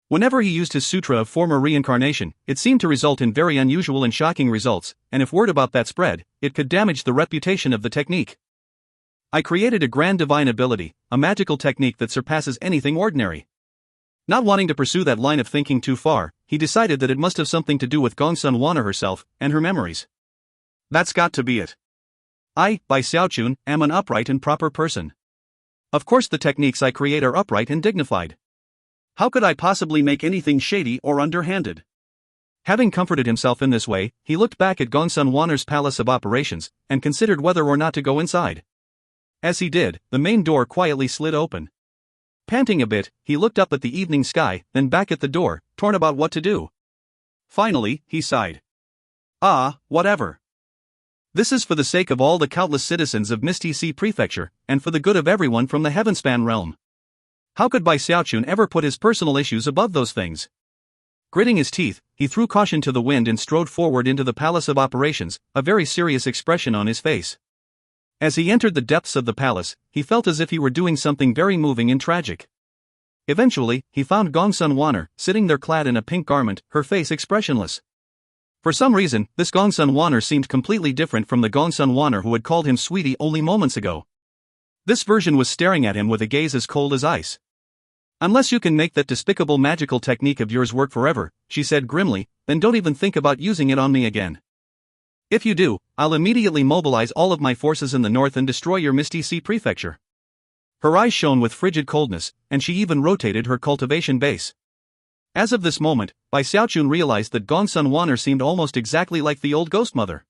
Whenever he used his sutra of former reincarnation, it seemed to result in very unusual and shocking results, and if word about that spread, it could damage the reputation of the technique. "I created a grand divine ability, a magical technique that surpasses anything ordinary." Not wanting to pursue that line of thinking too far, he decided that it must have something to do with Gongsun Wan'er herself, and her memories. That's got to be it. I, Bai Xiaochun, am an upright and proper person. Of course the techniques I create are upright and dignified. How could I possibly make anything shady or underhanded? Having comforted himself in this way, he looked back at Gongsun Wanner's palace of operations, and considered whether or not to go inside. As he did, the main door quietly slid open. Panting a bit, he looked up at the evening sky, then back at the door, torn about what to do. Finally, he sighed. Whatever. This is for the sake of all the countless citizens of Misty Sea Prefecture, and for the good of everyone from the Heavenspan realm. How could Bai Xiaochun ever put his personal issues above those things? Gritting his teeth, he threw caution to the wind and strode forward into the palace of operations, a very serious expression on his face. As he entered the depths of the palace, he felt as if he were doing something very moving and tragic. Eventually, he found Gongsun Wanner, sitting there clad in a pink garment, her face expressionless. For some reason, this Gongsun Wanner seemed completely different from the Gongsun Wanner who had called him sweetie only moments ago. This version was staring at him with a gaze as cold as ice. Unless you can make that despicable magical technique of yours work forever, she said grimly, then don't even think about using it on me again. If you do, I'll immediately mobilize all of my forces in the north and destroy your Misty Sea Prefecture. Her eyes shone with frigid coldness, and she even rotated her cultivation base. As of this moment, Bai Xiaochun realized that Gongsun Wanner seemed almost exactly like the old ghost mother.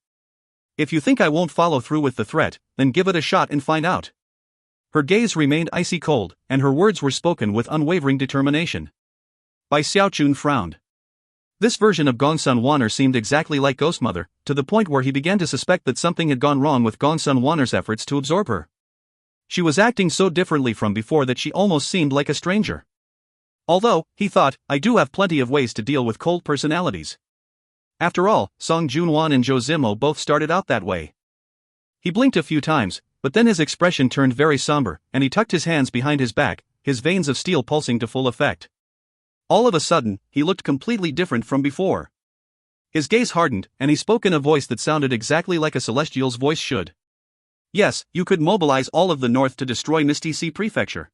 If you think I won't follow through with the threat, then give it a shot and find out. Her gaze remained icy cold, and her words were spoken with unwavering determination. Bai Xiaochun frowned. This version of Gongsun Wanner seemed exactly like Ghost Mother, to the point where he began to suspect that something had gone wrong with Gongsun Wanner's efforts to absorb her. She was acting so differently from before that she almost seemed like a stranger. Although, he thought, I do have plenty of ways to deal with cold personalities. After all, Song Junwan and Zhou Zimo both started out that way. He blinked a few times, but then his expression turned very somber, and he tucked his hands behind his back, his veins of steel pulsing to full effect. All of a sudden, he looked completely different from before. His gaze hardened, and he spoke in a voice that sounded exactly like a celestial's voice should. Yes, you could mobilize all of the north to destroy Misty Sea Prefecture.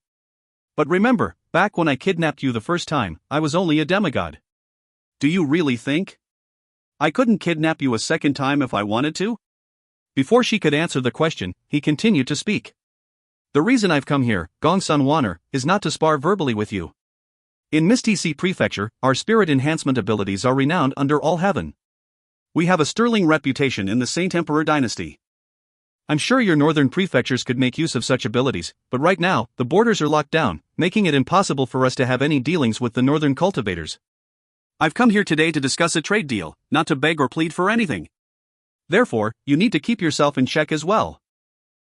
But remember, back when I kidnapped you the first time, I was only a demigod. Do you really think I couldn't kidnap you a second time if I wanted to? Before she could answer the question, he continued to speak. The reason I've come here, Gongsun Wanner, is not to spar verbally with you. In Misty Sea Prefecture, our spirit enhancement abilities are renowned under all heaven. We have a sterling reputation in the Saint Emperor dynasty. I'm sure your northern prefectures could make use of such abilities, but right now, the borders are locked down, making it impossible for us to have any dealings with the northern cultivators. I've come here today to discuss a trade deal, not to beg or plead for anything. Therefore, you need to keep yourself in check as well.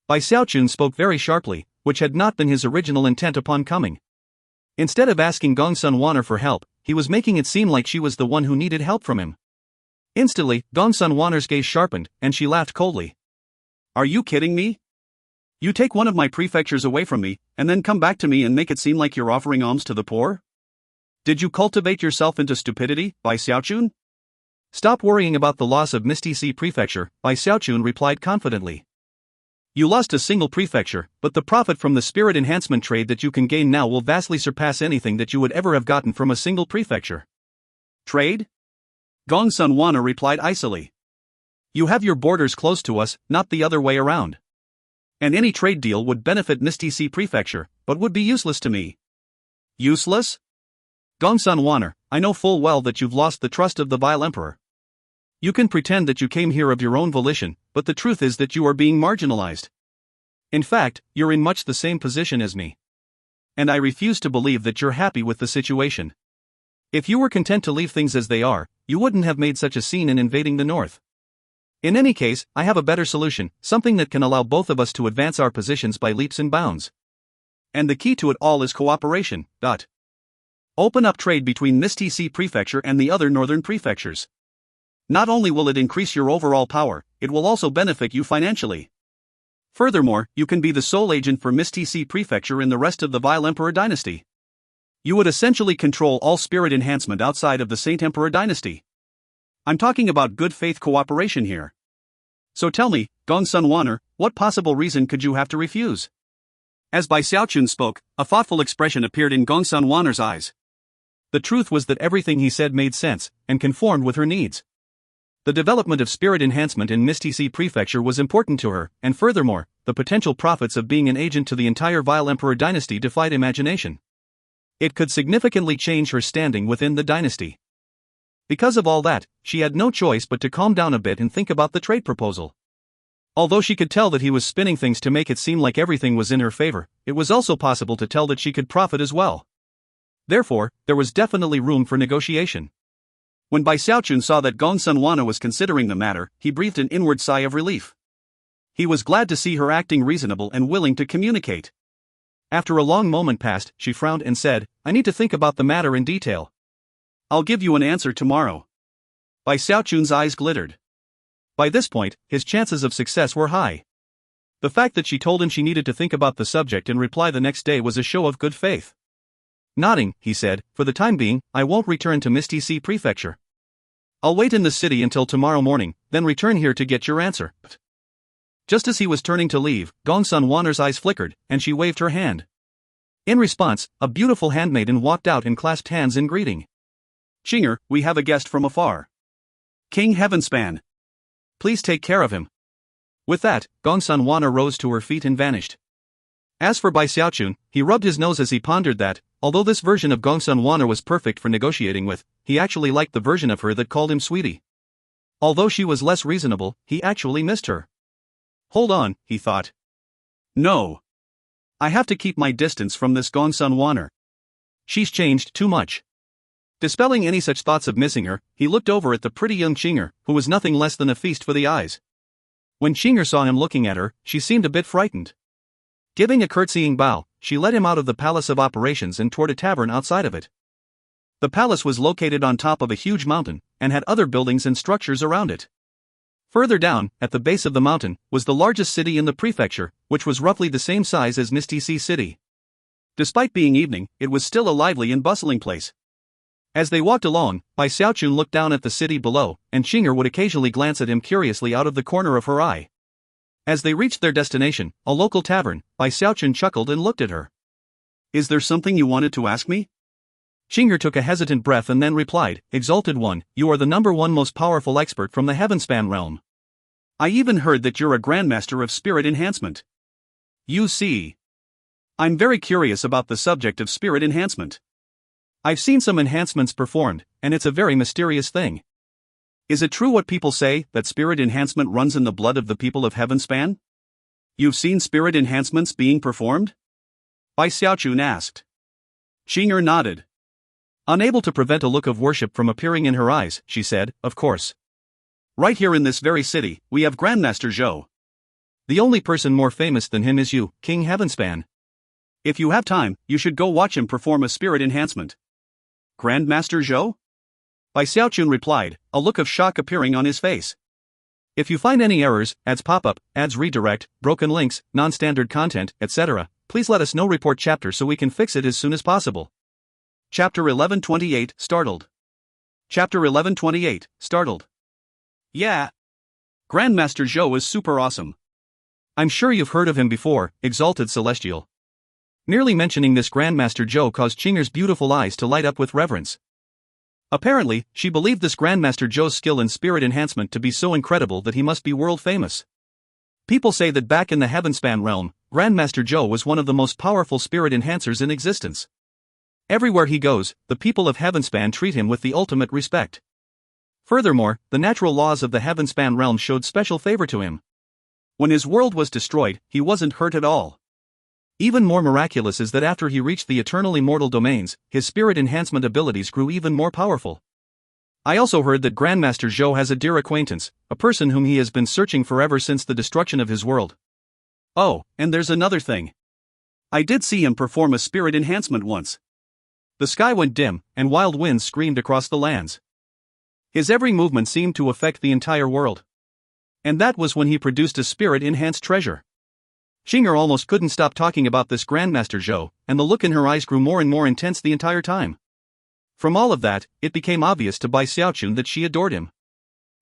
Bai Xiaochun spoke very sharply, which had not been his original intent upon coming. Instead of asking Gongsun Wanner for help, he was making it seem like she was the one who needed help from him. Instantly, Gongsun Wanner's gaze sharpened, and she laughed coldly. Are you kidding me? You take one of my prefectures away from me, and then come back to me and make it seem like you're offering alms to the poor? Did you cultivate yourself into stupidity, Bai Xiaochun? Stop worrying about the loss of Misty Sea Prefecture, Bai Xiaochun replied confidently. You lost a single prefecture, but the profit from the spirit enhancement trade that you can gain now will vastly surpass anything that you would ever have gotten from a single prefecture. Trade? Gongsun Wanner replied icily. You have your borders close to us, not the other way around. And any trade deal would benefit Misty Sea Prefecture, but would be useless to me. Useless? Gongsun Wanner, I know full well that you've lost the trust of the vile emperor. You can pretend that you came here of your own volition, but the truth is that you are being marginalized. In fact, you're in much the same position as me. And I refuse to believe that you're happy with the situation. If you were content to leave things as they are, you wouldn't have made such a scene in invading the north. In any case, I have a better solution, something that can allow both of us to advance our positions by leaps and bounds. And the key to it all is cooperation. Open up trade between Misty Sea Prefecture and the other northern prefectures. Not only will it increase your overall power, it will also benefit you financially. Furthermore, you can be the sole agent for Misty Sea Prefecture in the rest of the Vile Emperor dynasty. You would essentially control all spirit enhancement outside of the Saint Emperor dynasty. I'm talking about good faith cooperation here. So tell me, Gongsun Wanner, what possible reason could you have to refuse? As Bai Xiaochun spoke, a thoughtful expression appeared in Gongsun Wanner's eyes. The truth was that everything he said made sense, and conformed with her needs. The development of spirit enhancement in Misty Sea Prefecture was important to her, and furthermore, the potential profits of being an agent to the entire Vile Emperor dynasty defied imagination. It could significantly change her standing within the dynasty. Because of all that, she had no choice but to calm down a bit and think about the trade proposal. Although she could tell that he was spinning things to make it seem like everything was in her favor, it was also possible to tell that she could profit as well. Therefore, there was definitely room for negotiation. When Bai Xiaochun saw that Gong Sunwana was considering the matter, he breathed an inward sigh of relief. He was glad to see her acting reasonable and willing to communicate. After a long moment passed, she frowned and said, "I need to think about the matter in detail. I'll give you an answer tomorrow." Bai Xiaochun's eyes glittered. By this point, his chances of success were high. The fact that she told him she needed to think about the subject and reply the next day was a show of good faith. Nodding, he said, "For the time being, I won't return to Misty Sea Prefecture. I'll wait in the city until tomorrow morning, then return here to get your answer." Just as he was turning to leave, Gong Sunwana's eyes flickered, and she waved her hand. In response, a beautiful handmaiden walked out and clasped hands in greeting. "Qinger, we have a guest from afar. King Heavenspan. Please take care of him." With that, Gong Sunwana rose to her feet and vanished. As for Bai Xiaochun, he rubbed his nose as he pondered that, although this version of Gong Sunwana was perfect for negotiating with, he actually liked the version of her that called him sweetie. Although she was less reasonable, he actually missed her. Hold on, he thought. No. I have to keep my distance from this Gong Sunwana. She's changed too much. Dispelling any such thoughts of missing her, he looked over at the pretty young Qinger, who was nothing less than a feast for the eyes. When Qinger saw him looking at her, she seemed a bit frightened. Giving a curtsying bow, she led him out of the Palace of Operations and toward a tavern outside of it. The palace was located on top of a huge mountain, and had other buildings and structures around it. Further down, at the base of the mountain, was the largest city in the prefecture, which was roughly the same size as Misty Sea City. Despite being evening, it was still a lively and bustling place. As they walked along, Bai Xiaochun looked down at the city below, and Qinger would occasionally glance at him curiously out of the corner of her eye. As they reached their destination, a local tavern, Bai Xiaochun chuckled and looked at her. "Is there something you wanted to ask me?" Qinger took a hesitant breath and then replied, "Exalted One, you are the #1 most powerful expert from the Heavenspan realm. I even heard that you're a grandmaster of spirit enhancement. You see, I'm very curious about the subject of spirit enhancement. I've seen some enhancements performed, and it's a very mysterious thing. Is it true what people say, that spirit enhancement runs in the blood of the people of Heavenspan? You've seen spirit enhancements being performed?" Bai Xiaochun asked. Qinger nodded. Unable to prevent a look of worship from appearing in her eyes, she said, "Of course. Right here in this very city, we have Grandmaster Zhou. The only person more famous than him is you, King Heavenspan. If you have time, you should go watch him perform a spirit enhancement." "Grandmaster Zhou?" Bai Xiaochun replied, a look of shock appearing on his face. "If you find any errors, ads pop up, ads redirect, broken links, non-standard content, etc., please let us know. Report chapter so we can fix it as soon as possible." Chapter 1128, Startled. Chapter 1128, Startled. Yeah. Grandmaster Zhou is super awesome. I'm sure you've heard of him before, Exalted Celestial. Merely mentioning this Grandmaster Zhou caused Qinger's beautiful eyes to light up with reverence. Apparently, she believed this Grandmaster Zhou's skill in spirit enhancement to be so incredible that he must be world famous. People say that back in the Heavenspan realm, Grandmaster Zhou was one of the most powerful spirit enhancers in existence. Everywhere he goes, the people of Heavenspan treat him with the ultimate respect. Furthermore, the natural laws of the Heavenspan realm showed special favor to him. When his world was destroyed, he wasn't hurt at all. Even more miraculous is that after he reached the eternal immortal domains, his spirit enhancement abilities grew even more powerful. I also heard that Grandmaster Zhou has a dear acquaintance, a person whom he has been searching for ever since the destruction of his world. Oh, and there's another thing. I did see him perform a spirit enhancement once. The sky went dim, and wild winds screamed across the lands. His every movement seemed to affect the entire world. And that was when he produced a spirit-enhanced treasure. Qinger almost couldn't stop talking about this Grandmaster Zhou, and the look in her eyes grew more and more intense the entire time. From all of that, it became obvious to Bai Xiaochun that she adored him.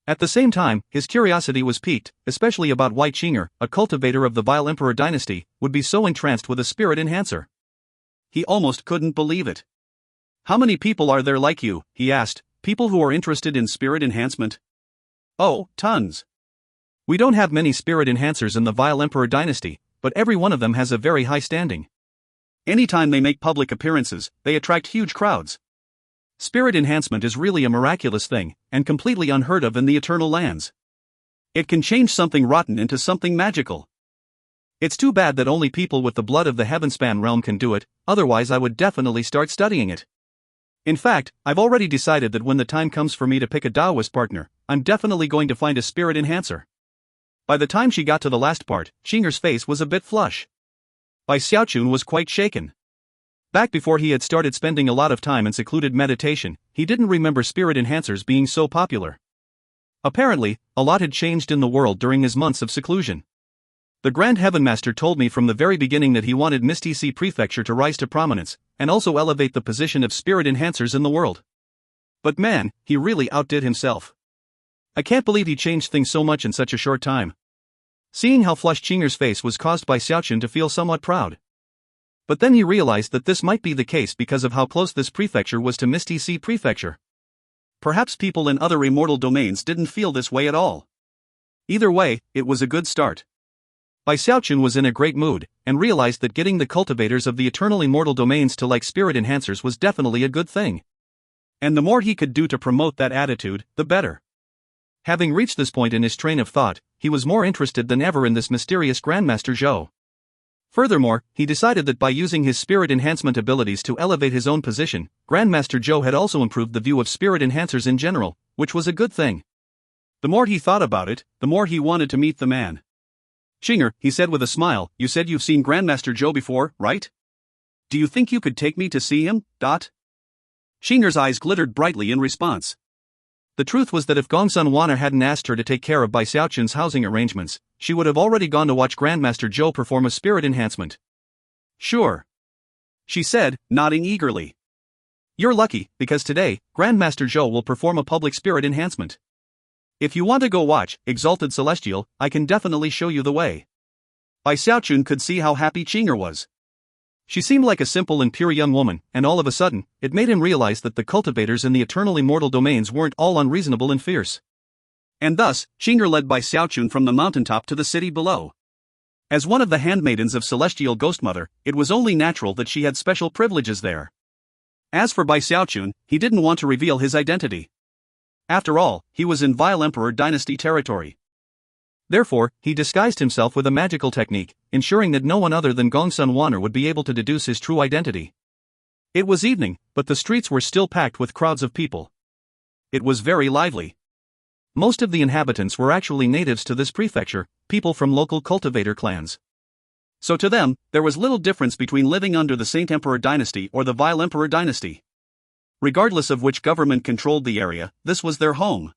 At the same time, his curiosity was piqued, especially about why Qinger, a cultivator of the Vile Emperor dynasty, would be so entranced with a spirit enhancer. He almost couldn't believe it. "How many people are there like you?" he asked, "people who are interested in spirit enhancement?" "Oh, tons. We don't have many spirit enhancers in the Vile Emperor dynasty, but every one of them has a very high standing. Anytime they make public appearances, they attract huge crowds. Spirit enhancement is really a miraculous thing, and completely unheard of in the Eternal Lands. It can change something rotten into something magical. It's too bad that only people with the blood of the Heavenspan realm can do it, otherwise I would definitely start studying it. In fact, I've already decided that when the time comes for me to pick a Taoist partner, I'm definitely going to find a spirit enhancer. By the time she got to the last part, Qing'er's face was a bit flush. Bai Xiaochun was quite shaken. Back before he had started spending a lot of time in secluded meditation, he didn't remember spirit enhancers being so popular. Apparently, a lot had changed in the world during his months of seclusion. The Grand Heaven Master told me from the very beginning that he wanted Misty Sea Prefecture to rise to prominence, and also elevate the position of spirit enhancers in the world. But man, he really outdid himself. I can't believe he changed things so much in such a short time. Seeing how flushed Qing'er's face was caused Bai Xiaochun to feel somewhat proud. But then he realized that this might be the case because of how close this prefecture was to Misty Sea Prefecture. Perhaps people in other immortal domains didn't feel this way at all. Either way, it was a good start. Bai Xiaochun was in a great mood, and realized that getting the cultivators of the eternal immortal domains to like spirit enhancers was definitely a good thing. And the more he could do to promote that attitude, the better. Having reached this point in his train of thought, he was more interested than ever in this mysterious Grandmaster Zhou. Furthermore, he decided that by using his spirit enhancement abilities to elevate his own position, Grandmaster Zhou had also improved the view of spirit enhancers in general, which was a good thing. The more he thought about it, the more he wanted to meet the man. Qing'er, he said with a smile, you said you've seen Grandmaster Zhou before, right? Do you think you could take me to see him? Qing'er's eyes glittered brightly in response. The truth was that if Gongsun Wanner hadn't asked her to take care of Bai Xiaochun's housing arrangements, she would have already gone to watch Grandmaster Zhou perform a spirit enhancement. Sure, she said, nodding eagerly. You're lucky, because today, Grandmaster Zhou will perform a public spirit enhancement. If you want to go watch, Exalted Celestial, I can definitely show you the way. Bai Xiaochun could see how happy Qing'er was. She seemed like a simple and pure young woman, and all of a sudden, it made him realize that the cultivators in the eternal immortal domains weren't all unreasonable and fierce. And thus, Qing'er led Bai Xiaochun from the mountaintop to the city below. As one of the handmaidens of Celestial Ghostmother, it was only natural that she had special privileges there. As for Bai Xiaochun, he didn't want to reveal his identity. After all, he was in Vile Emperor Dynasty territory. Therefore, he disguised himself with a magical technique, ensuring that no one other than Gongsun Wanner would be able to deduce his true identity. It was evening, but the streets were still packed with crowds of people. It was very lively. Most of the inhabitants were actually natives to this prefecture, people from local cultivator clans. So to them, there was little difference between living under the Saint Emperor Dynasty or the Vile Emperor Dynasty. Regardless of which government controlled the area, this was their home.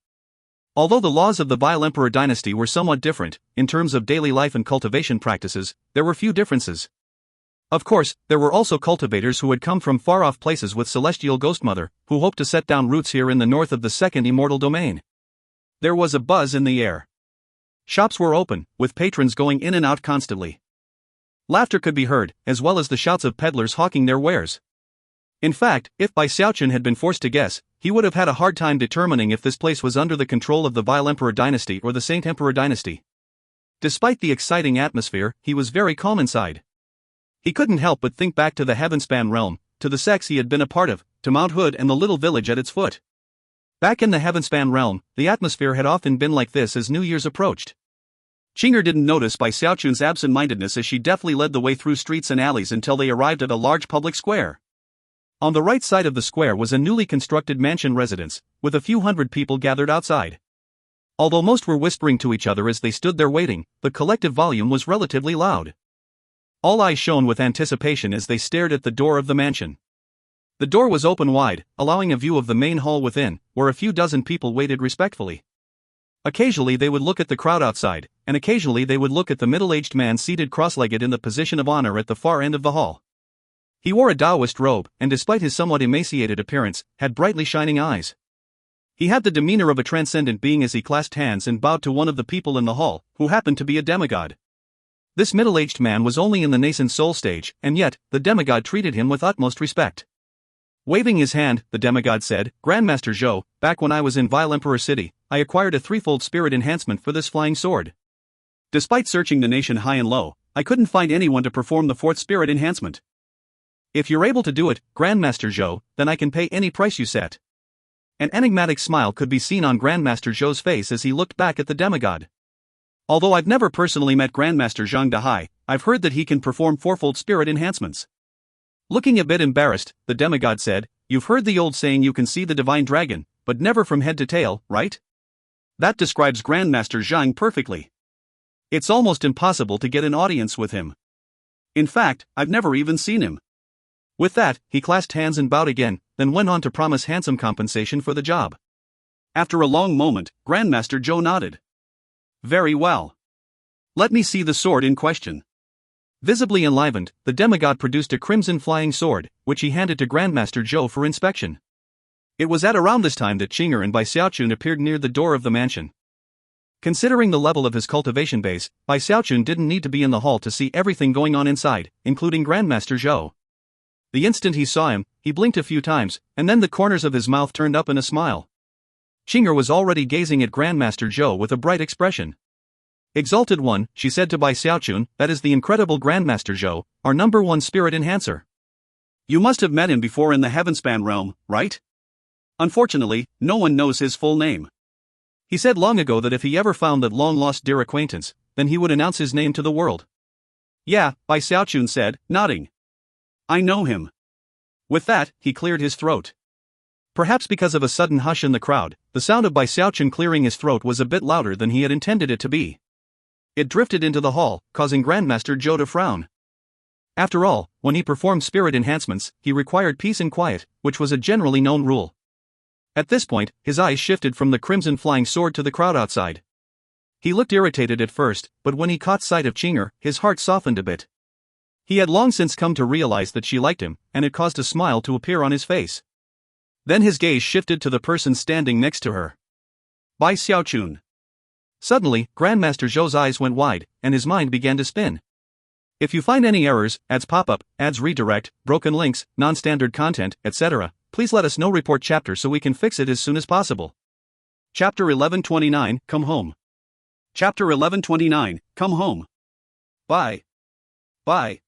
Although the laws of the Vile Emperor Dynasty were somewhat different, in terms of daily life and cultivation practices, there were few differences. Of course, there were also cultivators who had come from far-off places with Celestial Ghostmother, who hoped to set down roots here in the north of the second immortal domain. There was a buzz in the air. Shops were open, with patrons going in and out constantly. Laughter could be heard, as well as the shouts of peddlers hawking their wares. In fact, if Bai Xiaochun had been forced to guess, he would have had a hard time determining if this place was under the control of the Vile Emperor Dynasty or the Saint Emperor Dynasty. Despite the exciting atmosphere, he was very calm inside. He couldn't help but think back to the Heavenspan realm, to the sects he had been a part of, to Mount Hood and the little village at its foot. Back in the Heavenspan realm, the atmosphere had often been like this as New Year's approached. Qing'er didn't notice Bai Xiaochun's absent-mindedness as she deftly led the way through streets and alleys until they arrived at a large public square. On the right side of the square was a newly constructed mansion residence, with a few hundred people gathered outside. Although most were whispering to each other as they stood there waiting, the collective volume was relatively loud. All eyes shone with anticipation as they stared at the door of the mansion. The door was open wide, allowing a view of the main hall within, where a few dozen people waited respectfully. Occasionally they would look at the crowd outside, and occasionally they would look at the middle-aged man seated cross-legged in the position of honor at the far end of the hall. He wore a Taoist robe, and despite his somewhat emaciated appearance, had brightly shining eyes. He had the demeanor of a transcendent being as he clasped hands and bowed to one of the people in the hall, who happened to be a demigod. This middle-aged man was only in the nascent soul stage, and yet, the demigod treated him with utmost respect. Waving his hand, the demigod said, "Grandmaster Zhou, back when I was in Vile Emperor City, I acquired a threefold spirit enhancement for this flying sword. Despite searching the nation high and low, I couldn't find anyone to perform the fourth spirit enhancement. If you're able to do it, Grandmaster Zhou, then I can pay any price you set. An enigmatic smile could be seen on Grandmaster Zhou's face as he looked back at the demigod. Although I've never personally met Grandmaster Zhang Dahai, I've heard that he can perform fourfold spirit enhancements. Looking a bit embarrassed, the demigod said, "You've heard the old saying you can see the divine dragon, but never from head to tail, right? That describes Grandmaster Zhang perfectly. It's almost impossible to get an audience with him. In fact, I've never even seen him." With that, he clasped hands and bowed again, then went on to promise handsome compensation for the job. After a long moment, Grandmaster Zhou nodded. "Very well. Let me see the sword in question." Visibly enlivened, the demigod produced a crimson flying sword, which he handed to Grandmaster Zhou for inspection. It was at around this time that Qing'er and Bai Xiaochun appeared near the door of the mansion. Considering the level of his cultivation base, Bai Xiaochun didn't need to be in the hall to see everything going on inside, including Grandmaster Zhou. The instant he saw him, he blinked a few times, and then the corners of his mouth turned up in a smile. Qing'er was already gazing at Grandmaster Zhou with a bright expression. "Exalted One," she said to Bai Xiaochun, "that is the incredible Grandmaster Zhou, our #1 spirit enhancer. You must have met him before in the Heavenspan realm, right? Unfortunately, no one knows his full name. He said long ago that if he ever found that long-lost dear acquaintance, then he would announce his name to the world." "Yeah," Bai Xiaochun said, nodding. "I know him." With that, he cleared his throat. Perhaps because of a sudden hush in the crowd, the sound of Bai Xiaochun clearing his throat was a bit louder than he had intended it to be. It drifted into the hall, causing Grandmaster Zhou to frown. After all, when he performed spirit enhancements, he required peace and quiet, which was a generally known rule. At this point, his eyes shifted from the crimson flying sword to the crowd outside. He looked irritated at first, but when he caught sight of Qing'er, his heart softened a bit. He had long since come to realize that she liked him, and it caused a smile to appear on his face. Then his gaze shifted to the person standing next to her. Bai Xiaochun. Suddenly, Grandmaster Zhou's eyes went wide, and his mind began to spin. If you find any errors, ads pop up, ads redirect, broken links, non-standard content, etc., please let us know. Report chapter so we can fix it as soon as possible. Chapter 1129, Come Home. Chapter 1129, Come Home. Bye. Bye.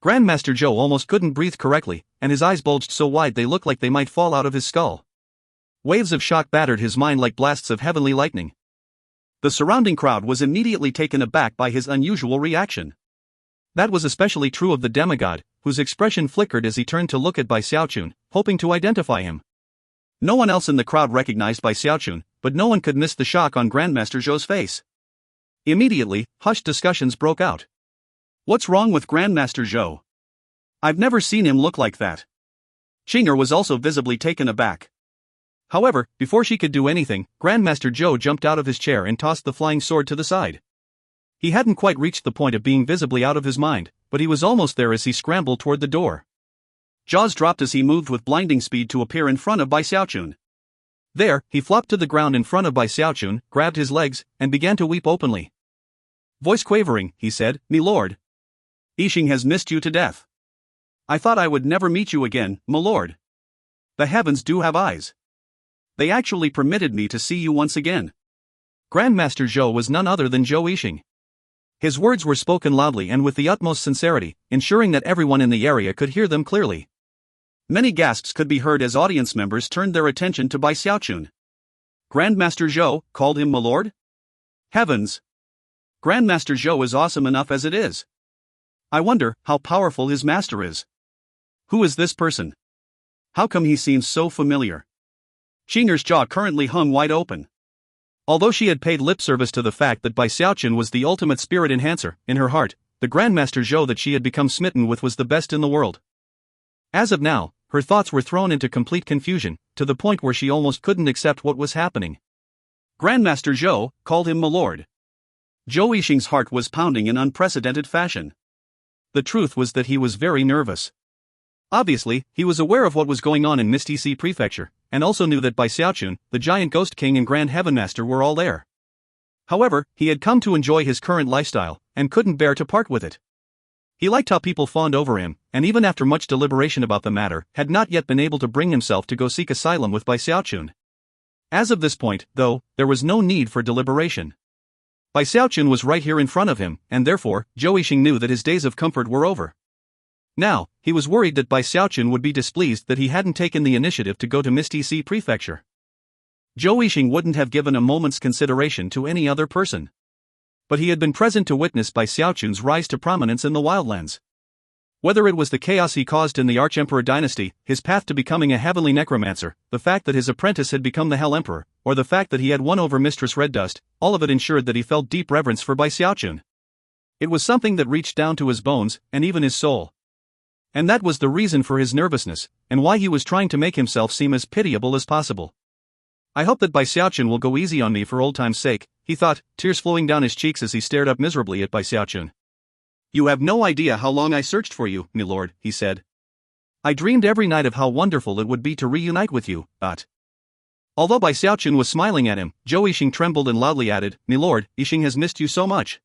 Grandmaster Zhou almost couldn't breathe correctly, and his eyes bulged so wide they looked like they might fall out of his skull. Waves of shock battered his mind like blasts of heavenly lightning. The surrounding crowd was immediately taken aback by his unusual reaction. That was especially true of the demigod, whose expression flickered as he turned to look at Bai Xiaochun, hoping to identify him. No one else in the crowd recognized Bai Xiaochun, but no one could miss the shock on Grandmaster Zhou's face. Immediately, hushed discussions broke out. "What's wrong with Grandmaster Zhou? I've never seen him look like that." Qing'er was also visibly taken aback. However, before she could do anything, Grandmaster Zhou jumped out of his chair and tossed the flying sword to the side. He hadn't quite reached the point of being visibly out of his mind, but he was almost there as he scrambled toward the door. Jaws dropped as he moved with blinding speed to appear in front of Bai Xiaochun. There, he flopped to the ground in front of Bai Xiaochun, grabbed his legs, and began to weep openly. Voice quavering, he said, "Me lord. Yixing has missed you to death. I thought I would never meet you again, my lord. The heavens do have eyes. They actually permitted me to see you once again." Grandmaster Zhou was none other than Zhou Yixing. His words were spoken loudly and with the utmost sincerity, ensuring that everyone in the area could hear them clearly. Many gasps could be heard as audience members turned their attention to Bai Xiaochun. Grandmaster Zhou called him my lord? Heavens! Grandmaster Zhou is awesome enough as it is. I wonder how powerful his master is. Who is this person? How come he seems so familiar? Qing'er's jaw currently hung wide open. Although she had paid lip service to the fact that Bai Xiaochun was the ultimate spirit enhancer, in her heart, the Grandmaster Zhou that she had become smitten with was the best in the world. As of now, her thoughts were thrown into complete confusion, to the point where she almost couldn't accept what was happening. Grandmaster Zhou called him my lord. Zhou Yixing's heart was pounding in unprecedented fashion. The truth was that he was very nervous. Obviously, he was aware of what was going on in Misty Sea Prefecture, and also knew that Bai Xiaochun, the giant Ghost King and Grand Heaven Master were all there. However, he had come to enjoy his current lifestyle, and couldn't bear to part with it. He liked how people fawned over him, and even after much deliberation about the matter, had not yet been able to bring himself to go seek asylum with Bai Xiaochun. As of this point, though, there was no need for deliberation. Bai Xiaochun was right here in front of him, and therefore, Zhou Yixing knew that his days of comfort were over. Now, he was worried that Bai Xiaochun would be displeased that he hadn't taken the initiative to go to Misty Sea Prefecture. Zhou Yixing wouldn't have given a moment's consideration to any other person. But he had been present to witness Bai Xiaochun's rise to prominence in the wildlands. Whether it was the chaos he caused in the Arch-Emperor dynasty, his path to becoming a heavenly necromancer, the fact that his apprentice had become the Hell Emperor, or the fact that he had won over Mistress Red Dust, all of it ensured that he felt deep reverence for Bai Xiaochun. It was something that reached down to his bones, and even his soul. And that was the reason for his nervousness, and why he was trying to make himself seem as pitiable as possible. I hope that Bai Xiaochun will go easy on me for old time's sake, he thought, tears flowing down his cheeks as he stared up miserably at Bai Xiaochun. You have no idea how long I searched for you, milord, he said. I dreamed every night of how wonderful it would be to reunite with you, but... Although Bai Xiaochun was smiling at him, Zhou Yixing trembled and loudly added, Milord, Yixing has missed you so much.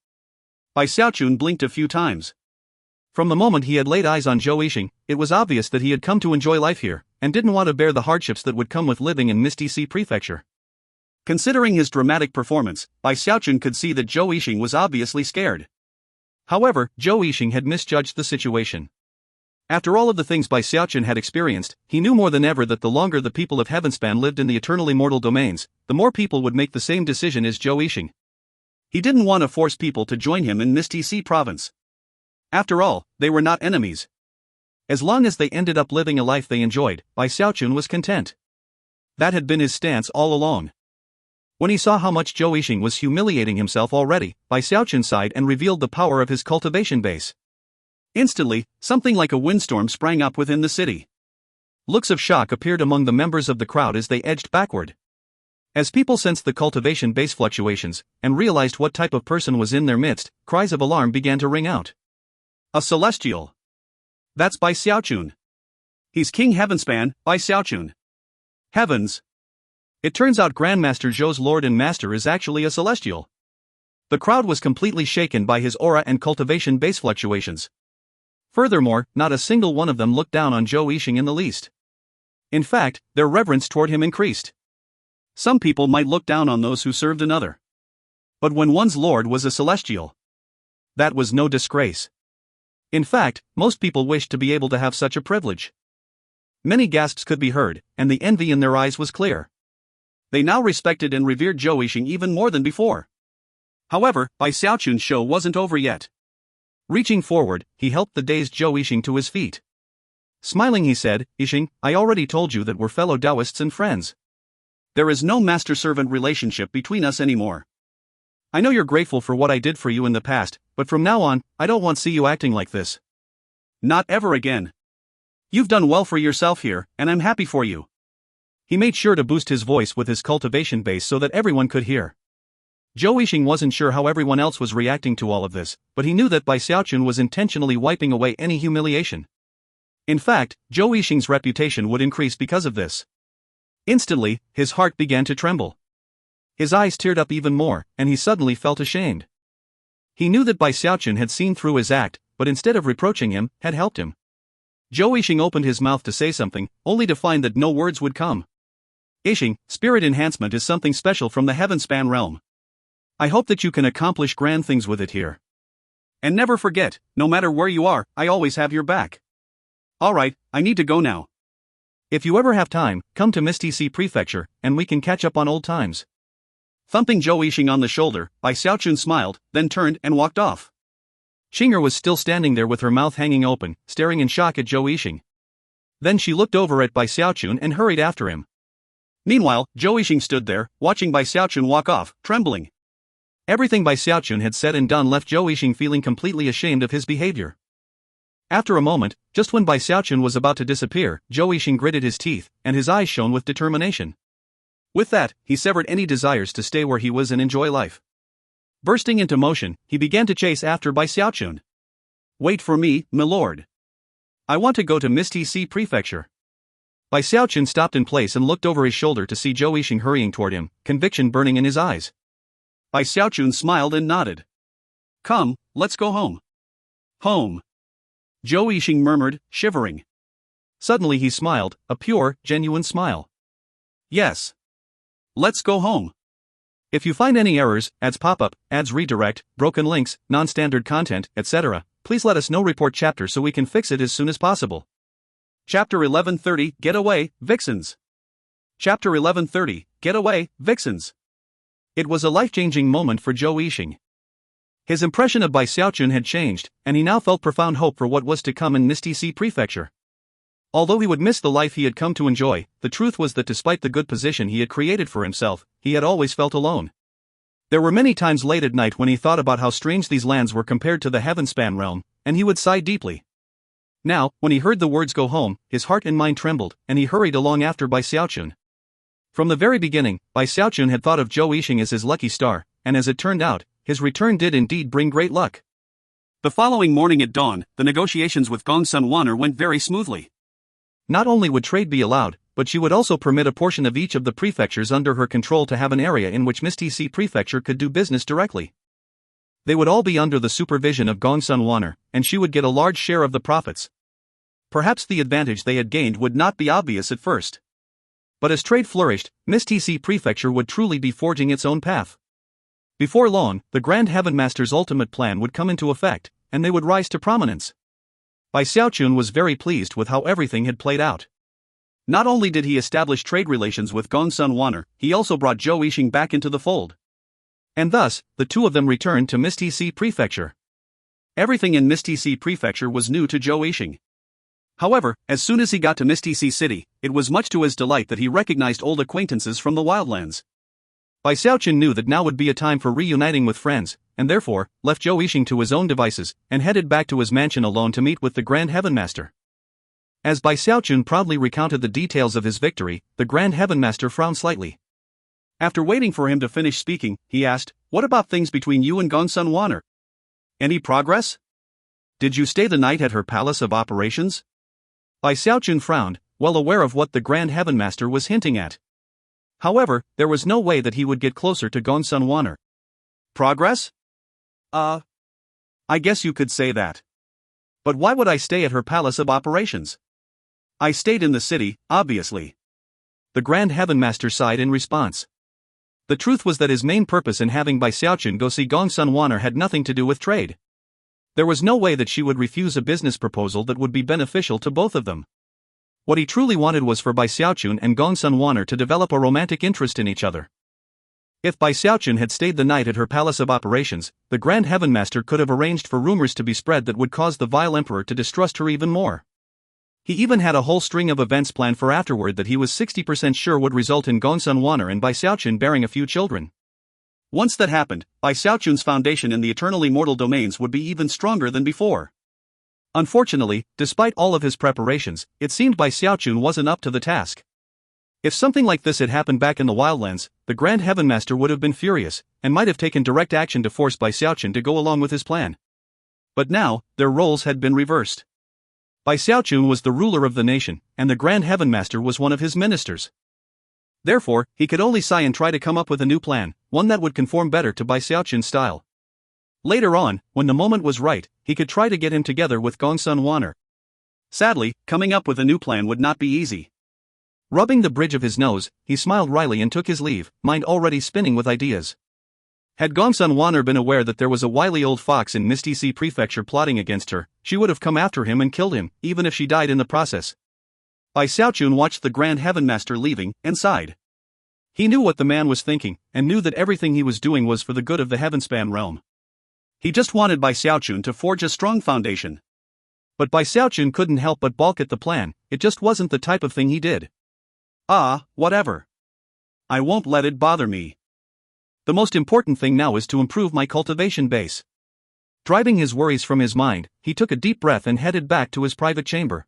Bai Xiaochun blinked a few times. From the moment he had laid eyes on Zhou Yixing, it was obvious that he had come to enjoy life here, and didn't want to bear the hardships that would come with living in Misty Sea Prefecture. Considering his dramatic performance, Bai Xiaochun could see that Zhou Yixing was obviously scared. However, Zhou Yixing had misjudged the situation. After all of the things Bai Xiaochun had experienced, he knew more than ever that the longer the people of Heavenspan lived in the eternal immortal domains, the more people would make the same decision as Zhou Yixing. He didn't want to force people to join him in Misty Sea Province. After all, they were not enemies. As long as they ended up living a life they enjoyed, Bai Xiaochun was content. That had been his stance all along. When he saw how much Zhou Yixing was humiliating himself already, Bai Xiaochun sighed and revealed the power of his cultivation base. Instantly, something like a windstorm sprang up within the city. Looks of shock appeared among the members of the crowd as they edged backward. As people sensed the cultivation base fluctuations, and realized what type of person was in their midst, cries of alarm began to ring out. A celestial. That's Bai Xiaochun. He's King Heavenspan, Bai Xiaochun. Heavens. It turns out Grandmaster Zhou's Lord and Master is actually a celestial. The crowd was completely shaken by his aura and cultivation base fluctuations. Furthermore, not a single one of them looked down on Zhou Yixing in the least. In fact, their reverence toward him increased. Some people might look down on those who served another. But when one's lord was a celestial, that was no disgrace. In fact, most people wished to be able to have such a privilege. Many gasps could be heard, and the envy in their eyes was clear. They now respected and revered Zhou Yixing even more than before. However, Bai Xiaochun's show wasn't over yet. Reaching forward, he helped the dazed Zhou Yixing to his feet. Smiling he said, Yixing, I already told you that we're fellow Taoists and friends. There is no master-servant relationship between us anymore. I know you're grateful for what I did for you in the past, but from now on, I don't want to see you acting like this. Not ever again. You've done well for yourself here, and I'm happy for you. He made sure to boost his voice with his cultivation base so that everyone could hear. Zhou Yixing wasn't sure how everyone else was reacting to all of this, but he knew that Bai Xiaochun was intentionally wiping away any humiliation. In fact, Zhou Yixing's reputation would increase because of this. Instantly, his heart began to tremble. His eyes teared up even more, and he suddenly felt ashamed. He knew that Bai Xiaochun had seen through his act, but instead of reproaching him, had helped him. Zhou Yixing opened his mouth to say something, only to find that no words would come. Yixing, spirit enhancement is something special from the Heavenspan realm. I hope that you can accomplish grand things with it here. And never forget, no matter where you are, I always have your back. Alright, I need to go now. If you ever have time, come to Misty Sea Prefecture, and we can catch up on old times. Thumping Zhou Yixing on the shoulder, Bai Xiaochun smiled, then turned and walked off. Xinger was still standing there with her mouth hanging open, staring in shock at Zhou Yixing. Then she looked over at Bai Xiaochun and hurried after him. Meanwhile, Zhou Yixing stood there, watching Bai Xiaochun walk off, trembling. Everything Bai Xiaochun had said and done left Zhou Yixing feeling completely ashamed of his behavior. After a moment, just when Bai Xiaochun was about to disappear, Zhou Yixing gritted his teeth, and his eyes shone with determination. With that, he severed any desires to stay where he was and enjoy life. Bursting into motion, he began to chase after Bai Xiaochun. Wait for me, milord. I want to go to Misty Sea Prefecture. Bai Xiaochun stopped in place and looked over his shoulder to see Zhou Yixing hurrying toward him, conviction burning in his eyes. Bai Xiaochun smiled and nodded. Come, let's go home. Home. Zhou Yixing murmured, shivering. Suddenly he smiled, a pure, genuine smile. Yes. Let's go home. If you find any errors, ads pop up, ads redirect, broken links, non-standard content, etc., please let us know report chapter so we can fix it as soon as possible. Chapter 1130, Get Away, Vixens. Chapter 1130, Get Away, Vixens. It was a life-changing moment for Zhou Yixing. His impression of Bai Xiaochun had changed, and he now felt profound hope for what was to come in Misty Sea Prefecture. Although he would miss the life he had come to enjoy, the truth was that despite the good position he had created for himself, he had always felt alone. There were many times late at night when he thought about how strange these lands were compared to the Heavenspan realm, and he would sigh deeply. Now, when he heard the words go home, his heart and mind trembled, and he hurried along after Bai Xiaochun. From the very beginning, Bai Xiaochun had thought of Zhou Yixing as his lucky star, and as it turned out, his return did indeed bring great luck. The following morning at dawn, the negotiations with Gongsun Wan'er went very smoothly. Not only would trade be allowed, but she would also permit a portion of each of the prefectures under her control to have an area in which Misty Sea Prefecture could do business directly. They would all be under the supervision of Gongsun Wan'er, and she would get a large share of the profits. Perhaps the advantage they had gained would not be obvious at first. But as trade flourished, Misty Sea Prefecture would truly be forging its own path. Before long, the Grand Heaven Master's ultimate plan would come into effect, and they would rise to prominence. Bai Xiaochun was very pleased with how everything had played out. Not only did he establish trade relations with Gongsun Wan'er, he also brought Zhou Yixing back into the fold. And thus, the two of them returned to Misty Sea Prefecture. Everything in Misty Sea Prefecture was new to Zhou Yixing. However, as soon as he got to Misty Sea City, it was much to his delight that he recognized old acquaintances from the wildlands. Bai Xiaochun knew that now would be a time for reuniting with friends, and therefore, left Zhou Yixing to his own devices, and headed back to his mansion alone to meet with the Grand Heaven Master. As Bai Xiaochun proudly recounted the details of his victory, the Grand Heaven Master frowned slightly. After waiting for him to finish speaking, he asked, "What about things between you and Gongsun Wan'er? Any progress? Did you stay the night at her palace of operations?" Bai Xiaochun frowned, well aware of what the Grand Heaven Master was hinting at. However, there was no way that he would get closer to Gongsun Wan'er. Progress? I guess you could say that. But why would I stay at her palace of operations? I stayed in the city, obviously. The Grand Heaven Master sighed in response. The truth was that his main purpose in having Bai Xiaochun go see Gongsun Wan'er had nothing to do with trade. There was no way that she would refuse a business proposal that would be beneficial to both of them. What he truly wanted was for Bai Xiaochun and Gongsun Wan'er to develop a romantic interest in each other. If Bai Xiaochun had stayed the night at her palace of operations, the Grand Heaven Master could have arranged for rumors to be spread that would cause the vile emperor to distrust her even more. He even had a whole string of events planned for afterward that he was 60% sure would result in Gongsun Wan'er and Bai Xiaochun bearing a few children. Once that happened, Bai Xiaochun's foundation in the eternal immortal domains would be even stronger than before. Unfortunately, despite all of his preparations, it seemed Bai Xiaochun wasn't up to the task. If something like this had happened back in the wildlands, the Grand Heaven Master would have been furious, and might have taken direct action to force Bai Xiaochun to go along with his plan. But now, their roles had been reversed. Bai Xiaochun was the ruler of the nation, and the Grand Heaven Master was one of his ministers. Therefore, he could only sigh and try to come up with a new plan, one that would conform better to Bai Xiaochun's style. Later on, when the moment was right, he could try to get him together with Gongsun Wan'er. Sadly, coming up with a new plan would not be easy. Rubbing the bridge of his nose, he smiled wryly and took his leave, mind already spinning with ideas. Had Gongsun Wan'er been aware that there was a wily old fox in Misty Sea Prefecture plotting against her, she would have come after him and killed him, even if she died in the process. Bai Xiaochun watched the Grand Heaven Master leaving, and sighed. He knew what the man was thinking, and knew that everything he was doing was for the good of the Heavenspan realm. He just wanted Bai Xiaochun to forge a strong foundation. But Bai Xiaochun couldn't help but balk at the plan, it just wasn't the type of thing he did. Whatever. I won't let it bother me. The most important thing now is to improve my cultivation base. Driving his worries from his mind, he took a deep breath and headed back to his private chamber.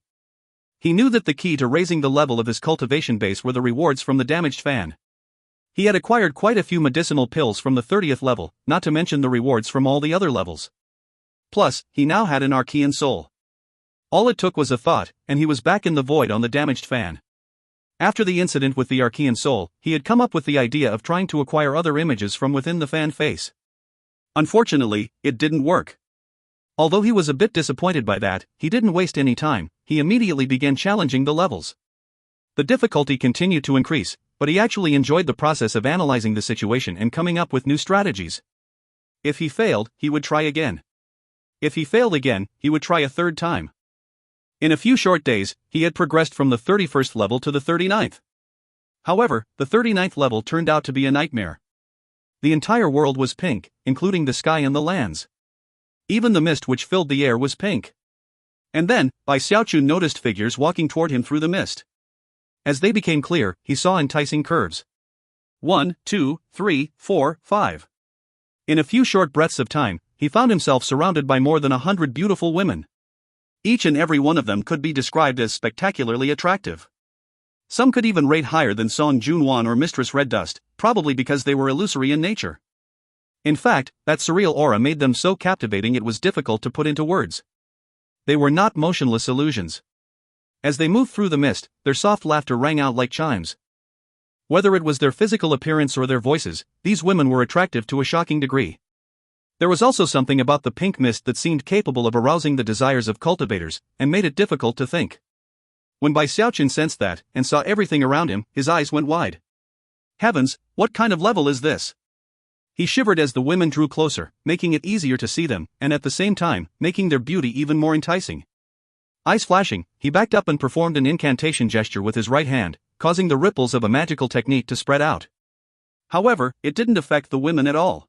He knew that the key to raising the level of his cultivation base were the rewards from the damaged fan. He had acquired quite a few medicinal pills from the 30th level, not to mention the rewards from all the other levels. Plus, he now had an Archean soul. All it took was a thought, and he was back in the void on the damaged fan. After the incident with the Archean soul, he had come up with the idea of trying to acquire other images from within the fan face. Unfortunately, it didn't work. Although he was a bit disappointed by that, he didn't waste any time, he immediately began challenging the levels. The difficulty continued to increase, but he actually enjoyed the process of analyzing the situation and coming up with new strategies. If he failed, he would try again. If he failed again, he would try a third time. In a few short days, he had progressed from the 31st level to the 39th. However, the 39th level turned out to be a nightmare. The entire world was pink, including the sky and the lands. Even the mist which filled the air was pink. And then, Xiaochun noticed figures walking toward him through the mist. As they became clear, he saw enticing curves. 1, 2, 3, 4, 5. In a few short breaths of time, he found himself surrounded by more than 100 beautiful women. Each and every one of them could be described as spectacularly attractive. Some could even rate higher than Song Junwan or Mistress Red Dust, probably because they were illusory in nature. In fact, that surreal aura made them so captivating it was difficult to put into words. They were not motionless illusions. As they moved through the mist, their soft laughter rang out like chimes. Whether it was their physical appearance or their voices, these women were attractive to a shocking degree. There was also something about the pink mist that seemed capable of arousing the desires of cultivators, and made it difficult to think. When Xiaochun sensed that, and saw everything around him, his eyes went wide. Heavens, what kind of level is this? He shivered as the women drew closer, making it easier to see them, and at the same time, making their beauty even more enticing. Eyes flashing, he backed up and performed an incantation gesture with his right hand, causing the ripples of a magical technique to spread out. However, it didn't affect the women at all.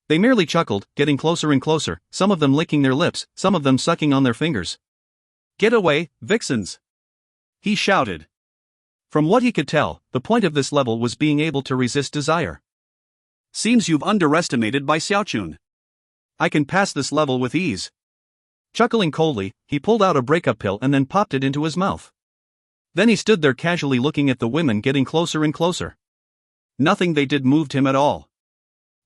They merely chuckled, getting closer and closer, some of them licking their lips, some of them sucking on their fingers. "Get away, vixens!" he shouted. From what he could tell, the point of this level was being able to resist desire. "Seems you've underestimated Xiaochun. I can pass this level with ease." Chuckling coldly, he pulled out a breakup pill and then popped it into his mouth. Then he stood there casually looking at the women getting closer and closer. Nothing they did moved him at all.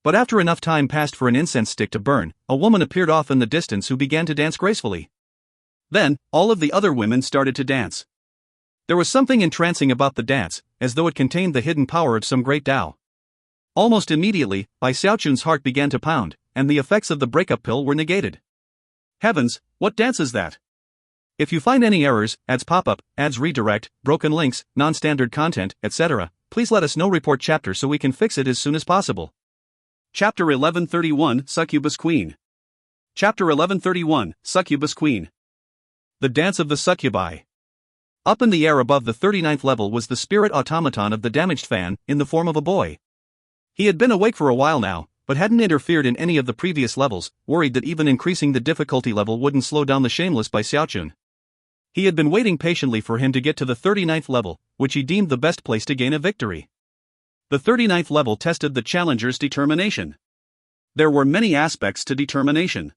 But after enough time passed for an incense stick to burn, a woman appeared off in the distance who began to dance gracefully. Then, all of the other women started to dance. There was something entrancing about the dance, as though it contained the hidden power of some great Tao. Almost immediately, Xiaochun's heart began to pound, and the effects of the breakup pill were negated. Heavens, what dance is that? If you find any errors, ads pop up, ads redirect, broken links, non-standard content, etc., please let us know. Report chapter so we can fix it as soon as possible. Chapter 1131, Succubus Queen. Chapter 1131, Succubus Queen. The Dance of the Succubi. Up in the air above the 39th level was the spirit automaton of the damaged fan, in the form of a boy. He had been awake for a while now, but hadn't interfered in any of the previous levels, worried that even increasing the difficulty level wouldn't slow down the shameless Xiaochun. He had been waiting patiently for him to get to the 39th level, which he deemed the best place to gain a victory. The 39th level tested the challenger's determination. There were many aspects to determination.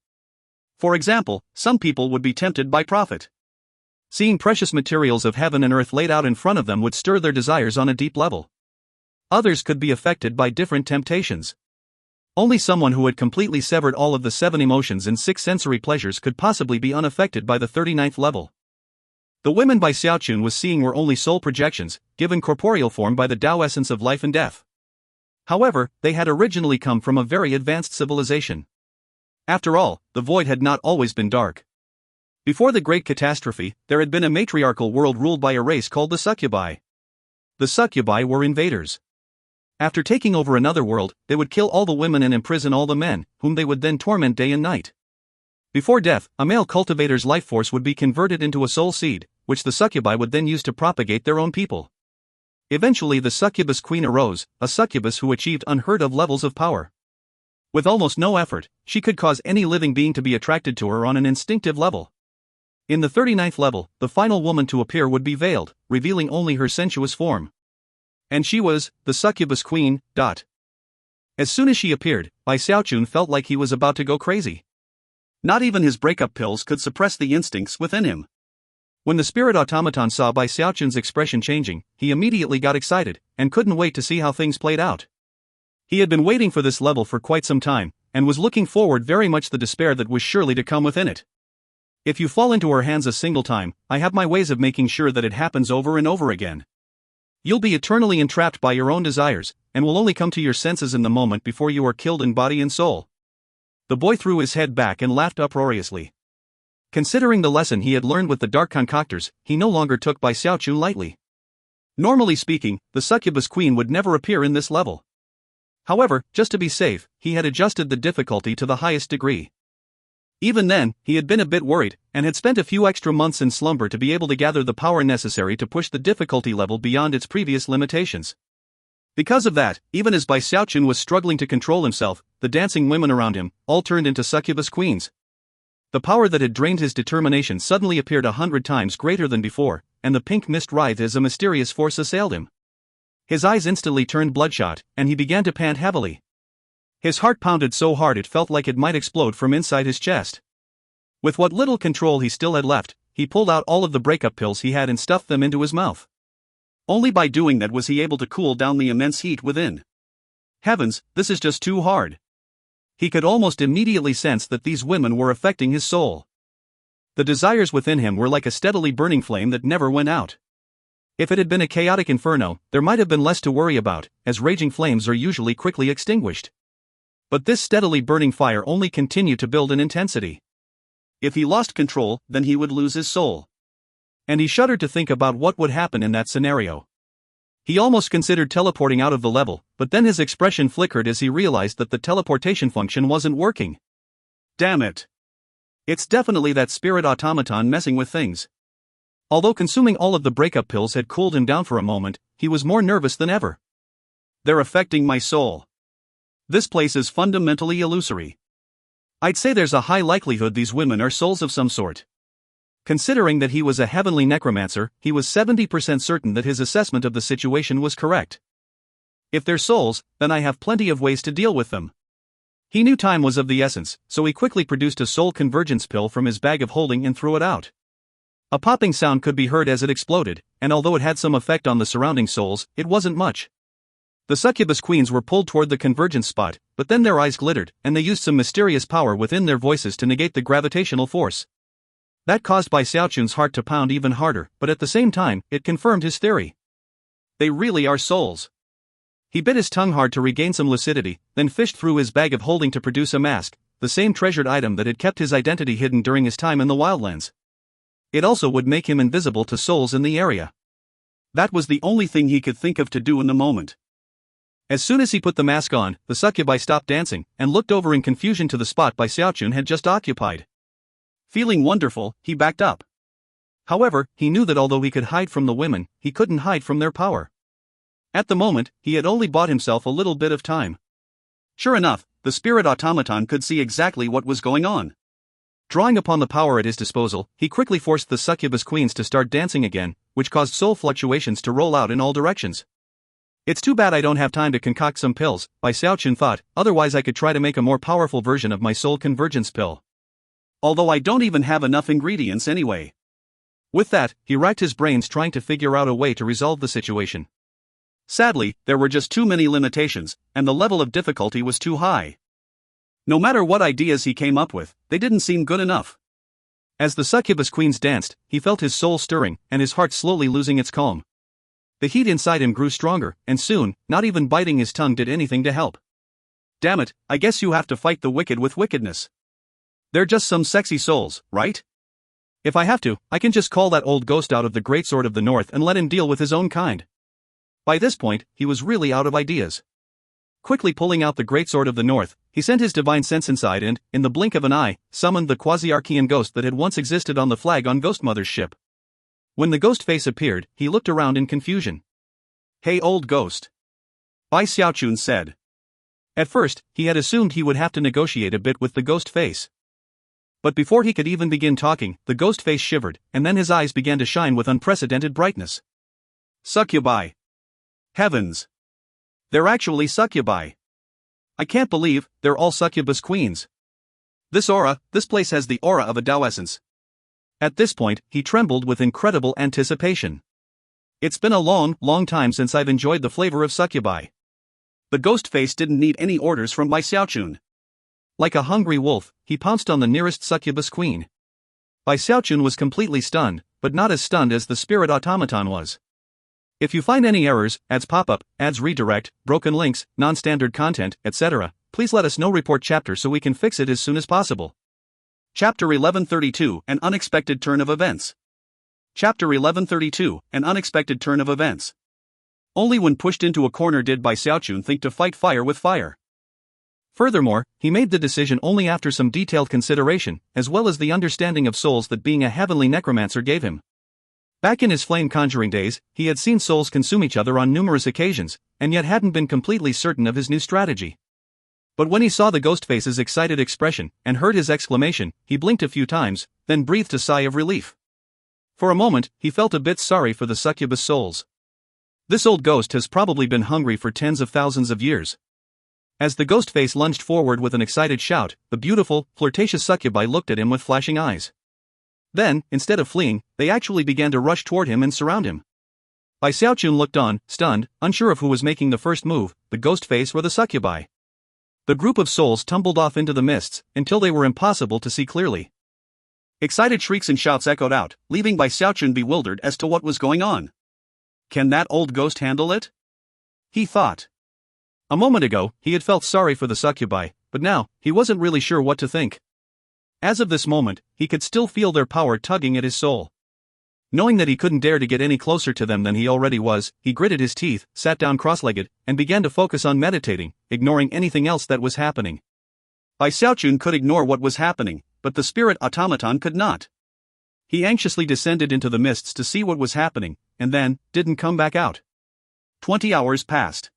For example, some people would be tempted by profit. Seeing precious materials of heaven and earth laid out in front of them would stir their desires on a deep level. Others could be affected by different temptations. Only someone who had completely severed all of the 7 emotions and 6 sensory pleasures could possibly be unaffected by the 39th level. The women Xiaochun was seeing were only soul projections, given corporeal form by the Tao essence of life and death. However, they had originally come from a very advanced civilization. After all, the void had not always been dark. Before the Great Catastrophe, there had been a matriarchal world ruled by a race called the Succubi. The Succubi were invaders. After taking over another world, they would kill all the women and imprison all the men, whom they would then torment day and night. Before death, a male cultivator's life force would be converted into a soul seed, which the succubi would then use to propagate their own people. Eventually the succubus queen arose, a succubus who achieved unheard of levels of power. With almost no effort, she could cause any living being to be attracted to her on an instinctive level. In the 39th level, the final woman to appear would be veiled, revealing only her sensuous form. And she was the succubus queen. As soon as she appeared, Xiaochun felt like he was about to go crazy. Not even his breakup pills could suppress the instincts within him. When the spirit automaton saw Xiaochun's expression changing, he immediately got excited, and couldn't wait to see how things played out. He had been waiting for this level for quite some time, and was looking forward very much the despair that was surely to come within it. If you fall into her hands a single time, I have my ways of making sure that it happens over and over again. You'll be eternally entrapped by your own desires, and will only come to your senses in the moment before you are killed in body and soul. The boy threw his head back and laughed uproariously. Considering the lesson he had learned with the dark concoctors, he no longer took Xiaochun lightly. Normally speaking, the succubus queen would never appear in this level. However, just to be safe, he had adjusted the difficulty to the highest degree. Even then, he had been a bit worried, and had spent a few extra months in slumber to be able to gather the power necessary to push the difficulty level beyond its previous limitations. Because of that, even as Bai Xiaochun was struggling to control himself, the dancing women around him all turned into succubus queens. The power that had drained his determination suddenly appeared 100 times greater than before, and the pink mist writhed as a mysterious force assailed him. His eyes instantly turned bloodshot, and he began to pant heavily. His heart pounded so hard it felt like it might explode from inside his chest. With what little control he still had left, he pulled out all of the breakup pills he had and stuffed them into his mouth. Only by doing that was he able to cool down the immense heat within. Heavens, this is just too hard. He could almost immediately sense that these women were affecting his soul. The desires within him were like a steadily burning flame that never went out. If it had been a chaotic inferno, there might have been less to worry about, as raging flames are usually quickly extinguished. But this steadily burning fire only continued to build in intensity. If he lost control, then he would lose his soul. And he shuddered to think about what would happen in that scenario. He almost considered teleporting out of the level, but then his expression flickered as he realized that the teleportation function wasn't working. Damn it! It's definitely that spirit automaton messing with things. Although consuming all of the breakup pills had cooled him down for a moment, he was more nervous than ever. They're affecting my soul. This place is fundamentally illusory. I'd say there's a high likelihood these women are souls of some sort. Considering that he was a heavenly necromancer, he was 70% certain that his assessment of the situation was correct. If they're souls, then I have plenty of ways to deal with them. He knew time was of the essence, so he quickly produced a soul convergence pill from his bag of holding and threw it out. A popping sound could be heard as it exploded, and although it had some effect on the surrounding souls, it wasn't much. The succubus queens were pulled toward the convergence spot, but then their eyes glittered, and they used some mysterious power within their voices to negate the gravitational force. That caused Bai Xiaochun's heart to pound even harder, but at the same time, it confirmed his theory. They really are souls. He bit his tongue hard to regain some lucidity, then fished through his bag of holding to produce a mask, the same treasured item that had kept his identity hidden during his time in the wildlands. It also would make him invisible to souls in the area. That was the only thing he could think of to do in the moment. As soon as he put the mask on, the succubi stopped dancing, and looked over in confusion to the spot Bai Xiaochun had just occupied. Feeling wonderful, he backed up. However, he knew that although he could hide from the women, he couldn't hide from their power. At the moment, he had only bought himself a little bit of time. Sure enough, the spirit automaton could see exactly what was going on. Drawing upon the power at his disposal, he quickly forced the succubus queens to start dancing again, which caused soul fluctuations to roll out in all directions. It's too bad I don't have time to concoct some pills, Bai Xiaochun thought, otherwise I could try to make a more powerful version of my soul convergence pill. Although I don't even have enough ingredients anyway. With that, he racked his brains trying to figure out a way to resolve the situation. Sadly, there were just too many limitations, and the level of difficulty was too high. No matter what ideas he came up with, they didn't seem good enough. As the succubus queens danced, he felt his soul stirring, and his heart slowly losing its calm. The heat inside him grew stronger, and soon, not even biting his tongue did anything to help. Damn it, I guess you have to fight the wicked with wickedness. They're just some sexy souls, right? If I have to, I can just call that old ghost out of the Great Sword of the North and let him deal with his own kind. By this point, he was really out of ideas. Quickly pulling out the Great Sword of the North, he sent his divine sense inside and, in the blink of an eye, summoned the quasi-Archean ghost that had once existed on the flag on Ghostmother's ship. When the ghost face appeared, he looked around in confusion. "Hey old ghost," Bai Xiaochun said. At first, he had assumed he would have to negotiate a bit with the ghost face. But before he could even begin talking, the ghost face shivered, and then his eyes began to shine with unprecedented brightness. Succubi. Heavens. They're actually succubi. I can't believe, they're all succubus queens. This place has the aura of a Tao essence. At this point, he trembled with incredible anticipation. It's been a long, long time since I've enjoyed the flavor of succubi. The ghost face didn't need any orders from Bai Xiaochun. Like a hungry wolf, he pounced on the nearest succubus queen. Bai Xiaochun was completely stunned, but not as stunned as the spirit automaton was. If you find any errors, ads pop up, ads redirect, broken links, non-standard content, etc., please let us know. Report chapter so we can fix it as soon as possible. Chapter 1132, An Unexpected Turn of Events. Chapter 1132, An Unexpected Turn of Events. Only when pushed into a corner did Bai Xiaochun think to fight fire with fire. Furthermore, he made the decision only after some detailed consideration, as well as the understanding of souls that being a heavenly necromancer gave him. Back in his flame conjuring days, he had seen souls consume each other on numerous occasions, and yet hadn't been completely certain of his new strategy. But when he saw the Ghostface's excited expression, and heard his exclamation, he blinked a few times, then breathed a sigh of relief. For a moment, he felt a bit sorry for the succubus souls. This old ghost has probably been hungry for tens of thousands of years. As the Ghostface lunged forward with an excited shout, the beautiful, flirtatious succubi looked at him with flashing eyes. Then, instead of fleeing, they actually began to rush toward him and surround him. Bai Xiaochun looked on, stunned, unsure of who was making the first move, the Ghostface or the succubi. The group of souls tumbled off into the mists, until they were impossible to see clearly. Excited shrieks and shouts echoed out, leaving Bai Xiaochun bewildered as to what was going on. Can that old ghost handle it? He thought. A moment ago, he had felt sorry for the succubi, but now, he wasn't really sure what to think. As of this moment, he could still feel their power tugging at his soul. Knowing that he couldn't dare to get any closer to them than he already was, he gritted his teeth, sat down cross-legged, and began to focus on meditating, ignoring anything else that was happening. Bai Xiaochun could ignore what was happening, but the spirit automaton could not. He anxiously descended into the mists to see what was happening, and then, didn't come back out. 20 hours passed.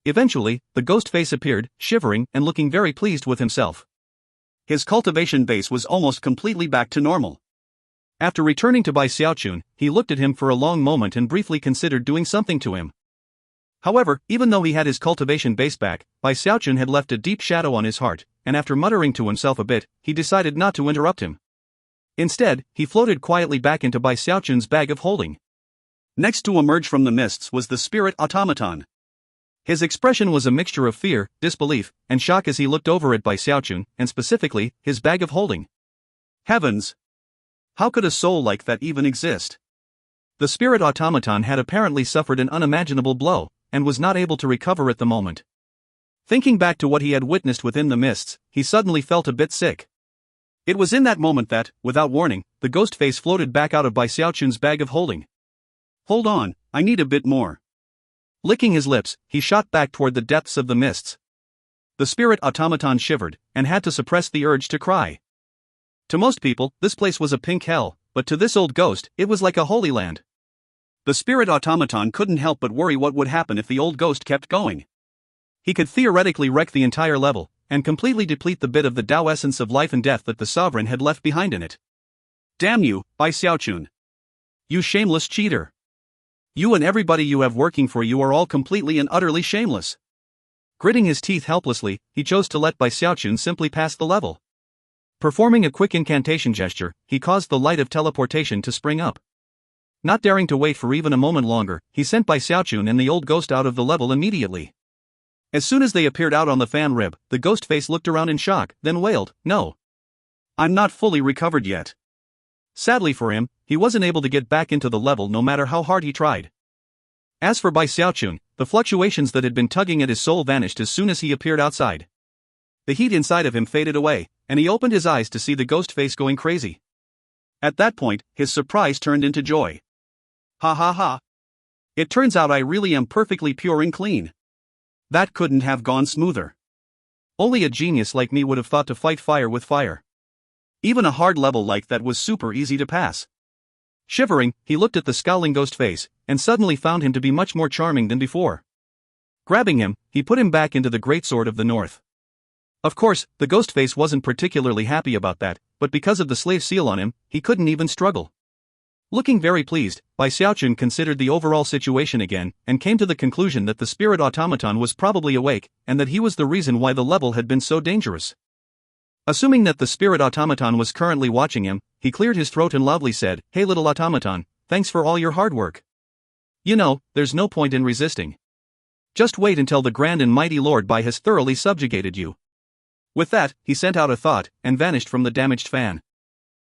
Eventually, the Ghostface appeared, shivering and looking very pleased with himself. His cultivation base was almost completely back to normal. After returning to Bai Xiaochun, he looked at him for a long moment and briefly considered doing something to him. However, even though he had his cultivation base back, Bai Xiaochun had left a deep shadow on his heart, and after muttering to himself a bit, he decided not to interrupt him. Instead, he floated quietly back into Bai Xiaochun's bag of holding. Next to emerge from the mists was the spirit automaton. His expression was a mixture of fear, disbelief, and shock as he looked over at Bai Xiaochun, and specifically, his bag of holding. Heavens! How could a soul like that even exist? The spirit automaton had apparently suffered an unimaginable blow, and was not able to recover at the moment. Thinking back to what he had witnessed within the mists, he suddenly felt a bit sick. It was in that moment that, without warning, the Ghostface floated back out of Bai Xiaochun's bag of holding. Hold on, I need a bit more. Licking his lips, he shot back toward the depths of the mists. The spirit automaton shivered, and had to suppress the urge to cry. To most people, this place was a pink hell, but to this old ghost, it was like a holy land. The spirit automaton couldn't help but worry what would happen if the old ghost kept going. He could theoretically wreck the entire level, and completely deplete the bit of the Tao essence of life and death that the sovereign had left behind in it. Damn you, Bai Xiaochun! You shameless cheater! You and everybody you have working for you are all completely and utterly shameless. Gritting his teeth helplessly, he chose to let Bai Xiaochun simply pass the level. Performing a quick incantation gesture, he caused the light of teleportation to spring up. Not daring to wait for even a moment longer, he sent Bai Xiaochun and the old ghost out of the level immediately. As soon as they appeared out on the fan rib, the Ghostface looked around in shock, then wailed, "No. I'm not fully recovered yet." Sadly for him, he wasn't able to get back into the level no matter how hard he tried. As for Bai Xiaochun, the fluctuations that had been tugging at his soul vanished as soon as he appeared outside. The heat inside of him faded away, and he opened his eyes to see the Ghostface going crazy. At that point, his surprise turned into joy. Ha ha ha. It turns out I really am perfectly pure and clean. That couldn't have gone smoother. Only a genius like me would have thought to fight fire with fire. Even a hard level like that was super easy to pass. Shivering, he looked at the scowling Ghostface, and suddenly found him to be much more charming than before. Grabbing him, he put him back into the Greatsword of the North. Of course, the Ghostface wasn't particularly happy about that, but because of the slave seal on him, he couldn't even struggle. Looking very pleased, Bai Xiaochun considered the overall situation again, and came to the conclusion that the spirit automaton was probably awake, and that he was the reason why the level had been so dangerous. Assuming that the spirit automaton was currently watching him, he cleared his throat and loudly said, "Hey little automaton, thanks for all your hard work. You know, there's no point in resisting. Just wait until the grand and mighty Lord Bai has thoroughly subjugated you." With that, he sent out a thought, and vanished from the damaged fan.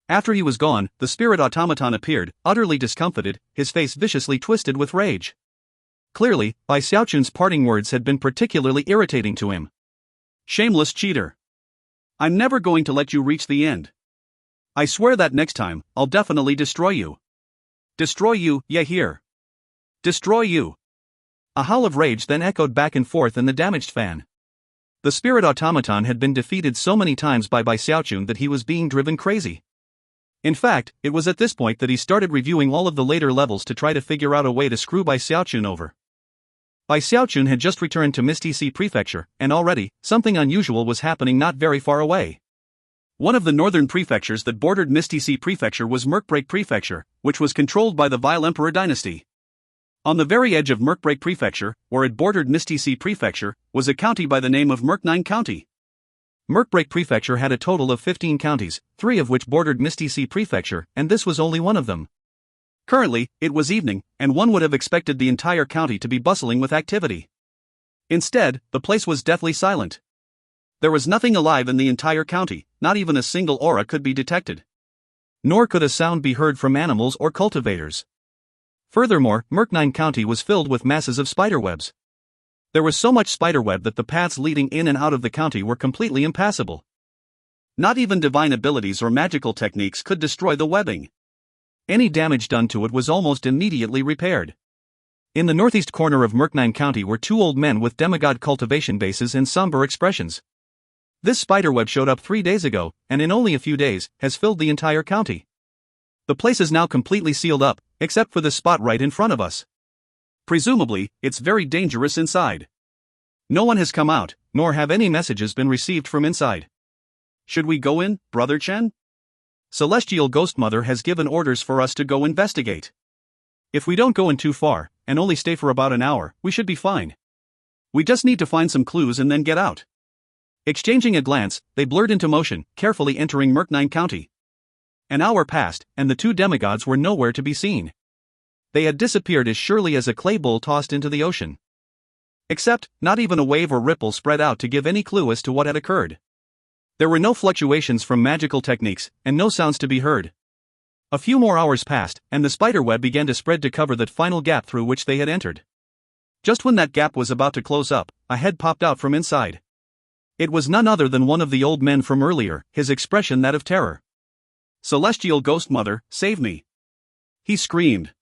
After he was gone, the spirit automaton appeared, utterly discomfited, his face viciously twisted with rage. Clearly, Bai Xiaochun's parting words had been particularly irritating to him. Shameless cheater. I'm never going to let you reach the end. I swear that next time, I'll definitely destroy you. Destroy you, yeah here. Destroy you. A howl of rage then echoed back and forth in the damaged fan. The spirit automaton had been defeated so many times by Xiaochun that he was being driven crazy. In fact, it was at this point that he started reviewing all of the later levels to try to figure out a way to screw Xiaochun over. Xiaochun had just returned to Misty Sea Prefecture, and already, something unusual was happening not very far away. One of the northern prefectures that bordered Misty Sea Prefecture was Murkbreak Prefecture, which was controlled by the Vile Emperor dynasty. On the very edge of Murkbreak Prefecture, where it bordered Misty Sea Prefecture, was a county by the name of Murknine County. Murkbreak Prefecture had a total of 15 counties, 3 of which bordered Misty Sea Prefecture, and this was only one of them. Currently, it was evening, and one would have expected the entire county to be bustling with activity. Instead, the place was deathly silent. There was nothing alive in the entire county, not even a single aura could be detected. Nor could a sound be heard from animals or cultivators. Furthermore, Murknine County was filled with masses of spiderwebs. There was so much spiderweb that the paths leading in and out of the county were completely impassable. Not even divine abilities or magical techniques could destroy the webbing. Any damage done to it was almost immediately repaired. In the northeast corner of Murknine County were 2 old men with demigod cultivation bases and somber expressions. This spiderweb showed up 3 days ago, and in only a few days, has filled the entire county. The place is now completely sealed up, except for the spot right in front of us. Presumably, it's very dangerous inside. No one has come out, nor have any messages been received from inside. Should we go in, Brother Chen? Celestial Ghost Mother has given orders for us to go investigate. If we don't go in too far, and only stay for about an hour, we should be fine. We just need to find some clues and then get out. Exchanging a glance, they blurred into motion, carefully entering Murknine County. An hour passed, and the 2 demigods were nowhere to be seen. They had disappeared as surely as a clay bowl tossed into the ocean. Except, not even a wave or ripple spread out to give any clue as to what had occurred. There were no fluctuations from magical techniques, and no sounds to be heard. A few more hours passed, and the spiderweb began to spread to cover that final gap through which they had entered. Just when that gap was about to close up, a head popped out from inside. It was none other than one of the old men from earlier, his expression that of terror. "Celestial Ghost Mother, save me!" he screamed.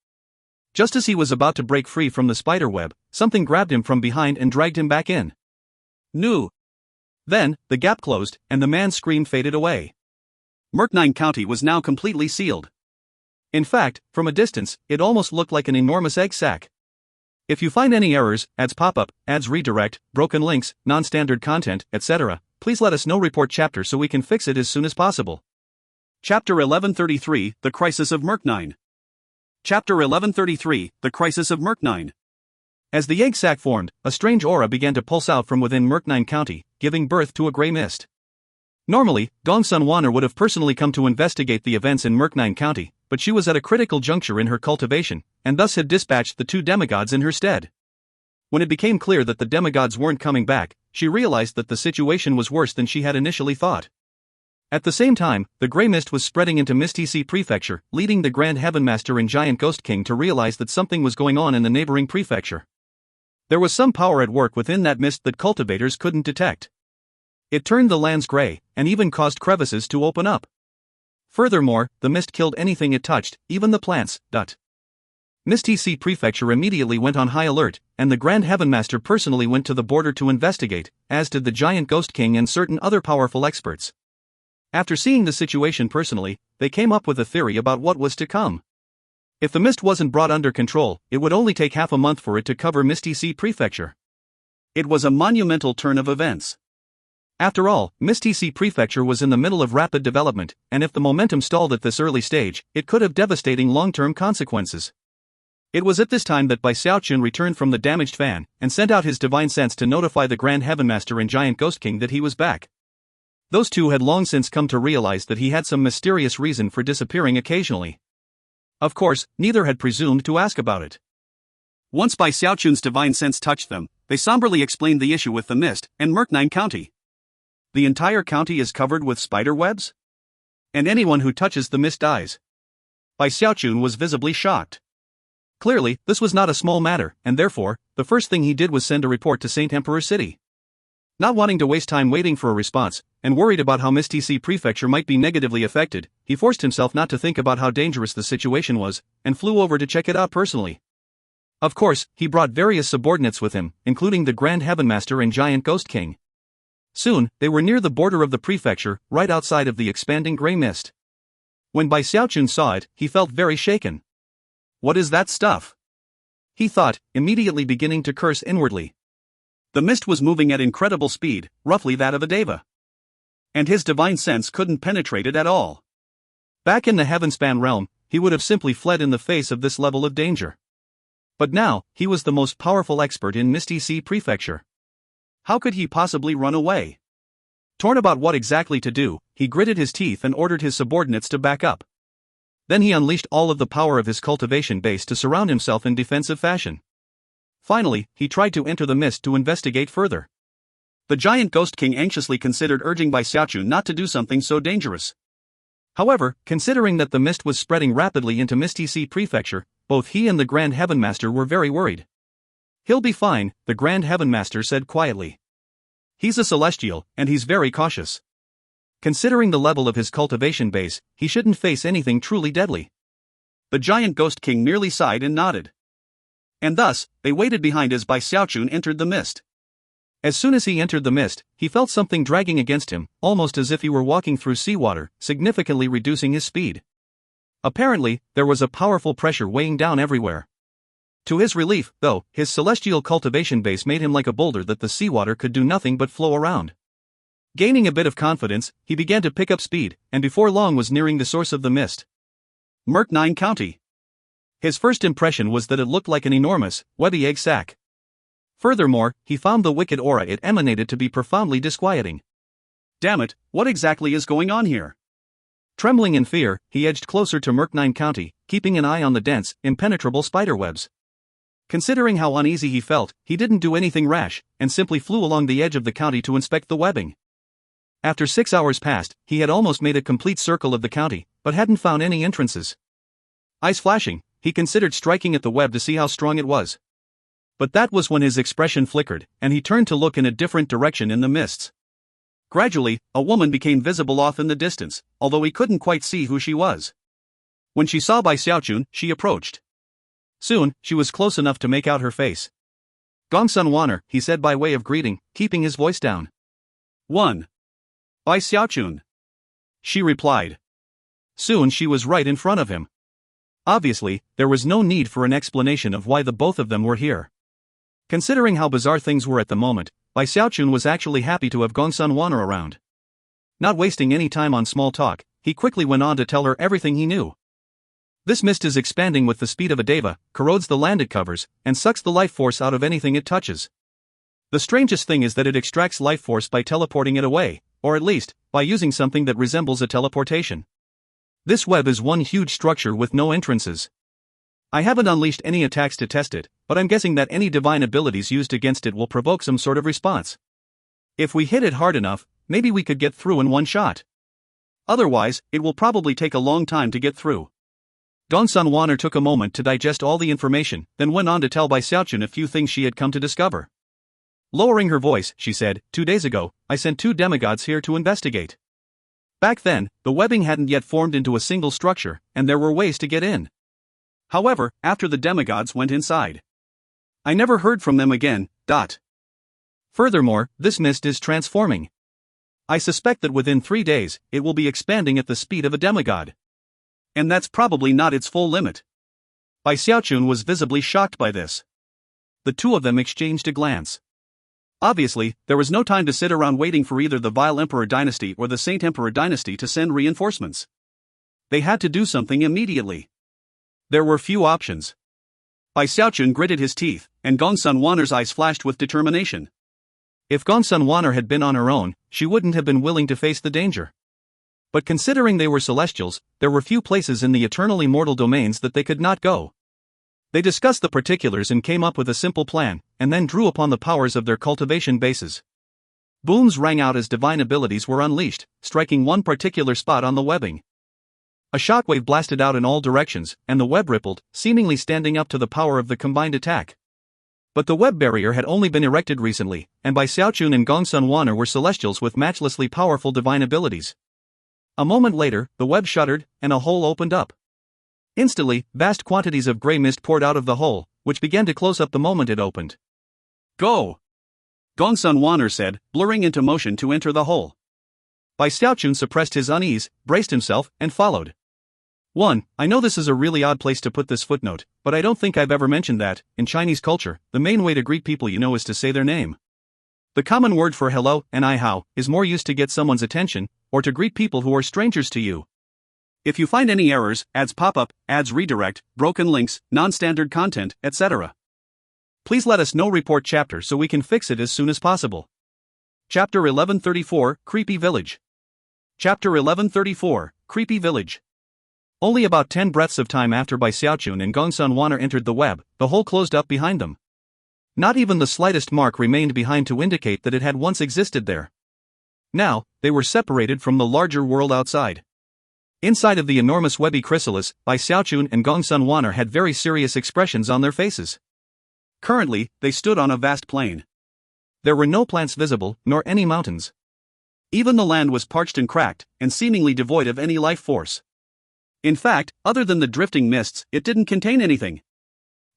Just as he was about to break free from the spiderweb, something grabbed him from behind and dragged him back in. "No!" Then, the gap closed, and the man's scream faded away. Murknine County was now completely sealed. In fact, from a distance, it almost looked like an enormous egg sac. If you find any errors, ads pop up, ads redirect, broken links, non-standard content, etc., please let us know. Report chapter so we can fix it as soon as possible. Chapter 1133, The Crisis of Murknine. Chapter 1133, The Crisis of Murknine. As the egg sac formed, a strange aura began to pulse out from within Murknine County, giving birth to a gray mist. Normally, Gong Sun Wanner would have personally come to investigate the events in Murknine County, but she was at a critical juncture in her cultivation, and thus had dispatched the 2 demigods in her stead. When it became clear that the demigods weren't coming back, she realized that the situation was worse than she had initially thought. At the same time, the gray mist was spreading into Misty Sea Prefecture, leading the Grand Heaven Master and Giant Ghost King to realize that something was going on in the neighboring prefecture. There was some power at work within that mist that cultivators couldn't detect. It turned the lands gray, and even caused crevices to open up. Furthermore, the mist killed anything it touched, even the plants. Misty Sea Prefecture immediately went on high alert, and the Grand Heaven Master personally went to the border to investigate, as did the Giant Ghost King and certain other powerful experts. After seeing the situation personally, they came up with a theory about what was to come. If the mist wasn't brought under control, it would only take half a month for it to cover Misty Sea Prefecture. It was a monumental turn of events. After all, Misty Sea Prefecture was in the middle of rapid development, and if the momentum stalled at this early stage, it could have devastating long-term consequences. It was at this time that Xiaochun returned from the damaged fan, and sent out his divine sense to notify the Grand Heaven Master and Giant Ghost King that he was back. Those two had long since come to realize that he had some mysterious reason for disappearing occasionally. Of course, neither had presumed to ask about it. Once Xiaochun's divine sense touched them, they somberly explained the issue with the mist and Murknine County. The entire county is covered with spider webs? And anyone who touches the mist dies. Xiaochun was visibly shocked. Clearly, this was not a small matter, and therefore, the first thing he did was send a report to Saint Emperor City. Not wanting to waste time waiting for a response, and worried about how Misty Sea Prefecture might be negatively affected, he forced himself not to think about how dangerous the situation was, and flew over to check it out personally. Of course, he brought various subordinates with him, including the Grand Heaven Master and Giant Ghost King. Soon, they were near the border of the prefecture, right outside of the expanding gray mist. When Bai Xiaochun saw it, he felt very shaken. What is that stuff? He thought, immediately beginning to curse inwardly. The mist was moving at incredible speed, roughly that of a deva. And his divine sense couldn't penetrate it at all. Back in the Heavenspan realm, he would have simply fled in the face of this level of danger. But now, he was the most powerful expert in Misty Sea Prefecture. How could he possibly run away? Torn about what exactly to do, he gritted his teeth and ordered his subordinates to back up. Then he unleashed all of the power of his cultivation base to surround himself in defensive fashion. Finally, he tried to enter the mist to investigate further. The giant Ghost King anxiously considered urging Bai Xiaochun not to do something so dangerous. However, considering that the mist was spreading rapidly into Misty Sea Prefecture, both he and the Grand Heaven Master were very worried. He'll be fine, the Grand Heaven Master said quietly. He's a celestial, and he's very cautious. Considering the level of his cultivation base, he shouldn't face anything truly deadly. The giant Ghost King merely sighed and nodded. And thus, they waited behind as Bai Xiaochun entered the mist. As soon as he entered the mist, he felt something dragging against him, almost as if he were walking through seawater, significantly reducing his speed. Apparently, there was a powerful pressure weighing down everywhere. To his relief, though, his celestial cultivation base made him like a boulder that the seawater could do nothing but flow around. Gaining a bit of confidence, he began to pick up speed, and before long was nearing the source of the mist. Murk-9 County. His first impression was that it looked like an enormous, webby egg sac. Furthermore, he found the wicked aura it emanated to be profoundly disquieting. Damn it, what exactly is going on here? Trembling in fear, he edged closer to Murk-9 County, keeping an eye on the dense, impenetrable spiderwebs. Considering how uneasy he felt, he didn't do anything rash, and simply flew along the edge of the county to inspect the webbing. After 6 hours passed, he had almost made a complete circle of the county, but hadn't found any entrances. Eyes flashing, he considered striking at the web to see how strong it was. But that was when his expression flickered, and he turned to look in a different direction in the mists. Gradually, a woman became visible off in the distance, although he couldn't quite see who she was. When she saw Bai Xiaochun, she approached. Soon, she was close enough to make out her face. Gongsun Wan'er, he said by way of greeting, keeping his voice down. 1. Bai Xiaochun. She replied. Soon she was right in front of him. Obviously, there was no need for an explanation of why the both of them were here. Considering how bizarre things were at the moment, Bai Xiaochun was actually happy to have Gongsun Wan'er around. Not wasting any time on small talk, he quickly went on to tell her everything he knew. This mist is expanding with the speed of a deva, corrodes the land it covers, and sucks the life force out of anything it touches. The strangest thing is that it extracts life force by teleporting it away, or at least, by using something that resembles a teleportation. This web is one huge structure with no entrances. I haven't unleashed any attacks to test it, but I'm guessing that any divine abilities used against it will provoke some sort of response. If we hit it hard enough, maybe we could get through in one shot. Otherwise, it will probably take a long time to get through. Gongsun Wan'er took a moment to digest all the information, then went on to tell Bai Xiaochun a few things she had come to discover. Lowering her voice, she said, 2 days ago, I sent 2 demigods here to investigate. Back then, the webbing hadn't yet formed into a single structure, and there were ways to get in. However, after the demigods went inside, I never heard from them again. Furthermore, this mist is transforming. I suspect that within 3 days, it will be expanding at the speed of a demigod. And that's probably not its full limit. Bai Xiaochun was visibly shocked by this. The two of them exchanged a glance. Obviously, there was no time to sit around waiting for either the Vile Emperor dynasty or the Saint Emperor dynasty to send reinforcements. They had to do something immediately. There were few options. Bai Xiaochun gritted his teeth, and Gongsun Wan'er's eyes flashed with determination. If Gongsun Wan'er had been on her own, she wouldn't have been willing to face the danger. But considering they were celestials, there were few places in the eternal immortal domains that they could not go. They discussed the particulars and came up with a simple plan, and then drew upon the powers of their cultivation bases. Booms rang out as divine abilities were unleashed, striking one particular spot on the webbing. A shockwave blasted out in all directions, and the web rippled, seemingly standing up to the power of the combined attack. But the web barrier had only been erected recently, and Bai Xiaochun and Gongsun Wan'er were celestials with matchlessly powerful divine abilities. A moment later, the web shuddered, and a hole opened up. Instantly, vast quantities of gray mist poured out of the hole, which began to close up the moment it opened. Go! Gongsun Wan'er said, blurring into motion to enter the hole. Bai Xiaochun suppressed his unease, braced himself, and followed. 1. I know this is a really odd place to put this footnote, but I don't think I've ever mentioned that, in Chinese culture, the main way to greet people you know is to say their name. The common word for hello and I hao is more used to get someone's attention, or to greet people who are strangers to you. If you find any errors, ads pop up, ads redirect, broken links, non-standard content, etc., please let us know. Report chapter so we can fix it as soon as possible. Chapter 1134, Creepy Village. Chapter 1134, Creepy Village. Only about 10 breaths of time after Bai Xiaochun and Gongsun Wan'er entered the web, the hole closed up behind them. Not even the slightest mark remained behind to indicate that it had once existed there. Now, they were separated from the larger world outside. Inside of the enormous webby chrysalis, Bai Xiaochun and Gongsun Wan'er had very serious expressions on their faces. Currently, they stood on a vast plain. There were no plants visible, nor any mountains. Even the land was parched and cracked, and seemingly devoid of any life force. In fact, other than the drifting mists, it didn't contain anything.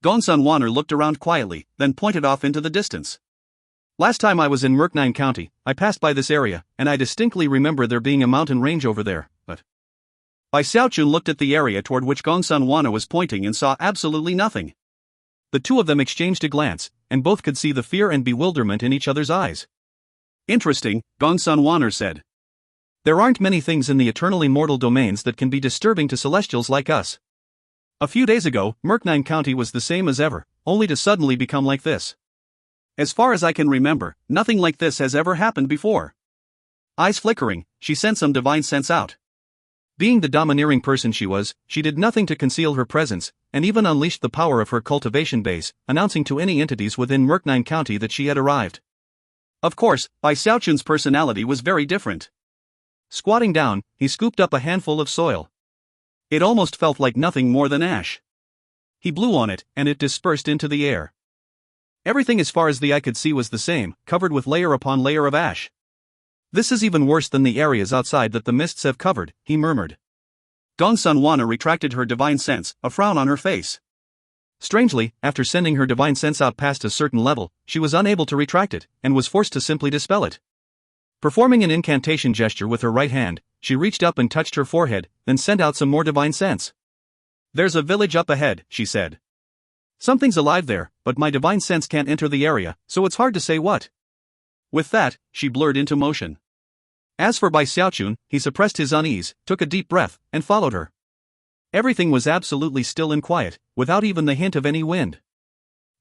Gongsun Wan'er looked around quietly, then pointed off into the distance. Last time I was in Murknine County, I passed by this area, and I distinctly remember there being a mountain range over there, but... Bai Xiaochun looked at the area toward which Gongsun Wan'er was pointing and saw absolutely nothing. The two of them exchanged a glance, and both could see the fear and bewilderment in each other's eyes. Interesting, Gongsun Wan'er said. There aren't many things in the eternal immortal domains that can be disturbing to celestials like us. A few days ago, Murknine County was the same as ever, only to suddenly become like this. As far as I can remember, nothing like this has ever happened before. Eyes flickering, she sent some divine sense out. Being the domineering person she was, she did nothing to conceal her presence, and even unleashed the power of her cultivation base, announcing to any entities within Murknine County that she had arrived. Of course, Bai Xiaochun's personality was very different. Squatting down, he scooped up a handful of soil. It almost felt like nothing more than ash. He blew on it, and it dispersed into the air. Everything as far as the eye could see was the same, covered with layer upon layer of ash. This is even worse than the areas outside that the mists have covered, he murmured. Gongsun Wan'er retracted her divine sense, a frown on her face. Strangely, after sending her divine sense out past a certain level, she was unable to retract it, and was forced to simply dispel it. Performing an incantation gesture with her right hand, she reached up and touched her forehead, then sent out some more divine sense. There's a village up ahead, she said. Something's alive there, but my divine sense can't enter the area, so it's hard to say what. With that, she blurred into motion. As for Bai Xiaochun, he suppressed his unease, took a deep breath, and followed her. Everything was absolutely still and quiet, without even the hint of any wind.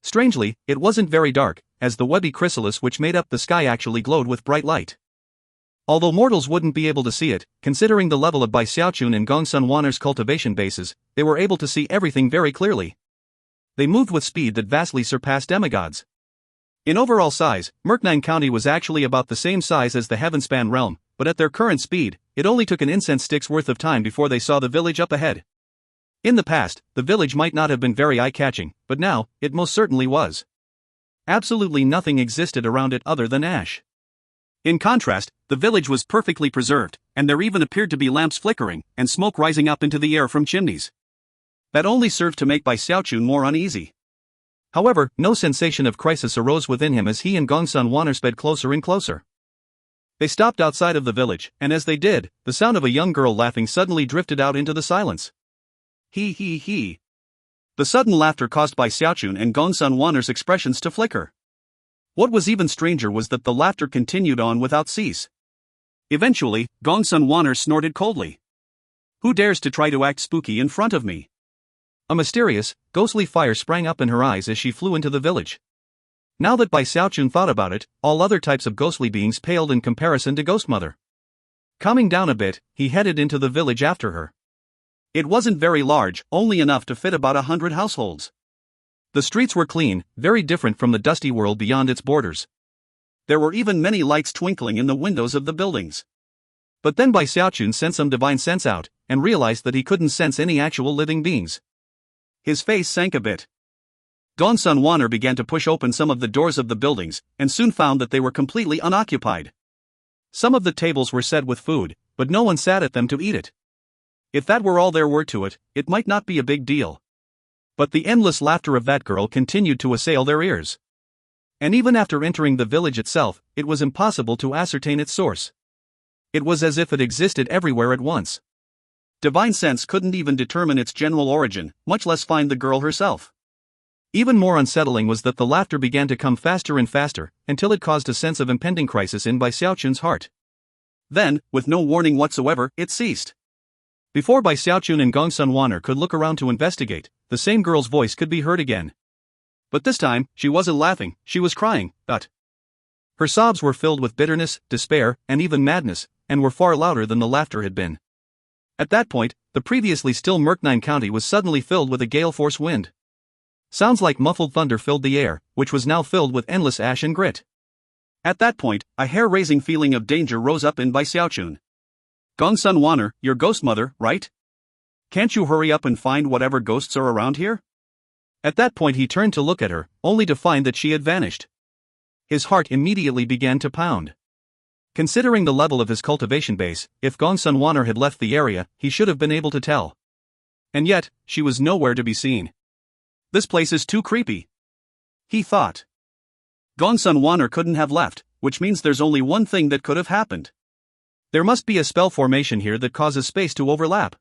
Strangely, it wasn't very dark, as the webby chrysalis which made up the sky actually glowed with bright light. Although mortals wouldn't be able to see it, considering the level of Bai Xiaochun and Gongsun Wan'er's cultivation bases, they were able to see everything very clearly. They moved with speed that vastly surpassed demigods. In overall size, Murknine County was actually about the same size as the Heavenspan realm, but at their current speed, it only took an incense stick's worth of time before they saw the village up ahead. In the past, the village might not have been very eye-catching, but now, it most certainly was. Absolutely nothing existed around it other than ash. In contrast, the village was perfectly preserved, and there even appeared to be lamps flickering, and smoke rising up into the air from chimneys. That only served to make Bai Xiaochun more uneasy. However, no sensation of crisis arose within him as he and Gongsun Wan'er sped closer and closer. They stopped outside of the village, and as they did, the sound of a young girl laughing suddenly drifted out into the silence. He. The sudden laughter caused Bai Xiaochun and Gongsun Wan'er's expressions to flicker. What was even stranger was that the laughter continued on without cease. Eventually, Gongsun Wan'er snorted coldly. Who dares to try to act spooky in front of me? A mysterious, ghostly fire sprang up in her eyes as she flew into the village. Now that Bai Xiaochun thought about it, all other types of ghostly beings paled in comparison to Ghostmother. Calming down a bit, he headed into the village after her. It wasn't very large, only enough to fit about 100 households. The streets were clean, very different from the dusty world beyond its borders. There were even many lights twinkling in the windows of the buildings. But then Bai Xiaochun sent some divine sense out, and realized that he couldn't sense any actual living beings. His face sank a bit. Gongsun Wan'er began to push open some of the doors of the buildings, and soon found that they were completely unoccupied. Some of the tables were set with food, but no one sat at them to eat it. If that were all there were to it, it might not be a big deal. But the endless laughter of that girl continued to assail their ears. And even after entering the village itself, it was impossible to ascertain its source. It was as if it existed everywhere at once. Divine sense couldn't even determine its general origin, much less find the girl herself. Even more unsettling was that the laughter began to come faster and faster, until it caused a sense of impending crisis in Bai Xiaochun's heart. Then, with no warning whatsoever, it ceased. Before Bai Xiaochun and Gongsun Wanner could look around to investigate, the same girl's voice could be heard again. But this time, she wasn't laughing, she was crying, but her sobs were filled with bitterness, despair, and even madness, and were far louder than the laughter had been. At that point, the previously still Murknine County was suddenly filled with a gale-force wind. Sounds like muffled thunder filled the air, which was now filled with endless ash and grit. At that point, a hair-raising feeling of danger rose up in Bai Xiaochun. Gongsun Wanner, your ghost mother, right? Can't you hurry up and find whatever ghosts are around here? At that point he turned to look at her, only to find that she had vanished. His heart immediately began to pound. Considering the level of his cultivation base, if Gongsun Wanner had left the area, he should have been able to tell. And yet, she was nowhere to be seen. This place is too creepy, he thought. Gongsun Wanner couldn't have left, which means there's only one thing that could have happened. There must be a spell formation here that causes space to overlap.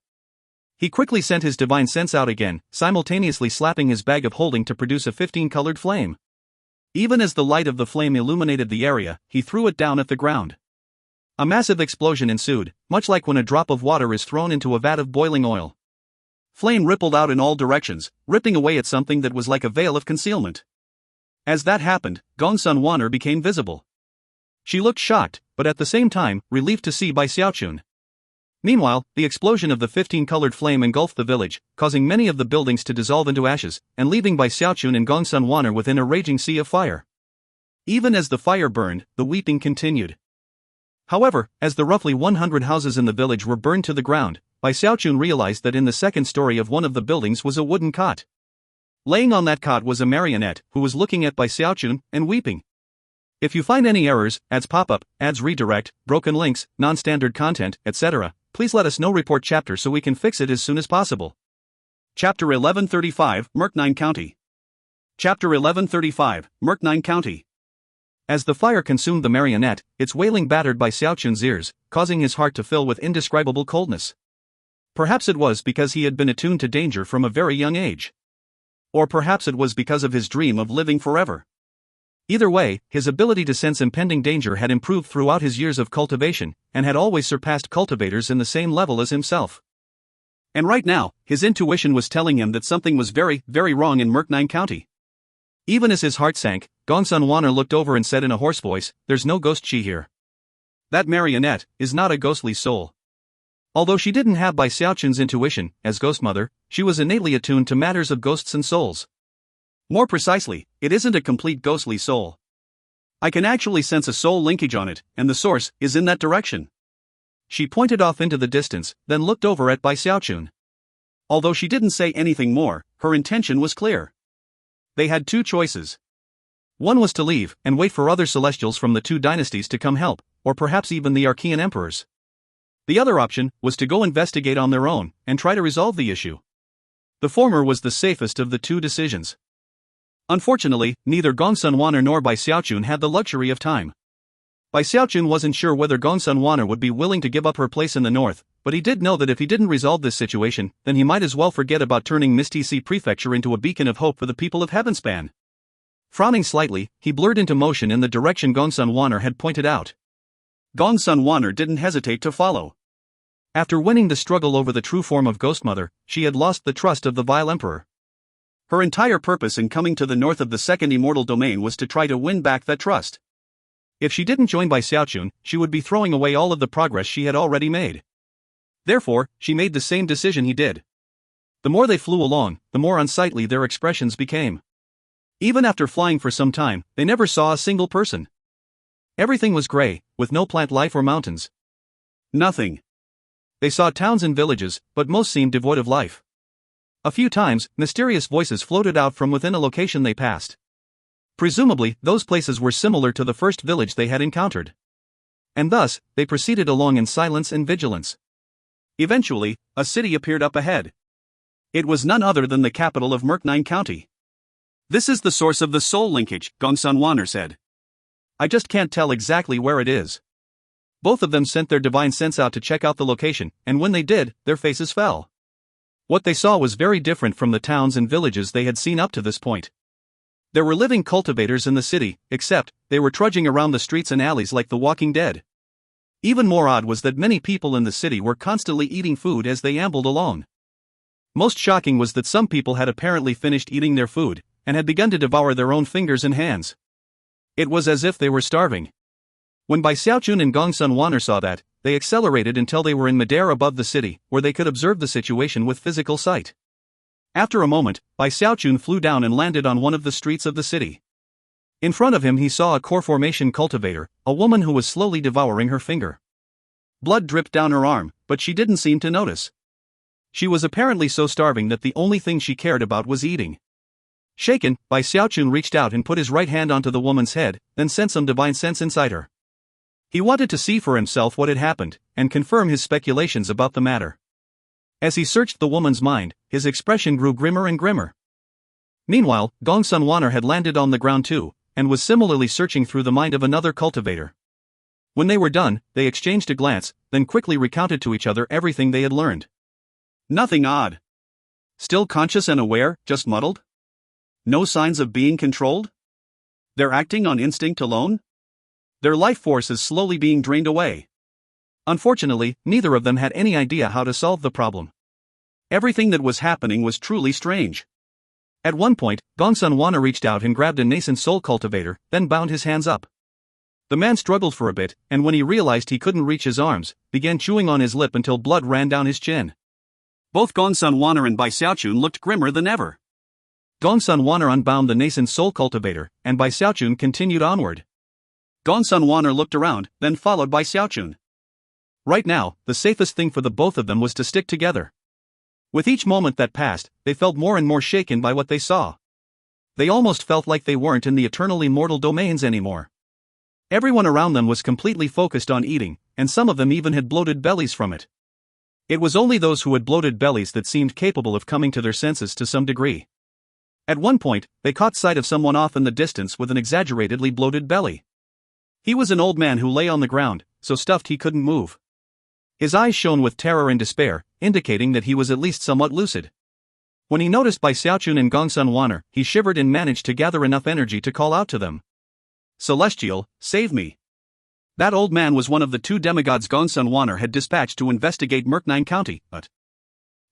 He quickly sent his divine sense out again, simultaneously slapping his bag of holding to produce a 15-colored flame. Even as the light of the flame illuminated the area, he threw it down at the ground. A massive explosion ensued, much like when a drop of water is thrown into a vat of boiling oil. Flame rippled out in all directions, ripping away at something that was like a veil of concealment. As that happened, Gongsun Wanner became visible. She looked shocked, but at the same time, relieved to see Bai Xiaochun. Meanwhile, the explosion of the 15-colored flame engulfed the village, causing many of the buildings to dissolve into ashes, and leaving Bai Xiaochun and Gongsun Wanner within a raging sea of fire. Even as the fire burned, the weeping continued. However, as the roughly 100 houses in the village were burned to the ground, Bai Xiaochun realized that in the second story of one of the buildings was a wooden cot. Laying on that cot was a marionette, who was looking at Bai Xiaochun, and weeping. If you find any errors, ads pop-up, ads redirect, broken links, non-standard content, etc., please let us know. Report chapter so we can fix it as soon as possible. Chapter 1135, Murknine County. Chapter 1135, Murknine County. As the fire consumed the marionette, its wailing battered Bai Xiaochun's ears, causing his heart to fill with indescribable coldness. Perhaps it was because he had been attuned to danger from a very young age. Or perhaps it was because of his dream of living forever. Either way, his ability to sense impending danger had improved throughout his years of cultivation, and had always surpassed cultivators in the same level as himself. And right now, his intuition was telling him that something was very, very wrong in Murknine County. Even as his heart sank, Gongsun Wanner looked over and said in a hoarse voice, "There's no ghost chi here. That marionette is not a ghostly soul." Although she didn't have Bai Xiaochun's intuition, as ghost mother, she was innately attuned to matters of ghosts and souls. More precisely, it isn't a complete ghostly soul. I can actually sense a soul linkage on it, and the source is in that direction. She pointed off into the distance, then looked over at Bai Xiaochun. Although she didn't say anything more, her intention was clear. They had two choices. One was to leave, and wait for other celestials from the two dynasties to come help, or perhaps even the Archean emperors. The other option was to go investigate on their own, and try to resolve the issue. The former was the safest of the two decisions. Unfortunately, neither Gongsun Wanner nor Bai Xiaochun had the luxury of time. Bai Xiaochun wasn't sure whether Gongsun Wanner would be willing to give up her place in the north, but he did know that if he didn't resolve this situation, then he might as well forget about turning Mistisi Prefecture into a beacon of hope for the people of Heavenspan. Frowning slightly, he blurred into motion in the direction Gongsun Wanner had pointed out. Gongsun Wanner didn't hesitate to follow. After winning the struggle over the true form of Ghost Mother, she had lost the trust of the vile emperor. Her entire purpose in coming to the north of the second immortal domain was to try to win back that trust. If she didn't join Bai Xiaochun, she would be throwing away all of the progress she had already made. Therefore, she made the same decision he did. The more they flew along, the more unsightly their expressions became. Even after flying for some time, they never saw a single person. Everything was gray, with no plant life or mountains. Nothing. They saw towns and villages, but most seemed devoid of life. A few times, mysterious voices floated out from within a location they passed. Presumably, those places were similar to the first village they had encountered. And thus, they proceeded along in silence and vigilance. Eventually, a city appeared up ahead. It was none other than the capital of Murknine County. This is the source of the soul linkage, Gongsun Wan'er said. I just can't tell exactly where it is. Both of them sent their divine sense out to check out the location, and when they did, their faces fell. What they saw was very different from the towns and villages they had seen up to this point. There were living cultivators in the city, except, they were trudging around the streets and alleys like the walking dead. Even more odd was that many people in the city were constantly eating food as they ambled along. Most shocking was that some people had apparently finished eating their food, and had begun to devour their own fingers and hands. It was as if they were starving. When Bai Xiaochun and Gongsun Wan'er saw that, they accelerated until they were in midair above the city, where they could observe the situation with physical sight. After a moment, Bai Xiaochun flew down and landed on one of the streets of the city. In front of him he saw a core formation cultivator, a woman who was slowly devouring her finger. Blood dripped down her arm, but she didn't seem to notice. She was apparently so starving that the only thing she cared about was eating. Shaken, Bai Xiaochun reached out and put his right hand onto the woman's head, then sent some divine sense inside her. He wanted to see for himself what had happened, and confirm his speculations about the matter. As he searched the woman's mind, his expression grew grimmer and grimmer. Meanwhile, Gongsun Wan'er had landed on the ground too, and was similarly searching through the mind of another cultivator. When they were done, they exchanged a glance, then quickly recounted to each other everything they had learned. Nothing odd. Still conscious and aware, just muddled? No signs of being controlled? They're acting on instinct alone? Their life force is slowly being drained away. Unfortunately, neither of them had any idea how to solve the problem. Everything that was happening was truly strange. At one point, Gongsun Wan'er reached out and grabbed a nascent soul cultivator, then bound his hands up. The man struggled for a bit, and when he realized he couldn't reach his arms, began chewing on his lip until blood ran down his chin. Both Gongsun Wan'er and Bai Xiaochun looked grimmer than ever. Gongsun Wan'er unbound the nascent soul cultivator, and Bai Xiaochun continued onward. Gongsun Wan'er looked around, then followed Bai Xiaochun. Right now, the safest thing for the both of them was to stick together. With each moment that passed, they felt more and more shaken by what they saw. They almost felt like they weren't in the eternally mortal domains anymore. Everyone around them was completely focused on eating, and some of them even had bloated bellies from it. It was only those who had bloated bellies that seemed capable of coming to their senses to some degree. At one point, they caught sight of someone off in the distance with an exaggeratedly bloated belly. He was an old man who lay on the ground, so stuffed he couldn't move. His eyes shone with terror and despair, indicating that he was at least somewhat lucid. When he noticed Bai Xiaochun and Gongsun Wan'er, he shivered and managed to gather enough energy to call out to them. Celestial, save me. That old man was one of the two demigods Gongsun Wan'er had dispatched to investigate Murknine County, but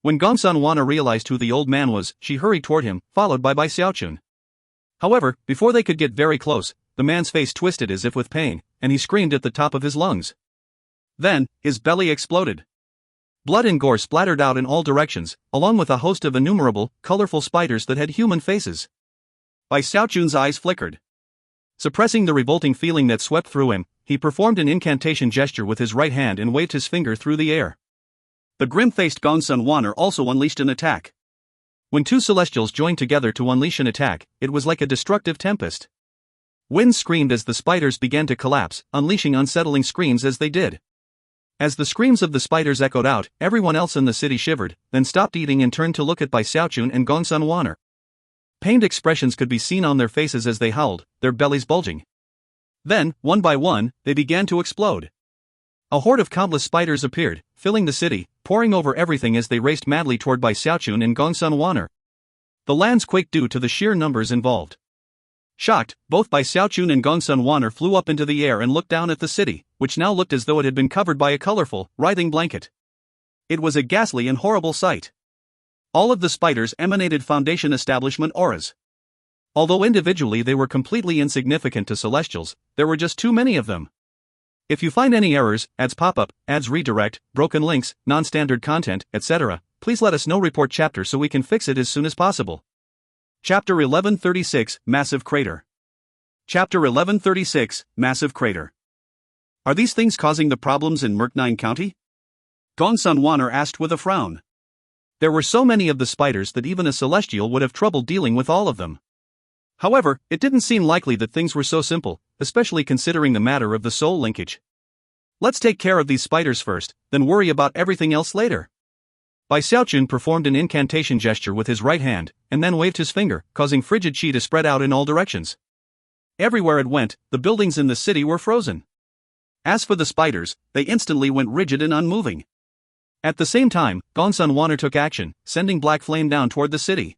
when Gongsun Wan'er realized who the old man was, she hurried toward him, followed by Bai Xiaochun. However, before they could get very close, the man's face twisted as if with pain, and he screamed at the top of his lungs. Then, his belly exploded. Blood and gore splattered out in all directions, along with a host of innumerable, colorful spiders that had human faces. Bai Xiaochun's eyes flickered. Suppressing the revolting feeling that swept through him, he performed an incantation gesture with his right hand and waved his finger through the air. The grim-faced Gongsun Wan'er also unleashed an attack. When two celestials joined together to unleash an attack, it was like a destructive tempest. Wind screamed as the spiders began to collapse, unleashing unsettling screams as they did. As the screams of the spiders echoed out, everyone else in the city shivered, then stopped eating and turned to look at Bai Xiaochun and Gongsun Wan'er. Pained expressions could be seen on their faces as they howled, their bellies bulging. Then, one by one, they began to explode. A horde of countless spiders appeared, filling the city, pouring over everything as they raced madly toward Bai Xiaochun and Gongsun Wan'er. The lands quaked due to the sheer numbers involved. Shocked, both Bai Xiaochun and Gongsun Wan'er flew up into the air and looked down at the city, which now looked as though it had been covered by a colorful, writhing blanket. It was a ghastly and horrible sight. All of the spiders emanated Foundation establishment auras. Although individually they were completely insignificant to Celestials, there were just too many of them. If you find any errors, ads pop-up, ads redirect, broken links, non-standard content, etc., please let us know. Report chapter so we can fix it as soon as possible. Chapter 1136, Massive Crater. Chapter 1136, Massive Crater. Are these things causing the problems in Murknine County? Gongsun Wan'er asked with a frown. There were so many of the spiders that even a Celestial would have trouble dealing with all of them. However, it didn't seem likely that things were so simple, especially considering the matter of the soul linkage. Let's take care of these spiders first, then worry about everything else later. Bai Xiaochun performed an incantation gesture with his right hand, and then waved his finger, causing frigid qi to spread out in all directions. Everywhere it went, the buildings in the city were frozen. As for the spiders, they instantly went rigid and unmoving. At the same time, Gongsun Wanner took action, sending black flame down toward the city.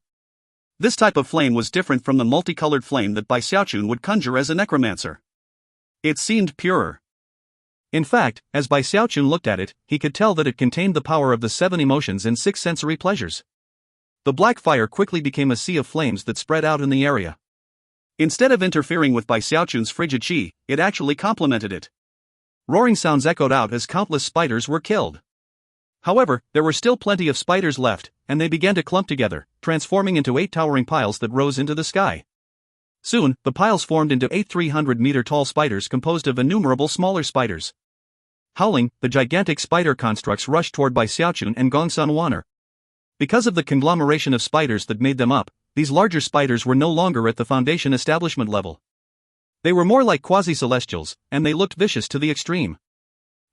This type of flame was different from the multicolored flame that Bai Xiaochun would conjure as a necromancer. It seemed purer. In fact, as Bai Xiaochun looked at it, he could tell that it contained the power of the 7 emotions and 6 sensory pleasures. The black fire quickly became a sea of flames that spread out in the area. Instead of interfering with Bai Xiaochun's frigid qi, it actually complemented it. Roaring sounds echoed out as countless spiders were killed. However, there were still plenty of spiders left, and they began to clump together, transforming into 8 towering piles that rose into the sky. Soon, the piles formed into 8 300-meter-tall spiders composed of innumerable smaller spiders. Howling, the gigantic spider constructs rushed toward Bai Xiaochun and Gongsun Wanner. Because of the conglomeration of spiders that made them up, these larger spiders were no longer at the Foundation establishment level. They were more like quasi-celestials, and they looked vicious to the extreme.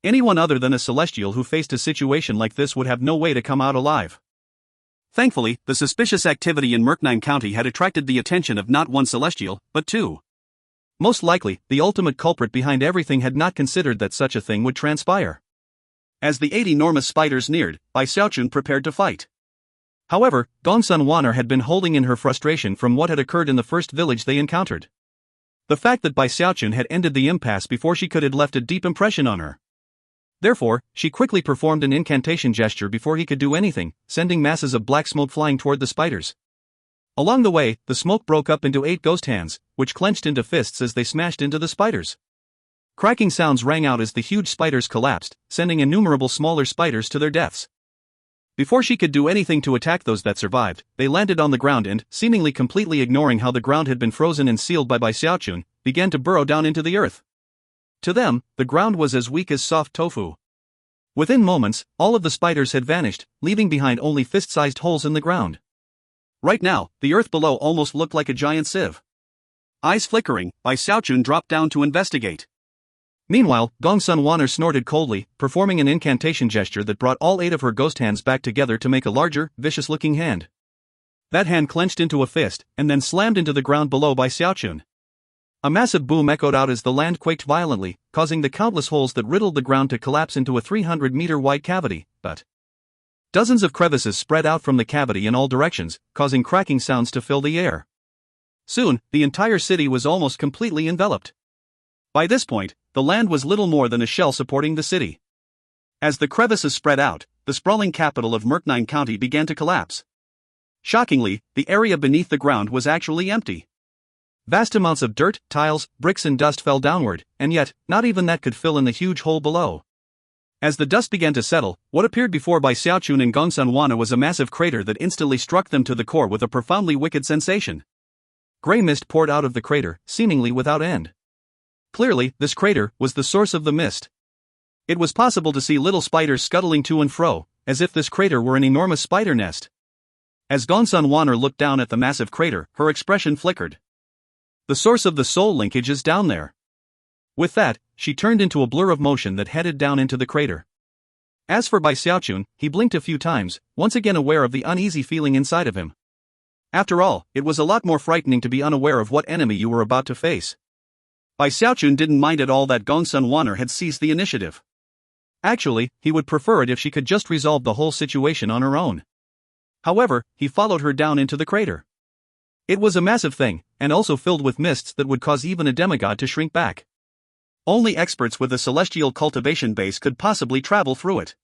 Anyone other than a celestial who faced a situation like this would have no way to come out alive. Thankfully, the suspicious activity in Murknine County had attracted the attention of not one celestial, but 2. Most likely, the ultimate culprit behind everything had not considered that such a thing would transpire. As the 8 enormous spiders neared, Bai Xiaochun prepared to fight. However, Gongsun Wanner had been holding in her frustration from what had occurred in the first village they encountered. The fact that Bai Xiaochun had ended the impasse before she could had left a deep impression on her. Therefore, she quickly performed an incantation gesture before he could do anything, sending masses of black smoke flying toward the spiders. Along the way, the smoke broke up into 8 ghost hands, which clenched into fists as they smashed into the spiders. Cracking sounds rang out as the huge spiders collapsed, sending innumerable smaller spiders to their deaths. Before she could do anything to attack those that survived, they landed on the ground and, seemingly completely ignoring how the ground had been frozen and sealed by Bai Xiaochun, began to burrow down into the earth. To them, the ground was as weak as soft tofu. Within moments, all of the spiders had vanished, leaving behind only fist-sized holes in the ground. Right now, the earth below almost looked like a giant sieve. Eyes flickering, Bai Xiaochun dropped down to investigate. Meanwhile, Gongsun Wanner snorted coldly, performing an incantation gesture that brought all 8 of her ghost hands back together to make a larger, vicious-looking hand. That hand clenched into a fist, and then slammed into the ground below Bai Xiaochun. A massive boom echoed out as the land quaked violently, causing the countless holes that riddled the ground to collapse into a 300-meter-wide cavity, but dozens of crevices spread out from the cavity in all directions, causing cracking sounds to fill the air. Soon, the entire city was almost completely enveloped. By this point, the land was little more than a shell supporting the city. As the crevices spread out, the sprawling capital of Murknine County began to collapse. Shockingly, the area beneath the ground was actually empty. Vast amounts of dirt, tiles, bricks and dust fell downward, and yet, not even that could fill in the huge hole below. As the dust began to settle, what appeared before Bai Xiaochun and Gongsun Wanner was a massive crater that instantly struck them to the core with a profoundly wicked sensation. Gray mist poured out of the crater, seemingly without end. Clearly, this crater was the source of the mist. It was possible to see little spiders scuttling to and fro, as if this crater were an enormous spider nest. As Gongsun Wanner looked down at the massive crater, her expression flickered. The source of the soul linkage is down there. With that, she turned into a blur of motion that headed down into the crater. As for Bai Xiaochun, he blinked a few times, once again aware of the uneasy feeling inside of him. After all, it was a lot more frightening to be unaware of what enemy you were about to face. Bai Xiaochun didn't mind at all that Gongsun Wanner had seized the initiative. Actually, he would prefer it if she could just resolve the whole situation on her own. However, he followed her down into the crater. It was a massive thing, and also filled with mists that would cause even a demigod to shrink back. Only experts with a celestial cultivation base could possibly travel through it.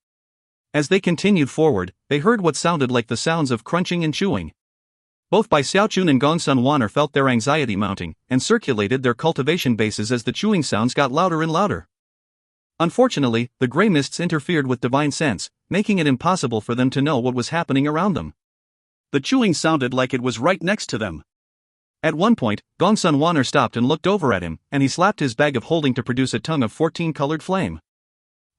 As they continued forward, they heard what sounded like the sounds of crunching and chewing. Both Bai Xiaochun and Gongsun Wanner felt their anxiety mounting, and circulated their cultivation bases as the chewing sounds got louder and louder. Unfortunately, the gray mists interfered with divine sense, making it impossible for them to know what was happening around them. The chewing sounded like it was right next to them. At one point, Gongsun Wanner stopped and looked over at him, and he slapped his bag of holding to produce a tongue of 14-colored flame.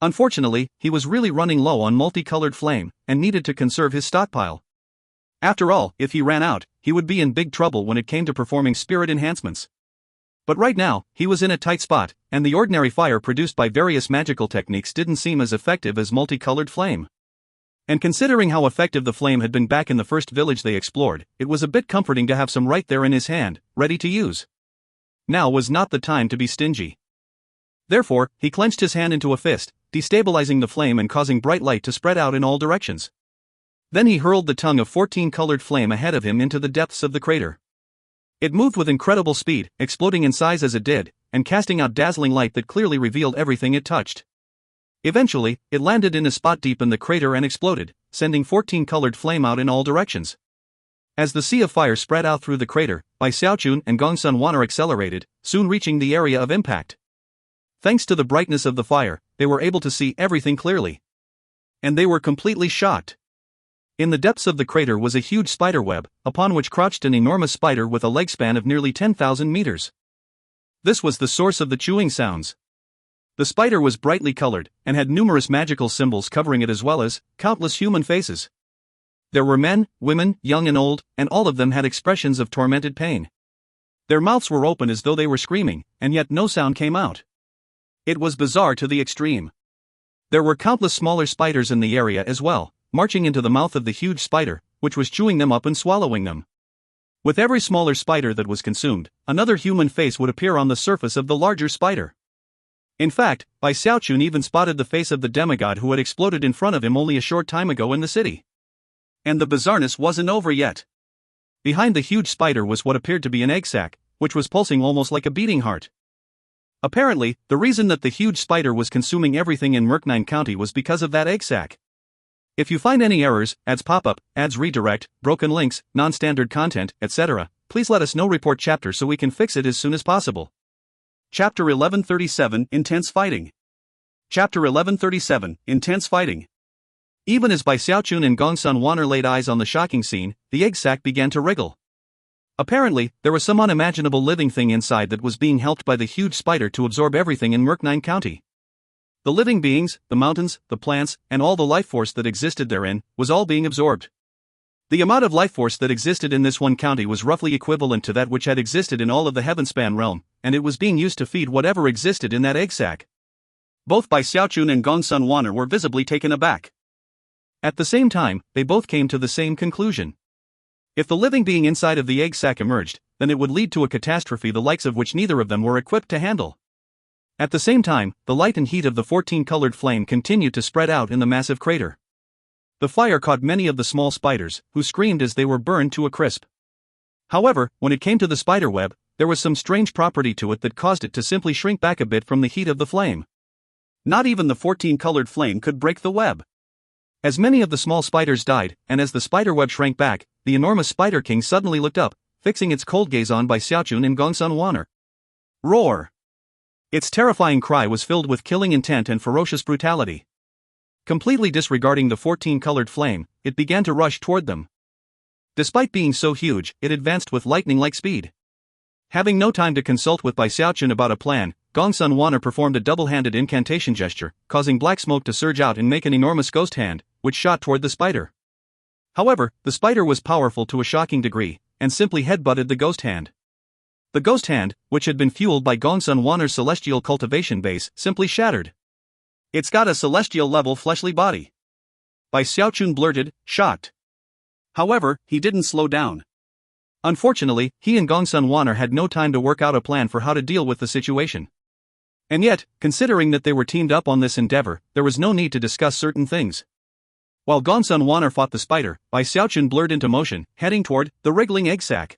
Unfortunately, he was really running low on multicolored flame, and needed to conserve his stockpile. After all, if he ran out, he would be in big trouble when it came to performing spirit enhancements. But right now, he was in a tight spot, and the ordinary fire produced by various magical techniques didn't seem as effective as multicolored flame. And considering how effective the flame had been back in the first village they explored, it was a bit comforting to have some right there in his hand, ready to use. Now was not the time to be stingy. Therefore, he clenched his hand into a fist, destabilizing the flame and causing bright light to spread out in all directions. Then he hurled the tongue of 14-colored flame ahead of him into the depths of the crater. It moved with incredible speed, exploding in size as it did, and casting out dazzling light that clearly revealed everything it touched. Eventually, it landed in a spot deep in the crater and exploded, sending 14-colored flame out in all directions. As the sea of fire spread out through the crater, Bai Xiaochun and Gongsun Wan'er accelerated, soon reaching the area of impact. Thanks to the brightness of the fire, they were able to see everything clearly. And they were completely shocked. In the depths of the crater was a huge spider web, upon which crouched an enormous spider with a leg span of nearly 10,000 meters. This was the source of the chewing sounds. The spider was brightly colored, and had numerous magical symbols covering it as well as countless human faces. There were men, women, young and old, and all of them had expressions of tormented pain. Their mouths were open as though they were screaming, and yet no sound came out. It was bizarre to the extreme. There were countless smaller spiders in the area as well, marching into the mouth of the huge spider, which was chewing them up and swallowing them. With every smaller spider that was consumed, another human face would appear on the surface of the larger spider. In fact, Bai Xiaochun even spotted the face of the demigod who had exploded in front of him only a short time ago in the city. And the bizarreness wasn't over yet. Behind the huge spider was what appeared to be an egg sac, which was pulsing almost like a beating heart. Apparently, the reason that the huge spider was consuming everything in Murknine County was because of that egg sac. If you find any errors, ads pop-up, ads redirect, broken links, non-standard content, etc., please let us know. Report chapter so we can fix it as soon as possible. Chapter 1137 Intense Fighting. Chapter 1137 Intense Fighting. Even as Bai Xiaochun and Gongsun Wan'er laid eyes on the shocking scene, the egg sac began to wriggle. Apparently, there was some unimaginable living thing inside that was being helped by the huge spider to absorb everything in Murknine County. The living beings, the mountains, the plants, and all the life force that existed therein, was all being absorbed. The amount of life force that existed in this one county was roughly equivalent to that which had existed in all of the Heavenspan realm, and it was being used to feed whatever existed in that egg sac. Both Bai Xiaochun and Gongsun Wan'er were visibly taken aback. At the same time, they both came to the same conclusion. If the living being inside of the egg sac emerged, then it would lead to a catastrophe the likes of which neither of them were equipped to handle. At the same time, the light and heat of the 14-colored flame continued to spread out in the massive crater. The fire caught many of the small spiders, who screamed as they were burned to a crisp. However, when it came to the spider web, there was some strange property to it that caused it to simply shrink back a bit from the heat of the flame. Not even the 14-colored flame could break the web. As many of the small spiders died, and as the spider web shrank back, the enormous Spider King suddenly looked up, fixing its cold gaze on Bai Xiaochun and Gongsun Wan'er. Roar! Its terrifying cry was filled with killing intent and ferocious brutality. Completely disregarding the 14-colored flame, it began to rush toward them. Despite being so huge, it advanced with lightning-like speed. Having no time to consult with Bai Xiaochun about a plan, Gongsun Wan'er performed a double-handed incantation gesture, causing black smoke to surge out and make an enormous ghost hand, which shot toward the spider. However, the spider was powerful to a shocking degree, and simply headbutted the ghost hand. The ghost hand, which had been fueled by Gongsun Wan'er's celestial cultivation base, simply shattered. It's got a celestial-level fleshly body. Bai Xiaochun blurted, shocked. However, he didn't slow down. Unfortunately, he and Gongsun Wan'er had no time to work out a plan for how to deal with the situation. And yet, considering that they were teamed up on this endeavor, there was no need to discuss certain things. While Gongsun Wan'er fought the spider, Bai Xiaochun blurred into motion, heading toward the wriggling egg sac.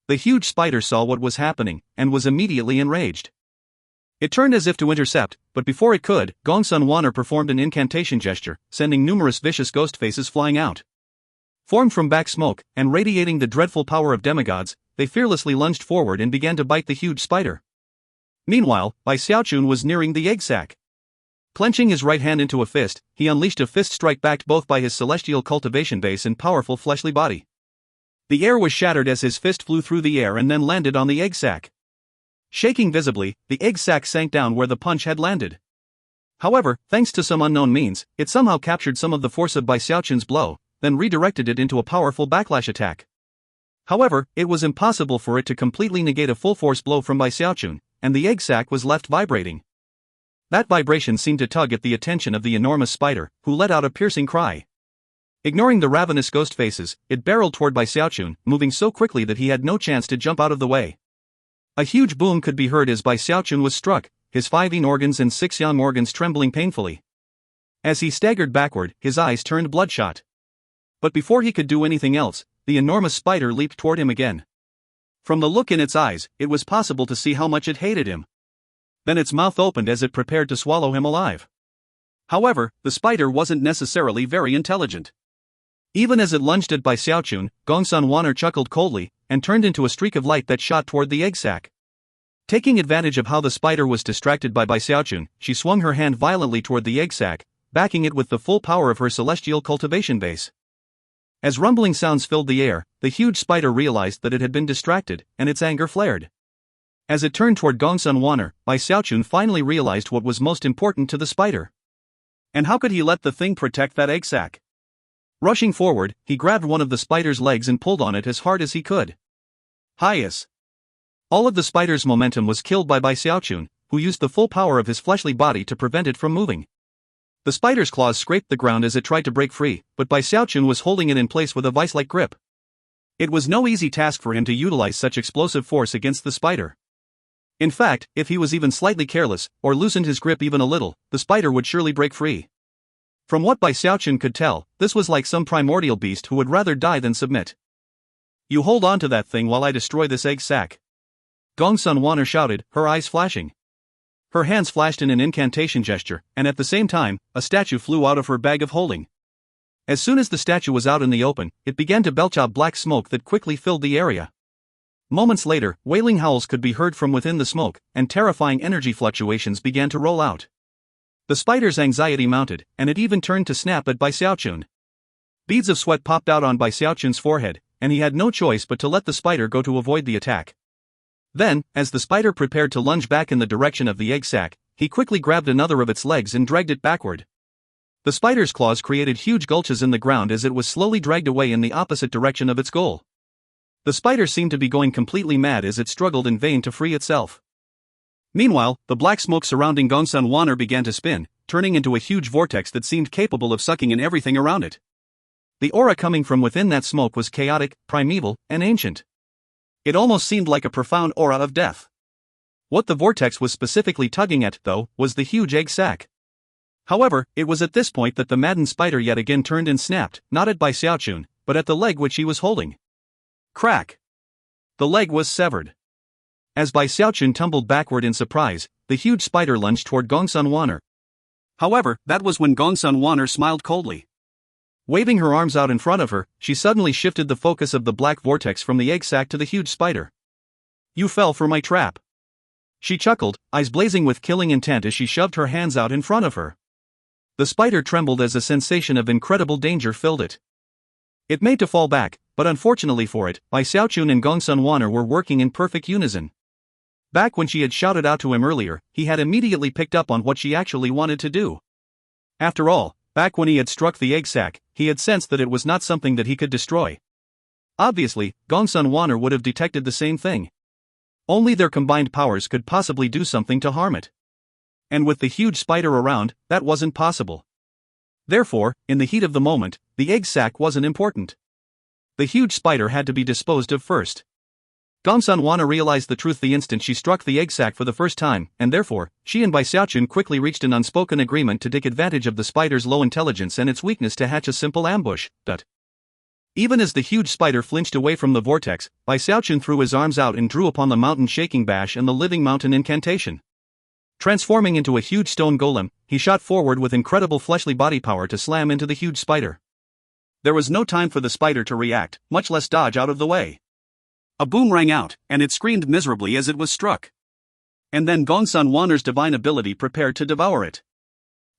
The huge spider saw what was happening, and was immediately enraged. It turned as if to intercept, but before it could, Gongsun Wan'er performed an incantation gesture, sending numerous vicious ghost faces flying out. Formed from black smoke, and radiating the dreadful power of demigods, they fearlessly lunged forward and began to bite the huge spider. Meanwhile, Bai Xiaochun was nearing the egg sac. Clenching his right hand into a fist, he unleashed a fist strike backed both by his celestial cultivation base and powerful fleshly body. The air was shattered as his fist flew through the air and then landed on the egg sac. Shaking visibly, the egg sac sank down where the punch had landed. However, thanks to some unknown means, it somehow captured some of the force of Bai Xiaochun's blow, then redirected it into a powerful backlash attack. However, it was impossible for it to completely negate a full-force blow from Bai Xiaochun, and the egg sac was left vibrating. That vibration seemed to tug at the attention of the enormous spider, who let out a piercing cry. Ignoring the ravenous ghost faces, it barreled toward Bai Xiaochun, moving so quickly that he had no chance to jump out of the way. A huge boom could be heard as Bai Xiaochun was struck, his 5 yin organs and 6 yang organs trembling painfully. As he staggered backward, his eyes turned bloodshot. But before he could do anything else, the enormous spider leaped toward him again. From the look in its eyes, it was possible to see how much it hated him. Then its mouth opened as it prepared to swallow him alive. However, the spider wasn't necessarily very intelligent. Even as it lunged at Bai Xiaochun, Gongsun Wan'er chuckled coldly, and turned into a streak of light that shot toward the egg sac. Taking advantage of how the spider was distracted by Bai Xiaochun, she swung her hand violently toward the egg sac, backing it with the full power of her celestial cultivation base. As rumbling sounds filled the air, the huge spider realized that it had been distracted, and its anger flared. As it turned toward Gongsun Wan'er, Bai Xiaochun finally realized what was most important to the spider. And how could he let the thing protect that egg sac? Rushing forward, he grabbed one of the spider's legs and pulled on it as hard as he could. Highs! All of the spider's momentum was killed by Bai Xiaochun, who used the full power of his fleshly body to prevent it from moving. The spider's claws scraped the ground as it tried to break free, but Bai Xiaochun was holding it in place with a vice-like grip. It was no easy task for him to utilize such explosive force against the spider. In fact, if he was even slightly careless, or loosened his grip even a little, the spider would surely break free. From what Bai Xiaochun could tell, this was like some primordial beast who would rather die than submit. You hold on to that thing while I destroy this egg sac. Gongsun Wan'er shouted, her eyes flashing. Her hands flashed in an incantation gesture, and at the same time, a statue flew out of her bag of holding. As soon as the statue was out in the open, it began to belch out black smoke that quickly filled the area. Moments later, wailing howls could be heard from within the smoke, and terrifying energy fluctuations began to roll out. The spider's anxiety mounted, and it even turned to snap at Bai Xiaochun. Beads of sweat popped out on Bai Xiaochun's forehead, and he had no choice but to let the spider go to avoid the attack. Then, as the spider prepared to lunge back in the direction of the egg sac, he quickly grabbed another of its legs and dragged it backward. The spider's claws created huge gulches in the ground as it was slowly dragged away in the opposite direction of its goal. The spider seemed to be going completely mad as it struggled in vain to free itself. Meanwhile, the black smoke surrounding Gongsun Wan'er began to spin, turning into a huge vortex that seemed capable of sucking in everything around it. The aura coming from within that smoke was chaotic, primeval, and ancient. It almost seemed like a profound aura of death. What the vortex was specifically tugging at, though, was the huge egg sac. However, it was at this point that the maddened spider yet again turned and snapped, not at Bai Xiaochun, but at the leg which he was holding. Crack! The leg was severed. As Bai Xiaochun tumbled backward in surprise, the huge spider lunged toward Gongsun Wan'er. However, that was when Gongsun Wan'er smiled coldly. Waving her arms out in front of her, she suddenly shifted the focus of the black vortex from the egg sac to the huge spider. You fell for my trap. She chuckled, eyes blazing with killing intent as she shoved her hands out in front of her. The spider trembled as a sensation of incredible danger filled it. It made to fall back, but unfortunately for it, Bai Xiaochun and Gongsun Wan'er were working in perfect unison. Back when she had shouted out to him earlier, he had immediately picked up on what she actually wanted to do. After all, back when he had struck the egg sac, he had sensed that it was not something that he could destroy. Obviously, Gongsun Wan'er would have detected the same thing. Only their combined powers could possibly do something to harm it. And with the huge spider around, that wasn't possible. Therefore, in the heat of the moment, the egg sac wasn't important. The huge spider had to be disposed of first. Gongsun Wan'er realized the truth the instant she struck the egg sac for the first time, and therefore, she and Bai Xiaochun quickly reached an unspoken agreement to take advantage of the spider's low intelligence and its weakness to hatch a simple ambush. Even as the huge spider flinched away from the vortex, Bai Xiaochun threw his arms out and drew upon the mountain shaking bash and the living mountain incantation. Transforming into a huge stone golem, he shot forward with incredible fleshly body power to slam into the huge spider. There was no time for the spider to react, much less dodge out of the way. A boom rang out, and it screamed miserably as it was struck. And then Gongsun Wan'er's divine ability prepared to devour it.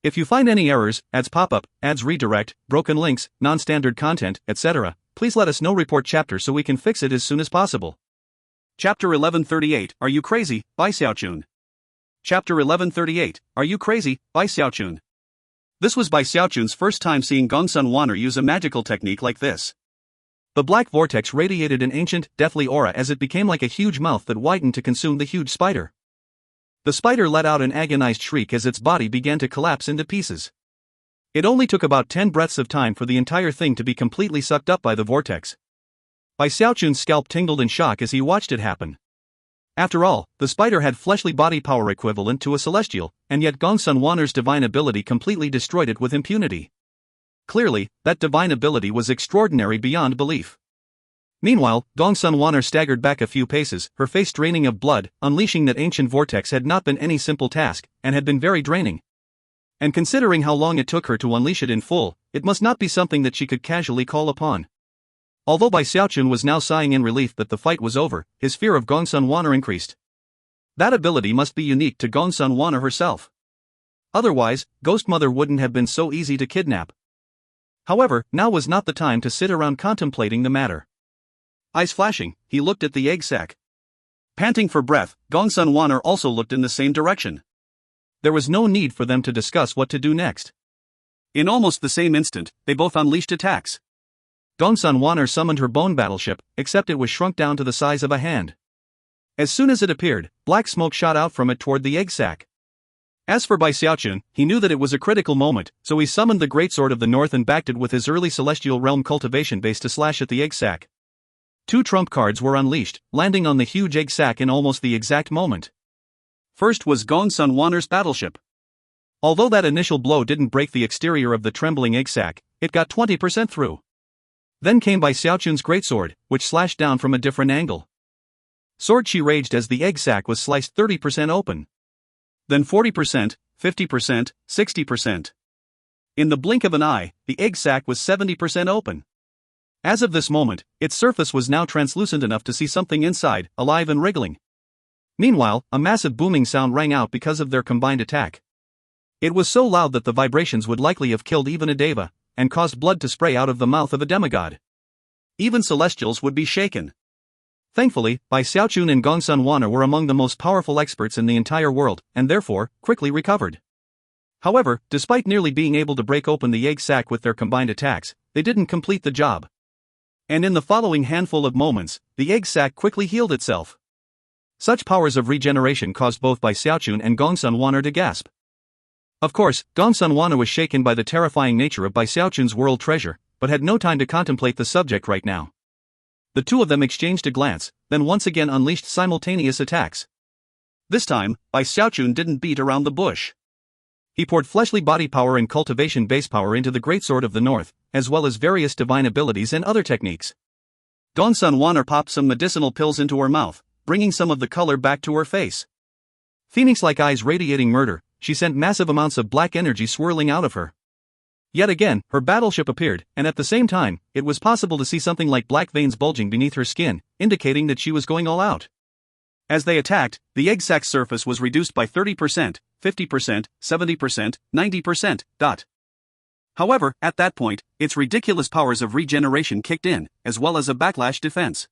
If you find any errors, ads pop up, ads redirect, broken links, non-standard content, etc., please let us know. Report chapter so we can fix it as soon as possible. Chapter 1138, Are You Crazy? Bai Xiaochun. Chapter 1138, Are You Crazy? Bai Xiaochun. This was Bai Xiaochun's first time seeing Gongsun Wan'er use a magical technique like this. The black vortex radiated an ancient, deathly aura as it became like a huge mouth that widened to consume the huge spider. The spider let out an agonized shriek as its body began to collapse into pieces. It only took about 10 breaths of time for the entire thing to be completely sucked up by the vortex. Bai Xiaochun's scalp tingled in shock as he watched it happen. After all, the spider had fleshly body power equivalent to a celestial, and yet Gongsun Wan'er's divine ability completely destroyed it with impunity. Clearly, that divine ability was extraordinary beyond belief. Meanwhile, Gongsun Wan'er staggered back a few paces, her face draining of blood. Unleashing that ancient vortex had not been any simple task, and had been very draining. And considering how long it took her to unleash it in full, it must not be something that she could casually call upon. Although Bai Xiaochun was now sighing in relief that the fight was over, his fear of Gongsun Wan'er increased. That ability must be unique to Gongsun Wan'er herself. Otherwise, Ghost Mother wouldn't have been so easy to kidnap. However, now was not the time to sit around contemplating the matter. Eyes flashing, he looked at the egg sac. Panting for breath, Gongsun Wan'er also looked in the same direction. There was no need for them to discuss what to do next. In almost the same instant, they both unleashed attacks. Gongsun Wan'er summoned her bone battleship, except it was shrunk down to the size of a hand. As soon as it appeared, black smoke shot out from it toward the egg sac. As for Bai Xiaochun, he knew that it was a critical moment, so he summoned the Greatsword of the North and backed it with his early Celestial Realm cultivation base to slash at the egg sac. 2 trump cards were unleashed, landing on the huge egg sac in almost the exact moment. First was Gongsun Wan'er's battleship. Although that initial blow didn't break the exterior of the trembling egg sac, it got 20% through. Then came Bai Xiaochun's greatsword, which slashed down from a different angle. Sword Chi raged as the egg sac was sliced 30% open. Then 40%, 50%, 60%. In the blink of an eye, the egg sac was 70% open. As of this moment, its surface was now translucent enough to see something inside, alive and wriggling. Meanwhile, a massive booming sound rang out because of their combined attack. It was so loud that the vibrations would likely have killed even a deva, and caused blood to spray out of the mouth of a demigod. Even celestials would be shaken. Thankfully, Bai Xiaochun and Gongsun Wan'er were among the most powerful experts in the entire world, and therefore, quickly recovered. However, despite nearly being able to break open the egg sac with their combined attacks, they didn't complete the job. And in the following handful of moments, the egg sac quickly healed itself. Such powers of regeneration caused both Bai Xiaochun and Gongsun Wan'er to gasp. Of course, Gongsun Wan'er was shaken by the terrifying nature of Bai Xiaochun's world treasure, but had no time to contemplate the subject right now. The two of them exchanged a glance, then once again unleashed simultaneous attacks. This time, Bai Xiaochun didn't beat around the bush. He poured fleshly body power and cultivation base power into the Greatsword of the North, as well as various divine abilities and other techniques. Gongsun Wan'er popped some medicinal pills into her mouth, bringing some of the color back to her face. Phoenix-like eyes radiating murder, she sent massive amounts of black energy swirling out of her. Yet again, her battleship appeared, and at the same time, it was possible to see something like black veins bulging beneath her skin, indicating that she was going all out. As they attacked, the egg sac's surface was reduced by 30%, 50%, 70%, 90%. However, at that point, its ridiculous powers of regeneration kicked in, as well as a backlash defense.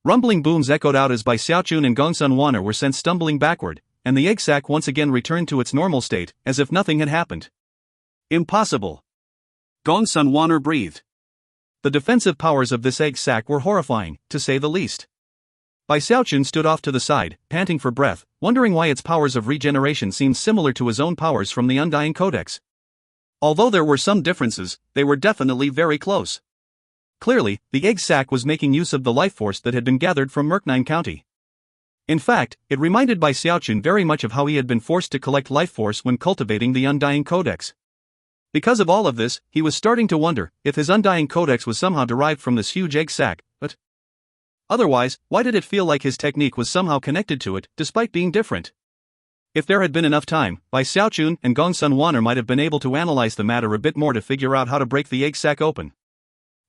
Rumbling booms echoed out as Bai Xiaochun and Gongsun Wan'er were sent stumbling backward, and the egg sac once again returned to its normal state, as if nothing had happened. Impossible. Gongsun Wan'er breathed. The defensive powers of this egg sac were horrifying, to say the least. Bai Xiaochun stood off to the side, panting for breath, wondering why its powers of regeneration seemed similar to his own powers from the Undying Codex. Although there were some differences, they were definitely very close. Clearly, the egg sac was making use of the life force that had been gathered from Merknine County. In fact, it reminded Bai Xiaochun very much of how he had been forced to collect life force when cultivating the Undying Codex. Because of all of this, he was starting to wonder if his Undying Codex was somehow derived from this huge egg sac, but otherwise, why did it feel like his technique was somehow connected to it, despite being different? If there had been enough time, Bai Xiaochun and Gongsun Wan'er might have been able to analyze the matter a bit more to figure out how to break the egg sac open.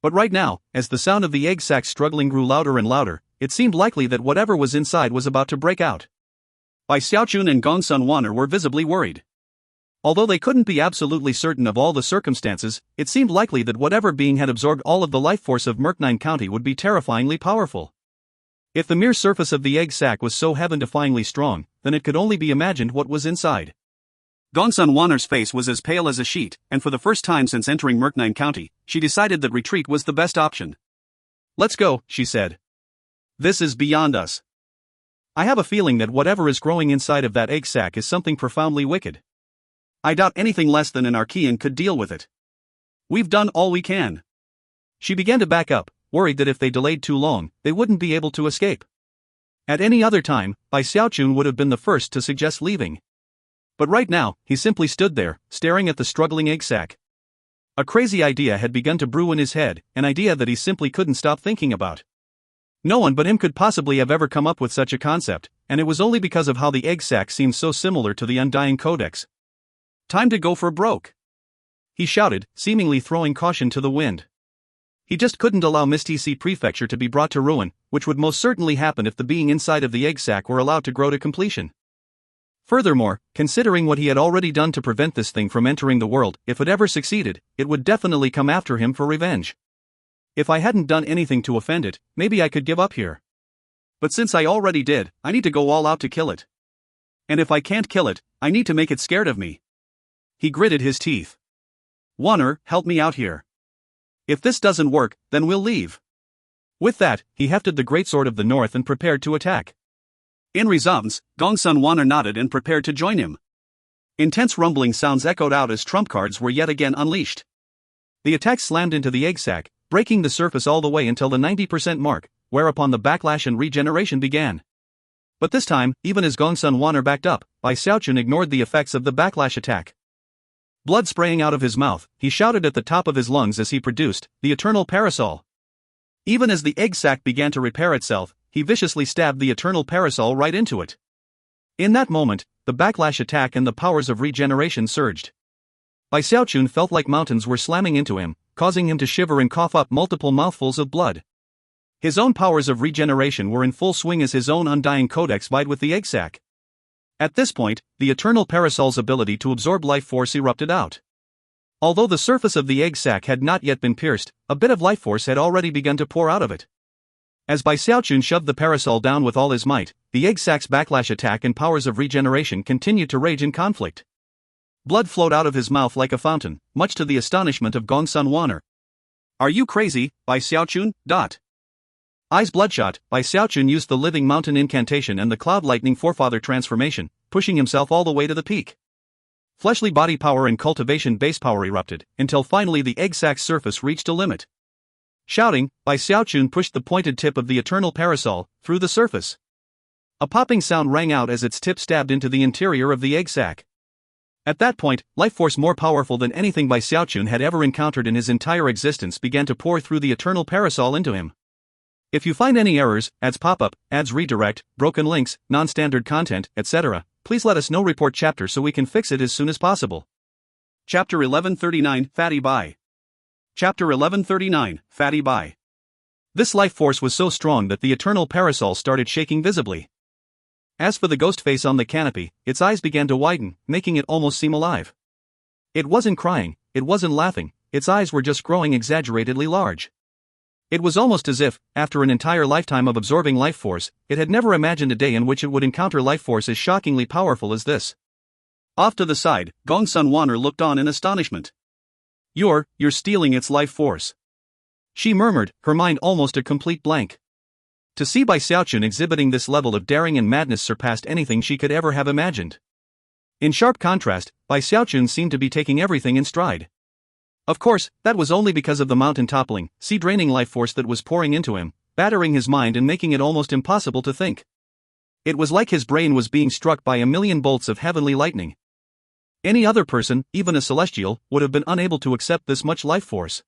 But right now, as the sound of the egg sac struggling grew louder and louder, it seemed likely that whatever was inside was about to break out. Bai Xiaochun and Gongsun Wan'er were visibly worried. Although they couldn't be absolutely certain of all the circumstances, it seemed likely that whatever being had absorbed all of the life force of Merknine County would be terrifyingly powerful. If the mere surface of the egg sac was so heaven-defyingly strong, then it could only be imagined what was inside. Gongsun Wan'er's face was as pale as a sheet, and for the first time since entering Merknine County, she decided that retreat was the best option. "Let's go," she said. "This is beyond us. I have a feeling that whatever is growing inside of that egg sac is something profoundly wicked." I doubt anything less than an Archean could deal with it. We've done all we can. She began to back up, worried that if they delayed too long, they wouldn't be able to escape. At any other time, Xiaochun would have been the first to suggest leaving. But right now, he simply stood there, staring at the struggling egg sac. A crazy idea had begun to brew in his head, an idea that he simply couldn't stop thinking about. No one but him could possibly have ever come up with such a concept, and it was only because of how the egg sac seemed so similar to the Undying Codex. Time to go for broke, he shouted, seemingly throwing caution to the wind. He just couldn't allow Mystici Prefecture to be brought to ruin, which would most certainly happen if the being inside of the egg sac were allowed to grow to completion. Furthermore, considering what he had already done to prevent this thing from entering the world, if it ever succeeded, it would definitely come after him for revenge. If I hadn't done anything to offend it, maybe I could give up here. But since I already did, I need to go all out to kill it. And if I can't kill it, I need to make it scared of me. He gritted his teeth. Wanner, help me out here. If this doesn't work, then we'll leave. With that, he hefted the greatsword of the north and prepared to attack. In response, Gongsun Wanner nodded and prepared to join him. Intense rumbling sounds echoed out as trump cards were yet again unleashed. The attack slammed into the egg sac, breaking the surface all the way until the 90% mark, whereupon the backlash and regeneration began. But this time, even as Gongsun Wanner backed up, Xiaochun ignored the effects of the backlash attack. Blood spraying out of his mouth, he shouted at the top of his lungs as he produced the Eternal Parasol. Even as the egg sac began to repair itself, he viciously stabbed the Eternal Parasol right into it. In that moment, the backlash attack and the powers of regeneration surged. Xiaochun felt like mountains were slamming into him, causing him to shiver and cough up multiple mouthfuls of blood. His own powers of regeneration were in full swing as his own Undying Codex vied with the egg sac. At this point, the Eternal Parasol's ability to absorb life force erupted out. Although the surface of the egg sac had not yet been pierced, a bit of life force had already begun to pour out of it. As Xiaochun shoved the parasol down with all his might, the egg sac's backlash attack and powers of regeneration continued to rage in conflict. Blood flowed out of his mouth like a fountain, much to the astonishment of Gongsun Wanner. Are you crazy, Xiaochun? Eyes bloodshot, Xiaochun used the Living Mountain incantation and the Cloud Lightning Forefather transformation, pushing himself all the way to the peak. Fleshly body power and cultivation base power erupted, until finally the egg sac's surface reached a limit. Shouting, Xiaochun pushed the pointed tip of the Eternal Parasol through the surface. A popping sound rang out as its tip stabbed into the interior of the egg sac. At that point, life force more powerful than anything Xiaochun had ever encountered in his entire existence began to pour through the Eternal Parasol into him. If you find any errors, ads pop up, ads redirect, broken links, non-standard content, etc., please let us know. Report chapter so we can fix it as soon as possible. Chapter 1139, Fatty Bai. Chapter 1139, Fatty Bai. This life force was so strong that the Eternal Parasol started shaking visibly. As for the ghost face on the canopy, its eyes began to widen, making it almost seem alive. It wasn't crying, it wasn't laughing, its eyes were just growing exaggeratedly large. It was almost as if, after an entire lifetime of absorbing life force, it had never imagined a day in which it would encounter life force as shockingly powerful as this. Off to the side, Gongsun Wanner looked on in astonishment. You're stealing its life force," she murmured, her mind almost a complete blank. To see Xiaochun exhibiting this level of daring and madness surpassed anything she could ever have imagined. In sharp contrast, Xiaochun seemed to be taking everything in stride. Of course, that was only because of the mountain-toppling, sea-draining life force that was pouring into him, battering his mind and making it almost impossible to think. It was like his brain was being struck by a million bolts of heavenly lightning. Any other person, even a celestial, would have been unable to accept this much life force.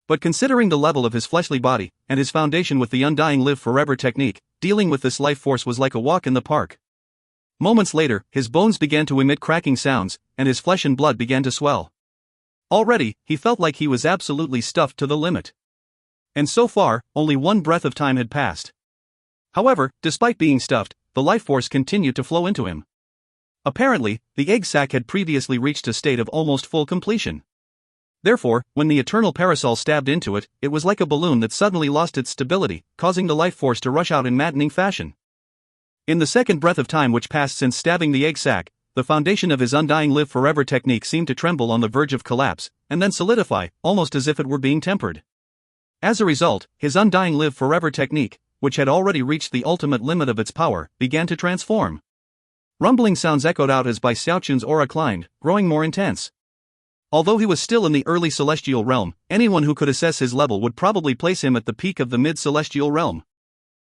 But considering the level of his fleshly body, and his foundation with the Undying Live Forever technique, dealing with this life force was like a walk in the park. Moments later, his bones began to emit cracking sounds, and his flesh and blood began to swell. Already, he felt like he was absolutely stuffed to the limit. And so far, only one breath of time had passed. However, despite being stuffed, the life force continued to flow into him. Apparently, the egg sac had previously reached a state of almost full completion. Therefore, when the Eternal Parasol stabbed into it, it was like a balloon that suddenly lost its stability, causing the life force to rush out in maddening fashion. In the second breath of time which passed since stabbing the egg sac, the foundation of his Undying Live Forever technique seemed to tremble on the verge of collapse, and then solidify, almost as if it were being tempered. As a result, his Undying Live Forever technique, which had already reached the ultimate limit of its power, began to transform. Rumbling sounds echoed out as Bai Xiaochun's aura climbed, growing more intense. Although he was still in the early celestial realm, anyone who could assess his level would probably place him at the peak of the mid-celestial realm.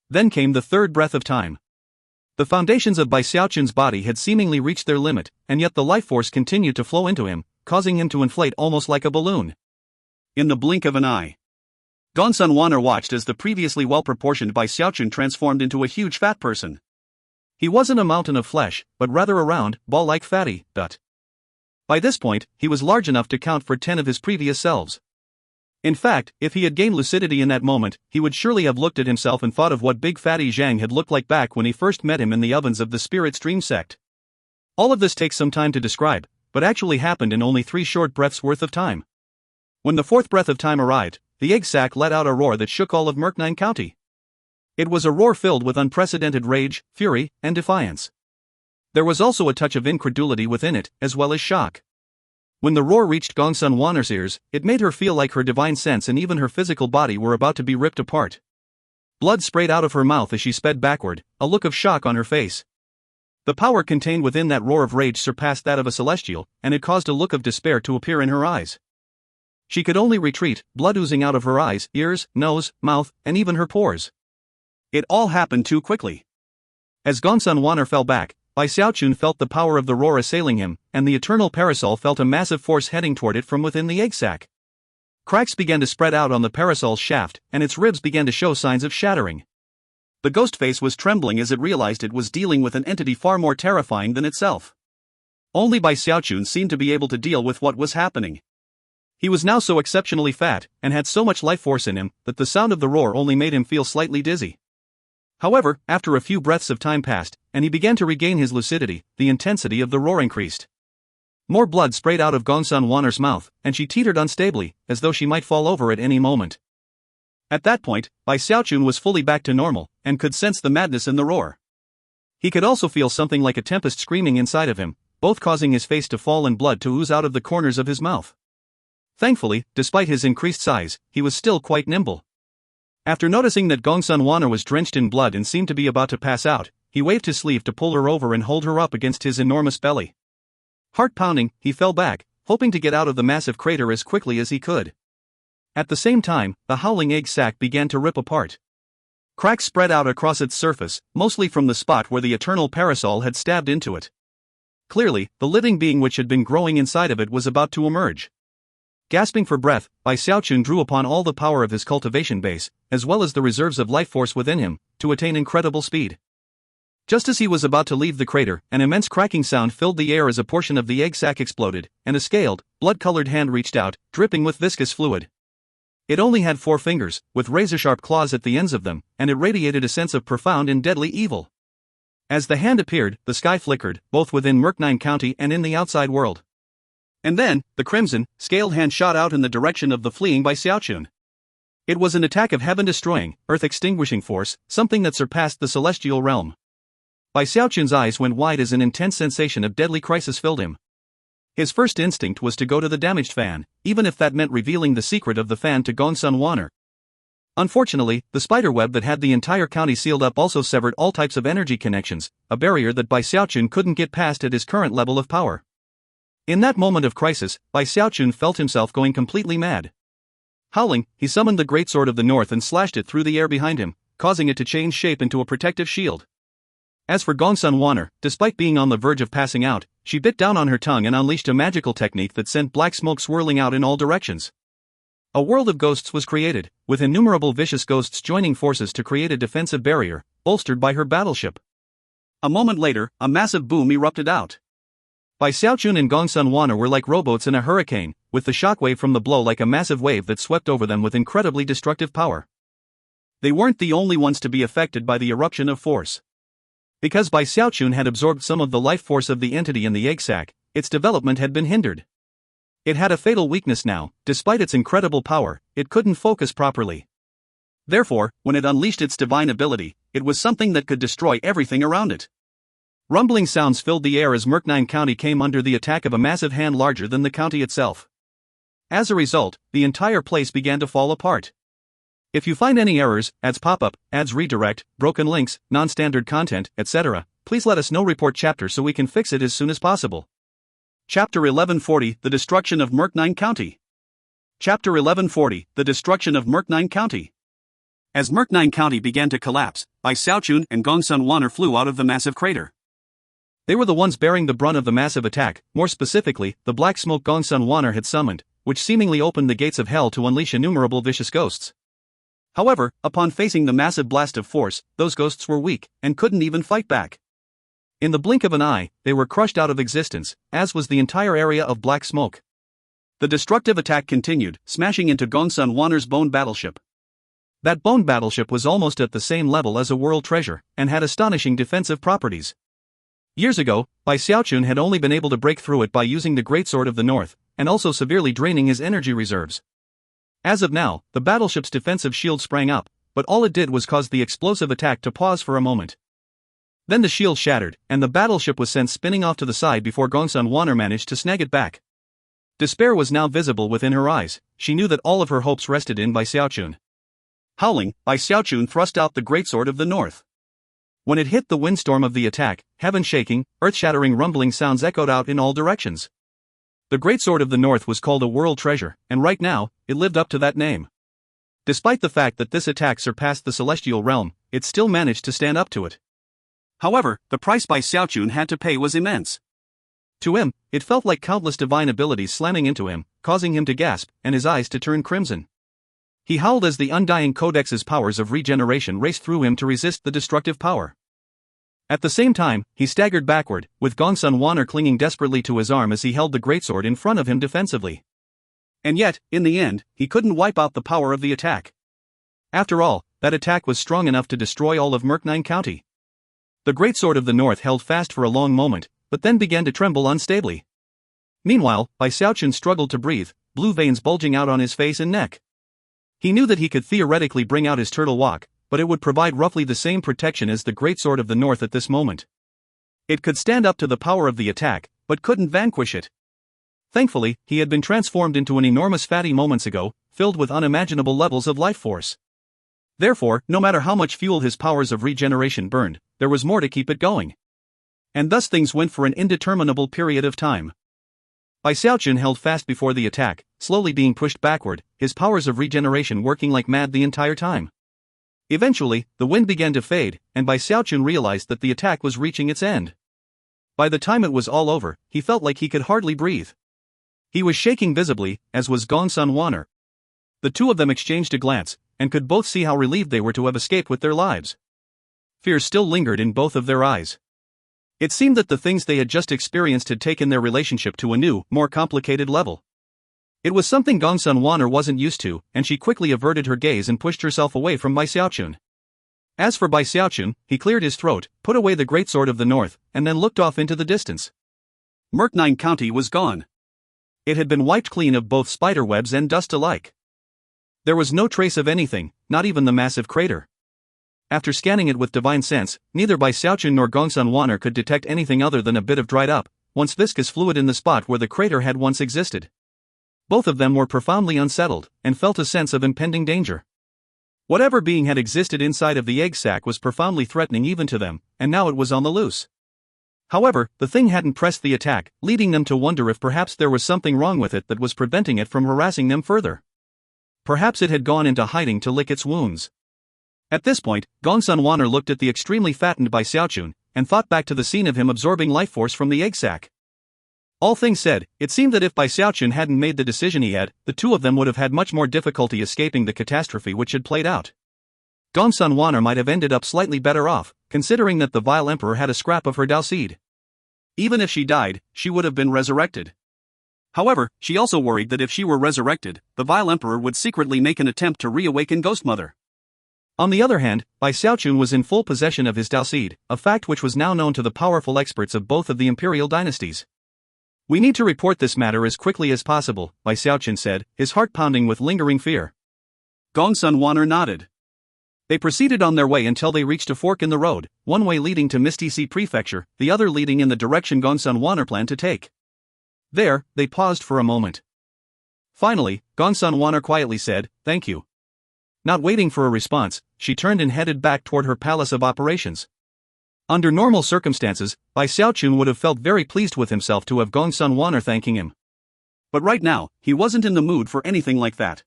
Then came the third breath of time. The foundations of Bai Xiaochun's body had seemingly reached their limit, and yet the life force continued to flow into him, causing him to inflate almost like a balloon. In the blink of an eye, Gongsun Wan'er watched as the previously well-proportioned Bai Xiaochun transformed into a huge fat person. He wasn't a mountain of flesh, but rather a round, ball-like fatty dot. By this point, he was large enough to count for 10 of his previous selves. In fact, if he had gained lucidity in that moment, he would surely have looked at himself and thought of what big fatty Zhang had looked like back when he first met him in the ovens of the Spirit Stream sect. All of this takes some time to describe, but actually happened in only 3 short breaths worth of time. When the fourth breath of time arrived, the egg sac let out a roar that shook all of Murknine County. It was a roar filled with unprecedented rage, fury, and defiance. There was also a touch of incredulity within it, as well as shock. When the roar reached Gongsun Wan'er's ears, it made her feel like her divine sense and even her physical body were about to be ripped apart. Blood sprayed out of her mouth as she sped backward, a look of shock on her face. The power contained within that roar of rage surpassed that of a celestial, and it caused a look of despair to appear in her eyes. She could only retreat, blood oozing out of her eyes, ears, nose, mouth, and even her pores. It all happened too quickly. As Gongsun Wan'er fell back, Bai Xiaochun felt the power of the roar assailing him, and the eternal parasol felt a massive force heading toward it from within the egg sac. Cracks began to spread out on the parasol's shaft, and its ribs began to show signs of shattering. The ghost face was trembling as it realized it was dealing with an entity far more terrifying than itself. Only Bai Xiaochun seemed to be able to deal with what was happening. He was now so exceptionally fat, and had so much life force in him, that the sound of the roar only made him feel slightly dizzy. However, after a few breaths of time passed, and he began to regain his lucidity, the intensity of the roar increased. More blood sprayed out of Gongsun Wan'er's mouth, and she teetered unstably, as though she might fall over at any moment. At that point, Bai Xiaochun was fully back to normal, and could sense the madness in the roar. He could also feel something like a tempest screaming inside of him, both causing his face to fall and blood to ooze out of the corners of his mouth. Thankfully, despite his increased size, he was still quite nimble. After noticing that Gongsun Wan'er was drenched in blood and seemed to be about to pass out, he waved his sleeve to pull her over and hold her up against his enormous belly. Heart pounding, he fell back, hoping to get out of the massive crater as quickly as he could. At the same time, the howling egg sac began to rip apart. Cracks spread out across its surface, mostly from the spot where the eternal parasol had stabbed into it. Clearly, the living being which had been growing inside of it was about to emerge. Gasping for breath, Bai Xiaochun drew upon all the power of his cultivation base, as well as the reserves of life force within him, to attain incredible speed. Just as he was about to leave the crater, an immense cracking sound filled the air as a portion of the egg sac exploded, and a scaled, blood-colored hand reached out, dripping with viscous fluid. It only had 4 fingers, with razor-sharp claws at the ends of them, and it radiated a sense of profound and deadly evil. As the hand appeared, the sky flickered, both within Murknine County and in the outside world. And then, the crimson, scaled hand shot out in the direction of the fleeing Bai Xiaochun. It was an attack of heaven-destroying, earth-extinguishing force, something that surpassed the celestial realm. Bai Xiaochun's eyes went wide as an intense sensation of deadly crisis filled him. His first instinct was to go to the damaged fan, even if that meant revealing the secret of the fan to Gongsun Wan'er. Unfortunately, the spiderweb that had the entire county sealed up also severed all types of energy connections, a barrier that Bai Xiaochun couldn't get past at his current level of power. In that moment of crisis, Bai Xiaochun felt himself going completely mad. Howling, he summoned the great sword of the north and slashed it through the air behind him, causing it to change shape into a protective shield. As for Gongsun Wan'er, despite being on the verge of passing out, she bit down on her tongue and unleashed a magical technique that sent black smoke swirling out in all directions. A world of ghosts was created, with innumerable vicious ghosts joining forces to create a defensive barrier, bolstered by her battleship. A moment later, a massive boom erupted out. Bai Xiaochun and Gongsun Wan'er were like rowboats in a hurricane, with the shockwave from the blow like a massive wave that swept over them with incredibly destructive power. They weren't the only ones to be affected by the eruption of force. Because Bai Xiaochun had absorbed some of the life force of the entity in the egg sac, its development had been hindered. It had a fatal weakness now. Despite its incredible power, it couldn't focus properly. Therefore, when it unleashed its divine ability, it was something that could destroy everything around it. Rumbling sounds filled the air as Murknine County came under the attack of a massive hand larger than the county itself. As a result, the entire place began to fall apart. If you find any errors, ads pop up, ads redirect, broken links, non-standard content, etc., please let us know report chapter so we can fix it as soon as possible. Chapter 1140 The Destruction of Merknine County. Chapter 1140 The Destruction of Merknine County. As Merknine County began to collapse, Bai Xiaochun and Gongsun Wanner flew out of the massive crater. They were the ones bearing the brunt of the massive attack, more specifically, the black smoke Gongsun Wanner had summoned, which seemingly opened the gates of hell to unleash innumerable vicious ghosts. However, upon facing the massive blast of force, those ghosts were weak, and couldn't even fight back. In the blink of an eye, they were crushed out of existence, as was the entire area of black smoke. The destructive attack continued, smashing into Gongsun Wanner's bone battleship. That bone battleship was almost at the same level as a world treasure, and had astonishing defensive properties. Years ago, Bai Xiaochun had only been able to break through it by using the Greatsword of the North, and also severely draining his energy reserves. As of now, the battleship's defensive shield sprang up, but all it did was cause the explosive attack to pause for a moment. Then the shield shattered, and the battleship was sent spinning off to the side before Gongsun Wanner managed to snag it back. Despair was now visible within her eyes. She knew that all of her hopes rested in Bai Xiaochun. Howling, Bai Xiaochun thrust out the Greatsword of the North. When it hit the windstorm of the attack, heaven shaking, earth-shattering rumbling sounds echoed out in all directions. The Greatsword of the North was called a world treasure, and right now, it lived up to that name. Despite the fact that this attack surpassed the celestial realm, it still managed to stand up to it. However, the price Bai Xiaochun had to pay was immense. To him, it felt like countless divine abilities slamming into him, causing him to gasp, and his eyes to turn crimson. He howled as the Undying Codex's powers of regeneration raced through him to resist the destructive power. At the same time, he staggered backward, with Gongsun Wanner clinging desperately to his arm as he held the Greatsword in front of him defensively. And yet, in the end, he couldn't wipe out the power of the attack. After all, that attack was strong enough to destroy all of Merknine County. The Greatsword of the North held fast for a long moment, but then began to tremble unstably. Meanwhile, Bai Xiaochun struggled to breathe, blue veins bulging out on his face and neck. He knew that he could theoretically bring out his turtle walk, but it would provide roughly the same protection as the Greatsword of the North at this moment. It could stand up to the power of the attack, but couldn't vanquish it. Thankfully, he had been transformed into an enormous fatty moments ago, filled with unimaginable levels of life force. Therefore, no matter how much fuel his powers of regeneration burned, there was more to keep it going. And thus things went for an indeterminable period of time. Bai Xiaochun held fast before the attack, slowly being pushed backward, his powers of regeneration working like mad the entire time. Eventually, the wind began to fade, and Bai Xiaochun realized that the attack was reaching its end. By the time it was all over, he felt like he could hardly breathe. He was shaking visibly, as was Gongsun Wanner. The two of them exchanged a glance, and could both see how relieved they were to have escaped with their lives. Fear still lingered in both of their eyes. It seemed that the things they had just experienced had taken their relationship to a new, more complicated level. It was something Gongsun Wanner wasn't used to, and she quickly averted her gaze and pushed herself away from Bai Xiaochun. As for Bai Xiaochun, he cleared his throat, put away the Greatsword of the North, and then looked off into the distance. Merknine County was gone. It had been wiped clean of both spiderwebs and dust alike. There was no trace of anything, not even the massive crater. After scanning it with divine sense, neither Bai Xiaochun nor Gongsun Wanner could detect anything other than a bit of dried up, once viscous fluid in the spot where the crater had once existed. Both of them were profoundly unsettled, and felt a sense of impending danger. Whatever being had existed inside of the egg sac was profoundly threatening even to them, and now it was on the loose. However, the thing hadn't pressed the attack, leading them to wonder if perhaps there was something wrong with it that was preventing it from harassing them further. Perhaps it had gone into hiding to lick its wounds. At this point, Gongsun Wanner looked at the extremely fattened Bai Xiaochun, and thought back to the scene of him absorbing life force from the egg sac. All things said, it seemed that if Bai Xiaochun hadn't made the decision he had, the two of them would have had much more difficulty escaping the catastrophe which had played out. Gongsun Wanner might have ended up slightly better off, considering that the vile emperor had a scrap of her Dao seed. Even if she died, she would have been resurrected. However, she also worried that if she were resurrected, the vile emperor would secretly make an attempt to reawaken Ghostmother. On the other hand, Bai Xiaochun was in full possession of his Dao seed, a fact which was now known to the powerful experts of both of the imperial dynasties. "We need to report this matter as quickly as possible," Bai Xiaochun said, his heart pounding with lingering fear. Gongsun Wanner nodded. They proceeded on their way until they reached a fork in the road, one way leading to Misty Sea Prefecture, the other leading in the direction Gongsun Wanner planned to take. There, they paused for a moment. Finally, Gongsun Wanner quietly said, "Thank you." Not waiting for a response, she turned and headed back toward her palace of operations. Under normal circumstances, Bai Xiaochun would have felt very pleased with himself to have Gong Sun Wan'er thanking him. But right now, he wasn't in the mood for anything like that.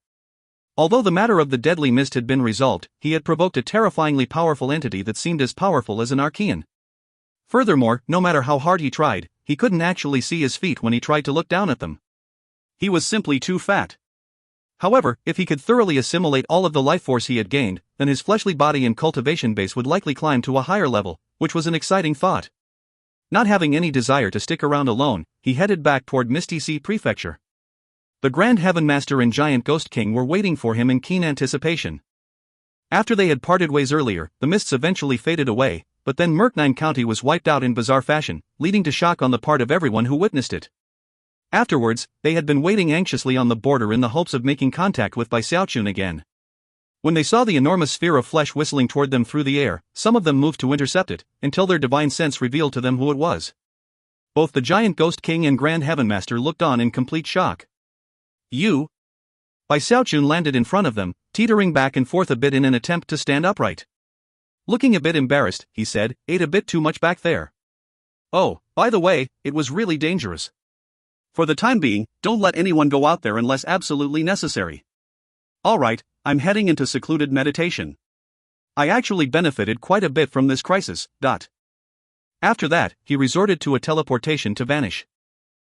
Although the matter of the deadly mist had been resolved, he had provoked a terrifyingly powerful entity that seemed as powerful as an Archean. Furthermore, no matter how hard he tried, he couldn't actually see his feet when he tried to look down at them. He was simply too fat. However, if he could thoroughly assimilate all of the life force he had gained, then his fleshly body and cultivation base would likely climb to a higher level, which was an exciting thought. Not having any desire to stick around alone, he headed back toward Misty Sea Prefecture. The Grand Heaven Master and Giant Ghost King were waiting for him in keen anticipation. After they had parted ways earlier, the mists eventually faded away, but then Murknine County was wiped out in bizarre fashion, leading to shock on the part of everyone who witnessed it. Afterwards, they had been waiting anxiously on the border in the hopes of making contact with Bai Xiaochun again. When they saw the enormous sphere of flesh whistling toward them through the air, some of them moved to intercept it, until their divine sense revealed to them who it was. Both the Giant Ghost King and Grand Heaven Master looked on in complete shock. You? Bai Xiaochun landed in front of them, teetering back and forth a bit in an attempt to stand upright. Looking a bit embarrassed, he said, "Ate a bit too much back there. Oh, by the way, it was really dangerous. For the time being, don't let anyone go out there unless absolutely necessary. Alright, I'm heading into secluded meditation. I actually benefited quite a bit from this crisis. After that, he resorted to a teleportation to vanish.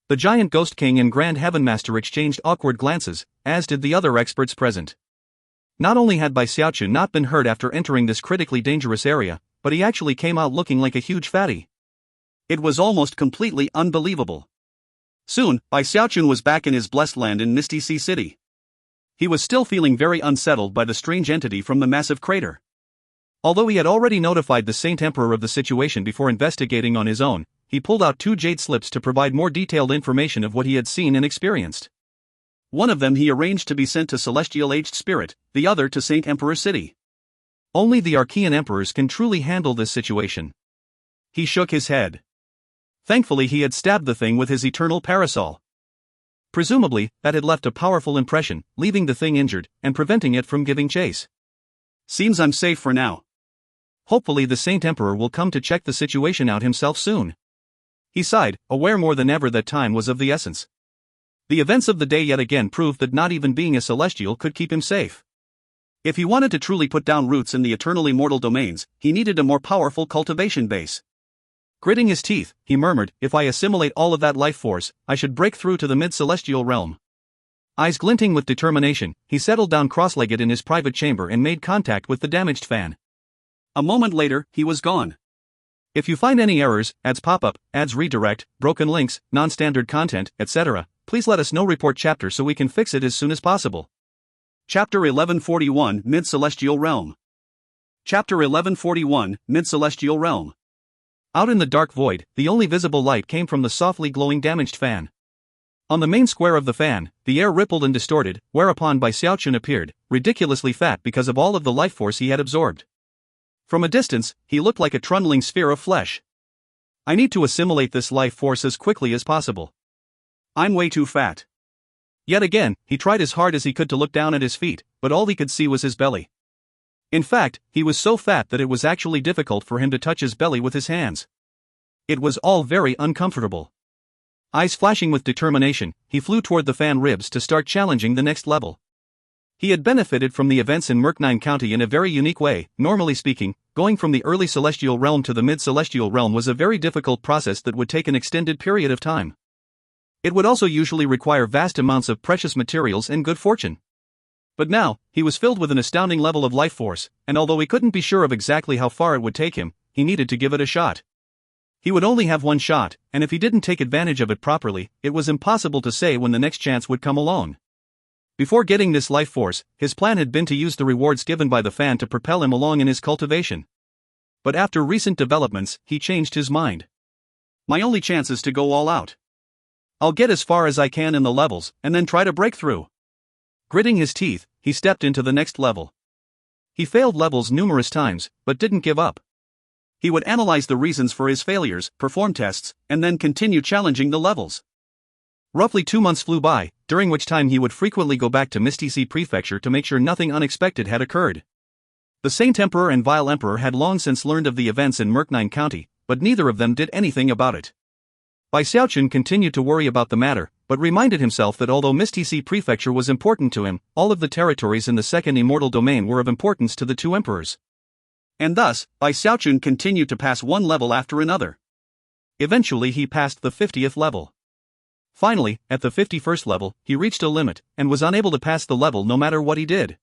The Giant Ghost King and Grand Heaven Master exchanged awkward glances, as did the other experts present. Not only had Bai Xiaochun not been hurt after entering this critically dangerous area, but he actually came out looking like a huge fatty. It was almost completely unbelievable. Soon, Bai Xiaochun was back in his blessed land in Misty Sea City. He was still feeling very unsettled by the strange entity from the massive crater. Although he had already notified the Saint Emperor of the situation before investigating on his own, he pulled out 2 jade slips to provide more detailed information of what he had seen and experienced. One of them he arranged to be sent to Celestial Aged Spirit, the other to Saint Emperor City. Only the Archean Emperors can truly handle this situation. He shook his head. Thankfully he had stabbed the thing with his eternal parasol. Presumably, that had left a powerful impression, leaving the thing injured, and preventing it from giving chase. Seems I'm safe for now. Hopefully the Saint Emperor will come to check the situation out himself soon. He sighed, aware more than ever that time was of the essence. The events of the day yet again proved that not even being a celestial could keep him safe. If he wanted to truly put down roots in the eternal immortal domains, he needed a more powerful cultivation base. Gritting his teeth, he murmured, "If I assimilate all of that life force, I should break through to the mid-celestial realm." Eyes glinting with determination, he settled down cross-legged in his private chamber and made contact with the damaged fan. A moment later, he was gone. If you find any errors, ads pop up, ads redirect, broken links, non-standard content, etc., please let us know. Report chapter so we can fix it as soon as possible. Chapter 1141 Mid-Celestial Realm. Chapter 1141 Mid-Celestial Realm. Out in the dark void, the only visible light came from the softly glowing damaged fan. On the main square of the fan, the air rippled and distorted, whereupon Bai Xiaochun appeared, ridiculously fat because of all of the life force he had absorbed. From a distance, he looked like a trundling sphere of flesh. I need to assimilate this life force as quickly as possible. I'm way too fat. Yet again, he tried as hard as he could to look down at his feet, but all he could see was his belly. In fact, he was so fat that it was actually difficult for him to touch his belly with his hands. It was all very uncomfortable. Eyes flashing with determination, he flew toward the fan ribs to start challenging the next level. He had benefited from the events in Murknine County in a very unique way. Normally speaking, going from the early celestial realm to the mid-celestial realm was a very difficult process that would take an extended period of time. It would also usually require vast amounts of precious materials and good fortune. But now, he was filled with an astounding level of life force, and although he couldn't be sure of exactly how far it would take him, he needed to give it a shot. He would only have one shot, and if he didn't take advantage of it properly, it was impossible to say when the next chance would come along. Before getting this life force, his plan had been to use the rewards given by the fan to propel him along in his cultivation. But after recent developments, he changed his mind. My only chance is to go all out. I'll get as far as I can in the levels, and then try to break through. Gritting his teeth, he stepped into the next level. He failed levels numerous times, but didn't give up. He would analyze the reasons for his failures, perform tests, and then continue challenging the levels. Roughly 2 months flew by, during which time he would frequently go back to Misty Sea Prefecture to make sure nothing unexpected had occurred. The Saint Emperor and Vile Emperor had long since learned of the events in Merknine County, but neither of them did anything about it. Bai Xiaochun continued to worry about the matter, but reminded himself that although Mistisi Prefecture was important to him, all of the territories in the second immortal domain were of importance to the two emperors. And thus, Bai Xiaochun continued to pass one level after another. Eventually he passed the 50th level. Finally, at the 51st level, he reached a limit, and was unable to pass the level no matter what he did.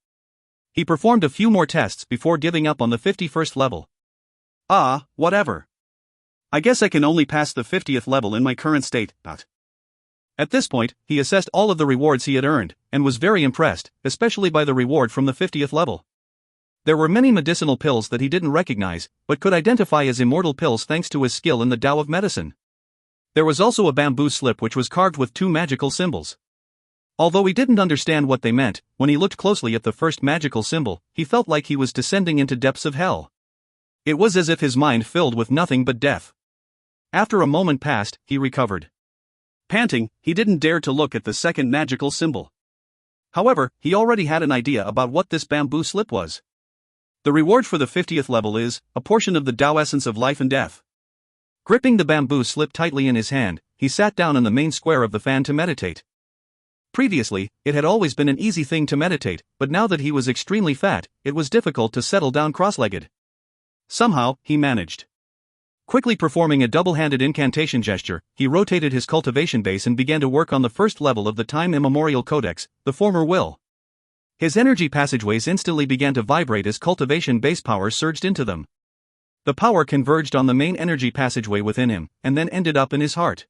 He performed a few more tests before giving up on the 51st level. Whatever. I guess I can only pass the 50th level in my current state. At this point, he assessed all of the rewards he had earned, and was very impressed, especially by the reward from the 50th level. There were many medicinal pills that he didn't recognize, but could identify as immortal pills thanks to his skill in the Tao of medicine. There was also a bamboo slip which was carved with two magical symbols. Although he didn't understand what they meant, when he looked closely at the first magical symbol, he felt like he was descending into depths of hell. It was as if his mind filled with nothing but death. After a moment passed, he recovered. Panting, he didn't dare to look at the second magical symbol. However, he already had an idea about what this bamboo slip was. The reward for the 50th level is a portion of the Tao essence of life and death. Gripping the bamboo slip tightly in his hand, he sat down in the main square of the fan to meditate. Previously, it had always been an easy thing to meditate, but now that he was extremely fat, it was difficult to settle down cross-legged. Somehow, he managed. Quickly performing a double-handed incantation gesture, he rotated his cultivation base and began to work on the first level of the time immemorial codex, the former will. His energy passageways instantly began to vibrate as cultivation base power surged into them. The power converged on the main energy passageway within him, and then ended up in his heart.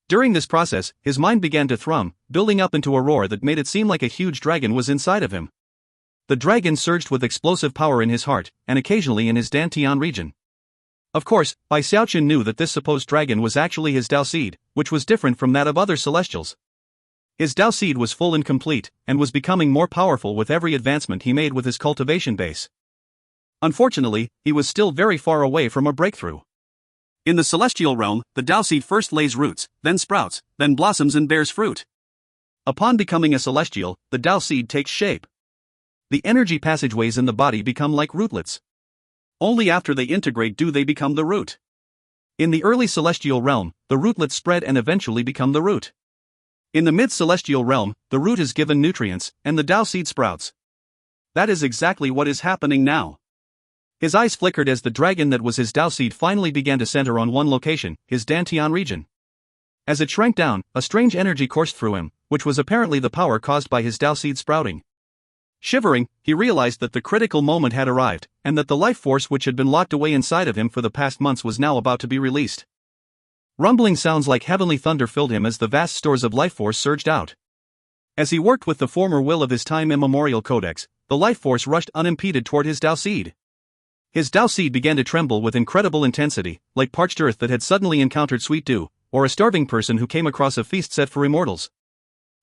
During this process, his mind began to thrum, building up into a roar that made it seem like a huge dragon was inside of him. The dragon surged with explosive power in his heart, and occasionally in his Dantian region. Of course, Bai Xiaochun knew that this supposed dragon was actually his Tao seed, which was different from that of other celestials. His Tao seed was full and complete, and was becoming more powerful with every advancement he made with his cultivation base. Unfortunately, he was still very far away from a breakthrough. In the celestial realm, the Tao seed first lays roots, then sprouts, then blossoms and bears fruit. Upon becoming a celestial, the Tao seed takes shape. The energy passageways in the body become like rootlets. Only after they integrate do they become the root. In the early celestial realm, the rootlets spread and eventually become the root. In the mid-celestial realm, the root is given nutrients, and the Tao seed sprouts. That is exactly what is happening now. His eyes flickered as the dragon that was his Tao seed finally began to center on one location, his Dantian region. As it shrank down, a strange energy coursed through him, which was apparently the power caused by his Tao seed sprouting. Shivering, he realized that the critical moment had arrived, and that the life force which had been locked away inside of him for the past months was now about to be released. Rumbling sounds like heavenly thunder filled him as the vast stores of life force surged out. As he worked with the former will of his time immemorial codex, the life force rushed unimpeded toward his Tao seed. His Tao seed began to tremble with incredible intensity, like parched earth that had suddenly encountered sweet dew, or a starving person who came across a feast set for immortals.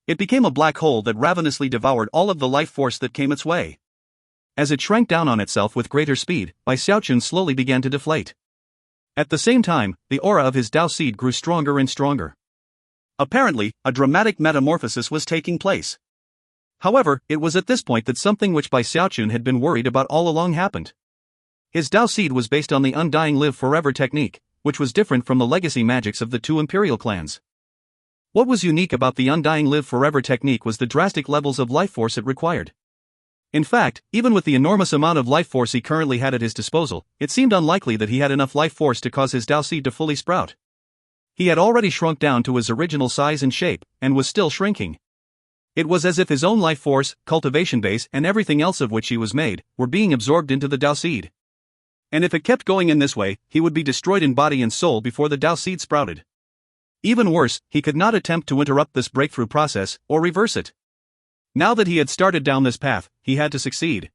It became a black hole that ravenously devoured all of the life force that came its way. As it shrank down on itself with greater speed, Bai Xiaochun slowly began to deflate. At the same time, the aura of his Tao seed grew stronger and stronger. Apparently, a dramatic metamorphosis was taking place. However, it was at this point that something which Bai Xiaochun had been worried about all along happened. His Tao seed was based on the Undying Live Forever technique, which was different from the legacy magics of the two imperial clans. What was unique about the Undying Live Forever technique was the drastic levels of life force it required. In fact, even with the enormous amount of life force he currently had at his disposal, it seemed unlikely that he had enough life force to cause his Tao seed to fully sprout. He had already shrunk down to his original size and shape, and was still shrinking. It was as if his own life force, cultivation base, and everything else of which he was made, were being absorbed into the Tao seed. And if it kept going in this way, he would be destroyed in body and soul before the Tao seed sprouted. Even worse, he could not attempt to interrupt this breakthrough process, or reverse it. Now that he had started down this path, he had to succeed.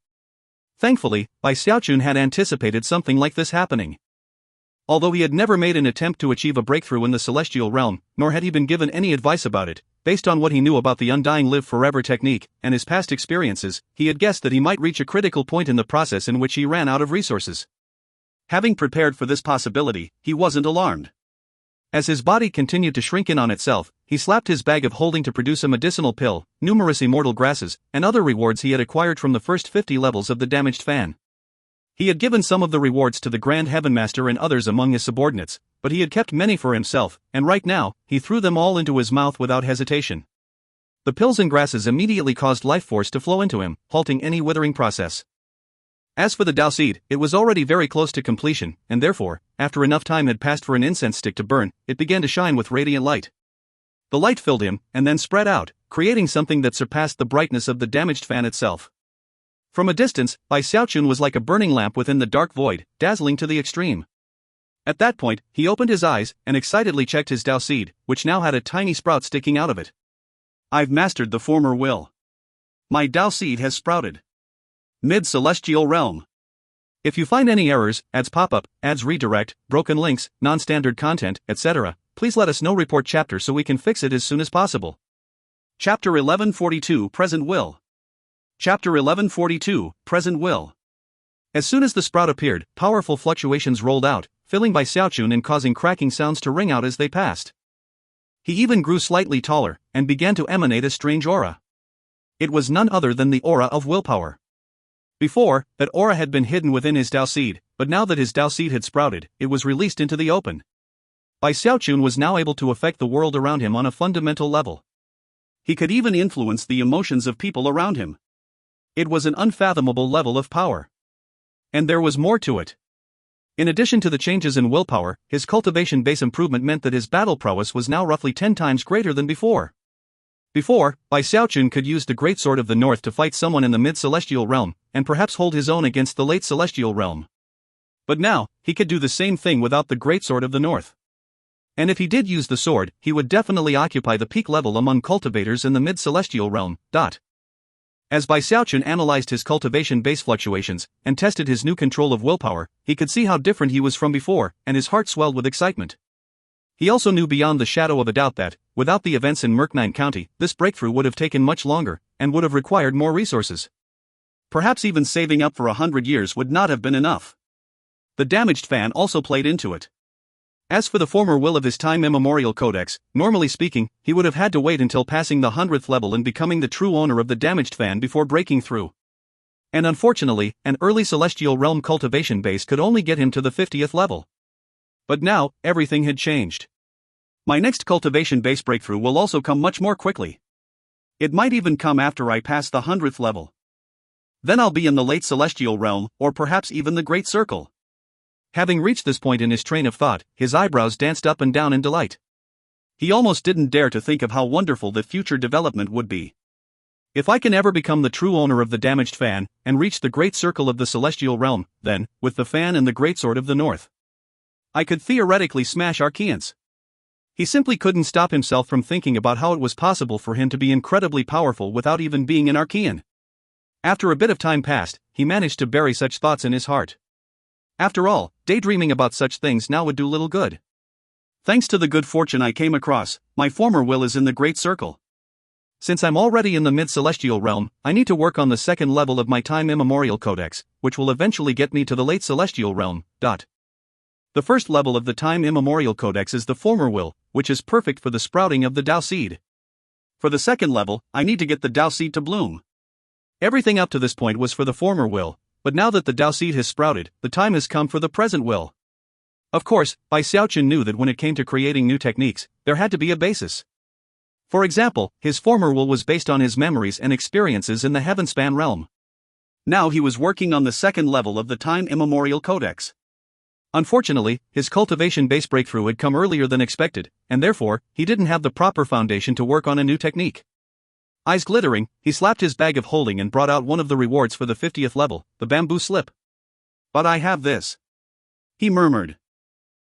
Thankfully, Bai Xiaochun had anticipated something like this happening. Although he had never made an attempt to achieve a breakthrough in the celestial realm, nor had he been given any advice about it, based on what he knew about the Undying Live Forever technique, and his past experiences, he had guessed that he might reach a critical point in the process in which he ran out of resources. Having prepared for this possibility, he wasn't alarmed. As his body continued to shrink in on itself, he slapped his bag of holding to produce a medicinal pill, numerous immortal grasses, and other rewards he had acquired from the first 50 levels of the damaged fan. He had given some of the rewards to the Grand Heaven Master and others among his subordinates, but he had kept many for himself, and right now, he threw them all into his mouth without hesitation. The pills and grasses immediately caused life force to flow into him, halting any withering process. As for the Dao seed, it was already very close to completion, and therefore, after enough time had passed for an incense stick to burn, it began to shine with radiant light. The light filled him, and then spread out, creating something that surpassed the brightness of the damaged fan itself. From a distance, Xiaochun was like a burning lamp within the dark void, dazzling to the extreme. At that point, he opened his eyes, and excitedly checked his Dao seed, which now had a tiny sprout sticking out of it. I've mastered the former will. My Dao seed has sprouted. Mid-Celestial Realm. If you find any errors, ads pop up, ads redirect, broken links, non-standard content, etc., please let us know. Report chapter so we can fix it as soon as possible. Chapter 1142 Present Will. Chapter 1142 Present Will. As soon as the sprout appeared, powerful fluctuations rolled out, filling Xiaochun and causing cracking sounds to ring out as they passed. He even grew slightly taller, and began to emanate a strange aura. It was none other than the aura of willpower. Before, that aura had been hidden within his Dao seed, but now that his Dao seed had sprouted, it was released into the open. Xiaochun was now able to affect the world around him on a fundamental level. He could even influence the emotions of people around him. It was an unfathomable level of power. And there was more to it. In addition to the changes in willpower, his cultivation base improvement meant that his battle prowess was now roughly 10 times greater than before. Before, Xiaochun could use the Great Sword of the North to fight someone in the Mid-Celestial Realm, and perhaps hold his own against the Late Celestial Realm. But now, he could do the same thing without the Great Sword of the North. And if he did use the sword, he would definitely occupy the peak level among cultivators in the Mid-Celestial Realm. As Xiaochun analyzed his cultivation base fluctuations, and tested his new control of willpower, he could see how different he was from before, and his heart swelled with excitement. He also knew beyond the shadow of a doubt that, without the events in Merknine County, this breakthrough would have taken much longer, and would have required more resources. Perhaps even saving up for 100 years would not have been enough. The damaged fan also played into it. As for the former will of his time immemorial codex, normally speaking, he would have had to wait until passing the 100th level and becoming the true owner of the damaged fan before breaking through. And unfortunately, an early celestial realm cultivation base could only get him to the 50th level. But now, everything had changed. My next cultivation base breakthrough will also come much more quickly. It might even come after I pass the 100th level. Then I'll be in the late celestial realm, or perhaps even the Great Circle. Having reached this point in his train of thought, his eyebrows danced up and down in delight. He almost didn't dare to think of how wonderful the future development would be. If I can ever become the true owner of the damaged fan, and reach the Great Circle of the Celestial Realm, then, with the fan and the Great Sword of the North, I could theoretically smash Archeans. He simply couldn't stop himself from thinking about how it was possible for him to be incredibly powerful without even being an Archean. After a bit of time passed, he managed to bury such thoughts in his heart. After all, daydreaming about such things now would do little good. Thanks to the good fortune I came across, my former will is in the Great Circle. Since I'm already in the Mid-Celestial Realm, I need to work on the second level of my time immemorial codex, which will eventually get me to the Late Celestial Realm. The first level of the time immemorial codex is the former will, which is perfect for the sprouting of the Dao seed. For the second level, I need to get the Dao seed to bloom. Everything up to this point was for the former will, but now that the Dao seed has sprouted, the time has come for the present will. Of course, Xiaochun knew that when it came to creating new techniques, there had to be a basis. For example, his former will was based on his memories and experiences in the Heavenspan realm. Now he was working on the second level of the time immemorial codex. Unfortunately, his cultivation base breakthrough had come earlier than expected, and therefore, he didn't have the proper foundation to work on a new technique. Eyes glittering, he slapped his bag of holding and brought out one of the rewards for the 50th level, the bamboo slip. But I have this, he murmured.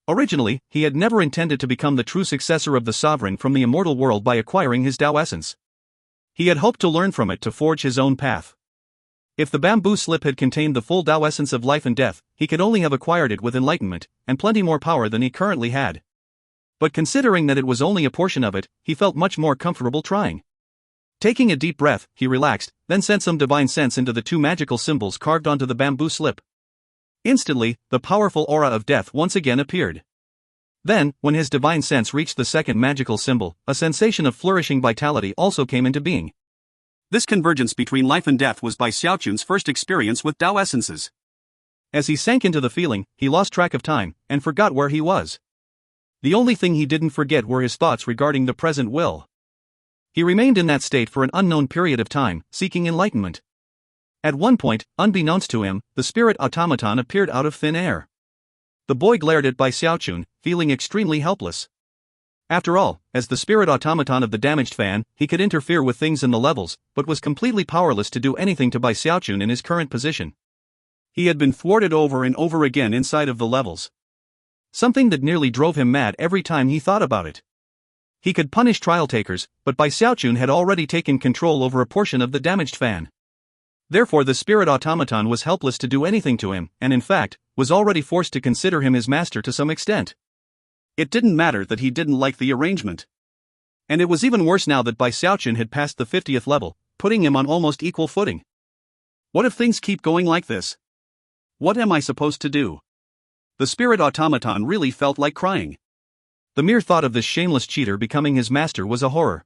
Originally, he had never intended to become the true successor of the sovereign from the immortal world by acquiring his Dao essence. He had hoped to learn from it to forge his own path. If the bamboo slip had contained the full Dao essence of life and death, he could only have acquired it with enlightenment, and plenty more power than he currently had. But considering that it was only a portion of it, he felt much more comfortable trying. Taking a deep breath, he relaxed, then sent some divine sense into the two magical symbols carved onto the bamboo slip. Instantly, the powerful aura of death once again appeared. Then, when his divine sense reached the second magical symbol, a sensation of flourishing vitality also came into being. This convergence between life and death was Xiaochun's first experience with Dao essences. As he sank into the feeling, he lost track of time, and forgot where he was. The only thing he didn't forget were his thoughts regarding the present will. He remained in that state for an unknown period of time, seeking enlightenment. At one point, unbeknownst to him, the spirit automaton appeared out of thin air. The boy glared at Xiaochun, feeling extremely helpless. After all, as the spirit automaton of the damaged fan, he could interfere with things in the levels, but was completely powerless to do anything to Xiaochun in his current position. He had been thwarted over and over again inside of the levels. Something that nearly drove him mad every time he thought about it. He could punish trial takers, but Xiaochun had already taken control over a portion of the damaged fan. Therefore the spirit automaton was helpless to do anything to him, and in fact, was already forced to consider him his master to some extent. It didn't matter that he didn't like the arrangement. And it was even worse now that Xiaochun had passed the 50th level, putting him on almost equal footing. What if things keep going like this? What am I supposed to do? The spirit automaton really felt like crying. The mere thought of this shameless cheater becoming his master was a horror.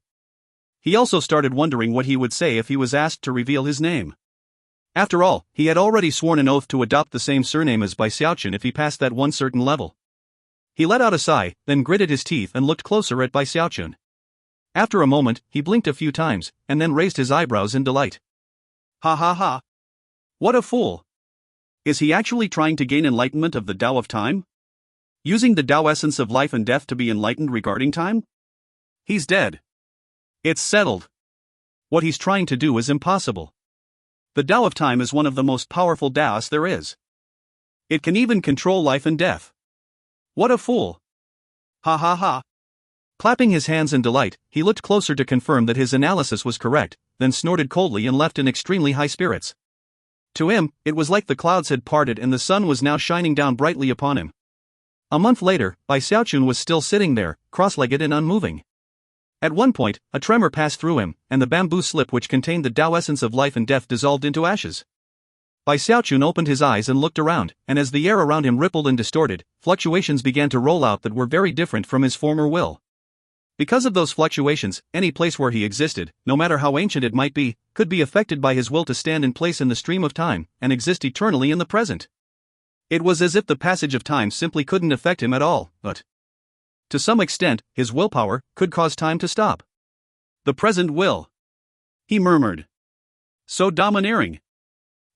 He also started wondering what he would say if he was asked to reveal his name. After all, he had already sworn an oath to adopt the same surname as Xiaochun if he passed that one certain level. He let out a sigh, then gritted his teeth and looked closer at Xiaochun. After a moment, he blinked a few times, and then raised his eyebrows in delight. Ha ha ha! What a fool! Is he actually trying to gain enlightenment of the Tao of time? Using the Tao essence of life and death to be enlightened regarding time? He's dead. It's settled. What he's trying to do is impossible. The Tao of time is one of the most powerful Taoists there is. It can even control life and death. What a fool! Ha ha ha! Clapping his hands in delight, he looked closer to confirm that his analysis was correct, then snorted coldly and left in extremely high spirits. To him, it was like the clouds had parted and the sun was now shining down brightly upon him. A month later, Xiaochun was still sitting there, cross-legged and unmoving. At one point, a tremor passed through him, and the bamboo slip which contained the Tao essence of life and death dissolved into ashes. Xiaochun opened his eyes and looked around, and as the air around him rippled and distorted, fluctuations began to roll out that were very different from his former will. Because of those fluctuations, any place where he existed, no matter how ancient it might be, could be affected by his will to stand in place in the stream of time, and exist eternally in the present. It was as if the passage of time simply couldn't affect him at all, but to some extent, his willpower could cause time to stop. The present will, he murmured. So domineering.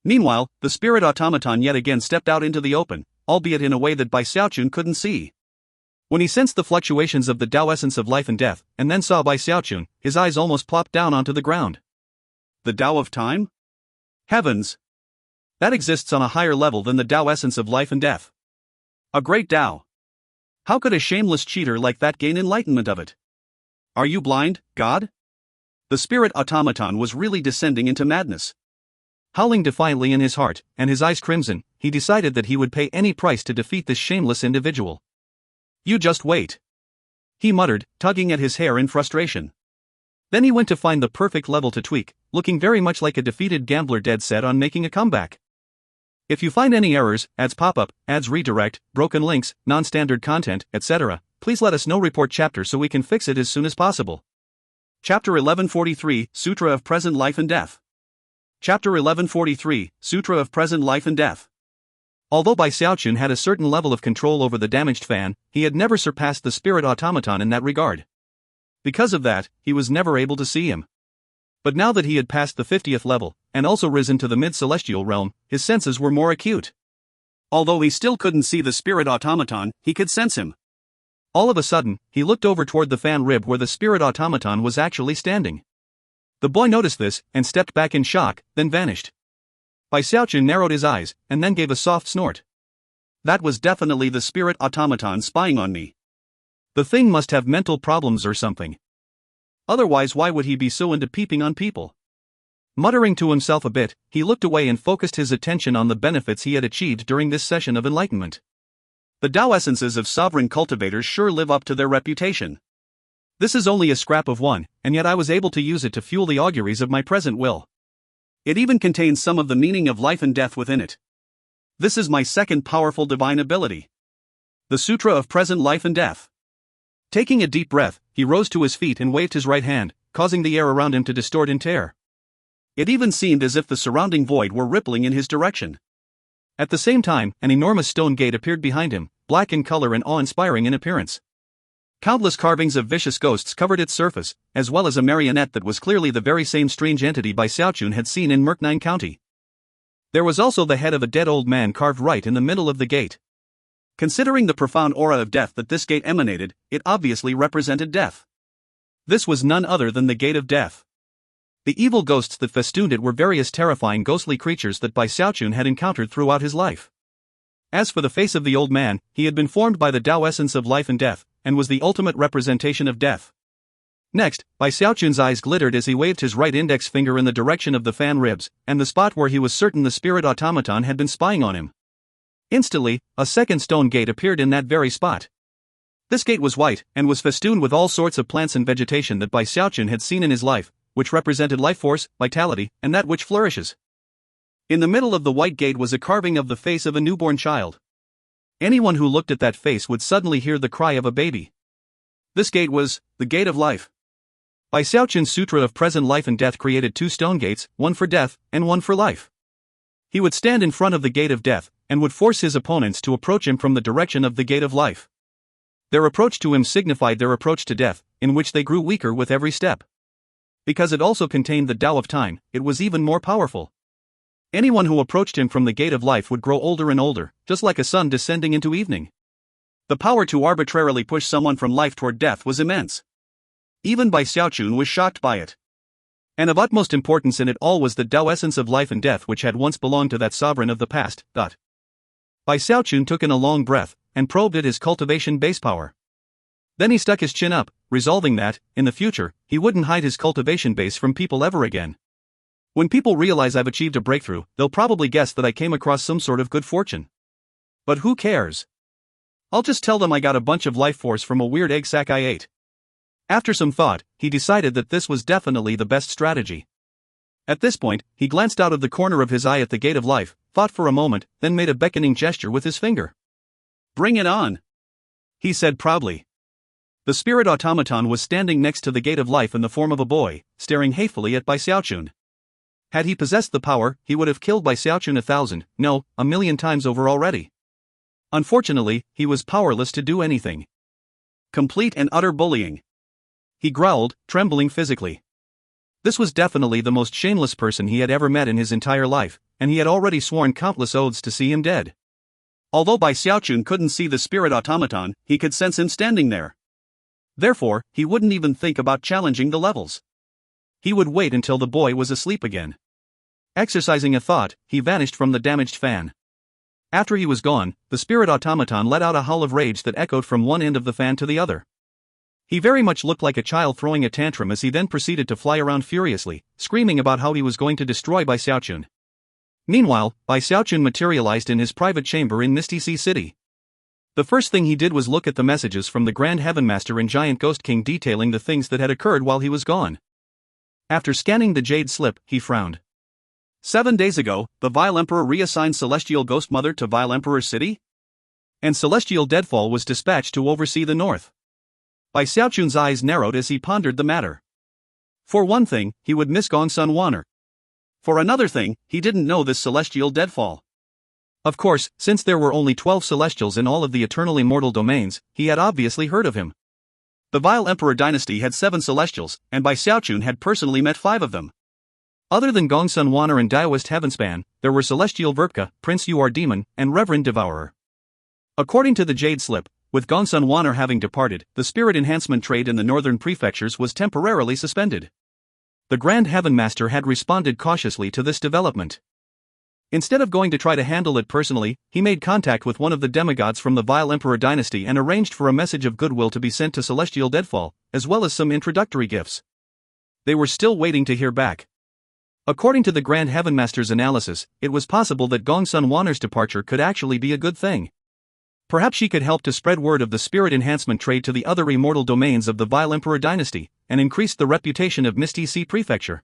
Meanwhile, the spirit automaton yet again stepped out into the open, albeit in a way that Xiaochun couldn't see. When he sensed the fluctuations of the Tao essence of life and death, and then saw Xiaochun, his eyes almost plopped down onto the ground. The Tao of time? Heavens! That exists on a higher level than the Tao essence of life and death. A great Tao. How could a shameless cheater like that gain enlightenment of it? Are you blind, God? The spirit automaton was really descending into madness. Howling defiantly in his heart, and his eyes crimson, he decided that he would pay any price to defeat this shameless individual. You just wait. He muttered, tugging at his hair in frustration. Then he went to find the perfect level to tweak, looking very much like a defeated gambler dead set on making a comeback. If you find any errors, ads pop up, ads redirect, broken links, non-standard content, etc., please let us know. Report chapter so we can fix it as soon as possible. Chapter 1143, Sutra of Present Life and Death. Chapter 1143, Sutra of Present Life and Death. Although Xiaochun had a certain level of control over the damaged fan, he had never surpassed the spirit automaton in that regard. Because of that, he was never able to see him. But now that he had passed the 50th level, and also risen to the mid-celestial realm, his senses were more acute. Although he still couldn't see the spirit automaton, he could sense him. All of a sudden, he looked over toward the fan rib where the spirit automaton was actually standing. The boy noticed this, and stepped back in shock, then vanished. Xiaochun narrowed his eyes, and then gave a soft snort. That was definitely the spirit automaton spying on me. The thing must have mental problems or something. Otherwise, why would he be so into peeping on people? Muttering to himself a bit, he looked away and focused his attention on the benefits he had achieved during this session of enlightenment. The Tao essences of sovereign cultivators sure live up to their reputation. This is only a scrap of one, and yet I was able to use it to fuel the auguries of my present will. It even contains some of the meaning of life and death within it. This is my second powerful divine ability. The Sutra of Present Life and Death. Taking a deep breath, he rose to his feet and waved his right hand, causing the air around him to distort and tear. It even seemed as if the surrounding void were rippling in his direction. At the same time, an enormous stone gate appeared behind him, black in color and awe-inspiring in appearance. Countless carvings of vicious ghosts covered its surface, as well as a marionette that was clearly the very same strange entity Bai Xiaochun had seen in Murknine County. There was also the head of a dead old man carved right in the middle of the gate. Considering the profound aura of death that this gate emanated, it obviously represented death. This was none other than the Gate of Death. The evil ghosts that festooned it were various terrifying ghostly creatures that Bai Xiaochun had encountered throughout his life. As for the face of the old man, he had been formed by the Tao essence of life and death, and was the ultimate representation of death. Next, Bai Xiaochun's eyes glittered as he waved his right index finger in the direction of the fan ribs, and the spot where he was certain the spirit automaton had been spying on him. Instantly, a second stone gate appeared in that very spot. This gate was white, and was festooned with all sorts of plants and vegetation that Bai Xiaochun had seen in his life, which represented life force, vitality, and that which flourishes. In the middle of the white gate was a carving of the face of a newborn child. Anyone who looked at that face would suddenly hear the cry of a baby. This gate was the Gate of Life. Bai Xiaochun's Sutra of Present Life and Death created two stone gates, one for death, and one for life. He would stand in front of the Gate of Death, and would force his opponents to approach him from the direction of the Gate of Life. Their approach to him signified their approach to death, in which they grew weaker with every step. Because it also contained the Tao of Time, it was even more powerful. Anyone who approached him from the Gate of Life would grow older and older, just like a sun descending into evening. The power to arbitrarily push someone from life toward death was immense. Even Bai Xiaochun was shocked by it. And of utmost importance in it all was the Tao essence of life and death which had once belonged to that sovereign of the past. Bai Xiaochun took in a long breath, and probed at his cultivation base power. Then he stuck his chin up, resolving that, in the future, he wouldn't hide his cultivation base from people ever again. When people realize I've achieved a breakthrough, they'll probably guess that I came across some sort of good fortune. But who cares? I'll just tell them I got a bunch of life force from a weird egg sac I ate. After some thought, he decided that this was definitely the best strategy. At this point, he glanced out of the corner of his eye at the Gate of Life, thought for a moment, then made a beckoning gesture with his finger. "Bring it on," he said proudly. The spirit automaton was standing next to the Gate of Life in the form of a boy, staring hatefully at Bai Xiaochun. Had he possessed the power, he would have killed Bai Xiaochun 1,000, no, 1,000,000 times over already. Unfortunately, he was powerless to do anything. Complete and utter bullying. He growled, trembling physically. This was definitely the most shameless person he had ever met in his entire life, and he had already sworn countless oaths to see him dead. Although Bai Xiaochun couldn't see the spirit automaton, he could sense him standing there. Therefore, he wouldn't even think about challenging the levels. He would wait until the boy was asleep again. Exercising a thought, he vanished from the damaged fan. After he was gone, the spirit automaton let out a howl of rage that echoed from one end of the fan to the other. He very much looked like a child throwing a tantrum as he then proceeded to fly around furiously, screaming about how he was going to destroy Bai Xiaochun. Meanwhile, Bai Xiaochun materialized in his private chamber in Misty Sea City. The first thing he did was look at the messages from the Grand Heaven Master and Giant Ghost King detailing the things that had occurred while he was gone. After scanning the jade slip, he frowned. 7 days ago, the Vile Emperor reassigned Celestial Ghost Mother to Vile Emperor City? And Celestial Deadfall was dispatched to oversee the north. Bai Xiaochun's eyes narrowed as he pondered the matter. For one thing, he would miss Gongsun Wanner. For another thing, he didn't know this Celestial Deadfall. Of course, since there were only 12 Celestials in all of the eternal immortal domains, he had obviously heard of him. The Vile Emperor dynasty had 7 Celestials, and Bai Xiaochun had personally met 5 of them. Other than Gongsun Wanner and Daoist Heavenspan, there were Celestial Verpka, Prince Yuar Demon, and Reverend Devourer. According to the Jade Slip, with Gongsun Wanner having departed, the spirit enhancement trade in the northern prefectures was temporarily suspended. The Grand Heaven Master had responded cautiously to this development. Instead of going to try to handle it personally, he made contact with one of the demigods from the Vile Emperor dynasty and arranged for a message of goodwill to be sent to Celestial Deadfall, as well as some introductory gifts. They were still waiting to hear back. According to the Grand Heaven Master's analysis, it was possible that Gongsun Wanner's departure could actually be a good thing. Perhaps she could help to spread word of the spirit enhancement trade to the other immortal domains of the Vile Emperor dynasty, and increase the reputation of Misty Sea Prefecture.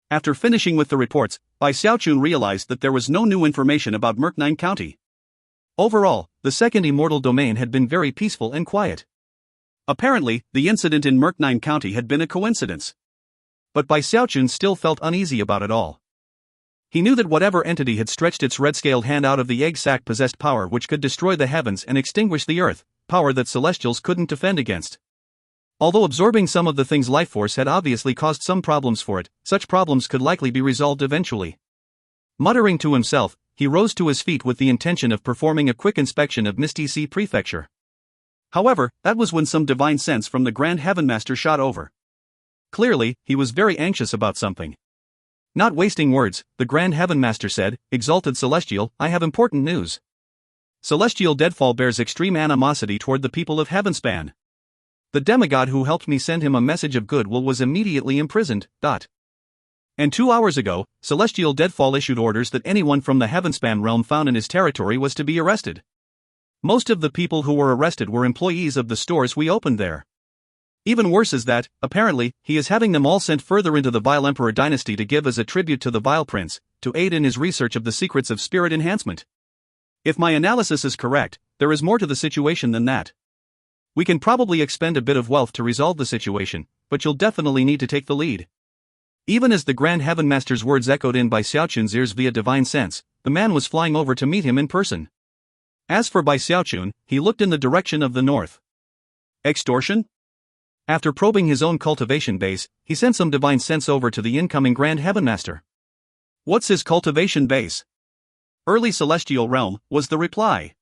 After finishing with the reports, Bai Xiaochun realized that there was no new information about Murknine County. Overall, the second immortal domain had been very peaceful and quiet. Apparently, the incident in Murknine County had been a coincidence. But Bai Xiaochun still felt uneasy about it all. He knew that whatever entity had stretched its red-scaled hand out of the egg sac possessed power which could destroy the heavens and extinguish the earth, power that Celestials couldn't defend against. Although absorbing some of the thing's life force had obviously caused some problems for it, such problems could likely be resolved eventually. Muttering to himself, he rose to his feet with the intention of performing a quick inspection of Misty Sea Prefecture. However, that was when some divine sense from the Grand Heaven Master shot over. Clearly, he was very anxious about something. Not wasting words, the Grand Heaven Master said, "Exalted Celestial, I have important news. Celestial Deadfall bears extreme animosity toward the people of Heavenspan. The demigod who helped me send him a message of goodwill was immediately imprisoned. And 2 hours ago, Celestial Deadfall issued orders that anyone from the Heavenspan realm found in his territory was to be arrested. Most of the people who were arrested were employees of the stores we opened there. Even worse is that, apparently, he is having them all sent further into the Vile Emperor dynasty to give as a tribute to the Vile Prince, to aid in his research of the secrets of spirit enhancement. If my analysis is correct, there is more to the situation than that. We can probably expend a bit of wealth to resolve the situation, but you'll definitely need to take the lead." Even as the Grand Heaven Master's words echoed in by Xiaochun's ears via divine sense, the man was flying over to meet him in person. As for Bai Xiaochun, he looked in the direction of the north. Extortion? After probing his own cultivation base, he sent some divine sense over to the incoming Grand Heaven Master. "What's his cultivation base?" "Early Celestial Realm," was the reply.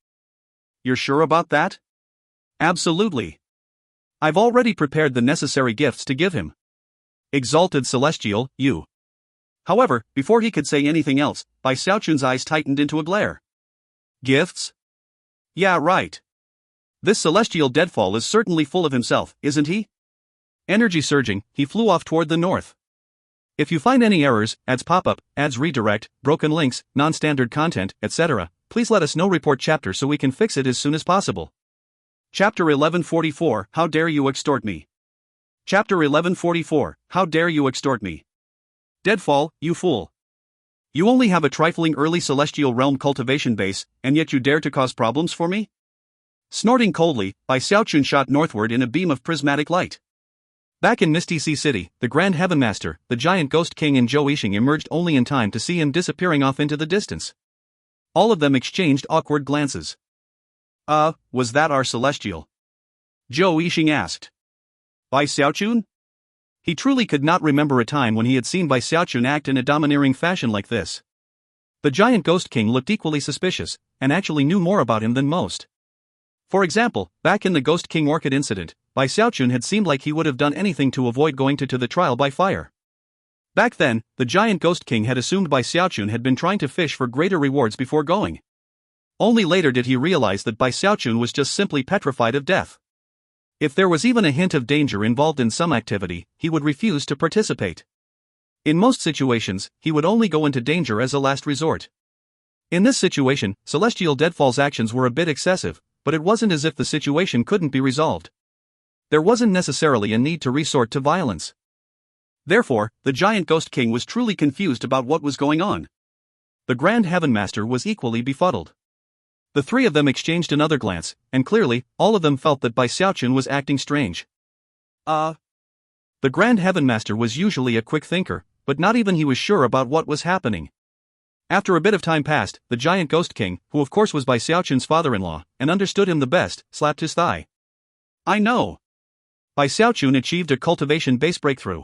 "You're sure about that?" "Absolutely. I've already prepared the necessary gifts to give him." "Exalted Celestial, you." However, before he could say anything else, Bai Xiaochun's eyes tightened into a glare. "Gifts? Yeah, right. This Celestial Deadfall is certainly full of himself, isn't he?" Energy surging, he flew off toward the north. If you find any errors, ads pop up, ads redirect, broken links, non-standard content, etc., please let us know. Report chapter so we can fix it as soon as possible. Chapter 1144, How Dare You Extort Me? Chapter 1144, How Dare You Extort Me? Deadfall, you fool. You only have a trifling early celestial realm cultivation base, and yet you dare to cause problems for me? Snorting coldly, Bai Xiaochun shot northward in a beam of prismatic light. Back in Misty Sea City, the Grand Heaven Master, the giant Ghost King and Zhou Yixing emerged only in time to see him disappearing off into the distance. All of them exchanged awkward glances. Was that our celestial?" Zhou Yixing asked. "Bai Xiaochun?" He truly could not remember a time when he had seen Bai Xiaochun act in a domineering fashion like this. The giant Ghost King looked equally suspicious, and actually knew more about him than most. For example, back in the Ghost King Orchid incident, Bai Xiaochun had seemed like he would have done anything to avoid going to the trial by fire. Back then, the giant Ghost King had assumed Bai Xiaochun had been trying to fish for greater rewards before going. Only later did he realize that Bai Xiaochun was just simply petrified of death. If there was even a hint of danger involved in some activity, he would refuse to participate. In most situations, he would only go into danger as a last resort. In this situation, Celestial Deadfall's actions were a bit excessive, but it wasn't as if the situation couldn't be resolved. There wasn't necessarily a need to resort to violence. Therefore, the giant Ghost King was truly confused about what was going on. The Grand Heaven Master was equally befuddled. The three of them exchanged another glance, and clearly, all of them felt that Bai Xiaochun was acting strange. The Grand Heaven Master was usually a quick thinker, but not even he was sure about what was happening. After a bit of time passed, the giant Ghost King, who of course was Bai Xiaochun's father-in-law, and understood him the best, slapped his thigh. "I know." Bai Xiaochun achieved a cultivation base breakthrough.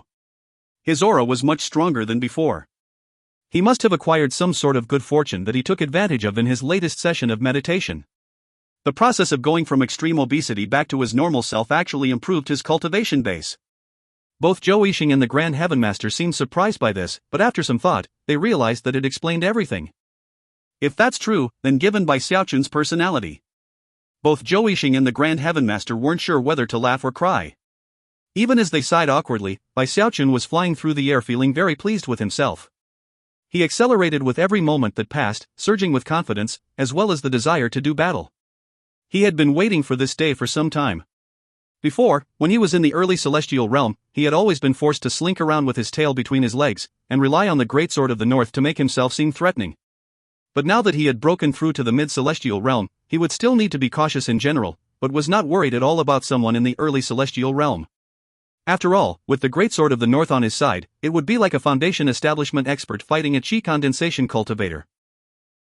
His aura was much stronger than before. He must have acquired some sort of good fortune that he took advantage of in his latest session of meditation. The process of going from extreme obesity back to his normal self actually improved his cultivation base. Both Zhou Yixing and the Grand Heaven Master seemed surprised by this, but after some thought, they realized that it explained everything. If that's true, then given Bai Xiaochun's personality. Both Zhou Yixing and the Grand Heaven Master weren't sure whether to laugh or cry. Even as they sighed awkwardly, Bai Xiaochun was flying through the air feeling very pleased with himself. He accelerated with every moment that passed, surging with confidence, as well as the desire to do battle. He had been waiting for this day for some time. Before, when he was in the early celestial realm, he had always been forced to slink around with his tail between his legs, and rely on the great sword of the north to make himself seem threatening. But now that he had broken through to the mid-celestial realm, he would still need to be cautious in general, but was not worried at all about someone in the early celestial realm. After all, with the greatsword of the north on his side, it would be like a foundation establishment expert fighting a chi condensation cultivator.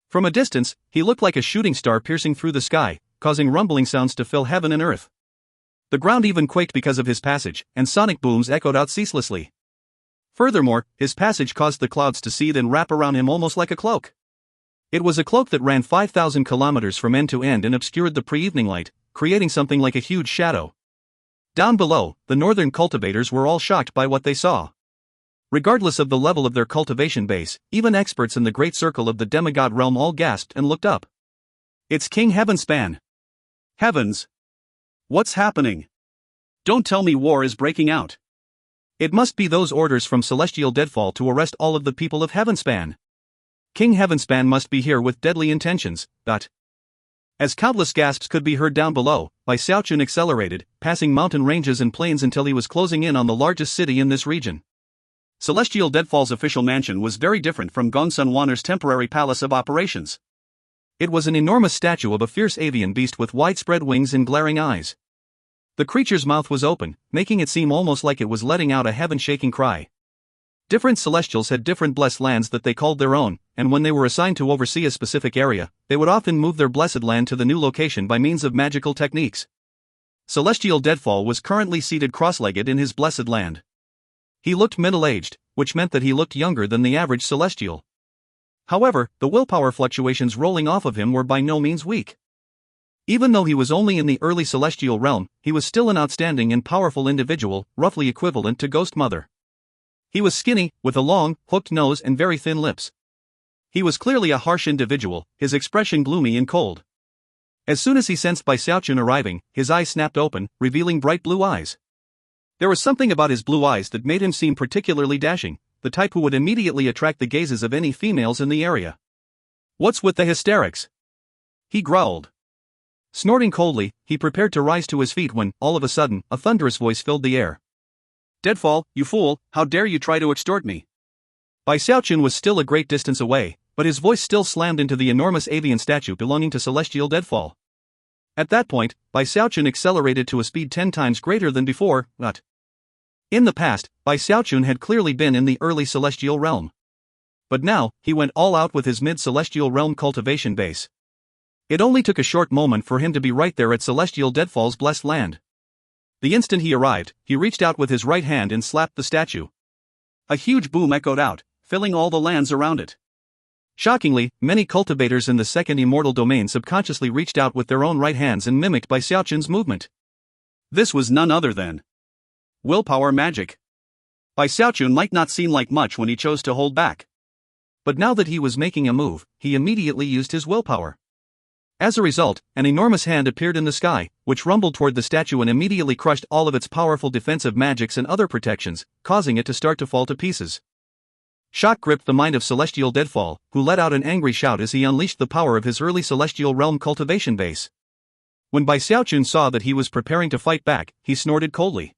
From a distance, he looked like a shooting star piercing through the sky, causing rumbling sounds to fill heaven and earth. The ground even quaked because of his passage, and sonic booms echoed out ceaselessly. Furthermore, his passage caused the clouds to seethe and wrap around him almost like a cloak. It was a cloak that ran 5,000 kilometers from end to end and obscured the pre-evening light, creating something like a huge shadow. Down below, the northern cultivators were all shocked by what they saw. Regardless of the level of their cultivation base, even experts in the great circle of the demigod realm all gasped and looked up. It's King Heavenspan. Heavens! What's happening? Don't tell me war is breaking out. It must be those orders from Celestial Deadfall to arrest all of the people of Heavenspan. King Heavenspan must be here with deadly intentions. As countless gasps could be heard down below, Xiaochun accelerated, passing mountain ranges and plains until he was closing in on the largest city in this region. Celestial Deadfall's official mansion was very different from Gongsun Wanner's temporary palace of operations. It was an enormous statue of a fierce avian beast with widespread wings and glaring eyes. The creature's mouth was open, making it seem almost like it was letting out a heaven-shaking cry. Different Celestials had different blessed lands that they called their own, and when they were assigned to oversee a specific area, they would often move their blessed land to the new location by means of magical techniques. Celestial Deadfall was currently seated cross-legged in his blessed land. He looked middle-aged, which meant that he looked younger than the average Celestial. However, the willpower fluctuations rolling off of him were by no means weak. Even though he was only in the early Celestial realm, he was still an outstanding and powerful individual, roughly equivalent to Ghost Mother. He was skinny, with a long, hooked nose and very thin lips. He was clearly a harsh individual, his expression gloomy and cold. As soon as he sensed Xiaochun arriving, his eyes snapped open, revealing bright blue eyes. There was something about his blue eyes that made him seem particularly dashing, the type who would immediately attract the gazes of any females in the area. "What's with the hysterics?" he growled. Snorting coldly, he prepared to rise to his feet when, all of a sudden, a thunderous voice filled the air. "Deadfall, you fool, how dare you try to extort me?" Xiaochun was still a great distance away, but his voice still slammed into the enormous avian statue belonging to Celestial Deadfall. At that point, Xiaochun accelerated to a speed 10 times greater than before. In the past, Xiaochun had clearly been in the early Celestial realm. But now, he went all out with his mid-Celestial realm cultivation base. It only took a short moment for him to be right there at Celestial Deadfall's blessed land. The instant he arrived, he reached out with his right hand and slapped the statue. A huge boom echoed out, filling all the lands around it. Shockingly, many cultivators in the second immortal domain subconsciously reached out with their own right hands and mimicked Xiaochun's movement. This was none other than willpower magic. Xiaochun might not seem like much when he chose to hold back. But now that he was making a move, he immediately used his willpower. As a result, an enormous hand appeared in the sky, which rumbled toward the statue and immediately crushed all of its powerful defensive magics and other protections, causing it to start to fall to pieces. Shock gripped the mind of Celestial Deadfall, who let out an angry shout as he unleashed the power of his early Celestial realm cultivation base. When Xiaochun saw that he was preparing to fight back, he snorted coldly.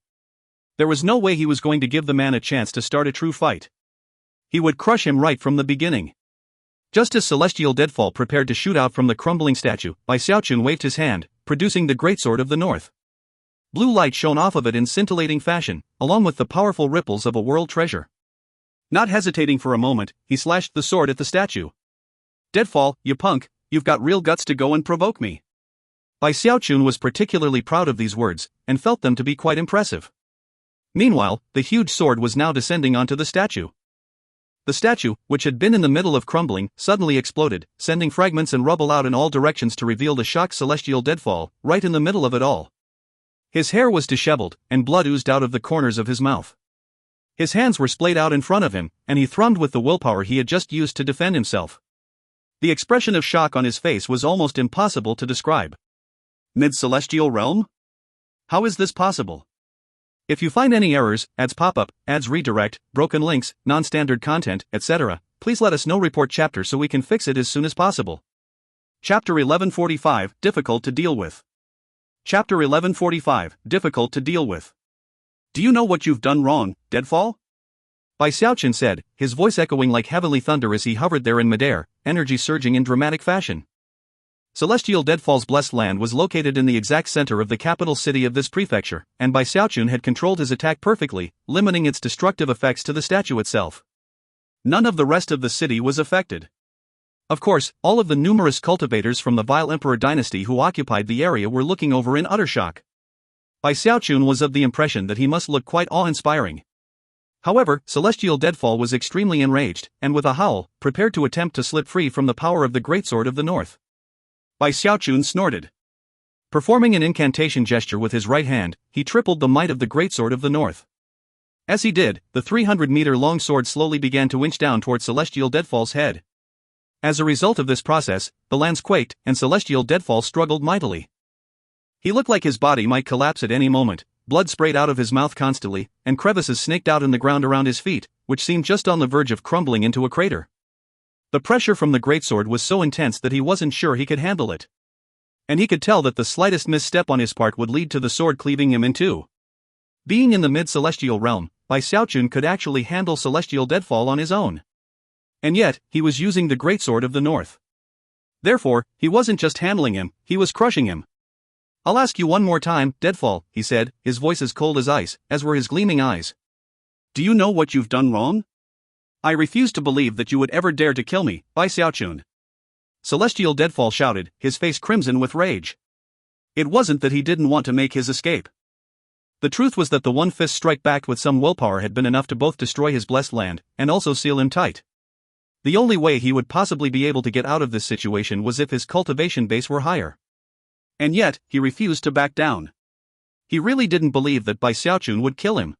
There was no way he was going to give the man a chance to start a true fight. He would crush him right from the beginning. Just as Celestial Deadfall prepared to shoot out from the crumbling statue, Xiaochun waved his hand, producing the greatsword of the north. Blue light shone off of it in scintillating fashion, along with the powerful ripples of a world treasure. Not hesitating for a moment, he slashed the sword at the statue. "Deadfall, you punk, you've got real guts to go and provoke me." Xiaochun was particularly proud of these words, and felt them to be quite impressive. Meanwhile, the huge sword was now descending onto the statue. The statue, which had been in the middle of crumbling, suddenly exploded, sending fragments and rubble out in all directions to reveal the shocked Celestial Deadfall, right in the middle of it all. His hair was disheveled, and blood oozed out of the corners of his mouth. His hands were splayed out in front of him, and he thrummed with the willpower he had just used to defend himself. The expression of shock on his face was almost impossible to describe. Mid-Celestial realm? How is this possible? If you find any errors, ads pop up, ads redirect, broken links, non-standard content, etc., please let us know. Report chapter so we can fix it as soon as possible. Chapter 1145, Difficult to deal with. Chapter 1145, Difficult to deal with. "Do you know what you've done wrong, Deadfall?" Xiaochun said, his voice echoing like heavenly thunder as he hovered there in midair, energy surging in dramatic fashion. Celestial Deadfall's blessed land was located in the exact center of the capital city of this prefecture, and Bai Xiaochun had controlled his attack perfectly, limiting its destructive effects to the statue itself. None of the rest of the city was affected. Of course, all of the numerous cultivators from the vile Emperor dynasty who occupied the area were looking over in utter shock. Bai Xiaochun was of the impression that he must look quite awe-inspiring. However, Celestial Deadfall was extremely enraged, and with a howl, prepared to attempt to slip free from the power of the Greatsword of the North. Bai Xiaochun snorted. Performing an incantation gesture with his right hand, he tripled the might of the Greatsword of the North. As he did, the 300-meter-long sword slowly began to inch down toward Celestial Deadfall's head. As a result of this process, the lands quaked, and Celestial Deadfall struggled mightily. He looked like his body might collapse at any moment, blood sprayed out of his mouth constantly, and crevices snaked out in the ground around his feet, which seemed just on the verge of crumbling into a crater. The pressure from the greatsword was so intense that he wasn't sure he could handle it. And he could tell that the slightest misstep on his part would lead to the sword cleaving him in two. Being in the mid-celestial realm, Bai Xiaochun could actually handle Celestial Deadfall on his own. And yet, he was using the Greatsword of the North. Therefore, he wasn't just handling him, he was crushing him. "I'll ask you one more time, Deadfall," he said, his voice as cold as ice, as were his gleaming eyes. "Do you know what you've done wrong? I refuse to believe that you would ever dare to kill me, Bai Xiaochun." Celestial Deadfall shouted, his face crimson with rage. It wasn't that he didn't want to make his escape. The truth was that the one-fist strike backed with some willpower had been enough to both destroy his blessed land, and also seal him tight. The only way he would possibly be able to get out of this situation was if his cultivation base were higher. And yet, he refused to back down. He really didn't believe that Bai Xiaochun would kill him.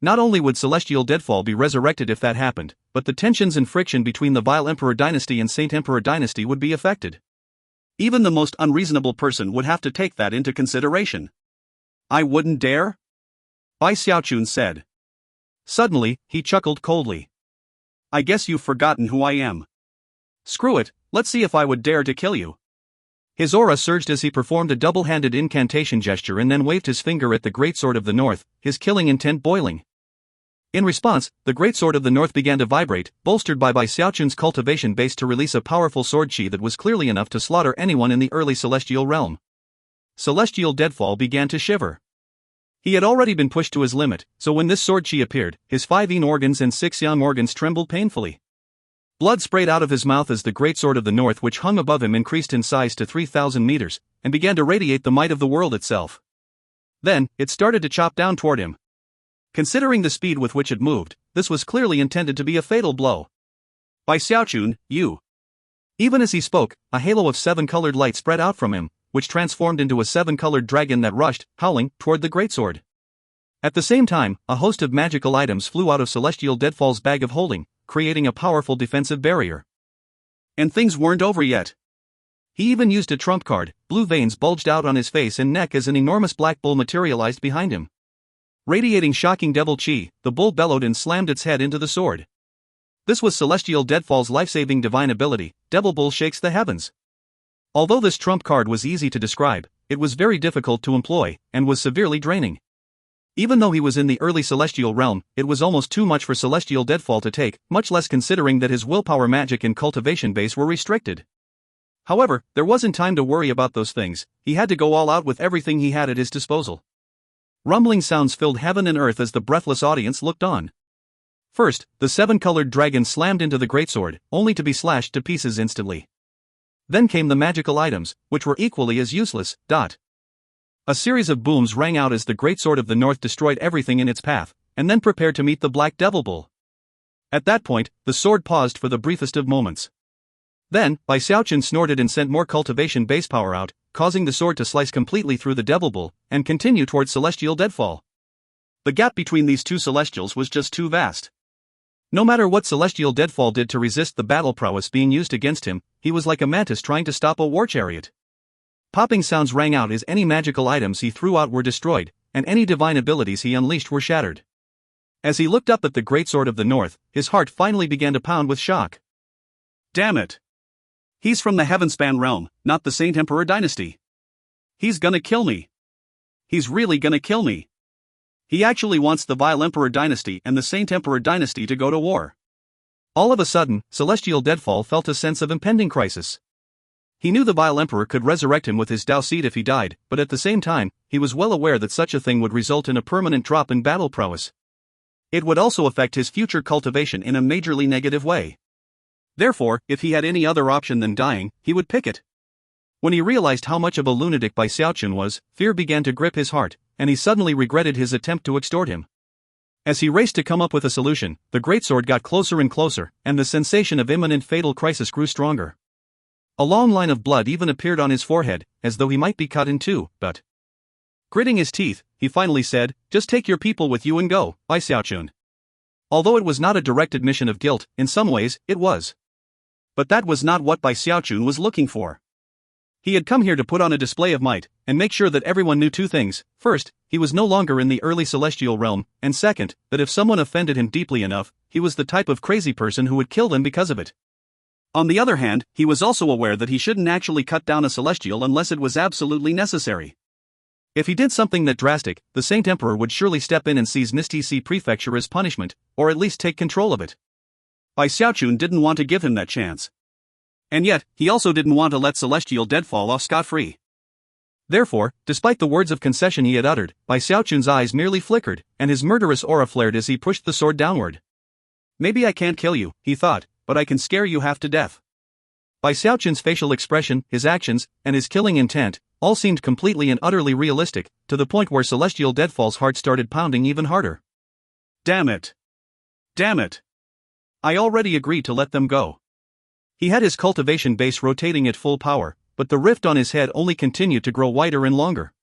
Not only would Celestial Deadfall be resurrected if that happened, but the tensions and friction between the vile Emperor dynasty and Saint Emperor dynasty would be affected. Even the most unreasonable person would have to take that into consideration. "I wouldn't dare?" Bai Xiaochun said. Suddenly, he chuckled coldly. "I guess you've forgotten who I am. Screw it, let's see if I would dare to kill you." His aura surged as he performed a double-handed incantation gesture and then waved his finger at the Greatsword of the North, his killing intent boiling. In response, the Greatsword of the North began to vibrate, bolstered by Bai Xiaochun's cultivation base to release a powerful sword chi that was clearly enough to slaughter anyone in the early celestial realm. Celestial Deadfall began to shiver. He had already been pushed to his limit, so when this sword chi appeared, his 5 yin organs and 6 yang organs trembled painfully. Blood sprayed out of his mouth as the Greatsword of the North which hung above him increased in size to 3,000 meters, and began to radiate the might of the world itself. Then, it started to chop down toward him. Considering the speed with which it moved, this was clearly intended to be a fatal blow. "Bai Xiaochun, you." Even as he spoke, a halo of 7-colored light spread out from him, which transformed into a 7-colored dragon that rushed, howling, toward the Greatsword. At the same time, a host of magical items flew out of Celestial Deadfall's bag of holding, creating a powerful defensive barrier. And things weren't over yet. He even used a trump card. Blue veins bulged out on his face and neck as an enormous black bull materialized behind him. Radiating shocking devil chi, the bull bellowed and slammed its head into the sword. This was Celestial Deadfall's life-saving divine ability, Devil Bull Shakes the Heavens. Although this trump card was easy to describe, it was very difficult to employ, and was severely draining. Even though he was in the early celestial realm, it was almost too much for Celestial Deadfall to take, much less considering that his willpower magic and cultivation base were restricted. However, there wasn't time to worry about those things. He had to go all out with everything he had at his disposal. Rumbling sounds filled heaven and earth as the breathless audience looked on. First, the 7-colored dragon slammed into the greatsword, only to be slashed to pieces instantly. Then came the magical items, which were equally as useless. A series of booms rang out as the Greatsword of the North destroyed everything in its path, and then prepared to meet the Black Devil Bull. At that point, the sword paused for the briefest of moments. Then, Bai Xiaochun snorted and sent more cultivation base power out, causing the sword to slice completely through the Devil Bull, and continue towards Celestial Deadfall. The gap between these two Celestials was just too vast. No matter what Celestial Deadfall did to resist the battle prowess being used against him, he was like a mantis trying to stop a war chariot. Popping sounds rang out as any magical items he threw out were destroyed, and any divine abilities he unleashed were shattered. As he looked up at the Greatsword of the North, his heart finally began to pound with shock. Damn it! He's from the Heavenspan realm, not the Saint Emperor dynasty. He's gonna kill me. He's really gonna kill me. He actually wants the vile Emperor dynasty and the Saint Emperor dynasty to go to war. All of a sudden, Celestial Deadfall felt a sense of impending crisis. He knew the vile emperor could resurrect him with his Dao seed if he died, but at the same time, he was well aware that such a thing would result in a permanent drop in battle prowess. It would also affect his future cultivation in a majorly negative way. Therefore, if he had any other option than dying, he would pick it. When he realized how much of a lunatic Bai Xiaochun was, fear began to grip his heart, and he suddenly regretted his attempt to extort him. As he raced to come up with a solution, the greatsword got closer and closer, and the sensation of imminent fatal crisis grew stronger. A long line of blood even appeared on his forehead, as though he might be cut in two, but gritting his teeth, he finally said, "Just take your people with you and go, Bai Xiaochun." Although it was not a direct admission of guilt, in some ways, it was. But that was not what Bai Xiaochun was looking for. He had come here to put on a display of might, and make sure that everyone knew two things. First, he was no longer in the early celestial realm, and second, that if someone offended him deeply enough, he was the type of crazy person who would kill them because of it. On the other hand, he was also aware that he shouldn't actually cut down a celestial unless it was absolutely necessary. If he did something that drastic, the Saint Emperor would surely step in and seize Misty Prefecture as punishment, or at least take control of it. Bai Xiaochun didn't want to give him that chance. And yet, he also didn't want to let celestial dead fall off scot-free. Therefore, despite the words of concession he had uttered, Bai Xiaochun's eyes merely flickered, and his murderous aura flared as he pushed the sword downward. "Maybe I can't kill you," he thought, "but I can scare you half to death." Bai Xiaochun's facial expression, his actions, and his killing intent, all seemed completely and utterly realistic, to the point where celestial deadfall's heart started pounding even harder. Damn it! Damn it! I already agreed to let them go. He had his cultivation base rotating at full power, but the rift on his head only continued to grow wider and longer.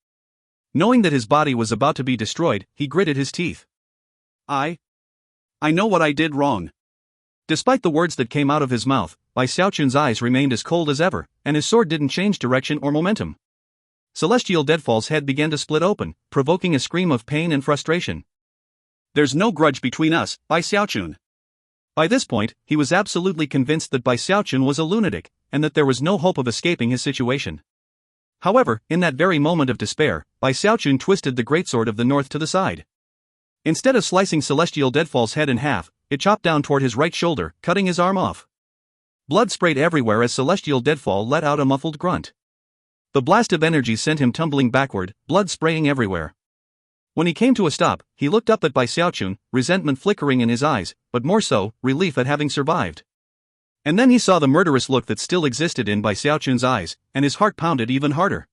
Knowing that his body was about to be destroyed, he gritted his teeth. I know what I did wrong. Despite the words that came out of his mouth, Bai Xiaochun's eyes remained as cold as ever, and his sword didn't change direction or momentum. Celestial Deadfall's head began to split open, provoking a scream of pain and frustration. "There's no grudge between us, Bai Xiaochun." By this point, he was absolutely convinced that Bai Xiaochun was a lunatic, and that there was no hope of escaping his situation. However, in that very moment of despair, Bai Xiaochun twisted the greatsword of the north to the side. Instead of slicing Celestial Deadfall's head in half, it chopped down toward his right shoulder, cutting his arm off. Blood sprayed everywhere as Celestial Deadfall let out a muffled grunt. The blast of energy sent him tumbling backward, blood spraying everywhere. When he came to a stop, he looked up at Bai Xiaochun, resentment flickering in his eyes, but more so, relief at having survived. And then he saw the murderous look that still existed in Bai Xiaochun's eyes, and his heart pounded even harder.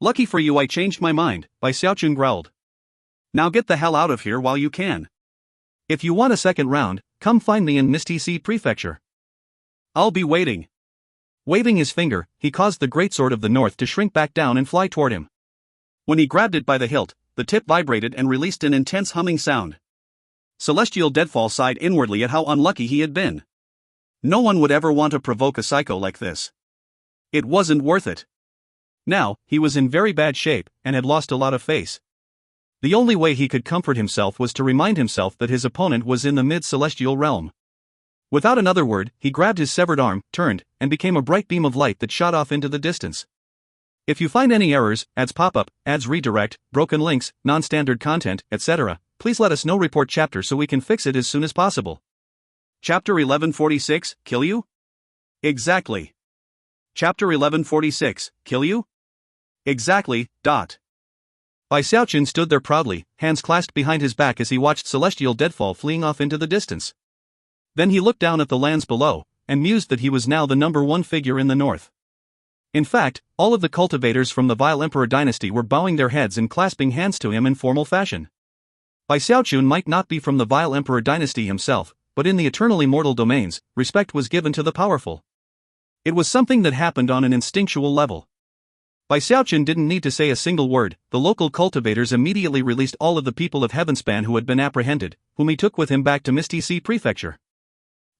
"Lucky for you I changed my mind," Bai Xiaochun growled. "Now get the hell out of here while you can. If you want a second round, come find me in Misty Prefecture. I'll be waiting." Waving his finger, he caused the greatsword of the north to shrink back down and fly toward him. When he grabbed it by the hilt, the tip vibrated and released an intense humming sound. Celestial Deadfall sighed inwardly at how unlucky he had been. No one would ever want to provoke a psycho like this. It wasn't worth it. Now, he was in very bad shape, and had lost a lot of face. The only way he could comfort himself was to remind himself that his opponent was in the mid-celestial realm. Without another word, he grabbed his severed arm, turned, and became a bright beam of light that shot off into the distance. If you find any errors, ads pop-up, ads redirect, broken links, non-standard content, etc., please let us know. Report chapter so we can fix it as soon as possible. Chapter 1146, Kill You? Exactly. Chapter 1146, Kill You? Exactly. Bai Xiaochun stood there proudly, hands clasped behind his back as he watched Celestial Deadfall fleeing off into the distance. Then he looked down at the lands below, and mused that he was now the number one figure in the north. In fact, all of the cultivators from the Vile Emperor dynasty were bowing their heads and clasping hands to him in formal fashion. Bai Xiaochun might not be from the Vile Emperor dynasty himself, but in the eternally mortal domains, respect was given to the powerful. It was something that happened on an instinctual level. Bai Xiaochun didn't need to say a single word. The local cultivators immediately released all of the people of Heavenspan who had been apprehended, whom he took with him back to Misty Prefecture.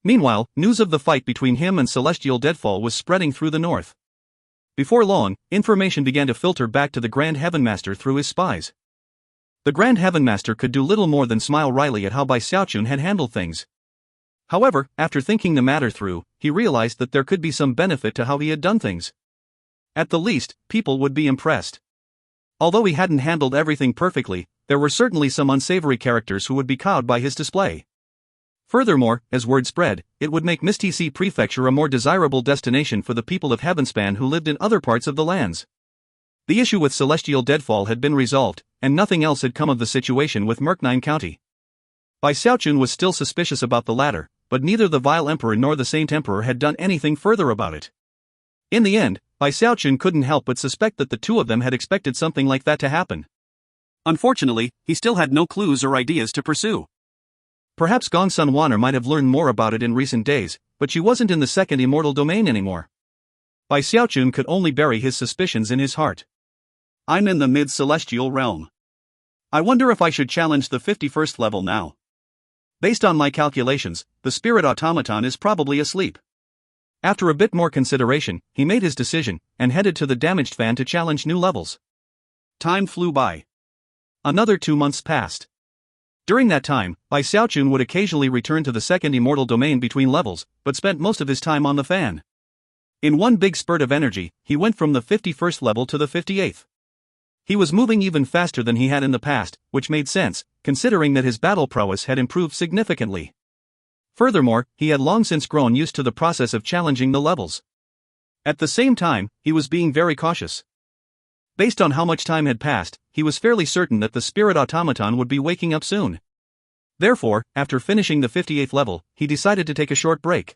Meanwhile, news of the fight between him and Celestial Deadfall was spreading through the north. Before long, information began to filter back to the Grand Heavenmaster through his spies. The Grand Heavenmaster could do little more than smile wryly at how Bai Xiaochun had handled things. However, after thinking the matter through, he realized that there could be some benefit to how he had done things. At the least, people would be impressed. Although he hadn't handled everything perfectly, there were certainly some unsavory characters who would be cowed by his display. Furthermore, as word spread, it would make Mistisi Prefecture a more desirable destination for the people of Heavenspan who lived in other parts of the lands. The issue with celestial deadfall had been resolved, and nothing else had come of the situation with Merknine County. Bai Xiaochun was still suspicious about the latter, but neither the Vile Emperor nor the Saint Emperor had done anything further about it. In the end, Bai Xiaochun couldn't help but suspect that the two of them had expected something like that to happen. Unfortunately, he still had no clues or ideas to pursue. Perhaps Gong Sun Wanner might have learned more about it in recent days, but she wasn't in the second immortal domain anymore. Bai Xiaochun could only bury his suspicions in his heart. I'm in the mid-celestial realm. I wonder if I should challenge the 51st level now. Based on my calculations, the spirit automaton is probably asleep. After a bit more consideration, he made his decision, and headed to the damaged fan to challenge new levels. Time flew by. Another 2 months passed. During that time, Bai Xiaochun would occasionally return to the second immortal domain between levels, but spent most of his time on the fan. In one big spurt of energy, he went from the 51st level to the 58th. He was moving even faster than he had in the past, which made sense, considering that his battle prowess had improved significantly. Furthermore, he had long since grown used to the process of challenging the levels. At the same time, he was being very cautious. Based on how much time had passed, he was fairly certain that the spirit automaton would be waking up soon. Therefore, after finishing the 58th level, he decided to take a short break.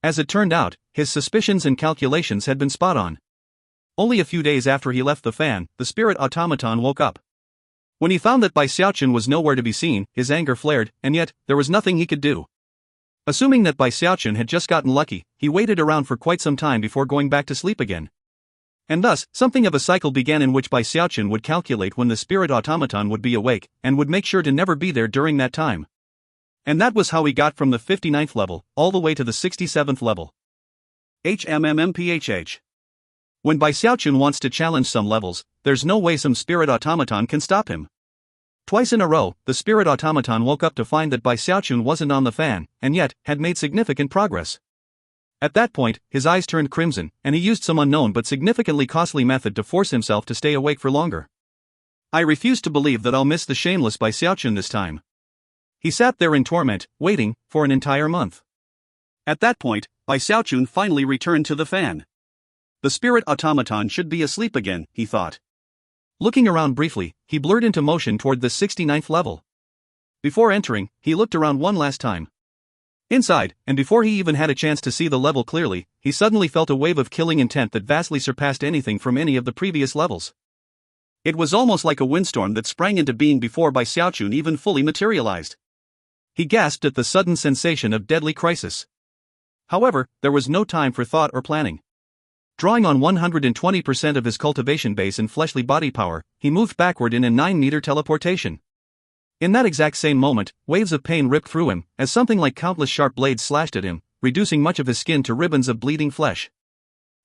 As it turned out, his suspicions and calculations had been spot on. Only a few days after he left the fan, the spirit automaton woke up. When he found that Bai Xiaochun was nowhere to be seen, his anger flared, and yet, there was nothing he could do. Assuming that Bai Xiaochun had just gotten lucky, he waited around for quite some time before going back to sleep again. And thus, something of a cycle began in which Bai Xiaochun would calculate when the spirit automaton would be awake, and would make sure to never be there during that time. And that was how he got from the 59th level, all the way to the 67th level. HMMMPHH. When Bai Xiaochun wants to challenge some levels, there's no way some spirit automaton can stop him. Twice in a row, the spirit automaton woke up to find that Bai Xiaochun wasn't on the fan, and yet, had made significant progress. At that point, his eyes turned crimson, and he used some unknown but significantly costly method to force himself to stay awake for longer. I refuse to believe that I'll miss the shameless Bai Xiaochun this time. He sat there in torment, waiting, for an entire month. At that point, Bai Xiaochun finally returned to the fan. The spirit automaton should be asleep again, he thought. Looking around briefly, he blurred into motion toward the 69th level. Before entering, he looked around one last time. Inside, and before he even had a chance to see the level clearly, he suddenly felt a wave of killing intent that vastly surpassed anything from any of the previous levels. It was almost like a windstorm that sprang into being before Bai Xiaochun even fully materialized. He gasped at the sudden sensation of deadly crisis. However, there was no time for thought or planning. Drawing on 120% of his cultivation base and fleshly body power, he moved backward in a 9-meter teleportation. In that exact same moment, waves of pain ripped through him, as something like countless sharp blades slashed at him, reducing much of his skin to ribbons of bleeding flesh.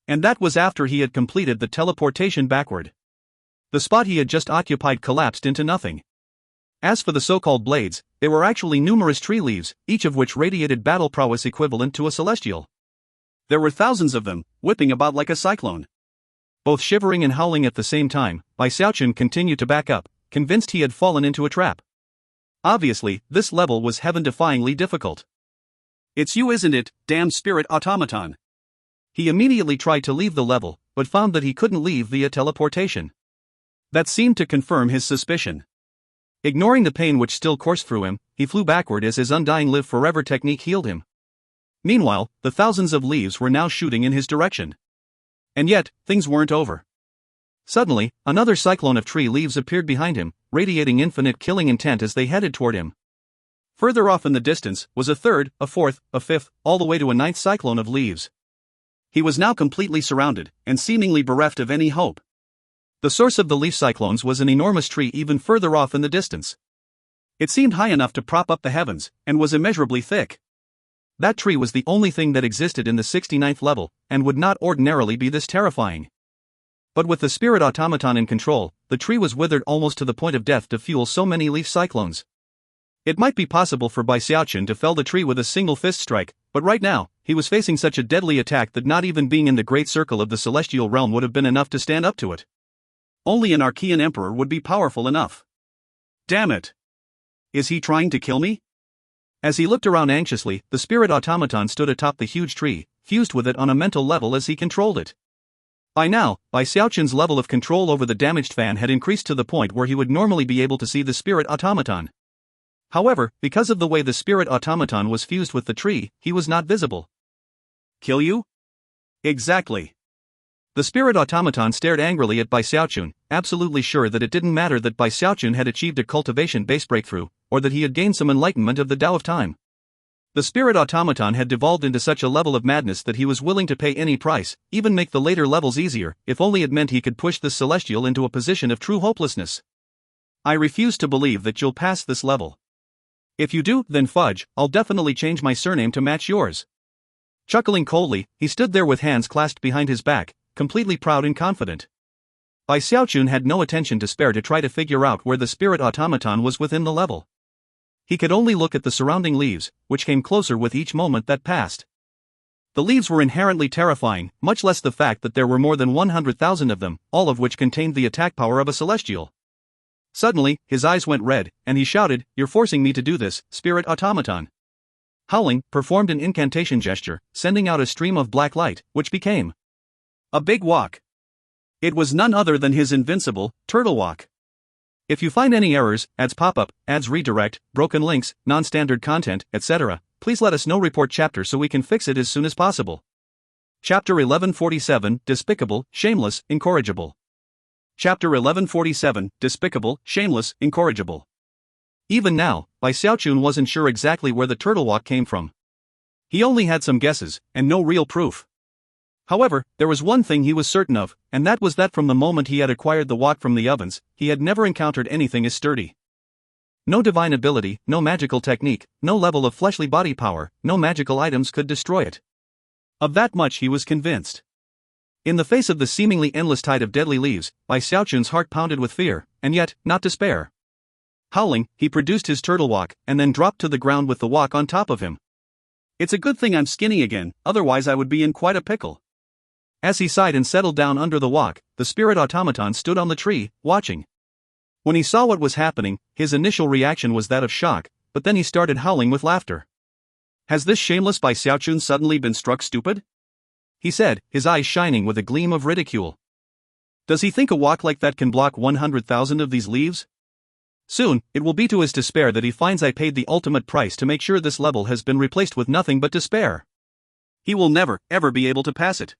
And that was after he had completed the teleportation backward. The spot he had just occupied collapsed into nothing. As for the so-called blades, they were actually numerous tree leaves, each of which radiated battle prowess equivalent to a celestial. There were thousands of them, whipping about like a cyclone. Both shivering and howling at the same time, Bai Xiaochun continued to back up, convinced he had fallen into a trap. Obviously, this level was heaven-defyingly difficult. It's you, isn't it, damn spirit automaton? He immediately tried to leave the level, but found that he couldn't leave via teleportation. That seemed to confirm his suspicion. Ignoring the pain which still coursed through him, he flew backward as his undying live forever technique healed him. Meanwhile, the thousands of leaves were now shooting in his direction. And yet, things weren't over. Suddenly, another cyclone of tree leaves appeared behind him, radiating infinite killing intent as they headed toward him. Further off in the distance was a third, a fourth, a fifth, all the way to a ninth cyclone of leaves. He was now completely surrounded, and seemingly bereft of any hope. The source of the leaf cyclones was an enormous tree even further off in the distance. It seemed high enough to prop up the heavens, and was immeasurably thick. That tree was the only thing that existed in the 69th level, and would not ordinarily be this terrifying. But with the spirit automaton in control, the tree was withered almost to the point of death to fuel so many leaf cyclones. It might be possible for Bai Xiaochun to fell the tree with a single fist strike, but right now, he was facing such a deadly attack that not even being in the great circle of the celestial realm would have been enough to stand up to it. Only an Archean emperor would be powerful enough. Damn it! Is he trying to kill me? As he looked around anxiously, the spirit automaton stood atop the huge tree, fused with it on a mental level as he controlled it. By now, Xiaochun's level of control over the damaged fan had increased to the point where he would normally be able to see the spirit automaton. However, because of the way the spirit automaton was fused with the tree, he was not visible. Kill you? Exactly. The spirit automaton stared angrily at Xiaochun, absolutely sure that it didn't matter that Xiaochun had achieved a cultivation-based breakthrough, or that he had gained some enlightenment of the Tao of Time. The spirit automaton had devolved into such a level of madness that he was willing to pay any price, even make the later levels easier, if only it meant he could push this celestial into a position of true hopelessness. I refuse to believe that you'll pass this level. If you do, then fudge, I'll definitely change my surname to match yours. Chuckling coldly, he stood there with hands clasped behind his back, completely proud and confident. Xiaochun had no attention to spare to try to figure out where the spirit automaton was within the level. He could only look at the surrounding leaves, which came closer with each moment that passed. The leaves were inherently terrifying, much less the fact that there were more than 100,000 of them, all of which contained the attack power of a celestial. Suddenly, his eyes went red, and he shouted, "You're forcing me to do this, spirit automaton." Howling, performed an incantation gesture, sending out a stream of black light, which became a big walk. It was none other than his invincible, turtle walk. If you find any errors, ads pop up, ads redirect, broken links, non-standard content, etc., please let us know. Report chapter so we can fix it as soon as possible. Chapter 1147, Despicable, Shameless, Incorrigible. Chapter 1147, Despicable, Shameless, Incorrigible. Even now, Xiaochun wasn't sure exactly where the turtle walk came from. He only had some guesses, and no real proof. However, there was one thing he was certain of, and that was that from the moment he had acquired the walk from the ovens, he had never encountered anything as sturdy. No divine ability, no magical technique, no level of fleshly body power, no magical items could destroy it. Of that much he was convinced. In the face of the seemingly endless tide of deadly leaves, Xiaochun's heart pounded with fear, and yet, not despair. Howling, he produced his turtle walk, and then dropped to the ground with the walk on top of him. It's a good thing I'm skinny again, otherwise I would be in quite a pickle. As he sighed and settled down under the walk, the spirit automaton stood on the tree, watching. When he saw what was happening, his initial reaction was that of shock, but then he started howling with laughter. Has this shameless Xiaochun suddenly been struck stupid? He said, his eyes shining with a gleam of ridicule. Does he think a walk like that can block 100,000 of these leaves? Soon, it will be to his despair that he finds I paid the ultimate price to make sure this level has been replaced with nothing but despair. He will never, ever be able to pass it.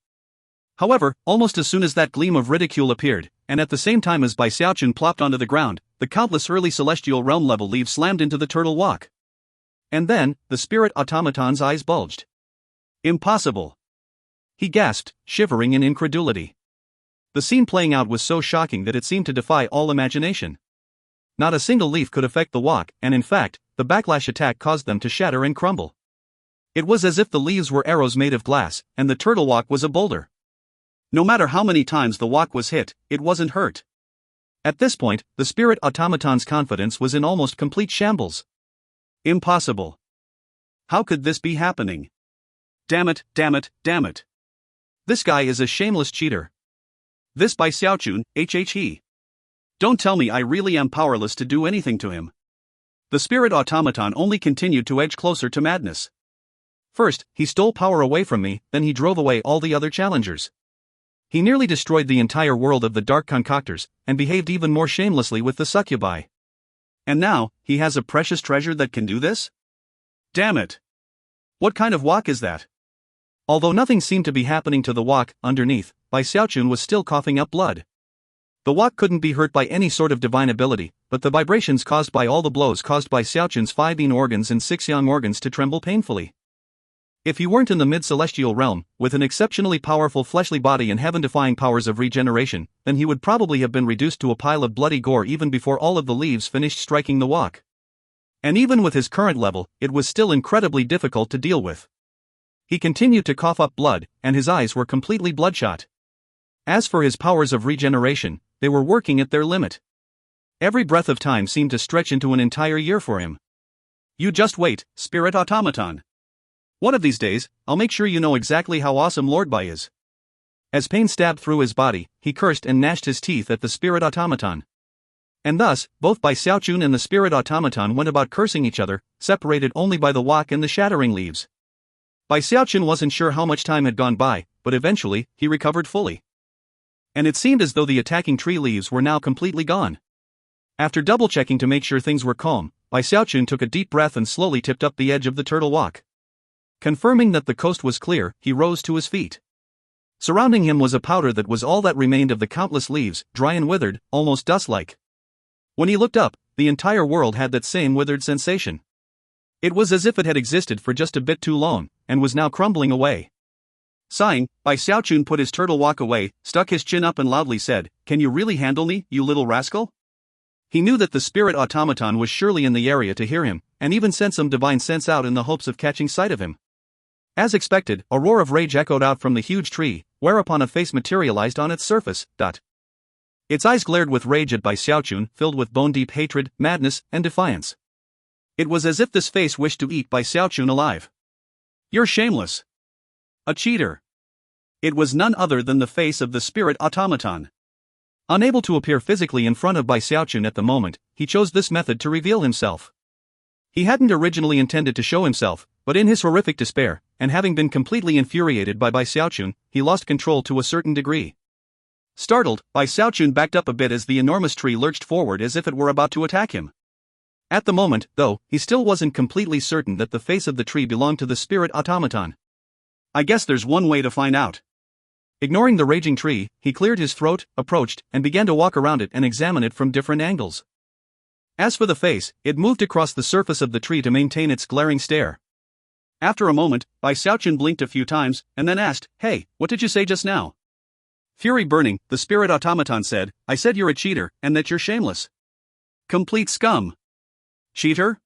However, almost as soon as that gleam of ridicule appeared, and at the same time as Xiaochun plopped onto the ground, the countless early celestial realm level leaves slammed into the turtle walk. And then, the spirit automaton's eyes bulged. Impossible! He gasped, shivering in incredulity. The scene playing out was so shocking that it seemed to defy all imagination. Not a single leaf could affect the walk, and in fact, the backlash attack caused them to shatter and crumble. It was as if the leaves were arrows made of glass, and the turtle walk was a boulder. No matter how many times the walk was hit, it wasn't hurt. At this point, the spirit automaton's confidence was in almost complete shambles. Impossible. How could this be happening? Damn it, damn it, damn it. This guy is a shameless cheater. This Xiaochun, he. Don't tell me I really am powerless to do anything to him. The spirit automaton only continued to edge closer to madness. First, he stole power away from me, then he drove away all the other challengers. He nearly destroyed the entire world of the dark concoctors, and behaved even more shamelessly with the succubi. And now, he has a precious treasure that can do this? Damn it! What kind of walk is that? Although nothing seemed to be happening to the walk, underneath, Xiaochun was still coughing up blood. The walk couldn't be hurt by any sort of divine ability, but the vibrations caused by all the blows caused Xiaochun's 5 yin organs and 6 yang organs to tremble painfully. If he weren't in the mid-celestial realm, with an exceptionally powerful fleshly body and heaven-defying powers of regeneration, then he would probably have been reduced to a pile of bloody gore even before all of the leaves finished striking the walk. And even with his current level, it was still incredibly difficult to deal with. He continued to cough up blood, and his eyes were completely bloodshot. As for his powers of regeneration, they were working at their limit. Every breath of time seemed to stretch into an entire year for him. You just wait, spirit automaton. One of these days, I'll make sure you know exactly how awesome Lord Bai is. As pain stabbed through his body, he cursed and gnashed his teeth at the spirit automaton. And thus, both Bai Xiaochun and the spirit automaton went about cursing each other, separated only by the walk and the shattering leaves. Bai Xiaochun wasn't sure how much time had gone by, but eventually, he recovered fully. And it seemed as though the attacking tree leaves were now completely gone. After double-checking to make sure things were calm, Bai Xiaochun took a deep breath and slowly tipped up the edge of the turtle walk. Confirming that the coast was clear, he rose to his feet. Surrounding him was a powder that was all that remained of the countless leaves, dry and withered, almost dust-like. When he looked up, the entire world had that same withered sensation. It was as if it had existed for just a bit too long, and was now crumbling away. Sighing, Bai Xiaochun put his turtle walk away, stuck his chin up and loudly said, "Can you really handle me, you little rascal?" He knew that the spirit automaton was surely in the area to hear him, and even sent some divine sense out in the hopes of catching sight of him. As expected, a roar of rage echoed out from the huge tree, whereupon a face materialized on its surface. Its eyes glared with rage at Bai Xiaochun, filled with bone-deep hatred, madness, and defiance. It was as if this face wished to eat Bai Xiaochun alive. "You're shameless! A cheater!" It was none other than the face of the spirit automaton. Unable to appear physically in front of Bai Xiaochun at the moment, he chose this method to reveal himself. He hadn't originally intended to show himself, but in his horrific despair, and having been completely infuriated by Bai Xiaochun, he lost control to a certain degree. Startled, Bai Xiaochun backed up a bit as the enormous tree lurched forward as if it were about to attack him. At the moment, though, he still wasn't completely certain that the face of the tree belonged to the spirit automaton. "I guess there's one way to find out." Ignoring the raging tree, he cleared his throat, approached, and began to walk around it and examine it from different angles. As for the face, it moved across the surface of the tree to maintain its glaring stare. After a moment, Bai Xiaochun blinked a few times, and then asked, "Hey, what did you say just now?" Fury burning, the spirit automaton said, "I said you're a cheater, and that you're shameless. Complete scum. Cheater?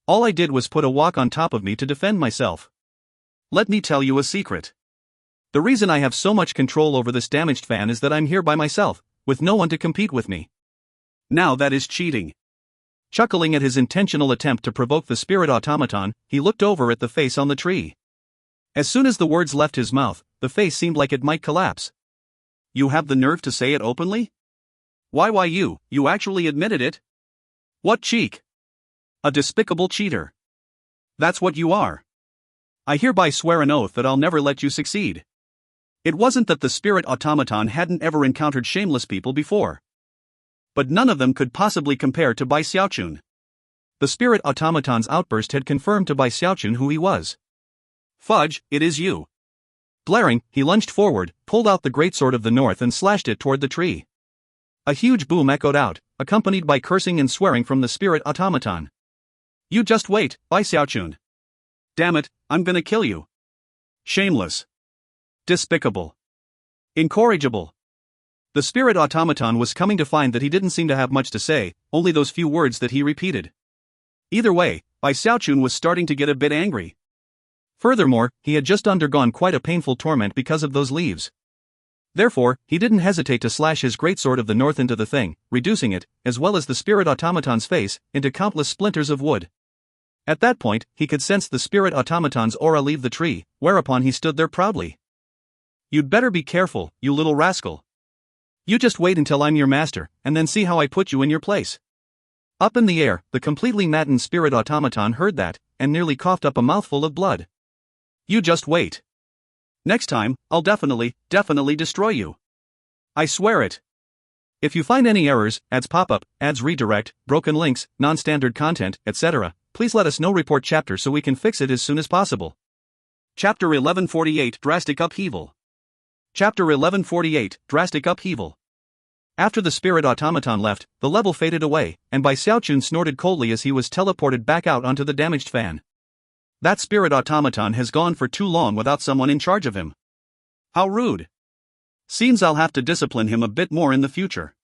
All I did was put a walk on top of me to defend myself. Let me tell you a secret. The reason I have so much control over this damaged fan is that I'm here by myself, with no one to compete with me. Now that is cheating." Chuckling at his intentional attempt to provoke the spirit automaton, he looked over at the face on the tree. As soon as the words left his mouth, the face seemed like it might collapse. "You have the nerve to say it openly? Why you actually admitted it? What cheek? A despicable cheater. That's what you are. I hereby swear an oath that I'll never let you succeed." It wasn't that the spirit automaton hadn't ever encountered shameless people before. But none of them could possibly compare to Bai Xiaochun. The spirit automaton's outburst had confirmed to Bai Xiaochun who he was. "Fudge, it is you." Blaring, he lunged forward, pulled out the greatsword of the north and slashed it toward the tree. A huge boom echoed out, accompanied by cursing and swearing from the spirit automaton. "You just wait, Bai Xiaochun. Damn it, I'm gonna kill you. Shameless. Despicable. Incorrigible." The spirit automaton was coming to find that he didn't seem to have much to say, only those few words that he repeated. Either way, Bai Xiaochun was starting to get a bit angry. Furthermore, he had just undergone quite a painful torment because of those leaves. Therefore, he didn't hesitate to slash his greatsword of the north into the thing, reducing it, as well as the spirit automaton's face, into countless splinters of wood. At that point, he could sense the spirit automaton's aura leave the tree, whereupon he stood there proudly. "You'd better be careful, you little rascal. You just wait until I'm your master, and then see how I put you in your place." Up in the air, the completely maddened spirit automaton heard that, and nearly coughed up a mouthful of blood. "You just wait. Next time, I'll definitely destroy you. I swear it." If you find any errors, ads pop up, ads redirect, broken links, non-standard content, etc., please let us know. Report chapter so we can fix it as soon as possible. Chapter 1148 Drastic Upheaval. Chapter 1148 Drastic Upheaval. After the spirit automaton left, the level faded away, and Bai Xiaochun snorted coldly as he was teleported back out onto the damaged fan. That spirit automaton has gone for too long without someone in charge of him. How rude. Seems I'll have to discipline him a bit more in the future.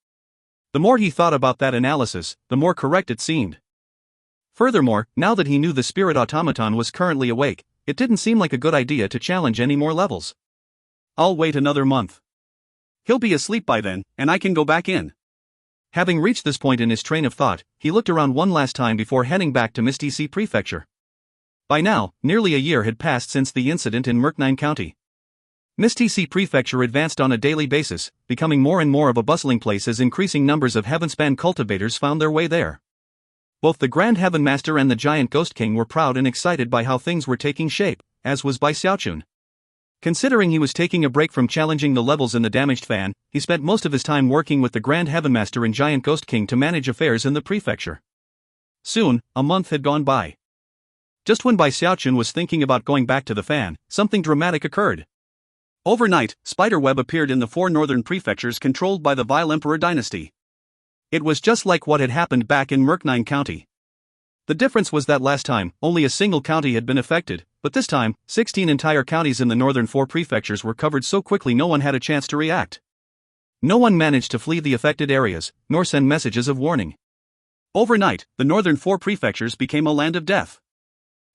The more he thought about that analysis, the more correct it seemed. Furthermore, now that he knew the spirit automaton was currently awake, it didn't seem like a good idea to challenge any more levels. I'll wait another month. He'll be asleep by then, and I can go back in. Having reached this point in his train of thought, he looked around one last time before heading back to Misty Sea Prefecture. By now, nearly a year had passed since the incident in Merknine County. Misty Sea Prefecture advanced on a daily basis, becoming more and more of a bustling place as increasing numbers of Heavenspan cultivators found their way there. Both the Grand Heaven Master and the Giant Ghost King were proud and excited by how things were taking shape, as was by Xiaochun. Considering he was taking a break from challenging the levels in the damaged fan, he spent most of his time working with the Grand Heaven Master and Giant Ghost King to manage affairs in the prefecture. Soon, a month had gone by. Just when Bai Xiaochun was thinking about going back to the fan, something dramatic occurred. Overnight, spiderweb appeared in the 4 northern prefectures controlled by the Vile Emperor dynasty. It was just like what had happened back in Merknine County. The difference was that last time, only a single county had been affected, but this time, 16 entire counties in the northern 4 prefectures were covered so quickly no one had a chance to react. No one managed to flee the affected areas, nor send messages of warning. Overnight, the northern 4 prefectures became a land of death.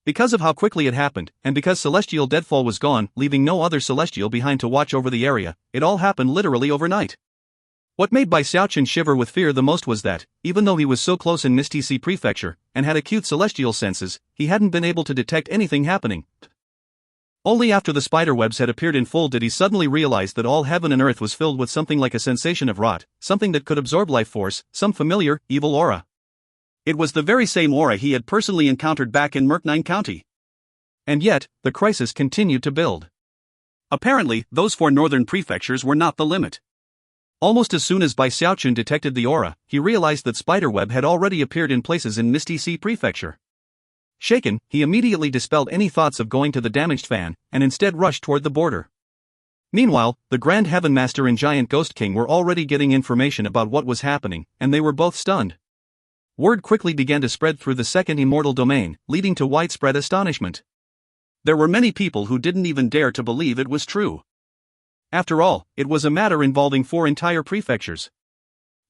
Because of how quickly it happened, and because Celestial Deadfall was gone, leaving no other Celestial behind to watch over the area, it all happened literally overnight. What made Bai Xiaochun shiver with fear the most was that, even though he was so close in Misty Sea Prefecture, and had acute celestial senses, he hadn't been able to detect anything happening. Only after the spiderwebs had appeared in full did he suddenly realize that all heaven and earth was filled with something like a sensation of rot, something that could absorb life force, some familiar, evil aura. It was the very same aura he had personally encountered back in Merknine County. And yet, the crisis continued to build. Apparently, those 4 northern prefectures were not the limit. Almost as soon as Bai Xiaochun detected the aura, he realized that spiderweb had already appeared in places in Misty Sea Prefecture. Shaken, he immediately dispelled any thoughts of going to the damaged fan, and instead rushed toward the border. Meanwhile, the Grand Heaven Master and Giant Ghost King were already getting information about what was happening, and they were both stunned. Word quickly began to spread through the second immortal domain, leading to widespread astonishment. There were many people who didn't even dare to believe it was true. After all, it was a matter involving 4 entire prefectures.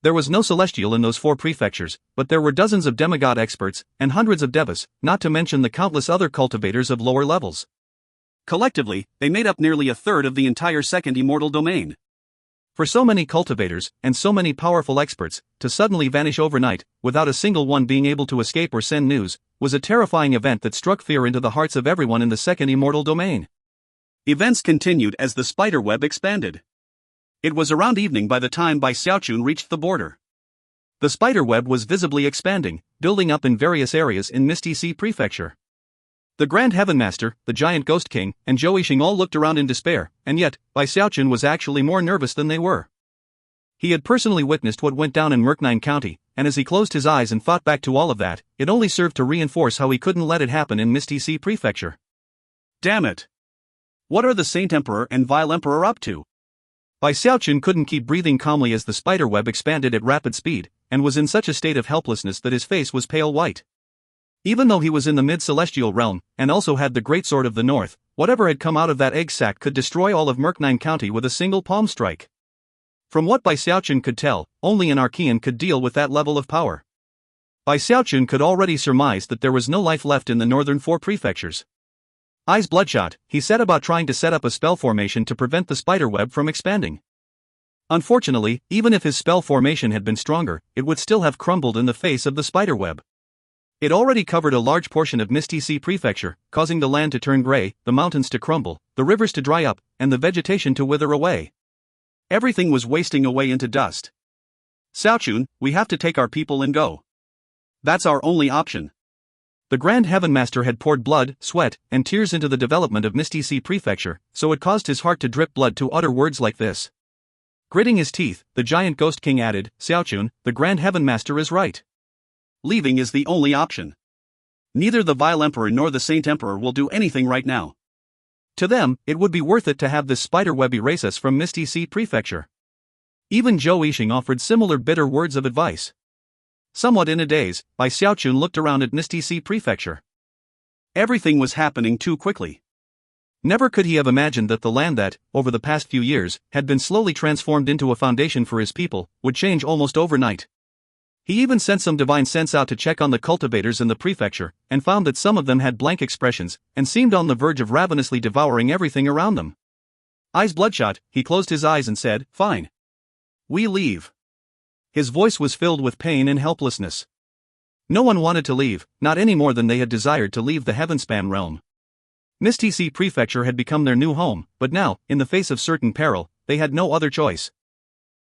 There was no celestial in those 4 prefectures, but there were dozens of demigod experts, and hundreds of devas, not to mention the countless other cultivators of lower levels. Collectively, they made up nearly a third of the entire second immortal domain. For so many cultivators, and so many powerful experts, to suddenly vanish overnight, without a single one being able to escape or send news, was a terrifying event that struck fear into the hearts of everyone in the second immortal domain. Events continued as the spiderweb expanded. It was around evening by the time Bai Xiaochun reached the border. The spiderweb was visibly expanding, building up in various areas in Misty Sea Prefecture. The Grand Heaven Master, the Giant Ghost King, and Zhou Yixing all looked around in despair, and yet, Bai Xiaochun was actually more nervous than they were. He had personally witnessed what went down in Merknine County, and as he closed his eyes and thought back to all of that, it only served to reinforce how he couldn't let it happen in Misty Sea Prefecture. Damn it! What are the Saint Emperor and Vile Emperor up to? Bai Xiaochun couldn't keep breathing calmly as the spiderweb expanded at rapid speed, and was in such a state of helplessness that his face was pale white. Even though he was in the mid-celestial realm, and also had the Great Sword of the North, whatever had come out of that egg sac could destroy all of Merknine County with a single palm strike. From what Bai Xiaochun could tell, only an Archean could deal with that level of power. Bai Xiaochun could already surmise that there was no life left in the northern 4 prefectures. Eyes bloodshot, he set about trying to set up a spell formation to prevent the spiderweb from expanding. Unfortunately, even if his spell formation had been stronger, it would still have crumbled in the face of the spiderweb. It already covered a large portion of Misty Sea Prefecture, causing the land to turn gray, the mountains to crumble, the rivers to dry up, and the vegetation to wither away. Everything was wasting away into dust. Xiaochun, we have to take our people and go. That's our only option. The Grand Heaven Master had poured blood, sweat, and tears into the development of Misty Sea Prefecture, so it caused his heart to drip blood to utter words like this. Gritting his teeth, the Giant Ghost King added, Xiaochun, the Grand Heaven Master is right. Leaving is the only option. Neither the Vile Emperor nor the Saint Emperor will do anything right now. To them, it would be worth it to have this spiderweb erase us from Misty Sea Prefecture. Even Zhou Yixing offered similar bitter words of advice. Somewhat in a daze, Bai Xiaochun looked around at Misty Sea Prefecture. Everything was happening too quickly. Never could he have imagined that the land that, over the past few years, had been slowly transformed into a foundation for his people, would change almost overnight. He even sent some divine sense out to check on the cultivators in the prefecture, and found that some of them had blank expressions, and seemed on the verge of ravenously devouring everything around them. Eyes bloodshot, he closed his eyes and said, Fine. We leave. His voice was filled with pain and helplessness. No one wanted to leave, not any more than they had desired to leave the Heavenspan realm. Misty Sea Prefecture had become their new home, but now, in the face of certain peril, they had no other choice.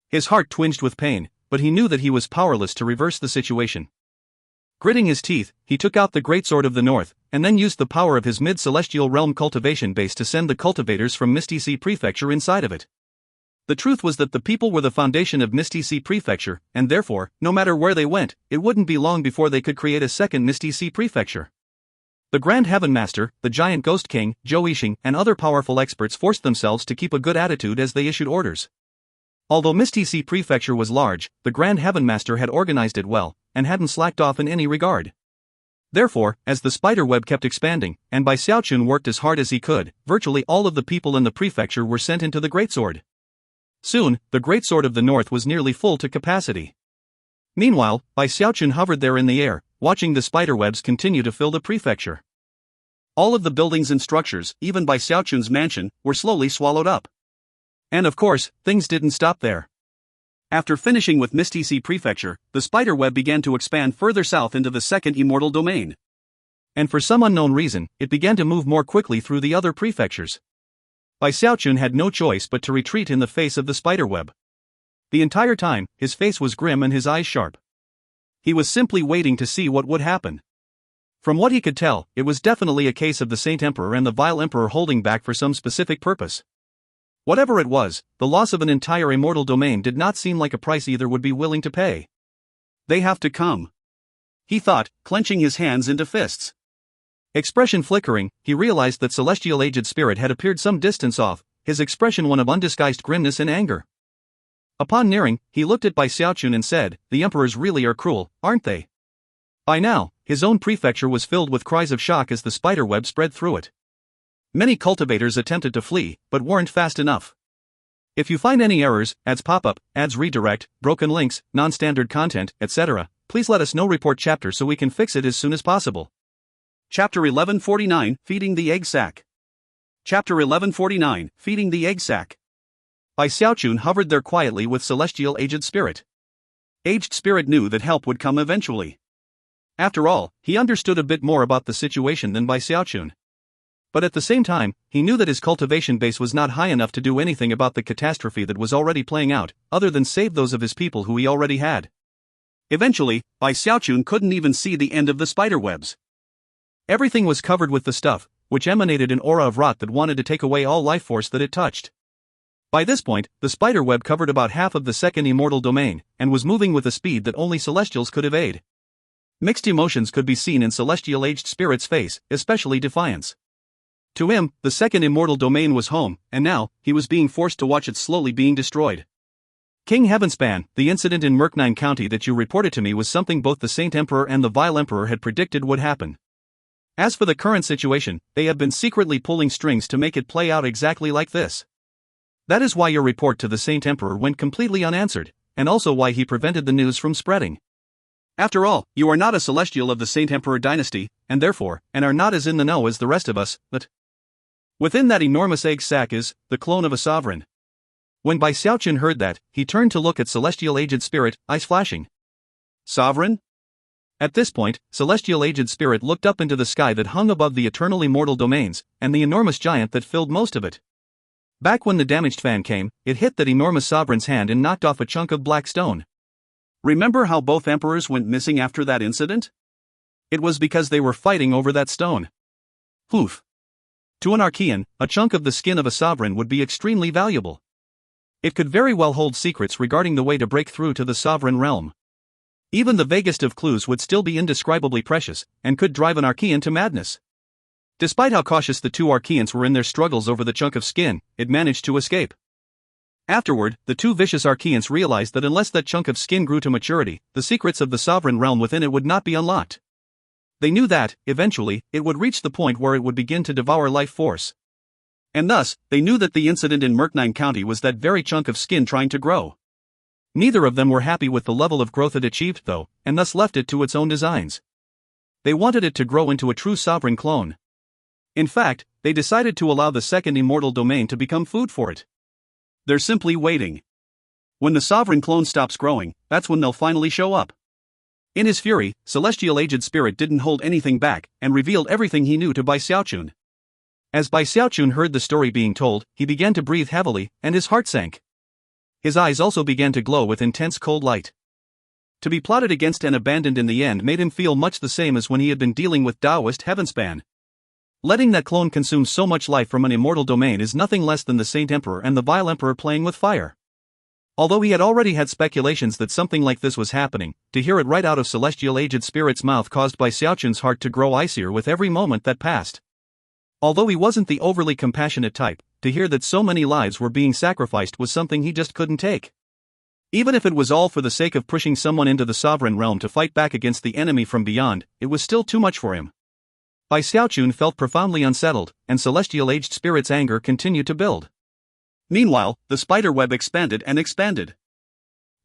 His heart twinged with pain, but he knew that he was powerless to reverse the situation. Gritting his teeth, he took out the Great Sword of the North, and then used the power of his mid-celestial realm cultivation base to send the cultivators from Misty Sea Prefecture inside of it. The truth was that the people were the foundation of Misty Sea Prefecture, and therefore, no matter where they went, it wouldn't be long before they could create a second Misty Sea Prefecture. The Grand Heaven Master, the Giant Ghost King, Xiaochun, and other powerful experts forced themselves to keep a good attitude as they issued orders. Although Misty Sea Prefecture was large, the Grand Heaven Master had organized it well, and hadn't slacked off in any regard. Therefore, as the spider web kept expanding, and Bai Xiaochun worked as hard as he could, virtually all of the people in the prefecture were sent into the Great Sword. Soon, the Great Sword of the North was nearly full to capacity. Meanwhile, Bai Xiaochun hovered there in the air, watching the spiderwebs continue to fill the prefecture. All of the buildings and structures, even Bai Xiaochun's mansion, were slowly swallowed up. And of course, things didn't stop there. After finishing with Misty Sea Prefecture, the spiderweb began to expand further south into the second immortal domain. And for some unknown reason, it began to move more quickly through the other prefectures. Bai Xiaochun had no choice but to retreat in the face of the spiderweb. The entire time, his face was grim and his eyes sharp. He was simply waiting to see what would happen. From what he could tell, it was definitely a case of the Saint Emperor and the Vile Emperor holding back for some specific purpose. Whatever it was, the loss of an entire immortal domain did not seem like a price either would be willing to pay. They have to come, he thought, clenching his hands into fists. Expression flickering, he realized that Celestial Aged Spirit had appeared some distance off, his expression one of undisguised grimness and anger. Upon nearing, he looked at Bai Xiaochun and said, "The emperors really are cruel, aren't they?" By now, his own prefecture was filled with cries of shock as the spiderweb spread through it. Many cultivators attempted to flee, but weren't fast enough. If you find any errors, ads pop up, ads redirect, broken links, non-standard content, etc., please let us know. Report chapter so we can fix it as soon as possible. Chapter 1149, Feeding the Egg Sac. Chapter 1149, Feeding the Egg Sac. Bai Xiaochun hovered there quietly with Celestial Aged Spirit. Aged Spirit knew that help would come eventually. After all, he understood a bit more about the situation than Bai Xiaochun. But at the same time, he knew that his cultivation base was not high enough to do anything about the catastrophe that was already playing out, other than save those of his people who he already had. Eventually, Bai Xiaochun couldn't even see the end of the spiderwebs. Everything was covered with the stuff, which emanated an aura of rot that wanted to take away all life force that it touched. By this point, the spiderweb covered about half of the second immortal domain, and was moving with a speed that only Celestials could evade. Mixed emotions could be seen in Celestial Aged Spirit's face, especially defiance. To him, the second immortal domain was home, and now, he was being forced to watch it slowly being destroyed. King Heavenspan, the incident in Merknine County that you reported to me was something both the Saint Emperor and the Vile Emperor had predicted would happen. As for the current situation, they have been secretly pulling strings to make it play out exactly like this. That is why your report to the Saint Emperor went completely unanswered, and also why he prevented the news from spreading. After all, you are not a celestial of the Saint Emperor dynasty, and therefore, and are not as in the know as the rest of us, but within that enormous egg sac is the clone of a sovereign. When Bai Xiaochun heard that, he turned to look at Celestial Aged Spirit, eyes flashing. Sovereign? At this point, Celestial Aged Spirit looked up into the sky that hung above the eternal immortal domains, and the enormous giant that filled most of it. Back when the damaged fan came, it hit that enormous sovereign's hand and knocked off a chunk of black stone. Remember how both emperors went missing after that incident? It was because they were fighting over that stone. Poof. To an Archean, a chunk of the skin of a sovereign would be extremely valuable. It could very well hold secrets regarding the way to break through to the sovereign realm. Even the vaguest of clues would still be indescribably precious, and could drive an Archean to madness. Despite how cautious the two Archeans were in their struggles over the chunk of skin, it managed to escape. Afterward, the two vicious Archeans realized that unless that chunk of skin grew to maturity, the secrets of the sovereign realm within it would not be unlocked. They knew that, eventually, it would reach the point where it would begin to devour life force. And thus, they knew that the incident in Merknine County was that very chunk of skin trying to grow. Neither of them were happy with the level of growth it achieved though, and thus left it to its own designs. They wanted it to grow into a true sovereign clone. In fact, they decided to allow the second immortal domain to become food for it. They're simply waiting. When the sovereign clone stops growing, that's when they'll finally show up. In his fury, Celestial Aged Spirit didn't hold anything back, and revealed everything he knew to Bai Xiaochun. As Bai Xiaochun heard the story being told, he began to breathe heavily, and his heart sank. His eyes also began to glow with intense cold light. To be plotted against and abandoned in the end made him feel much the same as when he had been dealing with Taoist Heavenspan. Letting that clone consume so much life from an immortal domain is nothing less than the Saint Emperor and the Vile Emperor playing with fire. Although he had already had speculations that something like this was happening, to hear it right out of Celestial Aged Spirit's mouth caused Bai Xiaochun's heart to grow icier with every moment that passed. Although he wasn't the overly compassionate type, to hear that so many lives were being sacrificed was something he just couldn't take. Even if it was all for the sake of pushing someone into the sovereign realm to fight back against the enemy from beyond, it was still too much for him. Bai Xiaochun felt profoundly unsettled, and Celestial Aged Spirit's anger continued to build. Meanwhile, the spider web expanded and expanded.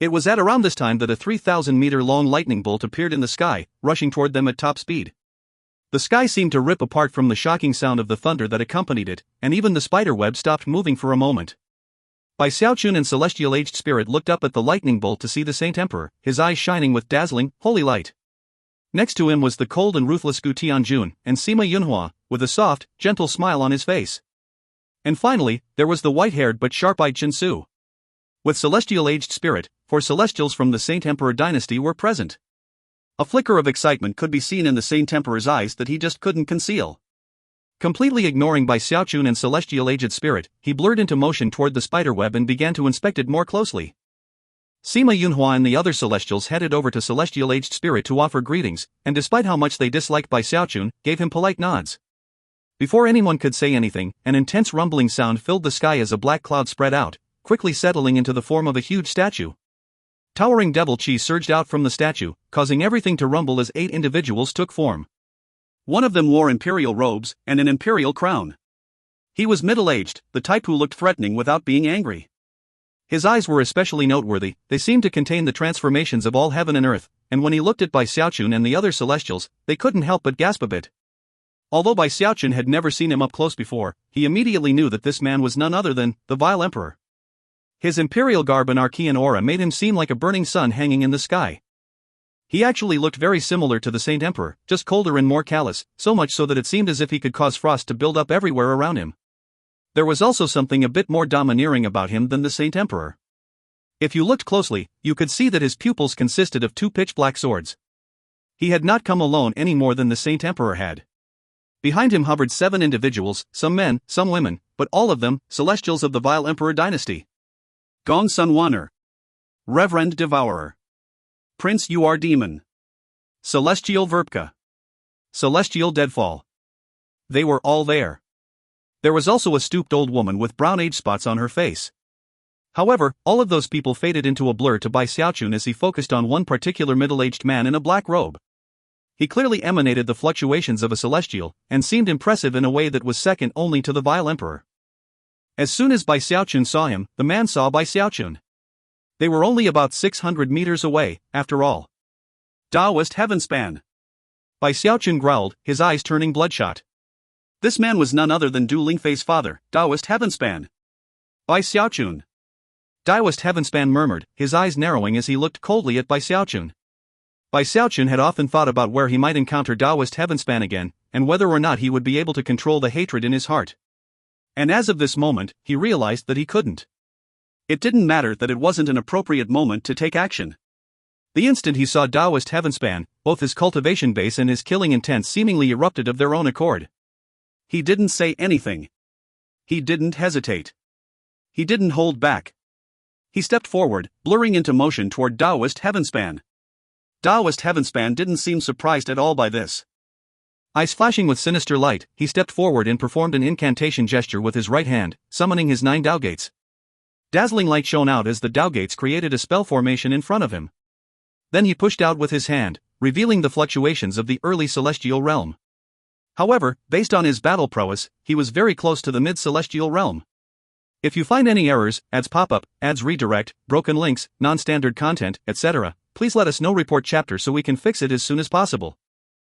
It was at around this time that a 3,000-meter-long lightning bolt appeared in the sky, rushing toward them at top speed. The sky seemed to rip apart from the shocking sound of the thunder that accompanied it, and even the spider web stopped moving for a moment. Bai Xiaochun and Celestial Aged Spirit looked up at the lightning bolt to see the Saint Emperor, his eyes shining with dazzling, holy light. Next to him was the cold and ruthless Gu Tianjun, and Sima Yunhua, with a soft, gentle smile on his face. And finally, there was the white-haired but sharp-eyed Chen Su. With Celestial Aged Spirit, 4 Celestials from the Saint Emperor dynasty were present. A flicker of excitement could be seen in the Saint Emperor's eyes that he just couldn't conceal. Completely ignoring Bai Xiaochun and Celestial Aged Spirit, he blurred into motion toward the spiderweb and began to inspect it more closely. Sima Yunhua and the other Celestials headed over to Celestial Aged Spirit to offer greetings, and despite how much they disliked Bai Xiaochun, gave him polite nods. Before anyone could say anything, an intense rumbling sound filled the sky as a black cloud spread out, quickly settling into the form of a huge statue. Towering devil chi surged out from the statue, causing everything to rumble as 8 individuals took form. One of them wore imperial robes and an imperial crown. He was middle-aged, the type who looked threatening without being angry. His eyes were especially noteworthy, they seemed to contain the transformations of all heaven and earth, and when he looked at Bai Xiaochun and the other Celestials, they couldn't help but gasp a bit. Although Bai Xiaochun had never seen him up close before, he immediately knew that this man was none other than the Vile Emperor. His imperial garb and Archean aura made him seem like a burning sun hanging in the sky. He actually looked very similar to the Saint Emperor, just colder and more callous, so much so that it seemed as if he could cause frost to build up everywhere around him. There was also something a bit more domineering about him than the Saint Emperor. If you looked closely, you could see that his pupils consisted of 2 pitch-black swords. He had not come alone any more than the Saint Emperor had. Behind him hovered 7 individuals, some men, some women, but all of them, Celestials of the Vile Emperor dynasty. Gong Sun Wanner. Reverend Devourer. Prince UR Demon. Celestial Verpka. Celestial Deadfall. They were all there. There was also a stooped old woman with brown age spots on her face. However, all of those people faded into a blur to Bai Xiaochun as he focused on one particular middle-aged man in a black robe. He clearly emanated the fluctuations of a celestial, and seemed impressive in a way that was second only to the Vile Emperor. As soon as Bai Xiaochun saw him, the man saw Bai Xiaochun. They were only about 600 meters away, after all. Taoist Heavenspan. Bai Xiaochun growled, his eyes turning bloodshot. This man was none other than Du Lingfei's father, Taoist Heavenspan. Bai Xiaochun. Taoist Heavenspan murmured, his eyes narrowing as he looked coldly at Bai Xiaochun. Bai Xiaochun had often thought about where he might encounter Taoist Heavenspan again, and whether or not he would be able to control the hatred in his heart. And as of this moment, he realized that he couldn't. It didn't matter that it wasn't an appropriate moment to take action. The instant he saw Taoist Heavenspan, both his cultivation base and his killing intent seemingly erupted of their own accord. He didn't say anything. He didn't hesitate. He didn't hold back. He stepped forward, blurring into motion toward Taoist Heavenspan. Taoist Heavenspan didn't seem surprised at all by this. Eyes flashing with sinister light, he stepped forward and performed an incantation gesture with his right hand, summoning his 9 Dao Gates. Dazzling light shone out as the Dao Gates created a spell formation in front of him. Then he pushed out with his hand, revealing the fluctuations of the early celestial realm. However, based on his battle prowess, he was very close to the mid-celestial realm. If you find any errors, ads pop-up, ads redirect, broken links, non-standard content, etc., please let us know. Report chapter so we can fix it as soon as possible.